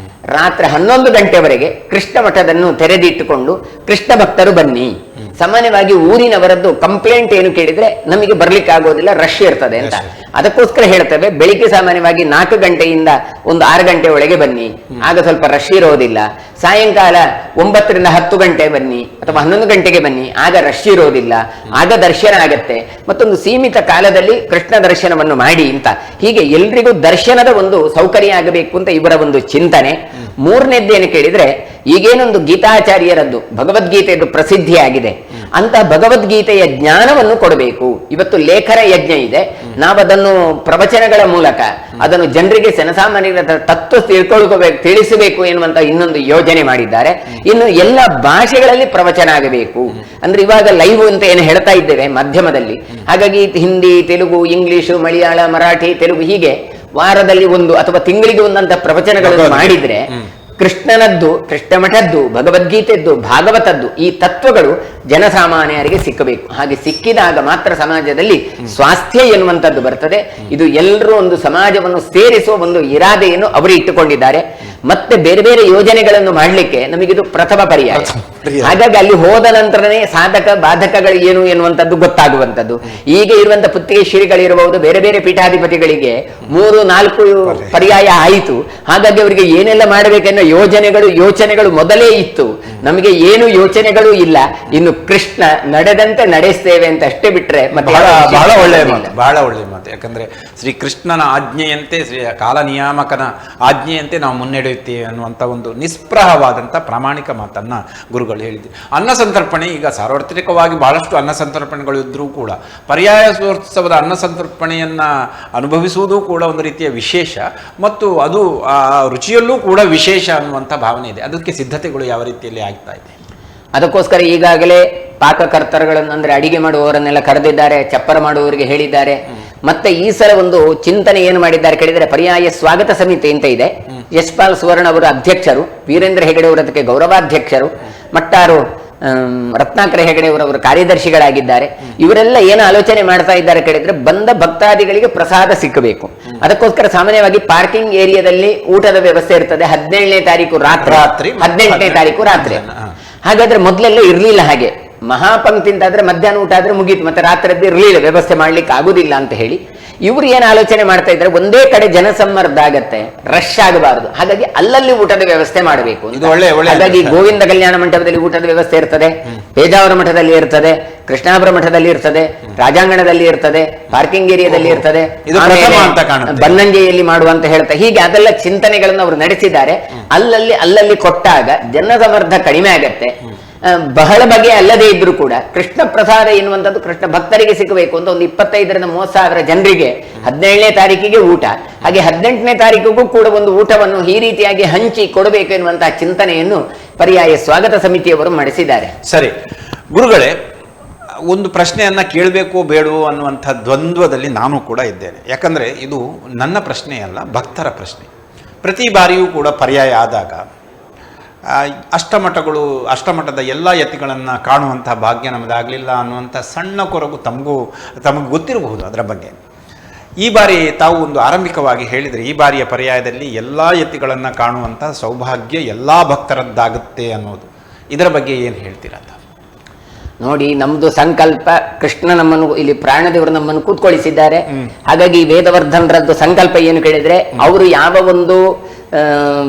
ರಾತ್ರಿ 11 ಗಂಟೆವರೆಗೆ ಕೃಷ್ಣ ಮಠದನ್ನು ತೆರೆದಿಟ್ಟುಕೊಂಡು ಕೃಷ್ಣ ಭಕ್ತರು ಬನ್ನಿ. ಸಾಮಾನ್ಯವಾಗಿ ಊರಿನವರದ್ದು ಕಂಪ್ಲೇಂಟ್ ಏನು ಕೇಳಿದ್ರೆ ನಮಗೆ ಬರ್ಲಿಕ್ಕೆ ಆಗೋದಿಲ್ಲ, ರಶ್ ಇರ್ತದೆ ಅಂತ. ಅದಕ್ಕೋಸ್ಕರ ಹೇಳ್ತೇವೆ ಬೆಳಿಗ್ಗೆ ಸಾಮಾನ್ಯವಾಗಿ 4 ಗಂಟೆಯಿಂದ ಒಂದು 6 ಗಂಟೆ ಒಳಗೆ ಬನ್ನಿ, ಆಗ ಸ್ವಲ್ಪ ರಶ್ ಇರೋದಿಲ್ಲ. ಸಾಯಂಕಾಲ 9 ರಿಂದ 10 ಗಂಟೆ ಬನ್ನಿ ಅಥವಾ 11 ಗಂಟೆಗೆ ಬನ್ನಿ, ಆಗ ರಶ್ ಇರೋದಿಲ್ಲ, ಆಗ ದರ್ಶನ ಆಗತ್ತೆ. ಮತ್ತೊಂದು ಸೀಮಿತ ಕಾಲದಲ್ಲಿ ಕೃಷ್ಣ ದರ್ಶನವನ್ನು ಮಾಡಿ ಅಂತ. ಹೀಗೆ ಎಲ್ರಿಗೂ ದರ್ಶನದ ಒಂದು ಸೌಕರ್ಯ ಆಗಬೇಕು ಅಂತ ಇವರ ಒಂದು ಚಿಂತನೆ. ಮೂರನೇದ್ದೇನು ಕೇಳಿದ್ರೆ, ಈಗೇನೊಂದು ಗೀತಾಚಾರ್ಯರದ್ದು ಭಗವದ್ಗೀತೆಯದ್ದು ಪ್ರಸಿದ್ಧಿಯಾಗಿದೆ, ಅಂತ ಭಗವದ್ಗೀತೆಯ ಜ್ಞಾನವನ್ನು ಕೊಡಬೇಕು. ಇವತ್ತು ಲೇಖನ ಯಜ್ಞ ಇದೆ, ನಾವದನ್ನು ಪ್ರವಚನಗಳ ಮೂಲಕ ಅದನ್ನು ಜನರಿಗೆ ಜನಸಾಮಾನ್ಯರ ತತ್ವ ತಿಳಿಸಬೇಕು ಎನ್ನುವಂತ ಇನ್ನೊಂದು ಯೋಜನೆ ಮಾಡಿದ್ದಾರೆ. ಇನ್ನು ಎಲ್ಲ ಭಾಷೆಗಳಲ್ಲಿ ಪ್ರವಚನ ಆಗಬೇಕು. ಅಂದ್ರೆ ಇವಾಗ ಲೈವ್ ಅಂತ ಏನು ಹೇಳ್ತಾ ಇದ್ದೇವೆ ಮಾಧ್ಯಮದಲ್ಲಿ, ಹಾಗಾಗಿ ಹಿಂದಿ, ತೆಲುಗು, ಇಂಗ್ಲಿಷು, ಮಲಯಾಳ, ಮರಾಠಿ, ತೆಲುಗು ಹೀಗೆ ವಾರದಲ್ಲಿ ಒಂದು ಅಥವಾ ತಿಂಗಳಿಗೆ ಒಂದಂತ ಪ್ರವಚನಗಳನ್ನು ಮಾಡಿದ್ರೆ ಕೃಷ್ಣನದ್ದು, ಕೃಷ್ಣ ಮಠದ್ದು, ಭಗವದ್ಗೀತೆದ್ದು, ಭಾಗವತದ್ದು ಈ ತತ್ವಗಳು ಜನಸಾಮಾನ್ಯರಿಗೆ ಸಿಕ್ಕಬೇಕು. ಹಾಗೆ ಸಿಕ್ಕಿದಾಗ ಮಾತ್ರ ಸಮಾಜದಲ್ಲಿ ಸ್ವಾಸ್ಥ್ಯ ಎನ್ನುವಂಥದ್ದು ಬರ್ತದೆ. ಇದು ಎಲ್ಲರೂ ಒಂದು ಸಮಾಜವನ್ನು ಸೇರಿಸುವ ಒಂದು ಇರಾದೆಯನ್ನು ಅವರು ಇಟ್ಟುಕೊಂಡಿದ್ದಾರೆ. ಮತ್ತೆ ಬೇರೆ ಬೇರೆ ಯೋಜನೆಗಳನ್ನು ಮಾಡಲಿಕ್ಕೆ ನಮಗಿದು ಪ್ರಥಮ ಪರ್ಯಾಯ. ಹಾಗಾಗಿ ಅಲ್ಲಿ ಹೋದ ನಂತರನೇ ಸಾಧಕ ಬಾಧಕಗಳು ಏನು ಎನ್ನುವಂಥದ್ದು ಗೊತ್ತಾಗುವಂಥದ್ದು. ಈಗ ಇರುವಂತಹ ಪುತ್ತಿಗೆ ಶ್ರೀಗಳಿರಬಹುದು, ಬೇರೆ ಬೇರೆ ಪೀಠಾಧಿಪತಿಗಳಿಗೆ 3-4 ಪರ್ಯಾಯ ಆಯಿತು. ಹಾಗಾಗಿ ಅವರಿಗೆ ಏನೆಲ್ಲ ಮಾಡಬೇಕೆನ್ನೋ ಯೋಚನೆಗಳು ಮೊದಲೇ ಇತ್ತು. ನಮಗೆ ಏನು ಯೋಚನೆಗಳು ಇಲ್ಲ. ಇನ್ನು ಕೃಷ್ಣ ನಡೆದಂತೆ ನಡೆಸ್ತೇವೆ ಅಂತ ಅಷ್ಟೇ ಬಿಟ್ರೆ ಮತ್ತೆ ಬಹಳ ಒಳ್ಳೆಯ ಮಾತು. ಯಾಕಂದ್ರೆ ಶ್ರೀ ಕೃಷ್ಣನ ಆಜ್ಞೆಯಂತೆ, ಶ್ರೀ ಕಾಲ ನಿಯಾಮಕನ ಆಜ್ಞೆಯಂತೆ ನಾವು ಮುನ್ನಡೆಯುತ್ತೇವೆ ಅನ್ನುವಂಥ ಒಂದು ನಿಸ್ಪೃಹವಾದಂಥ ಪ್ರಾಮಾಣಿಕ ಮಾತನ್ನ ಗುರುಗಳು ಹೇಳಿದ್ರು. ಅನ್ನ ಸಂತರ್ಪಣೆ, ಈಗ ಸಾರ್ವತ್ರಿಕವಾಗಿ ಬಹಳಷ್ಟು ಅನ್ನ ಸಂತರ್ಪಣೆಗಳು ಇದ್ರೂ ಕೂಡ ಪರ್ಯಾಯೋತ್ಸವದ ಅನ್ನ ಸಂತರ್ಪಣೆಯನ್ನ ಅನುಭವಿಸುವುದು ಕೂಡ ಒಂದು ರೀತಿಯ ವಿಶೇಷ, ಮತ್ತು ಅದು ಆ ರುಚಿಯಲ್ಲೂ ಕೂಡ ವಿಶೇಷ ಅನ್ನುವಂಥ ಭಾವನೆ ಇದೆ. ಅದಕ್ಕೆ ಸಿದ್ಧತೆಗಳು ಯಾವ ರೀತಿಯಲ್ಲಿ ಆಗ್ತಾ ಇದೆ? ಅದಕ್ಕೋಸ್ಕರ ಈಗಾಗಲೇ ಪಾಕಕರ್ತರುಗಳನ್ನು ಅಂದ್ರೆ ಅಡಿಗೆ ಮಾಡುವವರನ್ನೆಲ್ಲ ಕರೆದಿದ್ದಾರೆ, ಚಪ್ಪರ ಮಾಡುವವರಿಗೆ ಹೇಳಿದ್ದಾರೆ. ಮತ್ತೆ ಈ ಸಲ ಒಂದು ಚಿಂತನೆ ಏನು ಮಾಡಿದ್ದಾರೆ ಕೇಳಿದರೆ, ಪರ್ಯಾಯ ಸ್ವಾಗತ ಸಮಿತಿ ಅಂತ ಇದೆ. ಯಶ್ಪಾಲ್ ಸುವರ್ಣ ಅವರು ಅಧ್ಯಕ್ಷರು, ವೀರೇಂದ್ರ ಹೆಗಡೆ ಅವರು ಅದಕ್ಕೆ ಗೌರವಾಧ್ಯಕ್ಷರು, ಮಟ್ಟಾರು ರತ್ನಾಕರ ಹೆಗಡೆ ಅವರು ಕಾರ್ಯದರ್ಶಿಗಳಾಗಿದ್ದಾರೆ. ಇವರೆಲ್ಲ ಏನು ಆಲೋಚನೆ ಮಾಡ್ತಾ ಇದ್ದಾರೆ ಕೇಳಿದ್ರೆ, ಬಂದ ಭಕ್ತಾದಿಗಳಿಗೆ ಪ್ರಸಾದ ಸಿಕ್ಕಬೇಕು. ಅದಕ್ಕೋಸ್ಕರ ಸಾಮಾನ್ಯವಾಗಿ ಪಾರ್ಕಿಂಗ್ ಏರಿಯಾದಲ್ಲಿ ಊಟದ ವ್ಯವಸ್ಥೆ ಇರ್ತದೆ. 17ನೇ ತಾರೀಕು ರಾತ್ರಿ, 18ನೇ ತಾರೀಕು ರಾತ್ರಿ. ಹಾಗಾದ್ರೆ ಮೊದಲೆಲ್ಲ ಇರ್ಲಿಲ್ಲ ಹಾಗೆ. ಮಹಾಪಂಕ್ತಿ ಅಂತಾದ್ರೆ ಮಧ್ಯಾಹ್ನ ಊಟ ಆದ್ರೆ ಮುಗೀತು, ಮತ್ತೆ ರಾತ್ರಿದ್ದು ಇರಲಿಲ್ಲ, ವ್ಯವಸ್ಥೆ ಮಾಡ್ಲಿಕ್ಕೆ ಆಗುದಿಲ್ಲ ಅಂತ ಹೇಳಿ ಇವ್ರು ಏನ್ ಆಲೋಚನೆ ಮಾಡ್ತಾ ಇದ್ದಾರೆ, ಒಂದೇ ಕಡೆ ಜನಸಮ್ಮರ್ದ ಆಗತ್ತೆ, ರಶ್ ಆಗಬಾರದು, ಹಾಗಾಗಿ ಅಲ್ಲಲ್ಲಿ ಊಟದ ವ್ಯವಸ್ಥೆ ಮಾಡಬೇಕು. ಹಾಗಾಗಿ ಗೋವಿಂದ ಕಲ್ಯಾಣ ಮಂಟಪದಲ್ಲಿ ಊಟದ ವ್ಯವಸ್ಥೆ ಇರ್ತದೆ, ಪೇಜಾವರ ಮಠದಲ್ಲಿ ಇರ್ತದೆ, ಕೃಷ್ಣಾಪುರ ಮಠದಲ್ಲಿ ಇರ್ತದೆ, ರಾಜಾಂಗಣದಲ್ಲಿ ಇರ್ತದೆ, ಪಾರ್ಕಿಂಗ್ ಏರಿಯಾದಲ್ಲಿ ಇರ್ತದೆ, ಬನ್ನಂಜೆಯಲ್ಲಿ ಮಾಡುವಂತ ಹೇಳ್ತಾ ಹೀಗೆ ಅದೆಲ್ಲ ಚಿಂತನೆಗಳನ್ನು ಅವರು ನಡೆಸಿದ್ದಾರೆ. ಅಲ್ಲಲ್ಲಿ ಕೊಟ್ಟಾಗ ಜನಸಮರ್ಥ ಕಡಿಮೆ ಆಗತ್ತೆ. ಬಹಳ ಬಗೆಯ ಅಲ್ಲದೇ ಇದ್ರು ಕೂಡ ಕೃಷ್ಣ ಪ್ರಸಾದ ಎನ್ನುವಂಥದ್ದು ಕೃಷ್ಣ ಭಕ್ತರಿಗೆ ಸಿಗಬೇಕು ಅಂತ ಒಂದು 25,000-30,000 ಜನರಿಗೆ 17ನೇ ತಾರೀಕಿಗೆ ಊಟ, ಹಾಗೆ 18ನೇ ತಾರೀಕಿಗೂ ಕೂಡ ಒಂದು ಊಟವನ್ನು ಈ ರೀತಿಯಾಗಿ ಹಂಚಿ ಕೊಡಬೇಕು ಎನ್ನುವಂತಹ ಚಿಂತನೆಯನ್ನು ಪರ್ಯಾಯ ಸ್ವಾಗತ ಸಮಿತಿಯವರು ಮಾಡಿಸಿದ್ದಾರೆ. ಸರಿ ಗುರುಗಳೇ, ಒಂದು ಪ್ರಶ್ನೆಯನ್ನ ಕೇಳಬೇಕು ಬೇಡವೋ ಅನ್ನುವಂಥ ದ್ವಂದ್ವದಲ್ಲಿ ನಾನು ಕೂಡ ಇದ್ದೇನೆ. ಯಾಕಂದರೆ ಇದು ನನ್ನ ಪ್ರಶ್ನೆಯಲ್ಲ, ಭಕ್ತರ ಪ್ರಶ್ನೆ. ಪ್ರತಿ ಬಾರಿಯೂ ಕೂಡ ಪರ್ಯಾಯ ಆದಾಗ ಅಷ್ಟಮಠದ ಎಲ್ಲ ಯತಿಗಳನ್ನು ಕಾಣುವಂಥ ಭಾಗ್ಯ ನಮ್ಮದಾಗಲಿಲ್ಲ ಅನ್ನುವಂಥ ಸಣ್ಣ ಕೊರಗು ತಮಗೆ ಗೊತ್ತಿರಬಹುದು ಅದರ ಬಗ್ಗೆ. ಈ ಬಾರಿ ತಾವು ಒಂದು ಆರಂಭಿಕವಾಗಿ ಹೇಳಿದರೆ, ಈ ಬಾರಿಯ ಪರ್ಯಾಯದಲ್ಲಿ ಎಲ್ಲ ಯತಿಗಳನ್ನು ಕಾಣುವಂಥ ಸೌಭಾಗ್ಯ ಎಲ್ಲ ಭಕ್ತರದ್ದಾಗುತ್ತೆ ಅನ್ನೋದು, ಇದರ ಬಗ್ಗೆ ಏನು ಹೇಳ್ತೀರಾ? ನೋಡಿ, ನಮ್ದು ಸಂಕಲ್ಪ, ಕೃಷ್ಣ ನಮ್ಮನ್ನು ಇಲ್ಲಿ ಪ್ರಾಣದೇವರು ನಮ್ಮನ್ನು ಕೂತ್ಕೊಳಿಸಿದ್ದಾರೆ. ಹಾಗಾಗಿ ವೇದವರ್ಧನರದ್ದು ಸಂಕಲ್ಪ ಏನು ಕೇಳಿದ್ರೆ, ಅವರು ಯಾವ ಒಂದು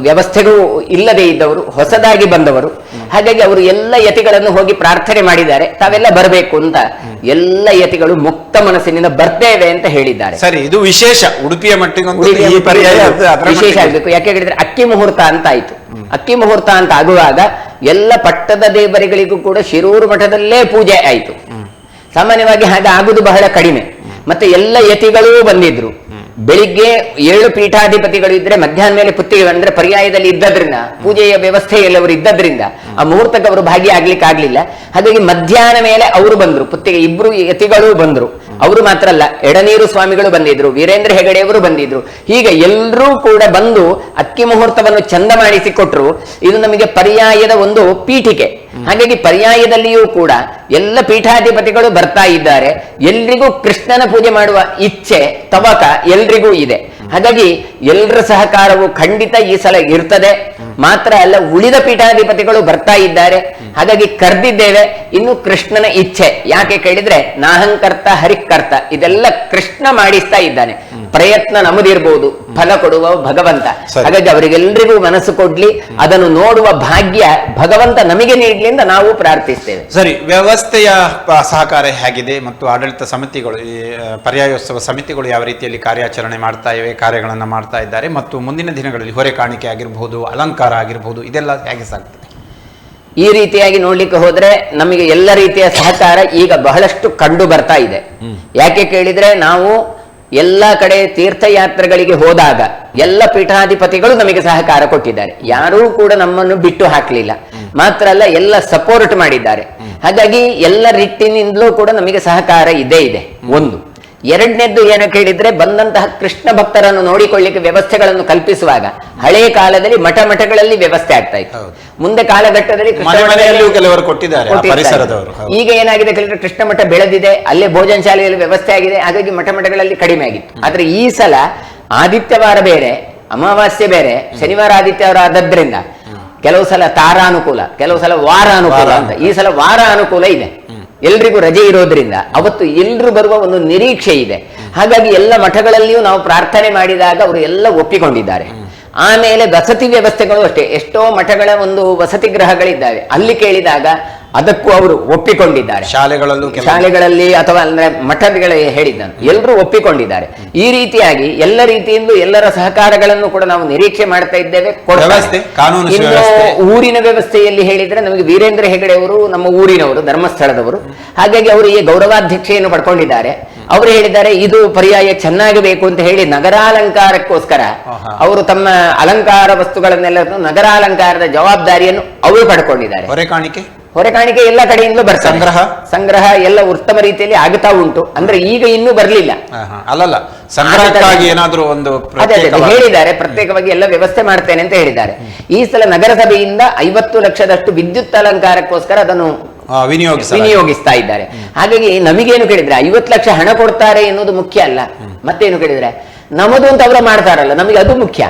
ವ್ಯವಸ್ಥೆಗೂ ಇಲ್ಲದೆ ಇದ್ದವರು, ಹೊಸದಾಗಿ ಬಂದವರು. ಹಾಗಾಗಿ ಅವರು ಎಲ್ಲ ಯತಿಗಳನ್ನು ಹೋಗಿ ಪ್ರಾರ್ಥನೆ ಮಾಡಿದ್ದಾರೆ, ತಾವೆಲ್ಲ ಬರಬೇಕು ಅಂತ. ಎಲ್ಲ ಯತಿಗಳು ಮುಕ್ತ ಮನಸ್ಸಿನಿಂದ ಬರ್ತೇವೆ ಅಂತ ಹೇಳಿದ್ದಾರೆ. ಸರಿ, ಇದು ವಿಶೇಷ, ಉಡುಪಿಯ ಮಟ್ಟಿಗೆ ವಿಶೇಷ ಆಗ್ಬೇಕು. ಯಾಕೆ ಹೇಳಿದ್ರೆ ಅಕ್ಕಿ ಮುಹೂರ್ತ ಅಂತ ಆಯ್ತು. ಅಕ್ಕಿ ಮುಹೂರ್ತ ಅಂತ ಆಗುವಾಗ ಎಲ್ಲ ಪಟ್ಟದ ದೇವರಿಗಳಿಗೂ ಕೂಡ ಶಿರೂರು ಮಠದಲ್ಲೇ ಪೂಜೆ ಆಯಿತು. ಸಾಮಾನ್ಯವಾಗಿ ಹಾಗೆ ಆಗುದು ಬಹಳ ಕಡಿಮೆ. ಮತ್ತೆ ಎಲ್ಲ ಯತಿಗಳೂ ಬಂದಿದ್ರು. ಬೆಳಿಗ್ಗೆ 7 ಪೀಠಾಧಿಪತಿಗಳು ಇದ್ರೆ ಮಧ್ಯಾಹ್ನ ಮೇಲೆ ಪುತ್ತಿಗೆ ಅಂದ್ರೆ ಪರ್ಯಾಯದಲ್ಲಿ ಇದ್ದದ್ರಿಂದ, ಪೂಜೆಯ ವ್ಯವಸ್ಥೆಯಲ್ಲಿ ಅವರು ಇದ್ದದ್ರಿಂದ ಆ ಮುಹೂರ್ತಕ್ಕೆ ಅವರು ಭಾಗಿಯಾಗ್ಲಿಕ್ಕೆ ಆಗ್ಲಿಲ್ಲ. ಹಾಗಾಗಿ ಮಧ್ಯಾಹ್ನ ಮೇಲೆ ಅವರು ಬಂದ್ರು, ಪುತ್ತಿಗೆ 2 ಯತಿಗಳು ಬಂದ್ರು. ಅವರು ಮಾತ್ರ ಅಲ್ಲ, ಎಡನೀರು ಸ್ವಾಮಿಗಳು ಬಂದಿದ್ರು, ವೀರೇಂದ್ರ ಹೆಗಡೆಯವರು ಬಂದಿದ್ರು. ಹೀಗೆ ಎಲ್ಲರೂ ಕೂಡ ಬಂದು ಅಕ್ಕಿ ಮುಹೂರ್ತವನ್ನು ಚಂದ ಮಾಡಿಸಿಕೊಟ್ರು. ಇದು ನಮಗೆ ಪರ್ಯಾಯದ ಒಂದು ಪೀಠಿಕೆ. ಹಾಗಾಗಿ ಪರ್ಯಾಯದಲ್ಲಿಯೂ ಕೂಡ ಎಲ್ಲ ಪೀಠಾಧಿಪತಿಗಳು ಬರ್ತಾ ಇದ್ದಾರೆ. ಎಲ್ರಿಗೂ ಕೃಷ್ಣನ ಪೂಜೆ ಮಾಡುವ ಇಚ್ಛೆ, ತವಕ ಎಲ್ರಿಗೂ ಇದೆ. ಹಾಗಾಗಿ ಎಲ್ಲರ ಸಹಕಾರವು ಖಂಡಿತ ಈ ಸಲ ಇರ್ತದೆ. ಮಾತ್ರ ಅಲ್ಲ, ಉಳಿದ ಪೀಠಾಧಿಪತಿಗಳು ಬರ್ತಾ ಇದ್ದಾರೆ. ಹಾಗಾಗಿ ಕರೆದಿದ್ದೇವೆ. ಇನ್ನು ಕೃಷ್ಣನ ಇಚ್ಛೆ, ಯಾಕೆ ಕೇಳಿದ್ರೆ ನಾಹಂಕರ್ತ ಹರಿಕರ್ತ, ಇದೆಲ್ಲ ಕೃಷ್ಣ ಮಾಡಿಸ್ತಾ ಇದ್ದಾನೆ. ಪ್ರಯತ್ನ ನಮ್ಮದಿರ್ಬೋದು, ಫಲ ಕೊಡುವ ಭಗವಂತ. ಹಾಗಾಗಿ ಅವರಿಗೆಲ್ಲರಿಗೂ ಮನಸ್ಸು ಕೊಡ್ಲಿ, ಅದನ್ನು ನೋಡುವ ಭಾಗ್ಯ ಭಗವಂತ ನಮಗೆ ನೀಡಲಿ ಅಂತ ನಾವು ಪ್ರಾರ್ಥಿಸ್ತೇವೆ. ಸರಿ, ವ್ಯವಸ್ಥೆಯ ಸಹಕಾರ ಹೇಗಿದೆ ಮತ್ತು ಆಡಳಿತ ಸಮಿತಿಗಳು, ಪರ್ಯಾಯೋತ್ಸವ ಸಮಿತಿಗಳು ಯಾವ ರೀತಿಯಲ್ಲಿ ಕಾರ್ಯಾಚರಣೆ ಮಾಡ್ತಾ ಇವೆ, ಕಾರ್ಯಗಳನ್ನು ಮಾಡ್ತಾ ಇದ್ದಾರೆ, ಮತ್ತು ಮುಂದಿನ ದಿನಗಳಲ್ಲಿ ಹೊರೆ ಕಾಣಿಕೆ ಆಗಿರಬಹುದು, ಅಲಂಕಾರ ಆಗಿರಬಹುದು, ಇದೆಲ್ಲ ಹೇಗೆ ಸಾಗ್ತದೆ? ಈ ರೀತಿಯಾಗಿ ನೋಡ್ಲಿಕ್ಕೆ ಹೋದ್ರೆ ನಮಗೆ ಎಲ್ಲ ರೀತಿಯ ಸಹಕಾರ ಈಗ ಬಹಳಷ್ಟು ಕಂಡು ಬರ್ತಾ ಇದೆ. ಯಾಕೆ ಕೇಳಿದ್ರೆ, ನಾವು ಎಲ್ಲ ಕಡೆ ತೀರ್ಥಯಾತ್ರೆಗಳಿಗೆ ಹೋದಾಗ ಎಲ್ಲ ಪೀಠಾಧಿಪತಿಗಳು ನಮಗೆ ಸಹಕಾರ ಕೊಟ್ಟಿದ್ದಾರೆ. ಯಾರೂ ಕೂಡ ನಮ್ಮನ್ನು ಬಿಟ್ಟು ಹಾಕಲಿಲ್ಲ. ಮಾತ್ರ ಅಲ್ಲ, ಎಲ್ಲ ಸಪೋರ್ಟ್ ಮಾಡಿದ್ದಾರೆ. ಹಾಗಾಗಿ ಎಲ್ಲ ರೀತಿಯಿಂದಲೂ ಕೂಡ ನಮಗೆ ಸಹಕಾರ ಇದೇ ಇದೆ. ಒಂದು. ಎರಡನೇದ್ದು ಏನು ಕೇಳಿದ್ರೆ, ಬಂದಂತಹ ಕೃಷ್ಣ ಭಕ್ತರನ್ನು ನೋಡಿಕೊಳ್ಳಿಕ್ಕೆ ವ್ಯವಸ್ಥೆಗಳನ್ನು ಕಲ್ಪಿಸುವಾಗ ಹಳೆಯ ಕಾಲದಲ್ಲಿ ಮಠಗಳಲ್ಲಿ ವ್ಯವಸ್ಥೆ ಆಗ್ತಾ ಇತ್ತು. ಮುಂದೆ ಕಾಲಘಟ್ಟದಲ್ಲಿ ಕೆಲವರು ಕೊಟ್ಟಿದ್ದಾರೆ. ಈಗ ಏನಾಗಿದೆ ಕೇಳಿದ್ರೆ, ಕೃಷ್ಣ ಮಠ ಬೆಳೆದಿದೆ, ಅಲ್ಲೇ ಭೋಜನ ಶಾಲೆಯಲ್ಲಿ ವ್ಯವಸ್ಥೆ ಆಗಿದೆ. ಹಾಗಾಗಿ ಮಠಗಳಲ್ಲಿ ಕಡಿಮೆ ಆಗಿತ್ತು. ಆದ್ರೆ ಈ ಸಲ ಆದಿತ್ಯವಾರ ಬೇರೆ, ಅಮಾವಾಸ್ಯೆ ಬೇರೆ, ಶನಿವಾರ ಆದಿತ್ಯವಾರ ಆದದ್ರಿಂದ ಕೆಲವು ಸಲ ತಾರಾನುಕೂಲ, ಕೆಲವು ಸಲ ವಾರಾನುಕೂಲ ಅಂತ. ಈ ಸಲ ವಾರ ಅನುಕೂಲ ಇದೆ. ಎಲ್ರಿಗೂ ರಜೆ ಇರೋದ್ರಿಂದ ಅವತ್ತು ಎಲ್ರು ಬರುವ ಒಂದು ನಿರೀಕ್ಷೆ ಇದೆ. ಹಾಗಾಗಿ ಎಲ್ಲ ಮಠಗಳಲ್ಲಿಯೂ ನಾವು ಪ್ರಾರ್ಥನೆ ಮಾಡಿದಾಗ ಅವರು ಎಲ್ಲ ಒಪ್ಪಿಕೊಂಡಿದ್ದಾರೆ. ಆಮೇಲೆ ವಸತಿ ವ್ಯವಸ್ಥೆಗಳು ಅಷ್ಟೇ. ಎಷ್ಟೋ ಮಠಗಳ ಒಂದು ವಸತಿ ಗೃಹಗಳಿದ್ದಾವೆ, ಅಲ್ಲಿ ಕೇಳಿದಾಗ ಅದಕ್ಕೂ ಅವರು ಒಪ್ಪಿಕೊಂಡಿದ್ದಾರೆ. ಶಾಲೆಗಳಲ್ಲಿ ಅಥವಾ ಅಂದ್ರೆ ಮಠಗಳು ಹೇಳಿದ್ದನ್ನು ಎಲ್ಲರೂ ಒಪ್ಪಿಕೊಂಡಿದ್ದಾರೆ. ಈ ರೀತಿಯಾಗಿ ಎಲ್ಲ ರೀತಿಯಿಂದ ಎಲ್ಲರ ಸಹಕಾರಗಳನ್ನು ಕೂಡ ನಾವು ನಿರೀಕ್ಷೆ ಮಾಡ್ತಾ ಇದ್ದೇವೆ. ಇನ್ನು ಊರಿನ ವ್ಯವಸ್ಥೆಯಲ್ಲಿ ಹೇಳಿದ್ರೆ, ನಮಗೆ ವೀರೇಂದ್ರ ಹೆಗಡೆ ಅವರು ನಮ್ಮ ಊರಿನವರು, ಧರ್ಮಸ್ಥಳದವರು. ಹಾಗಾಗಿ ಅವರು ಈ ಗೌರವಾಧ್ಯಕ್ಷೆಯನ್ನು ಪಡ್ಕೊಂಡಿದ್ದಾರೆ. ಅವರು ಹೇಳಿದ್ದಾರೆ, ಇದು ಪರ್ಯಾಯ ಚೆನ್ನಾಗಬೇಕು ಅಂತ ಹೇಳಿ ನಗರಾಲಂಕಾರಕ್ಕೋಸ್ಕರ ಅವರು ತಮ್ಮ ಅಲಂಕಾರ ವಸ್ತುಗಳನ್ನೆಲ್ಲ ನಗರಾಲಂಕಾರದ ಜವಾಬ್ದಾರಿಯನ್ನು ಅವರು ಪಡ್ಕೊಂಡಿದ್ದಾರೆ. ಹೊರೆ ಕಾಣಿಕೆ ಎಲ್ಲ ಕಡೆಯಿಂದಲೂ ಬರ್ತಾರೆ. ಸಂಗ್ರಹ ಎಲ್ಲ ಉತ್ತಮ ರೀತಿಯಲ್ಲಿ ಆಗುತ್ತಾ ಉಂಟು. ಅಂದ್ರೆ ಈಗ ಇನ್ನೂ ಬರ್ಲಿಲ್ಲ, ಹೇಳಿದ್ದಾರೆ ಪ್ರತ್ಯೇಕವಾಗಿ ಎಲ್ಲ ವ್ಯವಸ್ಥೆ ಮಾಡ್ತೇನೆ ಅಂತ ಹೇಳಿದ್ದಾರೆ. ಈ ಸಲ ನಗರಸಭೆಯಿಂದ 50 ಲಕ್ಷದಷ್ಟು ವಿದ್ಯುತ್ ಅಲಂಕಾರಕ್ಕೋಸ್ಕರ ಅದನ್ನು ವಿನಿಯೋಗಿಸ್ತಾ ಇದ್ದಾರೆ. ಹಾಗಾಗಿ ನಮಗೇನು ಕೇಳಿದ್ರೆ 50 ಲಕ್ಷ ಹಣ ಕೊಡ್ತಾರೆ ಎನ್ನುವುದು ಮುಖ್ಯ ಅಲ್ಲ. ಮತ್ತೇನು ಕೇಳಿದ್ರೆ, ನಮ್ಮದು ಅಂತ ಅವರು ಮಾಡ್ತಾರಲ್ಲ, ನಮಗೆ ಅದು ಮುಖ್ಯ.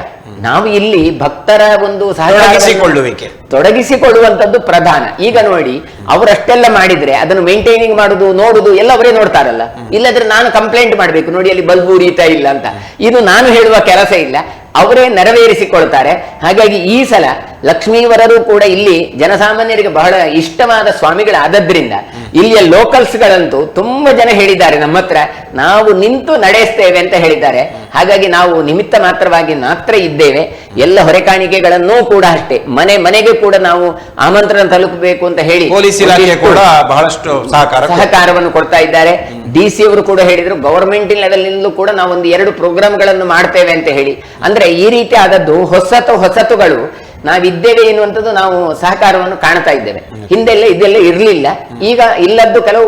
ನಾವು ಇಲ್ಲಿ ಭಕ್ತರ ಒಂದು ತೊಡಗಿಸಿಕೊಳ್ಳುವಿಕೆ. ತೊಡಗಿಸಿಕೊಳ್ಳುವಂಥದ್ದು ಪ್ರಧಾನ. ಈಗ ನೋಡಿ, ಅವರಷ್ಟೆಲ್ಲ ಮಾಡಿದ್ರೆ ಅದನ್ನು ಮೇಂಟೈನಿಂಗ್ ಮಾಡುದು, ನೋಡುದು ಎಲ್ಲ ಅವರೇ ನೋಡ್ತಾರಲ್ಲ. ಇಲ್ಲದ್ರೆ ನಾನು ಕಂಪ್ಲೇಂಟ್ ಮಾಡ್ಬೇಕು, ನೋಡಿ ಅಲ್ಲಿ ಬಲ್ಬ್ ಉರಿತಾ ಇಲ್ಲ ಅಂತ. ಇದು ನಾನು ಹೇಳುವ ಕೆಲಸ ಇಲ್ಲ, ಅವರೇ ನೆರವೇರಿಸಿಕೊಳ್ತಾರೆ. ಹಾಗಾಗಿ ಈ ಸಲ ಲಕ್ಷ್ಮೀವರರು ಕೂಡ ಇಲ್ಲಿ ಜನಸಾಮಾನ್ಯರಿಗೆ ಬಹಳ ಇಷ್ಟವಾದ ಸ್ವಾಮಿಗಳಾದದ್ರಿಂದ ಇಲ್ಲಿಯ ಲೋಕಲ್ಸ್ಗಳಂತೂ ತುಂಬಾ ಜನ ಹೇಳಿದ್ದಾರೆ ನಮ್ಮ ಹತ್ರ, ನಾವು ನಿಂತು ನಡೆಸ್ತೇವೆ ಅಂತ ಹೇಳಿದ್ದಾರೆ. ಹಾಗಾಗಿ ನಾವು ನಿಮಿತ್ತ ಮಾತ್ರವಾಗಿ ಮಾತ್ರ ಇದ್ದೇವೆ. ಎಲ್ಲ ಹೊರೆಕಾಣಿಕೆಗಳನ್ನೂ ಕೂಡ ಅಷ್ಟೇ, ಮನೆ ಮನೆಗೆ ಕೂಡ ನಾವು ಆಮಂತ್ರಣ ತಲುಪಬೇಕು ಅಂತ ಹೇಳಿ ಪೊಲೀಸ್ ಇಲಾಖೆ ಕೂಡ ಬಹಳಷ್ಟು ಸಹಕಾರವನ್ನು ಕೊಡ್ತಾ ಇದ್ದಾರೆ. DC ಅವರು ಕೂಡ ಹೇಳಿದ್ರು, ಗವರ್ಮೆಂಟ್ ಲೆವೆಲ್ ನಿಂದಲೂ ಕೂಡ ನಾವು ಒಂದು 2 ಪ್ರೋಗ್ರಾಮ್ಗಳನ್ನು ಮಾಡ್ತೇವೆ ಅಂತ ಹೇಳಿ. ಅಂದ್ರೆ ಈ ರೀತಿ ಆದದ್ದು ಹೊಸತುಗಳು ನಾವಿದ್ದೇವೆ ಎನ್ನುವಂಥದ್ದು ನಾವು ಸಹಕಾರವನ್ನು ಕಾಣ್ತಾ ಇದ್ದೇವೆ. ಹಿಂದೆಲ್ಲ ಇದೆಲ್ಲ ಇರಲಿಲ್ಲ, ಈಗ ಇಲ್ಲದ್ದು ಕೆಲವು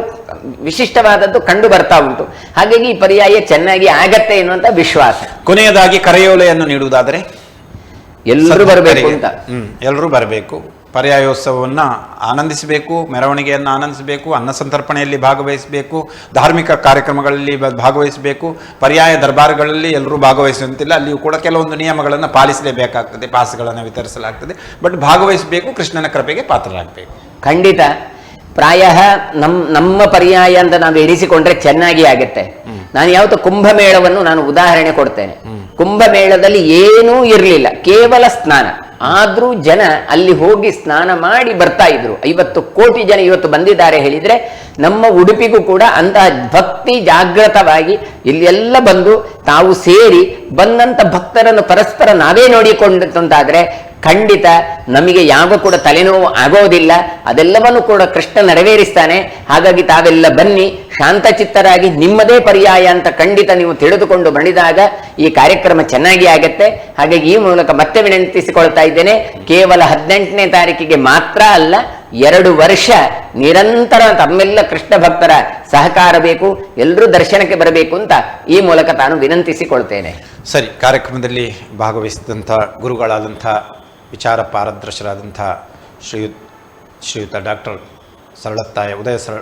ವಿಶಿಷ್ಟವಾದದ್ದು ಕಂಡು ಬರ್ತಾ ಉಂಟು. ಹಾಗಾಗಿ ಈ ಪರ್ಯಾಯ ಚೆನ್ನಾಗಿ ಆಗತ್ತೆ ಎನ್ನುವಂತ ವಿಶ್ವಾಸ. ಕೊನೆಯದಾಗಿ ಕರೆಯೋಲೆಯನ್ನು ನೀಡುವುದಾದರೆ ಎಲ್ಲರೂ ಬರಬೇಕು ಅಂತ. ಎಲ್ಲರೂ ಬರಬೇಕು, ಪರ್ಯಾಯೋತ್ಸವವನ್ನು ಆನಂದಿಸಬೇಕು, ಮೆರವಣಿಗೆಯನ್ನು ಆನಂದಿಸಬೇಕು, ಅನ್ನ ಸಂತರ್ಪಣೆಯಲ್ಲಿ ಭಾಗವಹಿಸಬೇಕು, ಧಾರ್ಮಿಕ ಕಾರ್ಯಕ್ರಮಗಳಲ್ಲಿ ಭಾಗವಹಿಸಬೇಕು. ಪರ್ಯಾಯ ದರ್ಬಾರ್ಗಳಲ್ಲಿ ಎಲ್ಲರೂ ಭಾಗವಹಿಸುವಂತಿಲ್ಲ, ಅಲ್ಲಿಯೂ ಕೂಡ ಕೆಲವೊಂದು ನಿಯಮಗಳನ್ನು ಪಾಲಿಸಲೇಬೇಕಾಗ್ತದೆ, ಪಾಸ್ಗಳನ್ನು ವಿತರಿಸಲಾಗ್ತದೆ. ಬಟ್ ಭಾಗವಹಿಸಬೇಕು, ಕೃಷ್ಣನ ಕೃಪೆಗೆ ಪಾತ್ರರಾಗಬೇಕು. ಖಂಡಿತ. ಪ್ರಾಯ ನಮ್ಮ ಪರ್ಯಾಯ ಅಂತ ನಾವು ಎಣಿಸಿಕೊಂಡ್ರೆ ಚೆನ್ನಾಗಿ ಆಗುತ್ತೆ. ನಾನು ಯಾವತ್ತೂ ಕುಂಭಮೇಳವನ್ನು ನಾನು ಉದಾಹರಣೆ ಕೊಡ್ತೇನೆ. ಕುಂಭಮೇಳದಲ್ಲಿ ಏನೂ ಇರಲಿಲ್ಲ, ಕೇವಲ ಸ್ನಾನ. ಆದ್ರೂ ಜನ ಅಲ್ಲಿ ಹೋಗಿ ಸ್ನಾನ ಮಾಡಿ ಬರ್ತಾ ಇದ್ರು. 50 ಕೋಟಿ ಜನ ಇವತ್ತು ಬಂದಿದ್ದಾರೆ ಹೇಳಿದ್ರೆ ನಮ್ಮ ಉಡುಪಿಗೂ ಕೂಡ ಅಂತಹ ಭಕ್ತಿ ಜಾಗೃತವಾಗಿ ಇಲ್ಲೆಲ್ಲ ಬಂದು ತಾವು ಸೇರಿ ಬಂದಂತ ಭಕ್ತರನ್ನು ಪರಸ್ಪರ ನಾವೇ ನೋಡಿಕೊಂಡಂತಾದ್ರೆ ಖಂಡಿತ ನಮಗೆ ಯಾವ ಕೂಡ ತಲೆನೋವು ಆಗೋದಿಲ್ಲ. ಅದೆಲ್ಲವನ್ನು ಕೂಡ ಕೃಷ್ಣ ನೆರವೇರಿಸ್ತಾನೆ. ಹಾಗಾಗಿ ತಾವೆಲ್ಲ ಬನ್ನಿ, ಶಾಂತಚಿತ್ತರಾಗಿ ನಿಮ್ಮದೇ ಪರ್ಯಾಯ ಅಂತ ಖಂಡಿತ ನೀವು ತಿಳಿದುಕೊಂಡು ಮಾಡಿದಾಗ ಈ ಕಾರ್ಯಕ್ರಮ ಚೆನ್ನಾಗಿ ಆಗತ್ತೆ. ಹಾಗಾಗಿ ಈ ಮೂಲಕ ಮತ್ತೆ ವಿನಂತಿಸಿಕೊಳ್ತಾ ಇದ್ದೇನೆ, ಕೇವಲ 18ನೇ ತಾರೀಕಿಗೆ ಮಾತ್ರ ಅಲ್ಲ, 2 ವರ್ಷ ನಿರಂತರ ತಮ್ಮೆಲ್ಲ ಕೃಷ್ಣ ಭಕ್ತರ ಸಹಕಾರ ಬೇಕು, ಎಲ್ಲರೂ ದರ್ಶನಕ್ಕೆ ಬರಬೇಕು ಅಂತ ಈ ಮೂಲಕ ತಾನು ವಿನಂತಿಸಿಕೊಳ್ತೇನೆ. ಸರಿ, ಕಾರ್ಯಕ್ರಮದಲ್ಲಿ ಭಾಗವಹಿಸಿದಂಥ ಗುರುಗಳಾದಂಥ ವಿಚಾರ ಪಾರದರ್ಶರಾದಂಥ ಶ್ರೀಯುತ ಡಾಕ್ಟರ್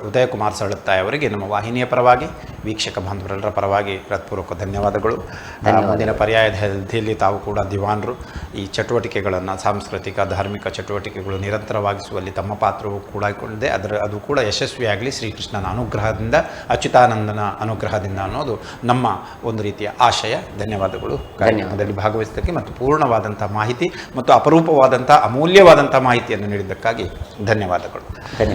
ಉದಯಕುಮಾರ್ ಸರಳತ್ತಾಯ ಅವರಿಗೆ ನಮ್ಮ ವಾಹಿನಿಯ ಪರವಾಗಿ, ವೀಕ್ಷಕ ಬಾಂಧವರೆಲ್ಲರ ಪರವಾಗಿ ಹೃತ್ಪೂರ್ವಕ ಧನ್ಯವಾದಗಳು. ಮುಂದಿನ ಪರ್ಯಾಯದಲ್ಲಿ ತಾವು ಕೂಡ ದಿವಾನರು ಈ ಚಟುವಟಿಕೆಗಳನ್ನು, ಸಾಂಸ್ಕೃತಿಕ ಧಾರ್ಮಿಕ ಚಟುವಟಿಕೆಗಳು ನಿರಂತರವಾಗಿಸುವಲ್ಲಿ ತಮ್ಮ ಪಾತ್ರವು ಕೂಡ ಕೊಂಡಿದೆ. ಅದು ಕೂಡ ಯಶಸ್ವಿಯಾಗಲಿ ಶ್ರೀಕೃಷ್ಣನ ಅನುಗ್ರಹದಿಂದ, ಅಚ್ಯುತಾನಂದನ ಅನುಗ್ರಹದಿಂದ ಅನ್ನೋದು ನಮ್ಮ ಒಂದು ರೀತಿಯ ಆಶಯ. ಧನ್ಯವಾದಗಳು ಕಾರ್ಯಕ್ರಮದಲ್ಲಿ ಭಾಗವಹಿಸಿದ್ದಕ್ಕೆ ಮತ್ತು ಪೂರ್ಣವಾದಂಥ ಮಾಹಿತಿ ಮತ್ತು ಅಪರೂಪವಾದಂಥ ಅಮೂಲ್ಯವಾದಂಥ ಮಾಹಿತಿಯನ್ನು ನೀಡಿದ್ದಕ್ಕಾಗಿ ಧನ್ಯವಾದಗಳು.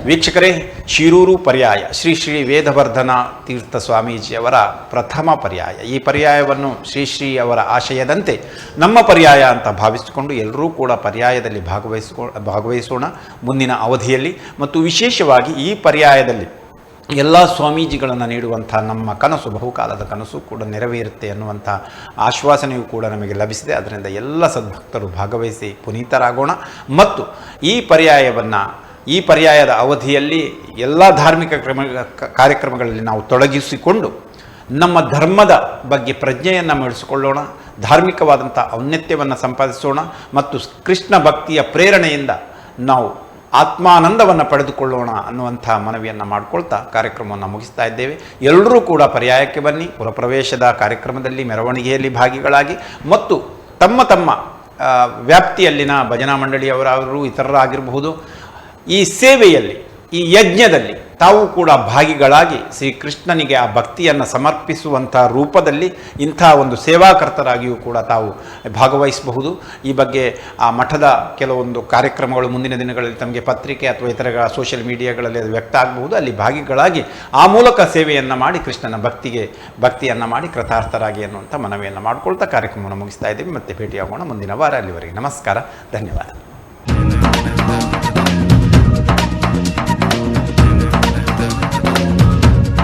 ವೀಕ್ಷಕರೇ, ಶಿರೂರು ಪರ್ಯಾಯ ಶ್ರೀ ಶ್ರೀ ವೇದವರ್ಧನ ತೀರ್ಥ ಸ್ವಾಮೀಜಿಯವರ ಪ್ರಥಮ ಪರ್ಯಾಯ. ಈ ಪರ್ಯಾಯವನ್ನು ಶ್ರೀ ಅವರ ಆಶಯದಂತೆ ನಮ್ಮ ಪರ್ಯಾಯ ಅಂತ ಭಾವಿಸಿಕೊಂಡು ಎಲ್ಲರೂ ಕೂಡ ಪರ್ಯಾಯದಲ್ಲಿ ಭಾಗವಹಿಸೋಣ ಮುಂದಿನ ಅವಧಿಯಲ್ಲಿ. ಮತ್ತು ವಿಶೇಷವಾಗಿ ಈ ಪರ್ಯಾಯದಲ್ಲಿ ಎಲ್ಲ ಸ್ವಾಮೀಜಿಗಳನ್ನು ನೀಡುವಂಥ ನಮ್ಮ ಕನಸು, ಬಹುಕಾಲದ ಕನಸು ಕೂಡ ನೆರವೇರುತ್ತೆ ಅನ್ನುವಂಥ ಆಶ್ವಾಸನೆಯೂ ಕೂಡ ನಮಗೆ ಲಭಿಸಿದೆ. ಅದರಿಂದ ಎಲ್ಲ ಸದ್ಭಕ್ತರು ಭಾಗವಹಿಸಿ ಪುನೀತರಾಗೋಣ. ಮತ್ತು ಈ ಪರ್ಯಾಯದ ಅವಧಿಯಲ್ಲಿ ಎಲ್ಲ ಧಾರ್ಮಿಕ ಕಾರ್ಯಕ್ರಮಗಳಲ್ಲಿ ನಾವು ತೊಡಗಿಸಿಕೊಂಡು ನಮ್ಮ ಧರ್ಮದ ಬಗ್ಗೆ ಪ್ರಜ್ಞೆಯನ್ನು ಬೆಳೆಸಿಕೊಳ್ಳೋಣ, ಧಾರ್ಮಿಕವಾದಂಥ ಔನ್ನತ್ಯವನ್ನು ಸಂಪಾದಿಸೋಣ ಮತ್ತು ಕೃಷ್ಣ ಭಕ್ತಿಯ ಪ್ರೇರಣೆಯಿಂದ ನಾವು ಆತ್ಮಾನಂದವನ್ನು ಪಡೆದುಕೊಳ್ಳೋಣ ಅನ್ನುವಂಥ ಮನವಿಯನ್ನು ಮಾಡಿಕೊಳ್ತಾ ಕಾರ್ಯಕ್ರಮವನ್ನು ಮುಗಿಸ್ತಾ ಇದ್ದೇವೆ. ಎಲ್ಲರೂ ಕೂಡ ಪರ್ಯಾಯಕ್ಕೆ ಬನ್ನಿ, ಪುರಪ್ರವೇಶದ ಕಾರ್ಯಕ್ರಮದಲ್ಲಿ ಮೆರವಣಿಗೆಯಲ್ಲಿ ಭಾಗಿಗಳಾಗಿ ಮತ್ತು ತಮ್ಮ ತಮ್ಮ ವ್ಯಾಪ್ತಿಯಲ್ಲಿನ ಭಜನಾ ಮಂಡಳಿಯವರಾದರೂ ಇತರರಾಗಿರಬಹುದು, ಈ ಸೇವೆಯಲ್ಲಿ, ಈ ಯಜ್ಞದಲ್ಲಿ ತಾವು ಕೂಡ ಭಾಗಿಗಳಾಗಿ ಶ್ರೀಕೃಷ್ಣನಿಗೆ ಆ ಭಕ್ತಿಯನ್ನು ಸಮರ್ಪಿಸುವಂಥ ರೂಪದಲ್ಲಿ ಇಂಥ ಒಂದು ಸೇವಾಕರ್ತರಾಗಿಯೂ ಕೂಡ ತಾವು ಭಾಗವಹಿಸಬಹುದು. ಈ ಬಗ್ಗೆ ಆ ಮಠದ ಕೆಲವೊಂದು ಕಾರ್ಯಕ್ರಮಗಳು ಮುಂದಿನ ದಿನಗಳಲ್ಲಿ ತಮಗೆ ಪತ್ರಿಕೆ ಅಥವಾ ಇತರ ಸೋಷಿಯಲ್ ಮೀಡಿಯಾಗಳಲ್ಲಿ ಅದು ವ್ಯಕ್ತ ಆಗಬಹುದು. ಅಲ್ಲಿ ಭಾಗಿಗಳಾಗಿ ಆ ಮೂಲಕ ಸೇವೆಯನ್ನು ಮಾಡಿ ಕೃಷ್ಣನ ಭಕ್ತಿಯನ್ನು ಮಾಡಿ ಕೃತಾರ್ಥರಾಗಿ ಅನ್ನುವಂಥ ಮನವಿಯನ್ನು ಮಾಡಿಕೊಳ್ತಾ ಕಾರ್ಯಕ್ರಮವನ್ನು ಮುಗಿಸ್ತಾ ಇದ್ದೀವಿ. ಮತ್ತೆ ಭೇಟಿಯಾಗೋಣ ಮುಂದಿನ ವಾರ. ಅಲ್ಲಿವರೆಗೆ ನಮಸ್ಕಾರ, ಧನ್ಯವಾದ.